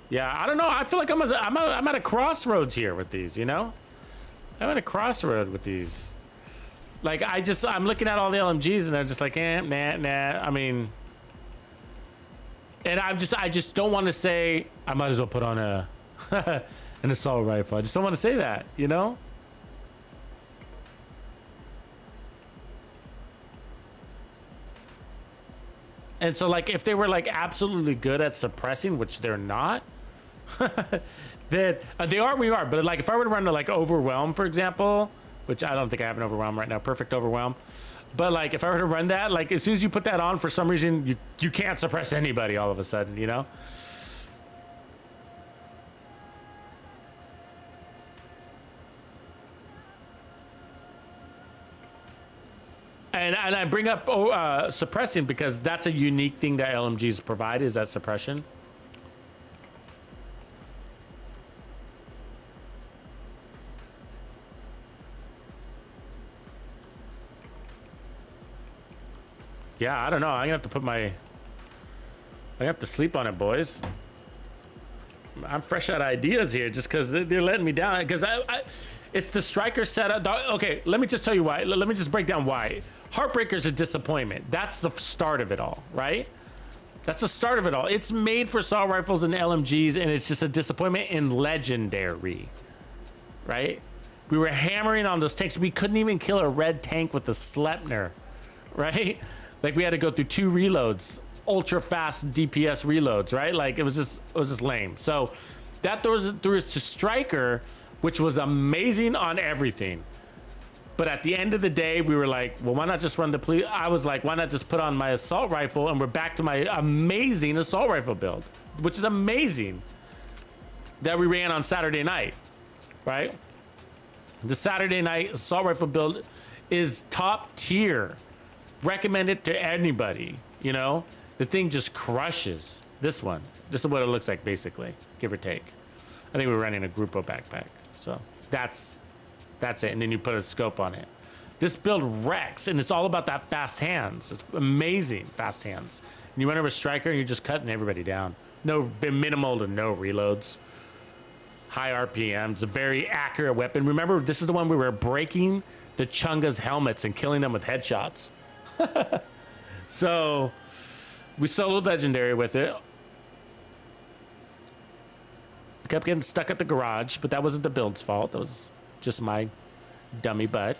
Yeah, I don't know. I feel like I'm at a crossroads here with these, you know? I'm at a crossroad with these. Like, I'm looking at all the LMGs and they're just like, nah. I mean, and I just don't want to say, I might as well put on an assault rifle. I just don't want to say that, you know? And so, like, if they were, like, absolutely good at suppressing, which they're not, then they are, we are. But, like, if I were to run to, like, Overwhelm, for example, which I don't think I have an Overwhelm right now, perfect Overwhelm. But, like, if I were to run that, like, as soon as you put that on, for some reason, you can't suppress anybody all of a sudden, you know? And I bring up suppressing because that's a unique thing that LMGs provide, is that suppression. Yeah, I don't know. I'm gonna have to put I have to sleep on it, boys. I'm fresh out of ideas here just because they're letting me down. Because it's the striker setup. Okay, let me just tell you why. Let me just break down why. Heartbreaker's a disappointment. That's the start of it all, right? That's the start of it all. It's made for assault rifles and LMGs, and it's just a disappointment in legendary, right? We were hammering on those tanks. We couldn't even kill a red tank with the Sleipner, right? Like, we had to go through 2 reloads, ultra fast DPS reloads, right? Like, it was just lame. So that threw us to striker, which was amazing on everything. But at the end of the day, we were like, well, why not just run the police? I was like, why not just put on my assault rifle, and we're back to my amazing assault rifle build, which is amazing, that we ran on Saturday night, right? The Saturday night assault rifle build is top tier. Recommend it to anybody, you know? The thing just crushes. This one. This is what it looks like, basically, give or take. I think we're running a Grupo backpack. So that's it. And then you put a scope on it. This build wrecks, and it's all about that fast hands. It's amazing fast hands. And you run over a striker, and you're just cutting everybody down. No, minimal to no reloads. High RPMs, a very accurate weapon. Remember, this is the one we were breaking the Chunga's helmets and killing them with headshots. So we soloed legendary with it. Kept getting stuck at the garage, but that wasn't the build's fault. That was just my dummy butt.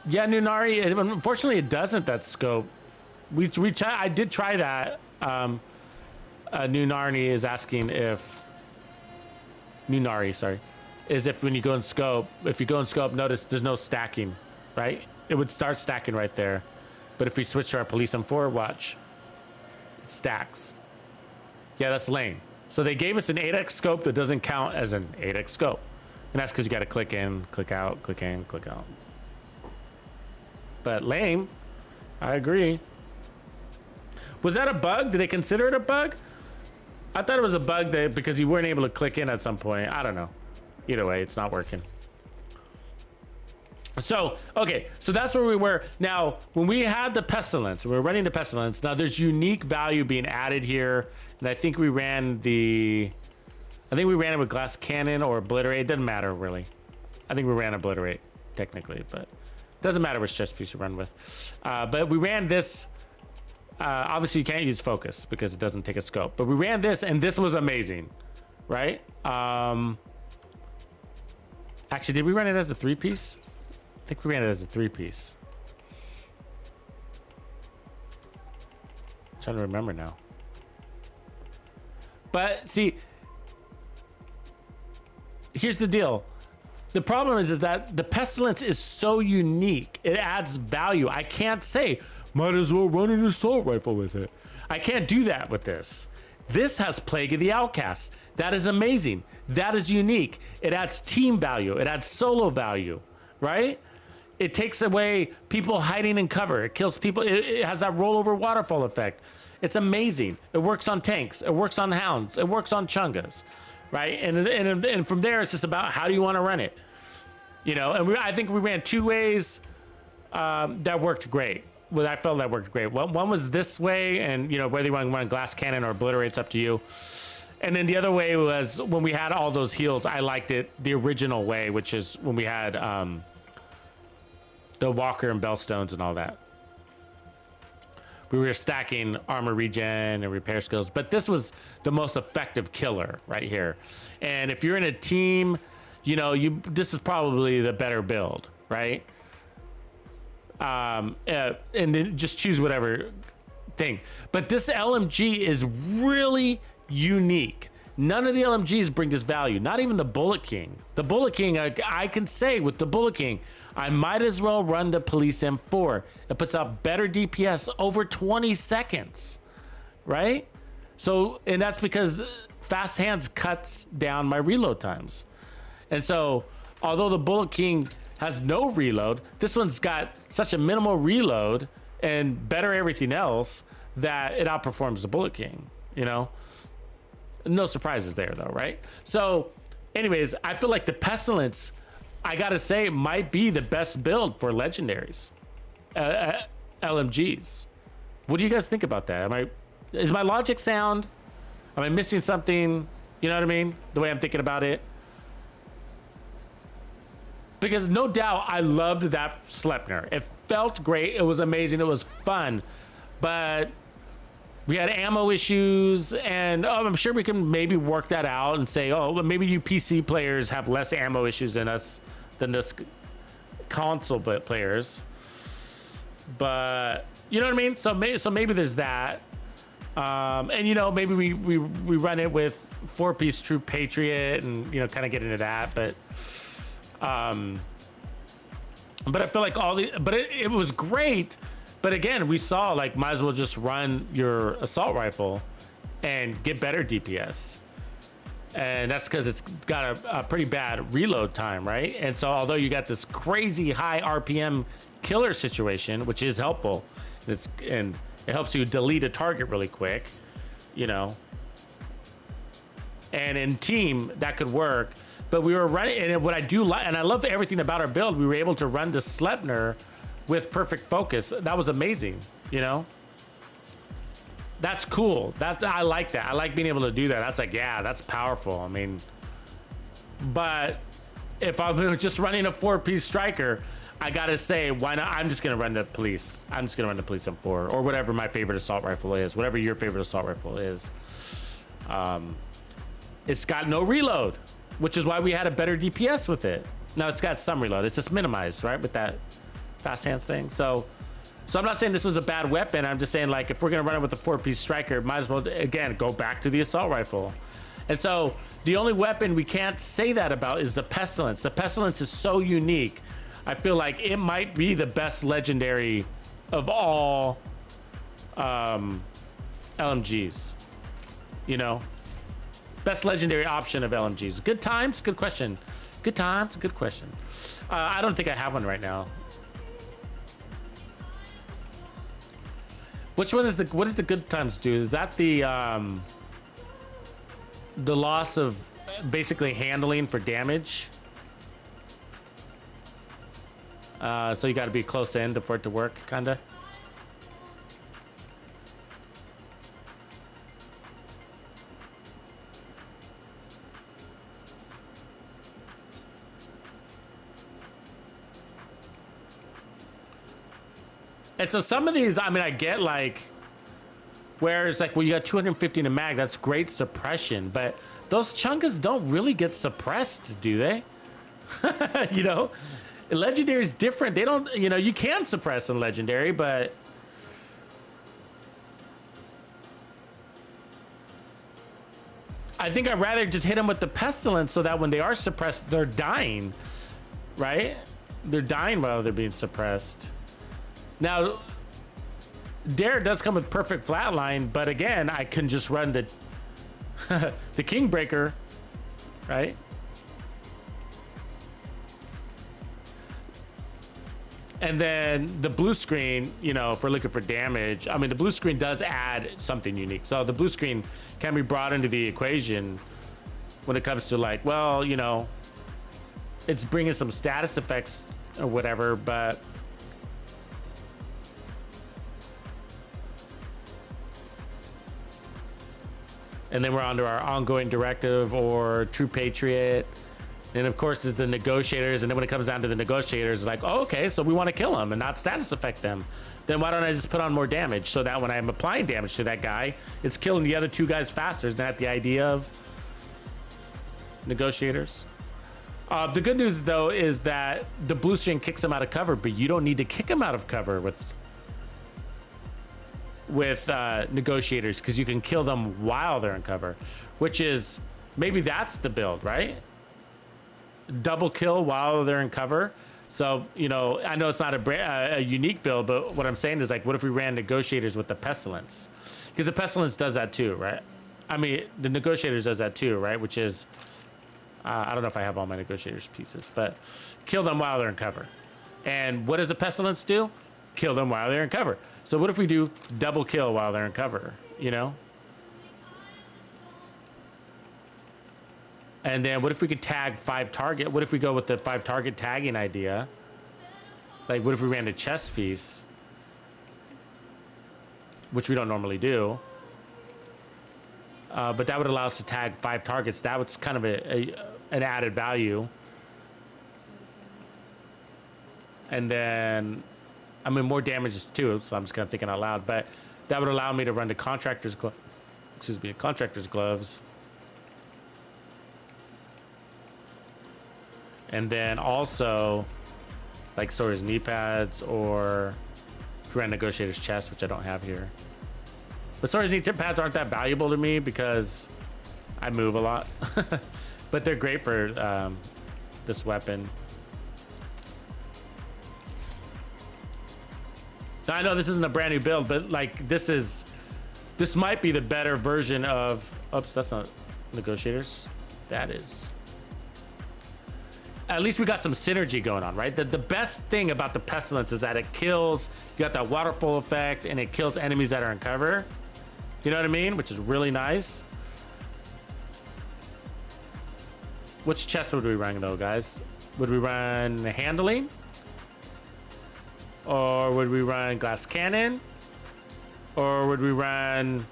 Yeah, Nunari, unfortunately it doesn't, that scope. I did try that. Nunari is asking if Nunari, sorry, is if when you go in scope, notice there's no stacking, right? It would start stacking right there. But if we switch to our police M4, watch, it stacks. Yeah, that's lame. So they gave us an 8x scope that doesn't count as an 8x scope. And that's because you got to click in, click out, click in, click out. But lame, I agree. Was that a bug? Did they consider it a bug? I thought it was a bug that because you weren't able to click in at some point. I don't know. Either way, it's not working. So, okay, so that's where we were. Now, when we had the Pestilence, we were running the Pestilence. Now, there's unique value being added here. And I think we ran it with Glass Cannon or Obliterate. It doesn't matter, really. I think we ran Obliterate, technically, but it doesn't matter which chest piece you run with. But we ran this. Obviously, you can't use Focus because it doesn't take a scope. But we ran this, and this was amazing, right? Actually, did we run it as a 3-piece? I think we ran it as a 3-piece. I'm trying to remember now. But see, here's the deal. The problem is that the Pestilence is so unique. It adds value. I can't say, might as well run an assault rifle with it. I can't do that with this. This has Plague of the Outcast. That is amazing. That is unique. It adds team value. It adds solo value, right? It takes away people hiding in cover. It kills people. It has that rollover waterfall effect. It's amazing. It works on tanks. It works on hounds. It works on chungas, right? And from there, it's just about how do you want to run it, you know? And I think we ran 2 ways that worked great. Well, I felt that worked great. One was this way, and you know, whether you want to run Glass Cannon or Obliterate's up to you. And then the other way was when we had all those heals. I liked it the original way, which is when we had the Walker and Bellstones and all that. We were stacking armor regen and repair skills, but this was the most effective killer right here. And if you're in a team, you know, this is probably the better build, right? And then just choose whatever thing. But this LMG is really unique. None of the LMGs bring this value, not even the Bullet King. The Bullet King, I can say with the Bullet King, I might as well run the Police M4. It puts out better DPS over 20 seconds, right? So, and that's because Fast Hands cuts down my reload times. And so, although the Bullet King has no reload, this one's got such a minimal reload and better everything else that it outperforms the Bullet King, you know? No surprises there though, right? So anyways, I feel like the Pestilence, I gotta say, might be the best build for legendaries, LMGs. What do you guys think about that? Is my logic sound? Am I missing something? You know what I mean? The way I'm thinking about it. Because no doubt I loved that Sleipnir. It felt great. It was amazing. It was fun. But we had ammo issues, and I'm sure we can maybe work that out and say, oh, maybe you PC players have less ammo issues than us, than this console players. But you know what I mean? So maybe there's that. And you know, maybe we run it with 4-piece True Patriot and, you know, kind of get into that. But I feel like it was great. But again, we saw, like, might as well just run your assault rifle and get better DPS. And that's because it's got a pretty bad reload time, right? And so although you got this crazy high RPM killer situation, which is helpful, and it helps you delete a target really quick, you know. And in team, that could work. But we were running, and what I do like, and I love everything about our build, we were able to run the Sleipnir with perfect focus. That was amazing, you know? That's cool. I like that. I like being able to do that. That's like, yeah, that's powerful. I mean, but if I'm just running a 4-piece striker, I gotta say, why not? I'm just gonna run the police. I'm just gonna run the police M4 or whatever my favorite assault rifle is, whatever your favorite assault rifle is. It's got no reload, which is why we had a better DPS with it. Now it's got some reload. It's just minimized, right? With that Fast Hands thing. So I'm not saying this was a bad weapon. I'm just saying, like, if we're gonna run it with a 4-piece striker, might as well, again, go back to the assault rifle. And so the only weapon we can't say that about is the Pestilence. The Pestilence is so unique. I feel like it might be the best legendary of all LMGs. You know, best legendary option of LMGs. Good times, good question. Good times, good question. I don't think I have one right now. Which one is what does the good times do? Is that the loss of basically handling for damage? So you got to be close in for it to work, kind of. And so some of these, I mean, I get like, where it's like, well, you got 250 in a mag, that's great suppression, but those chunkas don't really get suppressed, do they? You know, Legendary is different. They don't, you know, you can suppress in Legendary, but I think I'd rather just hit them with the Pestilence so that when they are suppressed, they're dying, right? They're dying while they're being suppressed. Now, Dare does come with perfect flatline, but again, I can just run the the Kingbreaker, right? And then the blue screen, you know, if we're looking for damage, I mean, the blue screen does add something unique. So the blue screen can be brought into the equation when it comes to like, well, you know, it's bringing some status effects or whatever, but and then we're on to our ongoing directive or True Patriot. And of course, it's the negotiators. And then when it comes down to the negotiators, it's like, oh, okay, so we want to kill them and not status affect them. Then why don't I just put on more damage so that when I'm applying damage to that guy, it's killing the other two guys faster? Isn't that the idea of negotiators? The good news, though, is that the blue string kicks them out of cover, but you don't need to kick them out of cover with negotiators, because you can kill them while they're in cover, which is maybe that's the build, right? Double kill while they're in cover. So, you know, I know it's not a unique build, but what I'm saying is like, what if we ran negotiators with the Pestilence? Because the Pestilence does that too, right? I mean, the negotiators does that too, right? Which is, I don't know if I have all my negotiators pieces, but kill them while they're in cover. And what does the Pestilence do? Kill them while they're in cover. So what if we do double kill while they're in cover, you know? And then what if we could tag 5 target? What if we go with the 5 target tagging idea? Like, what if we ran a chess piece? Which we don't normally do. But that would allow us to tag 5 targets. That was kind of an added value. And then, I mean, more damage too, so I'm just kind of thinking out loud. But that would allow me to run the contractor's gloves. And then also, like Sawyer's knee pads, or if we ran Negotiator's chest, which I don't have here. But Sawyer's knee pads aren't that valuable to me because I move a lot. But they're great for this weapon. Now, I know this isn't a brand new build, but like this might be the better version of, oops, that's not Negotiators. That is. At least we got some synergy going on, right? The best thing about the Pestilence is that it kills, you got that waterfall effect, and it kills enemies that are in cover. You know what I mean? Which is really nice. Which chest would we run though, guys? Would we run handling? Or would we run glass cannon? Or would we run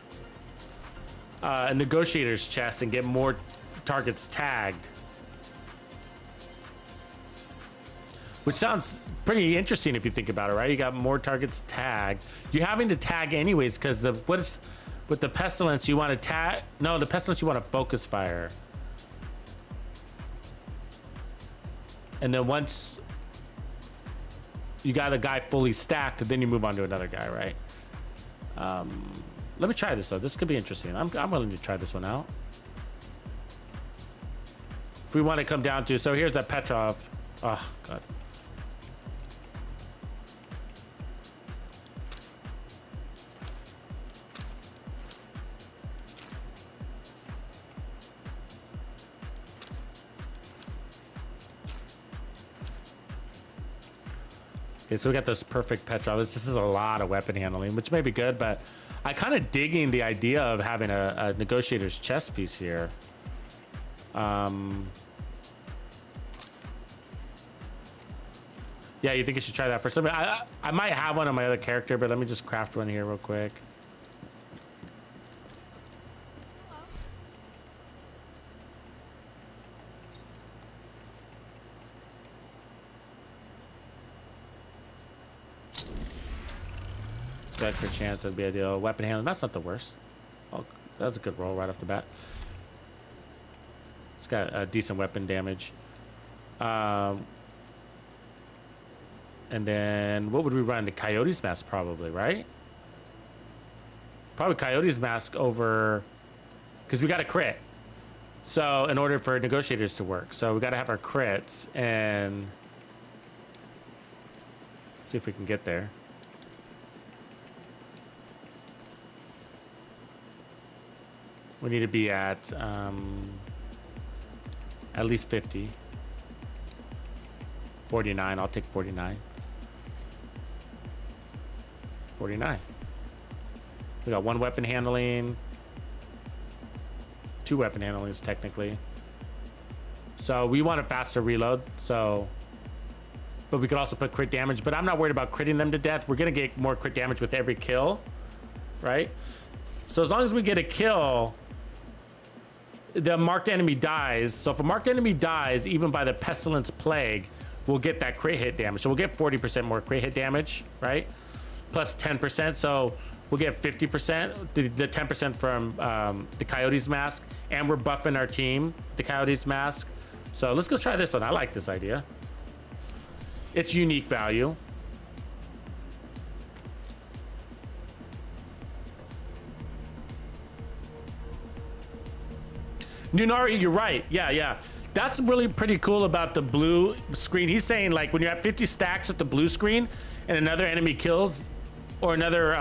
a negotiator's chest and get more targets tagged? Which sounds pretty interesting if you think about it, right? You got more targets tagged. You're having to tag anyways, because with the Pestilence, you want to tag. No, the Pestilence, you want to focus fire. And then once you got a guy fully stacked, then you move on to another guy, right? Let me try this though. This could be interesting. I'm willing to try this one out. If we want to come down to, so here's that Petrov. Oh God. Okay, so we got this perfect Petrov. This is a lot of weapon handling, which may be good, but I kind of digging the idea of having a negotiator's chest piece here. Yeah, you think you should try that first? I might have one on my other character, but let me just craft one here real quick. It's got for a chance it'd be ideal. Weapon handling, that's not the worst. Oh, that's a good roll right off the bat. It's got a decent weapon damage. And then what would we run? The Coyote's Mask, probably, right? Probably Coyote's Mask over, because we got a crit. So in order for negotiators to work, so we got to have our crits, and let's see if we can get there. We need to be at least 50. 49, I'll take 49. 49. We got 1 weapon handling. 2 weapon handlings, technically. So we want a faster reload, so... But we could also put crit damage, but I'm not worried about critting them to death. We're gonna get more crit damage with every kill, right? So as long as we get a kill, the marked enemy dies. So if a marked enemy dies, even by the Pestilence Plague, we'll get that crit hit damage. So we'll get 40% more crit hit damage, right? Plus 10%, so we'll get 50%, the 10% from the Coyote's Mask, and we're buffing our team, the Coyote's Mask. So let's go try this one. I like this idea. It's unique value. Nunari, you're right. Yeah. That's really pretty cool about the blue screen. He's saying, like, when you're at 50 stacks with the blue screen and another enemy kills, or another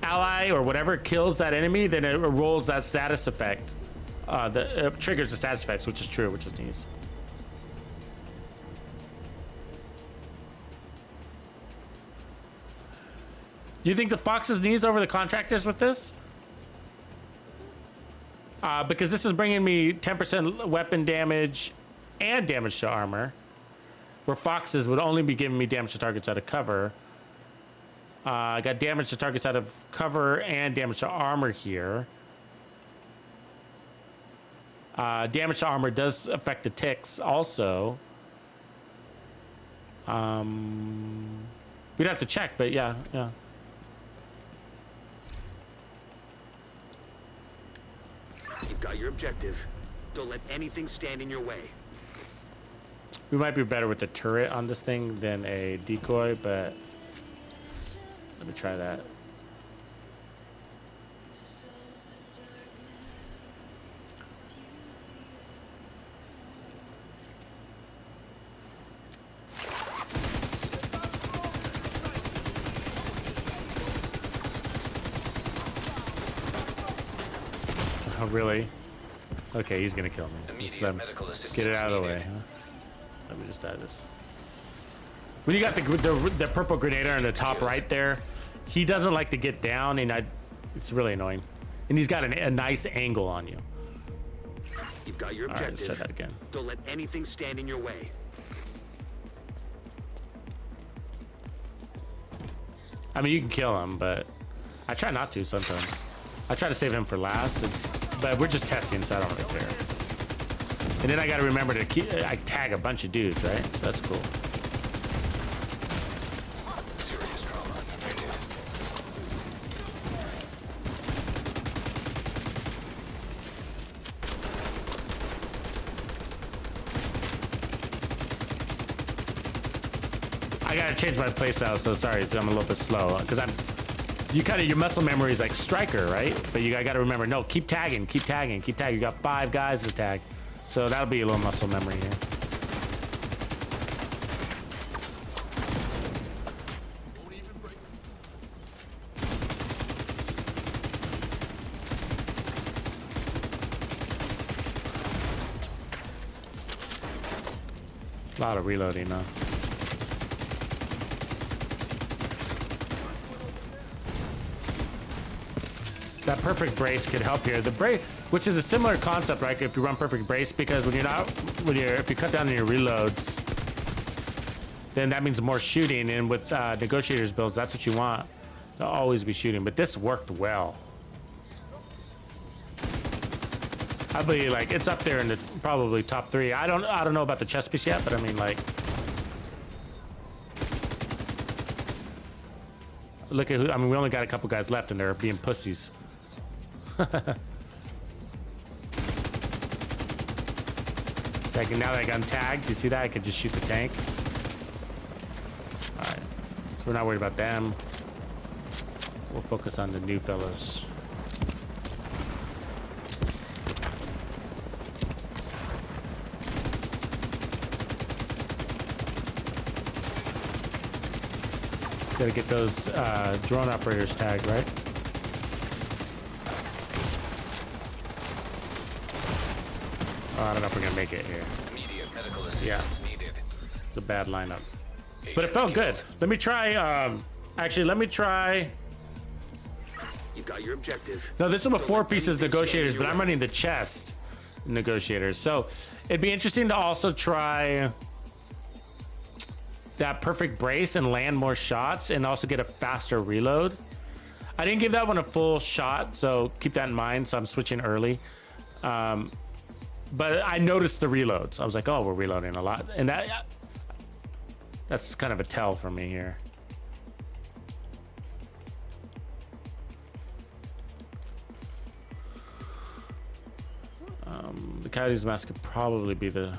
ally or whatever kills that enemy, then it rolls that status effect. It triggers the status effects, which is true, which is nice. You think the Fox's knees over the contractors with this? Because this is bringing me 10% weapon damage and damage to armor, where Foxes would only be giving me damage to targets out of cover. I got damage to targets out of cover and damage to armor here. Damage to armor does affect the ticks also. We'd have to check, but yeah. You've got your objective. Don't let anything stand in your way. We might be better with the turret on this thing than a decoy, but let me try that. Oh, really? Okay, he's gonna kill me. Let's let him get it out of the way. Huh? Let me just die this. When you got the purple grenadier on the top right there, he doesn't like to get down, and it's really annoying. And he's got a nice angle on you. You've got your All right, objective. let's try that again. Don't let anything stand in your way. I mean, you can kill him, but I try not to sometimes. I try to save him for last, but we're just testing, so I don't really care. And then I gotta remember to I tag a bunch of dudes, right? So that's cool. Serious trauma detected. I gotta change my playstyle, so sorry, I'm a little bit slow, because your muscle memory is like Striker, right? But I gotta remember, no, keep tagging. You got 5 guys to tag. So that'll be a little muscle memory here. A lot of reloading now. That perfect brace could help here. The brace, which is a similar concept, right? If you run perfect brace, because if you cut down on your reloads, then that means more shooting. And with negotiators builds, that's what you want. They'll always be shooting. But this worked well. I believe like it's up there in the probably top 3. I don't know about the chest piece yet, but I mean like. Look at who. I mean, we only got a couple guys left, and they're being pussies. Second, now that I got him tagged, you see that? I could just shoot the tank. All right, so we're not worried about them. We'll focus on the new fellas. Gotta get those drone operators tagged, right? Oh, I don't know if we're gonna make it here. Immediate medical assistance needed. It's a bad lineup, but it felt good. Let me try. Actually, let me try. You got your objective. No, this is with 4 pieces Anything negotiators, standing but I'm your way. running the chest negotiators. So it'd be interesting to also try that perfect brace and land more shots and also get a faster reload. I didn't give that one a full shot, so keep that in mind. So I'm switching early. But I noticed the reloads. I was like, oh, we're reloading a lot. And that's kind of a tell for me here. The Coyote's Mask could probably be the...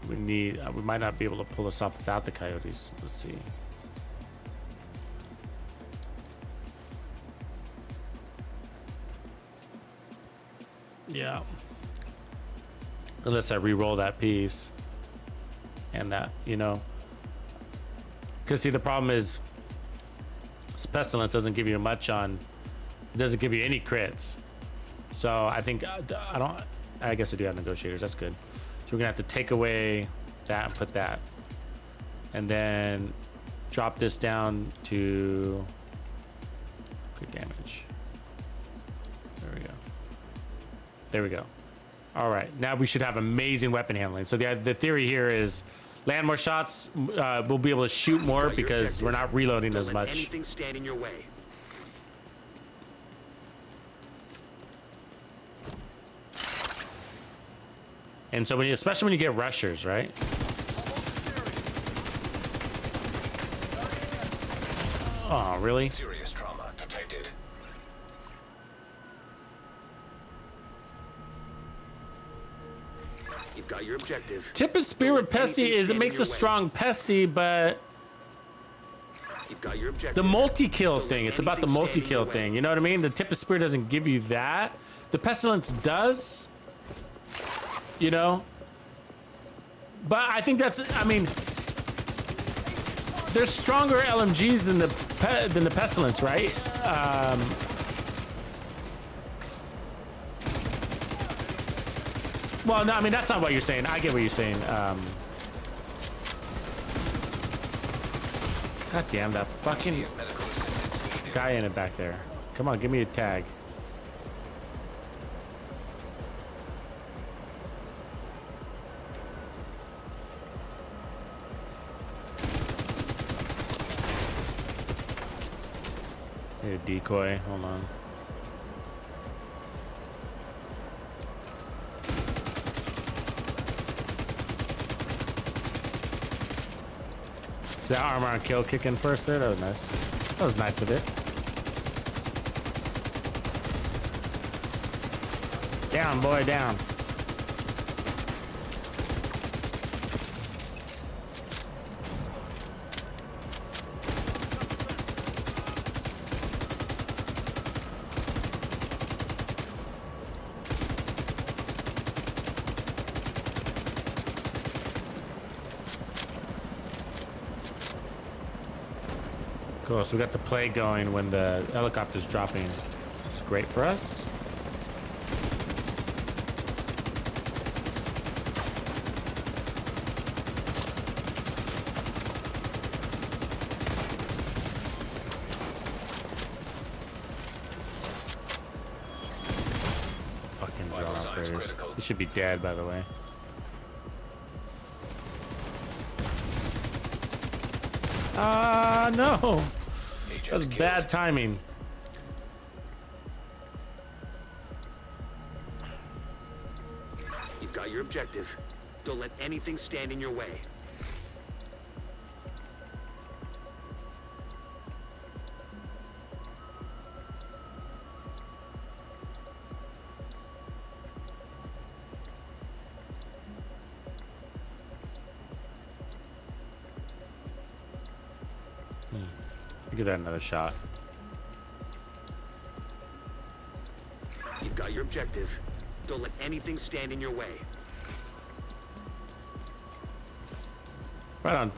We need... we might not be able to pull this off without the Coyotes. Let's see. Yeah. Unless I re-roll that piece. And that, you know. Because see, the problem is Pestilence doesn't give you much on... It doesn't give you any crits. So I think... I guess I do have negotiators. That's good. So we're going to have to take away that and put that. And then drop this down to... Good damage. There we go. There we go. All right, now we should have amazing weapon handling. So the theory here is land more shots. We'll be able to shoot more because we're not reloading as much. Anything stand in your way. And so especially when you get rushers, right? Oh, really? Serious trauma detected. You've got your objective. Tip of spear with Pesty is it makes a strong Pesty, but You've got your objective. the multi-kill thing, it's about the multi-kill thing. You know what I mean? The tip of spear doesn't give you that. The Pestilence does. You know? But I think that's, I mean, there's stronger LMGs than the Pestilence, right? Well, no, I mean, that's not what you're saying. I get what you're saying. God damn, that fucking guy in it back there. Come on, give me a tag. Need a decoy. Hold on. See that armor on kill kick in first there? That was nice. That was nice of it. Down, boy, down. Cool, so we got the play going when the helicopter's dropping. It's great for us. Fucking drone operators. He should be dead, by the way. No. Agent That was killed. bad timing. You've got your objective. Don't let anything stand in your way. Give that another shot. You've got your objective. Don't let anything stand in your way. Right on.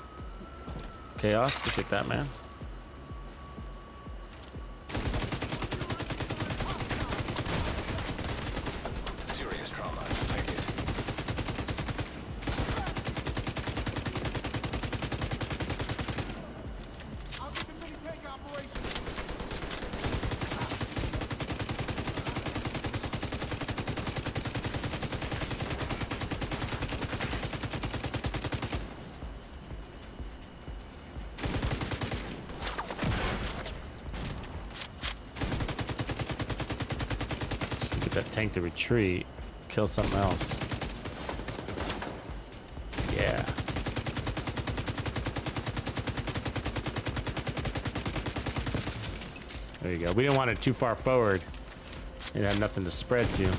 Chaos. Appreciate that, man. Serious trauma detected. Get that tank to retreat. Kill something else. Yeah. There you go. We didn't want it too far forward. It had nothing to spread to.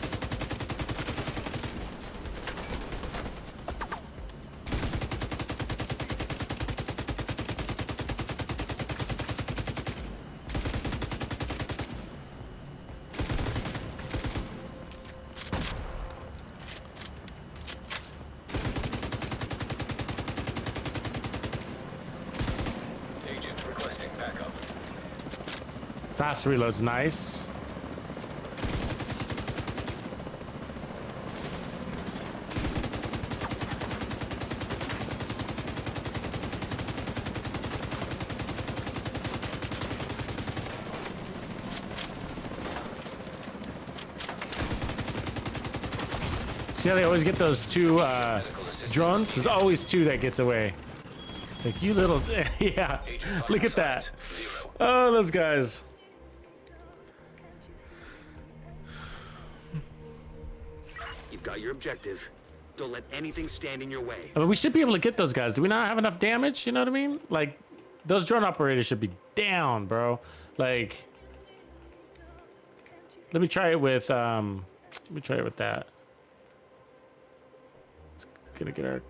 Agent requesting backup. Fast reload's nice. See how they always get those two drones? There's always two that gets away. It's like, you little... yeah, Agent look at vital that. signs, 0. Oh, those guys. You've got your objective. Don't let anything stand in your way. I mean, we should be able to get those guys. Do we not have enough damage? You know what I mean? Like, those drone operators should be down, bro. Like, let me try it with that. It's gonna get our...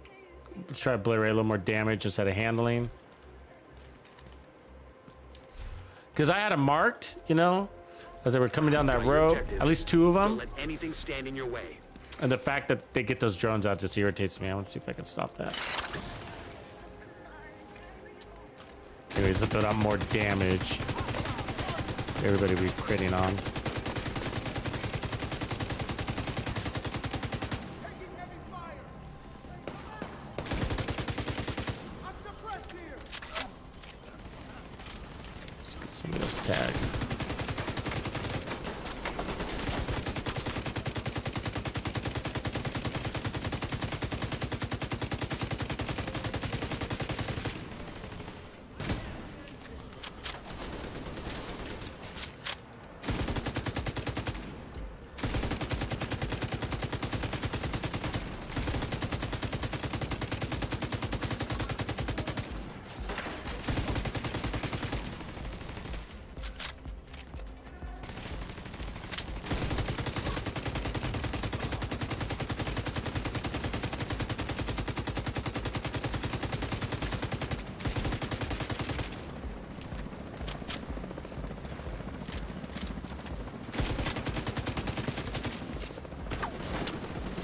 Let's try to obliterate a little more damage instead of handling. Because I had them marked, you know, as they were coming down that Got your road. objective. At least two of Don't them. let anything stand in your way. And the fact that they get those drones out just irritates me. I want to see if I can stop that. Anyways, to put out more damage. Everybody be critting on. Let's get some of those tagged.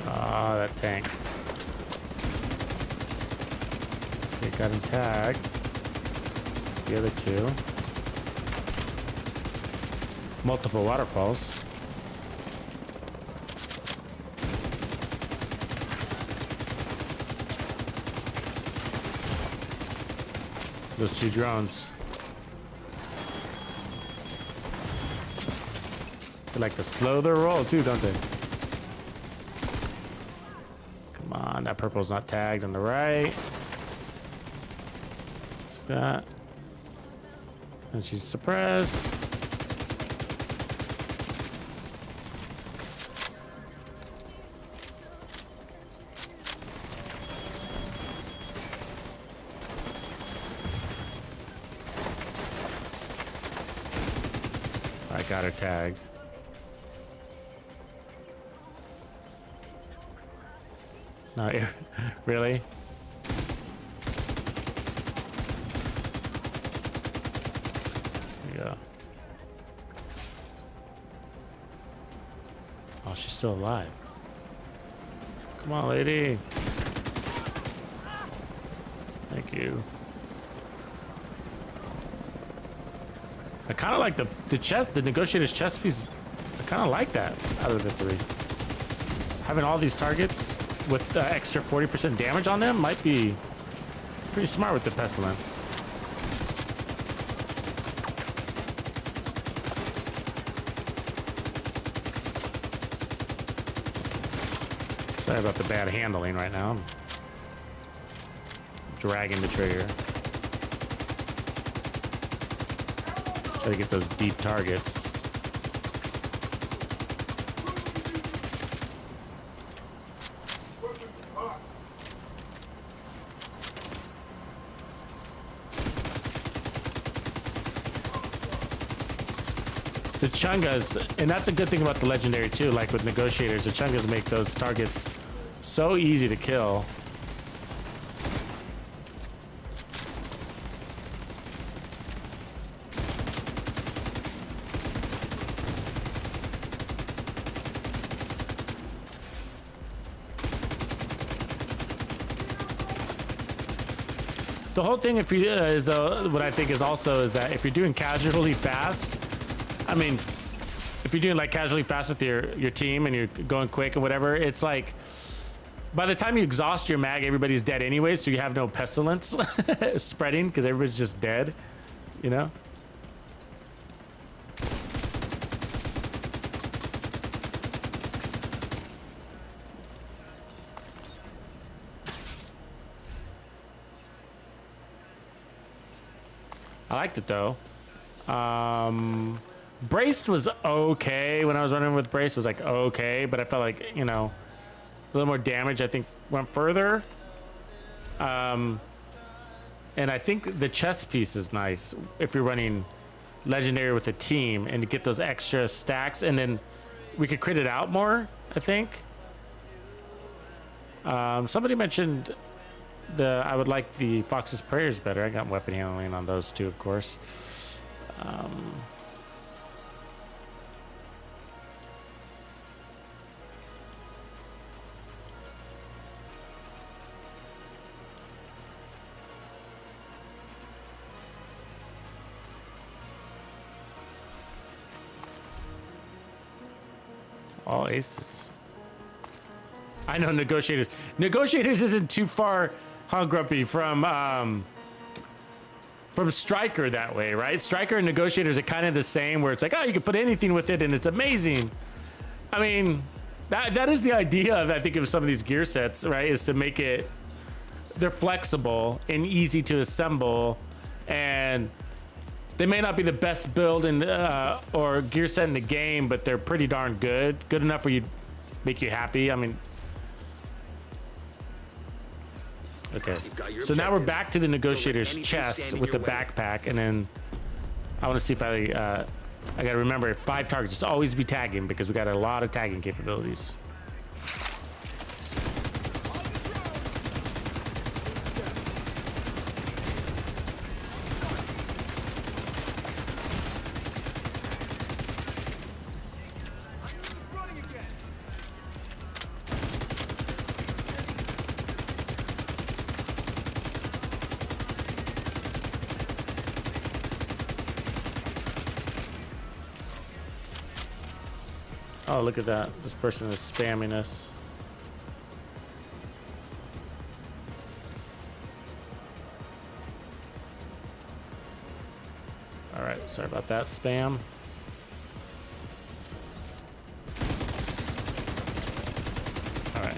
Ah, that tank. Okay, got him tagged. The other two. Multiple waterfalls. Those two drones. They like to slow their roll too, don't they? Come on, that purple's not tagged on the right. that. And she's suppressed. I got her tagged. No, really? Yeah. Oh, she's still alive. Come on, lady. Thank you. I kind of like the chest, the negotiator's chest piece. I kind of like that out of the three. Having all these targets with extra 40% damage on them might be pretty smart with the pestilence. Sorry about the bad handling right now. I'm dragging the trigger. Try to get those deep targets. The Chungas, and that's a good thing about the legendary too, like with negotiators, the Chungas make those targets so easy to kill. The whole thing, if you is though, what I think is also is that if you're doing casually fast, I mean, if you're doing like casually fast with your team and you're going quick or whatever, it's like by the time you exhaust your mag, everybody's dead anyway, so you have no pestilence spreading because everybody's just dead, you know? I liked it though. Braced was okay. When I was running with Braced, was like okay, but I felt like, you know, a little more damage I think went further. And I think the chest piece is nice if you're running legendary with a team and to get those extra stacks, and then we could crit it out more, I think. Somebody mentioned I would like the Fox's Prayers better. I got weapon handling on those too, of course. All aces. I know negotiators. Negotiators isn't too far, huh, Grumpy, from Striker that way, right? Striker and negotiators are kind of the same, where it's like, oh, you can put anything with it and it's amazing. I mean, that is the idea of, I think, of some of these gear sets, right? Is to make it, they're flexible and easy to assemble, and they may not be the best build in or gear set in the game, but they're pretty darn good. Good enough where you make you happy. I mean, okay. So now we're back to the negotiator's chest with the backpack, and then I want to see if I got to remember 5 targets. Just always be tagging because we got a lot of tagging capabilities. Oh, look at that. This person is spamming us. All right, sorry about that spam. All right.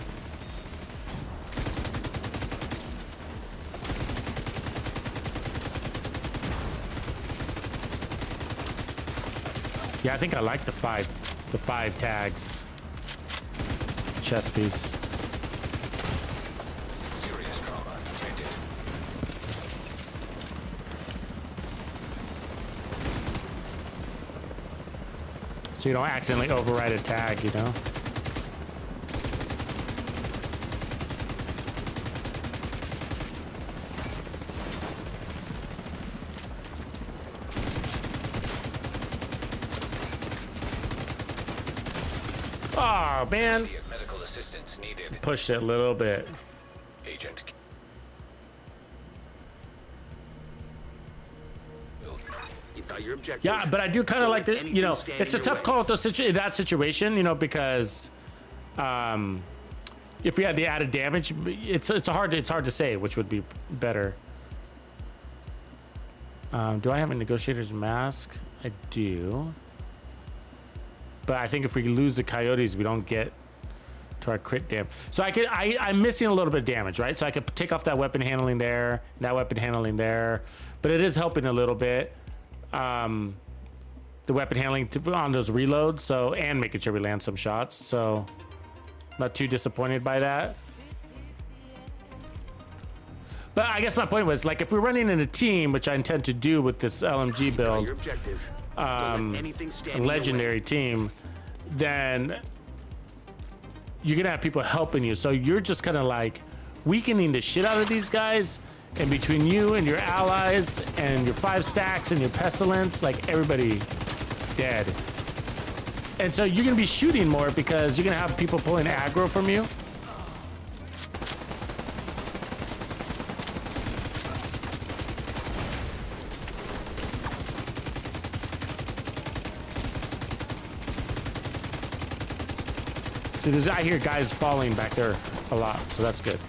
Yeah, I think I like the five tags. Chest piece. Serious trauma detected. So you don't accidentally override a tag, you know? Oh, man. Immediate medical assistance needed. Pushed it a little bit. Agent. You've got your objective. Yeah, but I do kind of like the, you know, Anything it's a stand in tough your call with those that situation, you know, because if we had the added damage, it's hard to say which would be better. Do I have a negotiator's mask? I do. But I think if we lose the coyotes, we don't get to our crit damage. So I'm missing a little bit of damage, right? So I could take off that weapon handling there, that weapon handling there, but it is helping a little bit. The weapon handling on those reloads, so, and making sure we land some shots. So not too disappointed by that. But I guess my point was, like, if we're running in a team, which I intend to do with this LMG build, Your objective. Don't let anything stand in your way. legendary team, then you're gonna have people helping you. So you're just kind of like weakening the shit out of these guys, and between you and your allies and your 5 stacks and your pestilence, like, everybody dead. And so you're gonna be shooting more because you're gonna have people pulling aggro from you. See, I hear guys falling back there a lot, so that's good.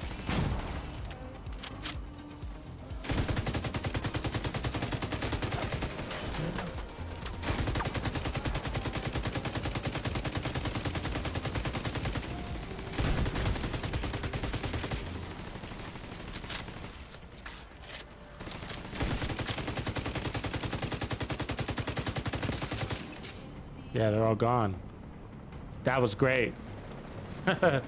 Yeah, they're all gone. That was great. Okay,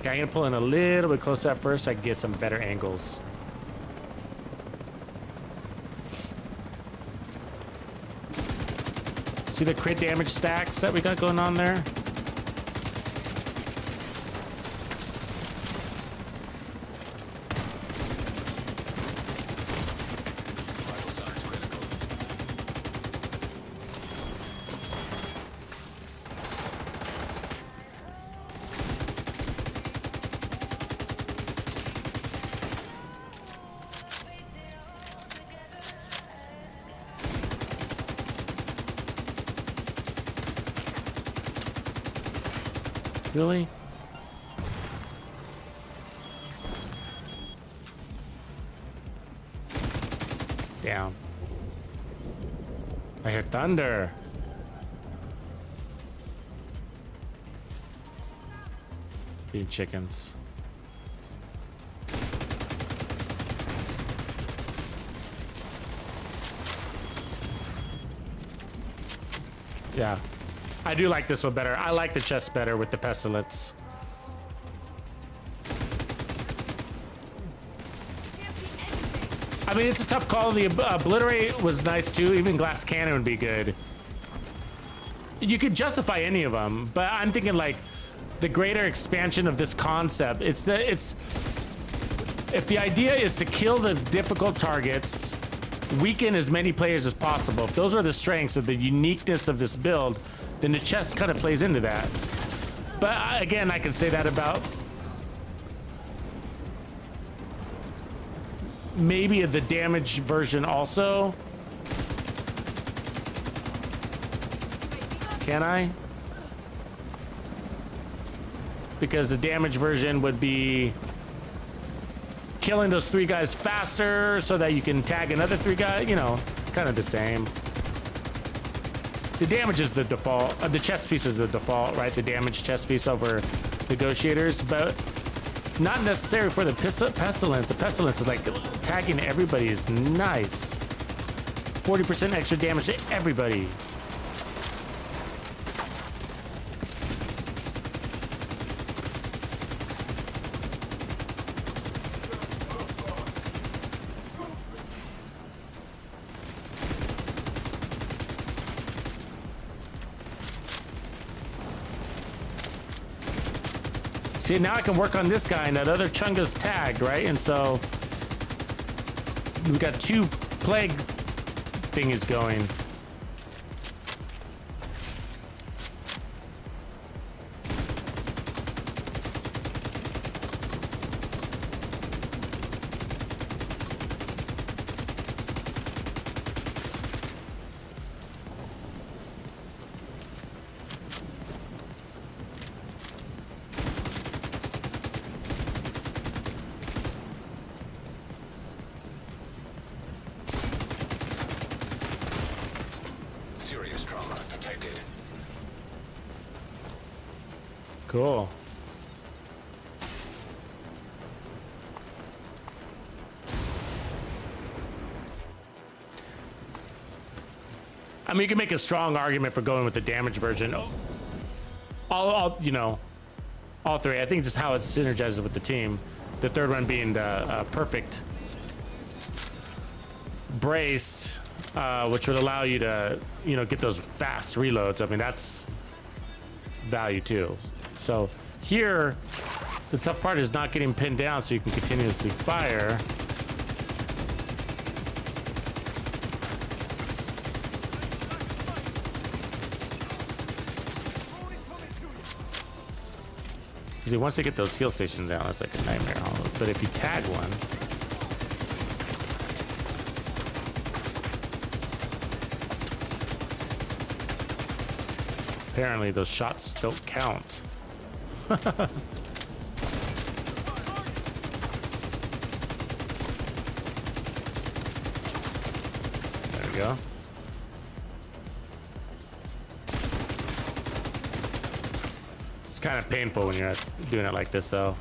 I'm gonna pull in a little bit closer at first so I can get some better angles. See the crit damage stacks that we got going on there? Vital signs critical. Really? Down. I hear thunder. Feed chickens. Yeah. I do like this one better. I like the chest better with the pestilence. I mean, it's a tough call. The obliterate was nice too. Even glass cannon would be good. You could justify any of them, but I'm thinking like the greater expansion of this concept. If the idea is to kill the difficult targets, weaken as many players as possible. If those are the strengths of the uniqueness of this build, then the chest kind of plays into that. But again, I can say that about maybe the damage version also. Can I? Because the damage version would be killing those 3 guys faster so that you can tag another 3 guys, you know, kind of the same. The damage is the default. The chest piece is the default, right? The damage chest piece over negotiators, but not necessary for the pestilence. The pestilence is like tagging everybody is nice. 40% extra damage to everybody. See, now I can work on this guy, and that other Chunga's tagged, right? And so we've got 2 plague thingies going. Serious trauma detected. Cool. I mean, you can make a strong argument for going with the damage version. All you know, all 3. I think just how it synergizes with the team. The 3rd one being the perfect braced, which would allow you to, you know, get those fast reloads. I mean, that's value too. So here, the tough part is not getting pinned down so you can continuously fire. See, once you get those heal stations down, it's like a nightmare. But if you tag one, apparently those shots don't count. There we go. It's kind of painful when you're doing it like this, though.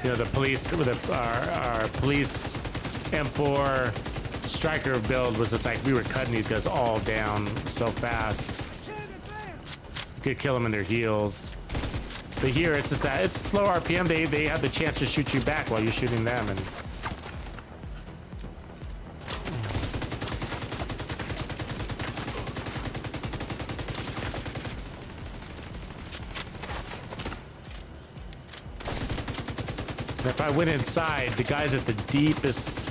You know, the police with our police M4 striker build was just like we were cutting these guys all down so fast. You could kill them in their heels. But here it's just that it's slow RPM. They have the chance to shoot you back while you're shooting them, and if I went inside, the guys at the deepest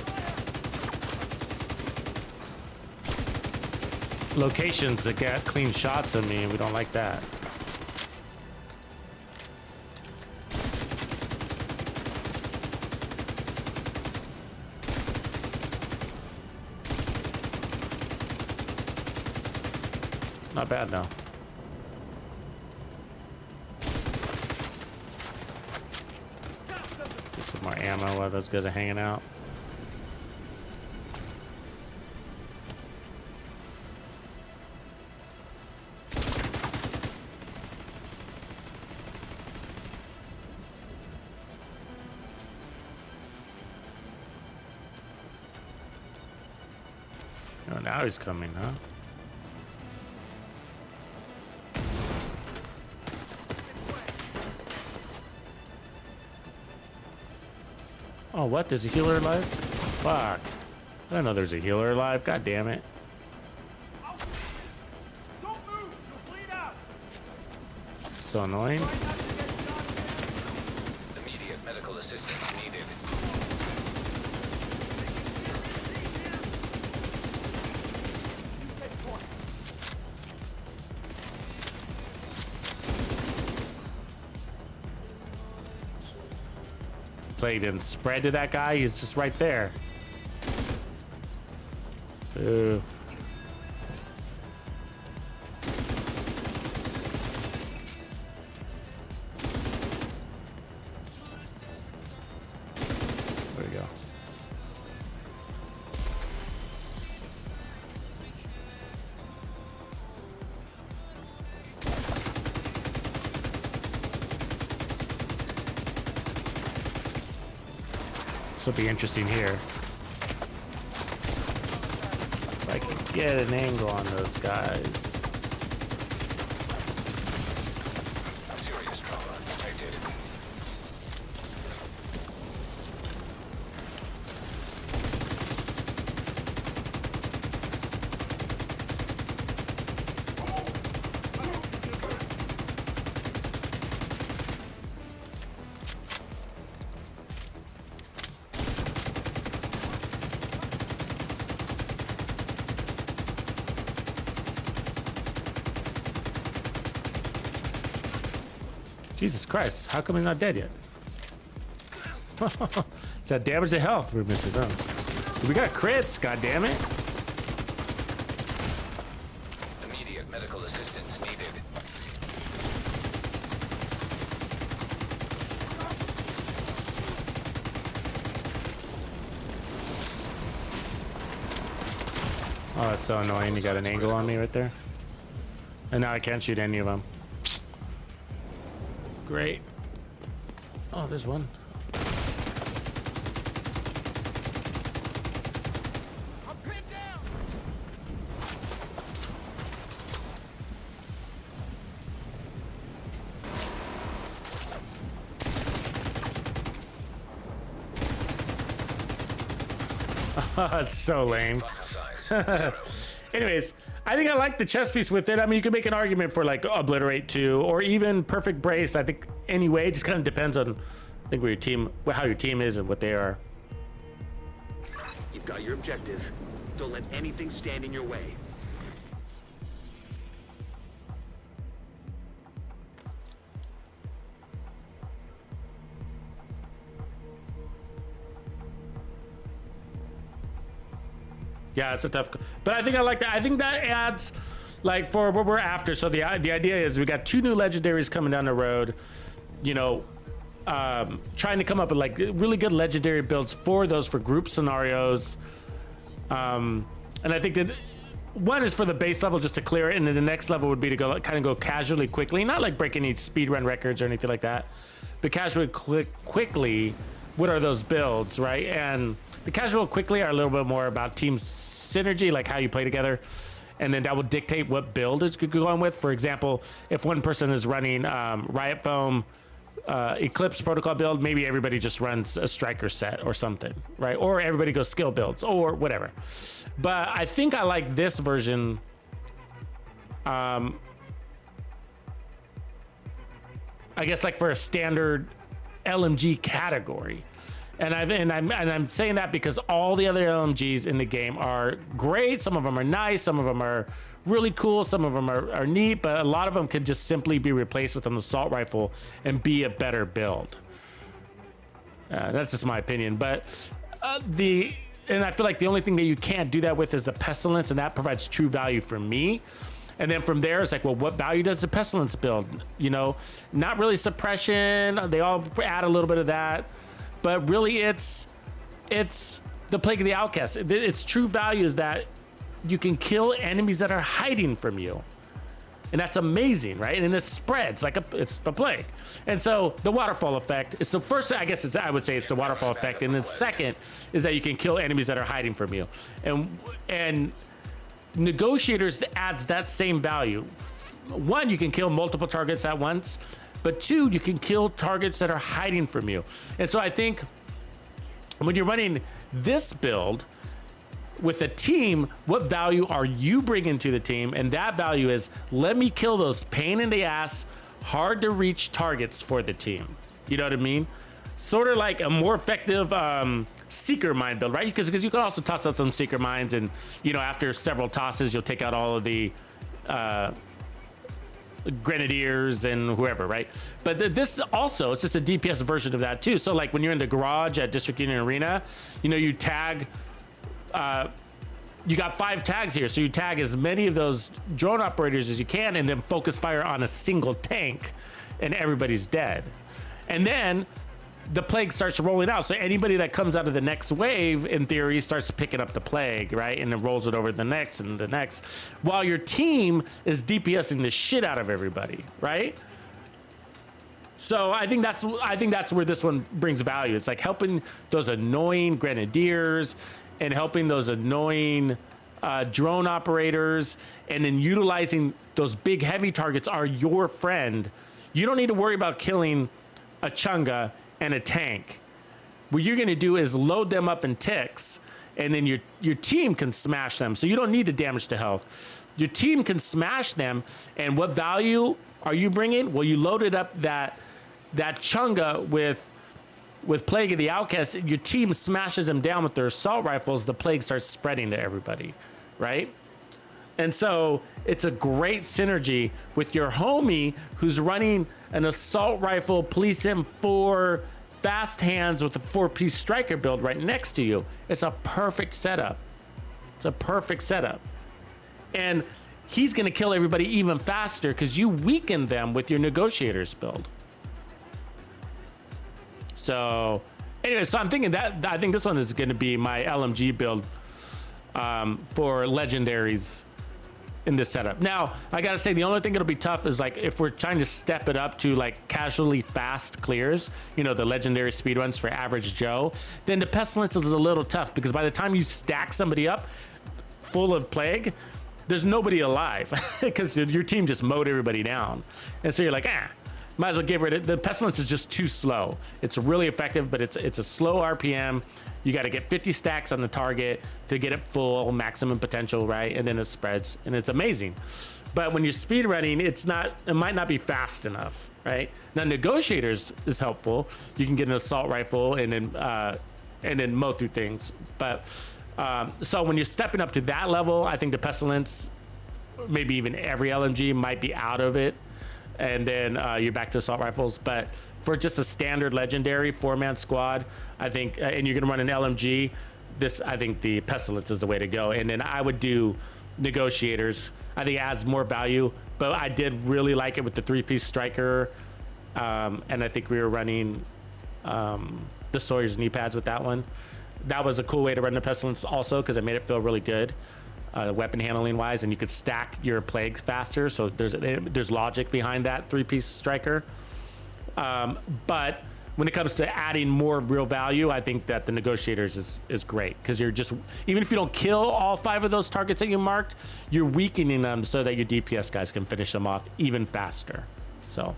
locations that get clean shots of me, we don't like that. Not bad, no. Get some more ammo while those guys are hanging out. Oh, now he's coming, huh? Oh, what? There's a healer alive? Fuck. I didn't know there's a healer alive. God damn it. So annoying. Immediate medical assistance needed. Plague didn't spread to that guy. He's just right there. Ooh. There we go. This will be interesting here. If I can get an angle on those guys. Serious trauma detected. Jesus Christ, how come he's not dead yet? It's that damage to health we're missing, huh? We got crits, goddammit. Immediate medical assistance needed. Oh, that's so annoying. You got an angle on me right there. And now I can't shoot any of them. Great. Oh, there's one. That's so lame. Anyways, I think I like the chess piece with it. I mean, you could make an argument for like Obliterate 2 or even Perfect Brace. I think anyway, it just kind of depends on, I think, where your team, how your team is and what they are. You've got your objective. Don't let anything stand in your way. Yeah, it's a tough, but I think I like that. I think that adds, like, for what we're after. So the idea is we got 2 new legendaries coming down the road, you know, trying to come up with like really good legendary builds for those for group scenarios. And I think that one is for the base level just to clear it, and then the next level would be to go kind of go casually quickly, not like break any speedrun records or anything like that, but casually quickly. What are those builds, right? And the casual quickly are a little bit more about team synergy, like how you play together. And then that will dictate what build is go on with. For example, if one person is running Riot Foam Eclipse protocol build, maybe everybody just runs a striker set or something, right? Or everybody goes skill builds or whatever. But I think I like this version. I guess like for a standard LMG category. And I'm saying that because all the other LMGs in the game are great. Some of them are nice. Some of them are really cool. Some of them are neat. But a lot of them could just simply be replaced with an assault rifle and be a better build. That's just my opinion. But and I feel like the only thing that you can't do that with is the Pestilence, and that provides true value for me. And then from there, it's like, well, what value does the Pestilence build? You know, not really suppression. They all add a little bit of that. But really, it's the Plague of the Outcast. Its true value is that you can kill enemies that are hiding from you, and that's amazing, right? And it spreads like it's the plague. And so the waterfall effect is the first. I guess I would say it's the waterfall effect, and then second is that you can kill enemies that are hiding from you, and Negotiators adds that same value. One, you can kill multiple targets at once. But 2, you can kill targets that are hiding from you. And so I think when you're running this build with a team, what value are you bringing to the team? And that value is, let me kill those pain in the ass, hard to reach targets for the team. You know what I mean? Sort of like a more effective Seeker Mine build, right? Because you can also toss out some Seeker Mines, and, you know, after several tosses, you'll take out all of the Grenadiers and whoever, right? But this also, it's just a DPS version of that too. So like when you're in the garage at District Union Arena, you know, you tag, you got 5 tags here. So you tag as many of those drone operators as you can, and then focus fire on a single tank, and everybody's dead. And then the plague starts rolling out. So anybody that comes out of the next wave, in theory, starts picking up the plague, right? And then rolls it over the next and the next, while your team is DPSing the shit out of everybody, right? So I think that's where this one brings value. It's like helping those annoying Grenadiers and helping those annoying drone operators, and then utilizing those big heavy targets are your friend. You don't need to worry about killing a Chunga and a tank. What you're gonna do is load them up in ticks, and then your team can smash them. So you don't need the damage to health. Your team can smash them, and what value are you bringing? Well, you loaded up that Chunga with Plague of the Outcast. Your team smashes them down with their assault rifles. The plague starts spreading to everybody, right? And so it's a great synergy with your homie who's running an assault rifle, police M4, fast hands with a 4-piece striker build right next to you. It's a perfect setup. It's a perfect setup. And he's gonna kill everybody even faster because you weaken them with your negotiators build. So anyway, so I'm thinking that I think this one is gonna be my LMG build for legendaries in this setup. Now, I gotta say, the only thing that'll be tough is like if we're trying to step it up to like casually fast clears, you know, the legendary speedruns for average Joe, then the pestilence is a little tough because by the time you stack somebody up full of plague, there's nobody alive because your team just mowed everybody down. And so you're like, might as well get rid of it. The pestilence is just too slow. It's really effective, but it's a slow RPM. You got to get 50 stacks on the target to get it full maximum potential, right? And then it spreads, and it's amazing. But when you're speed running, it might not be fast enough, right? Now negotiators is helpful. You can get an assault rifle and then mow through things. But so when you're stepping up to that level, I think the pestilence, maybe even every LMG might be out of it. And then you're back to assault rifles. But for just a standard legendary 4-man squad, I think, and you're gonna run an LMG, I think the pestilence is the way to go. And then I would do negotiators. I think it adds more value, but I did really like it with the 3-piece striker. And I think we were running the Sawyer's knee pads with that one. That was a cool way to run the pestilence also because it made it feel really good. Weapon handling wise, and you could stack your plague faster, so there's logic behind that 3-piece striker. But when it comes to adding more real value, I think that the negotiators is great because you're just, even if you don't kill all 5 of those targets that you marked, you're weakening them so that your DPS guys can finish them off even faster. So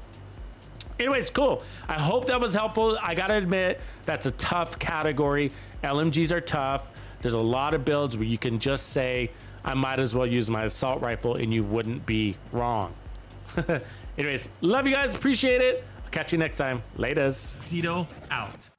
anyways, cool. I hope that was helpful. I gotta admit, that's a tough category. LMGs are tough. There's a lot of builds where you can just say, I might as well use my assault rifle and you wouldn't be wrong. Anyways, love you guys, appreciate it. I'll catch you next time. Laters. Tuxedo out.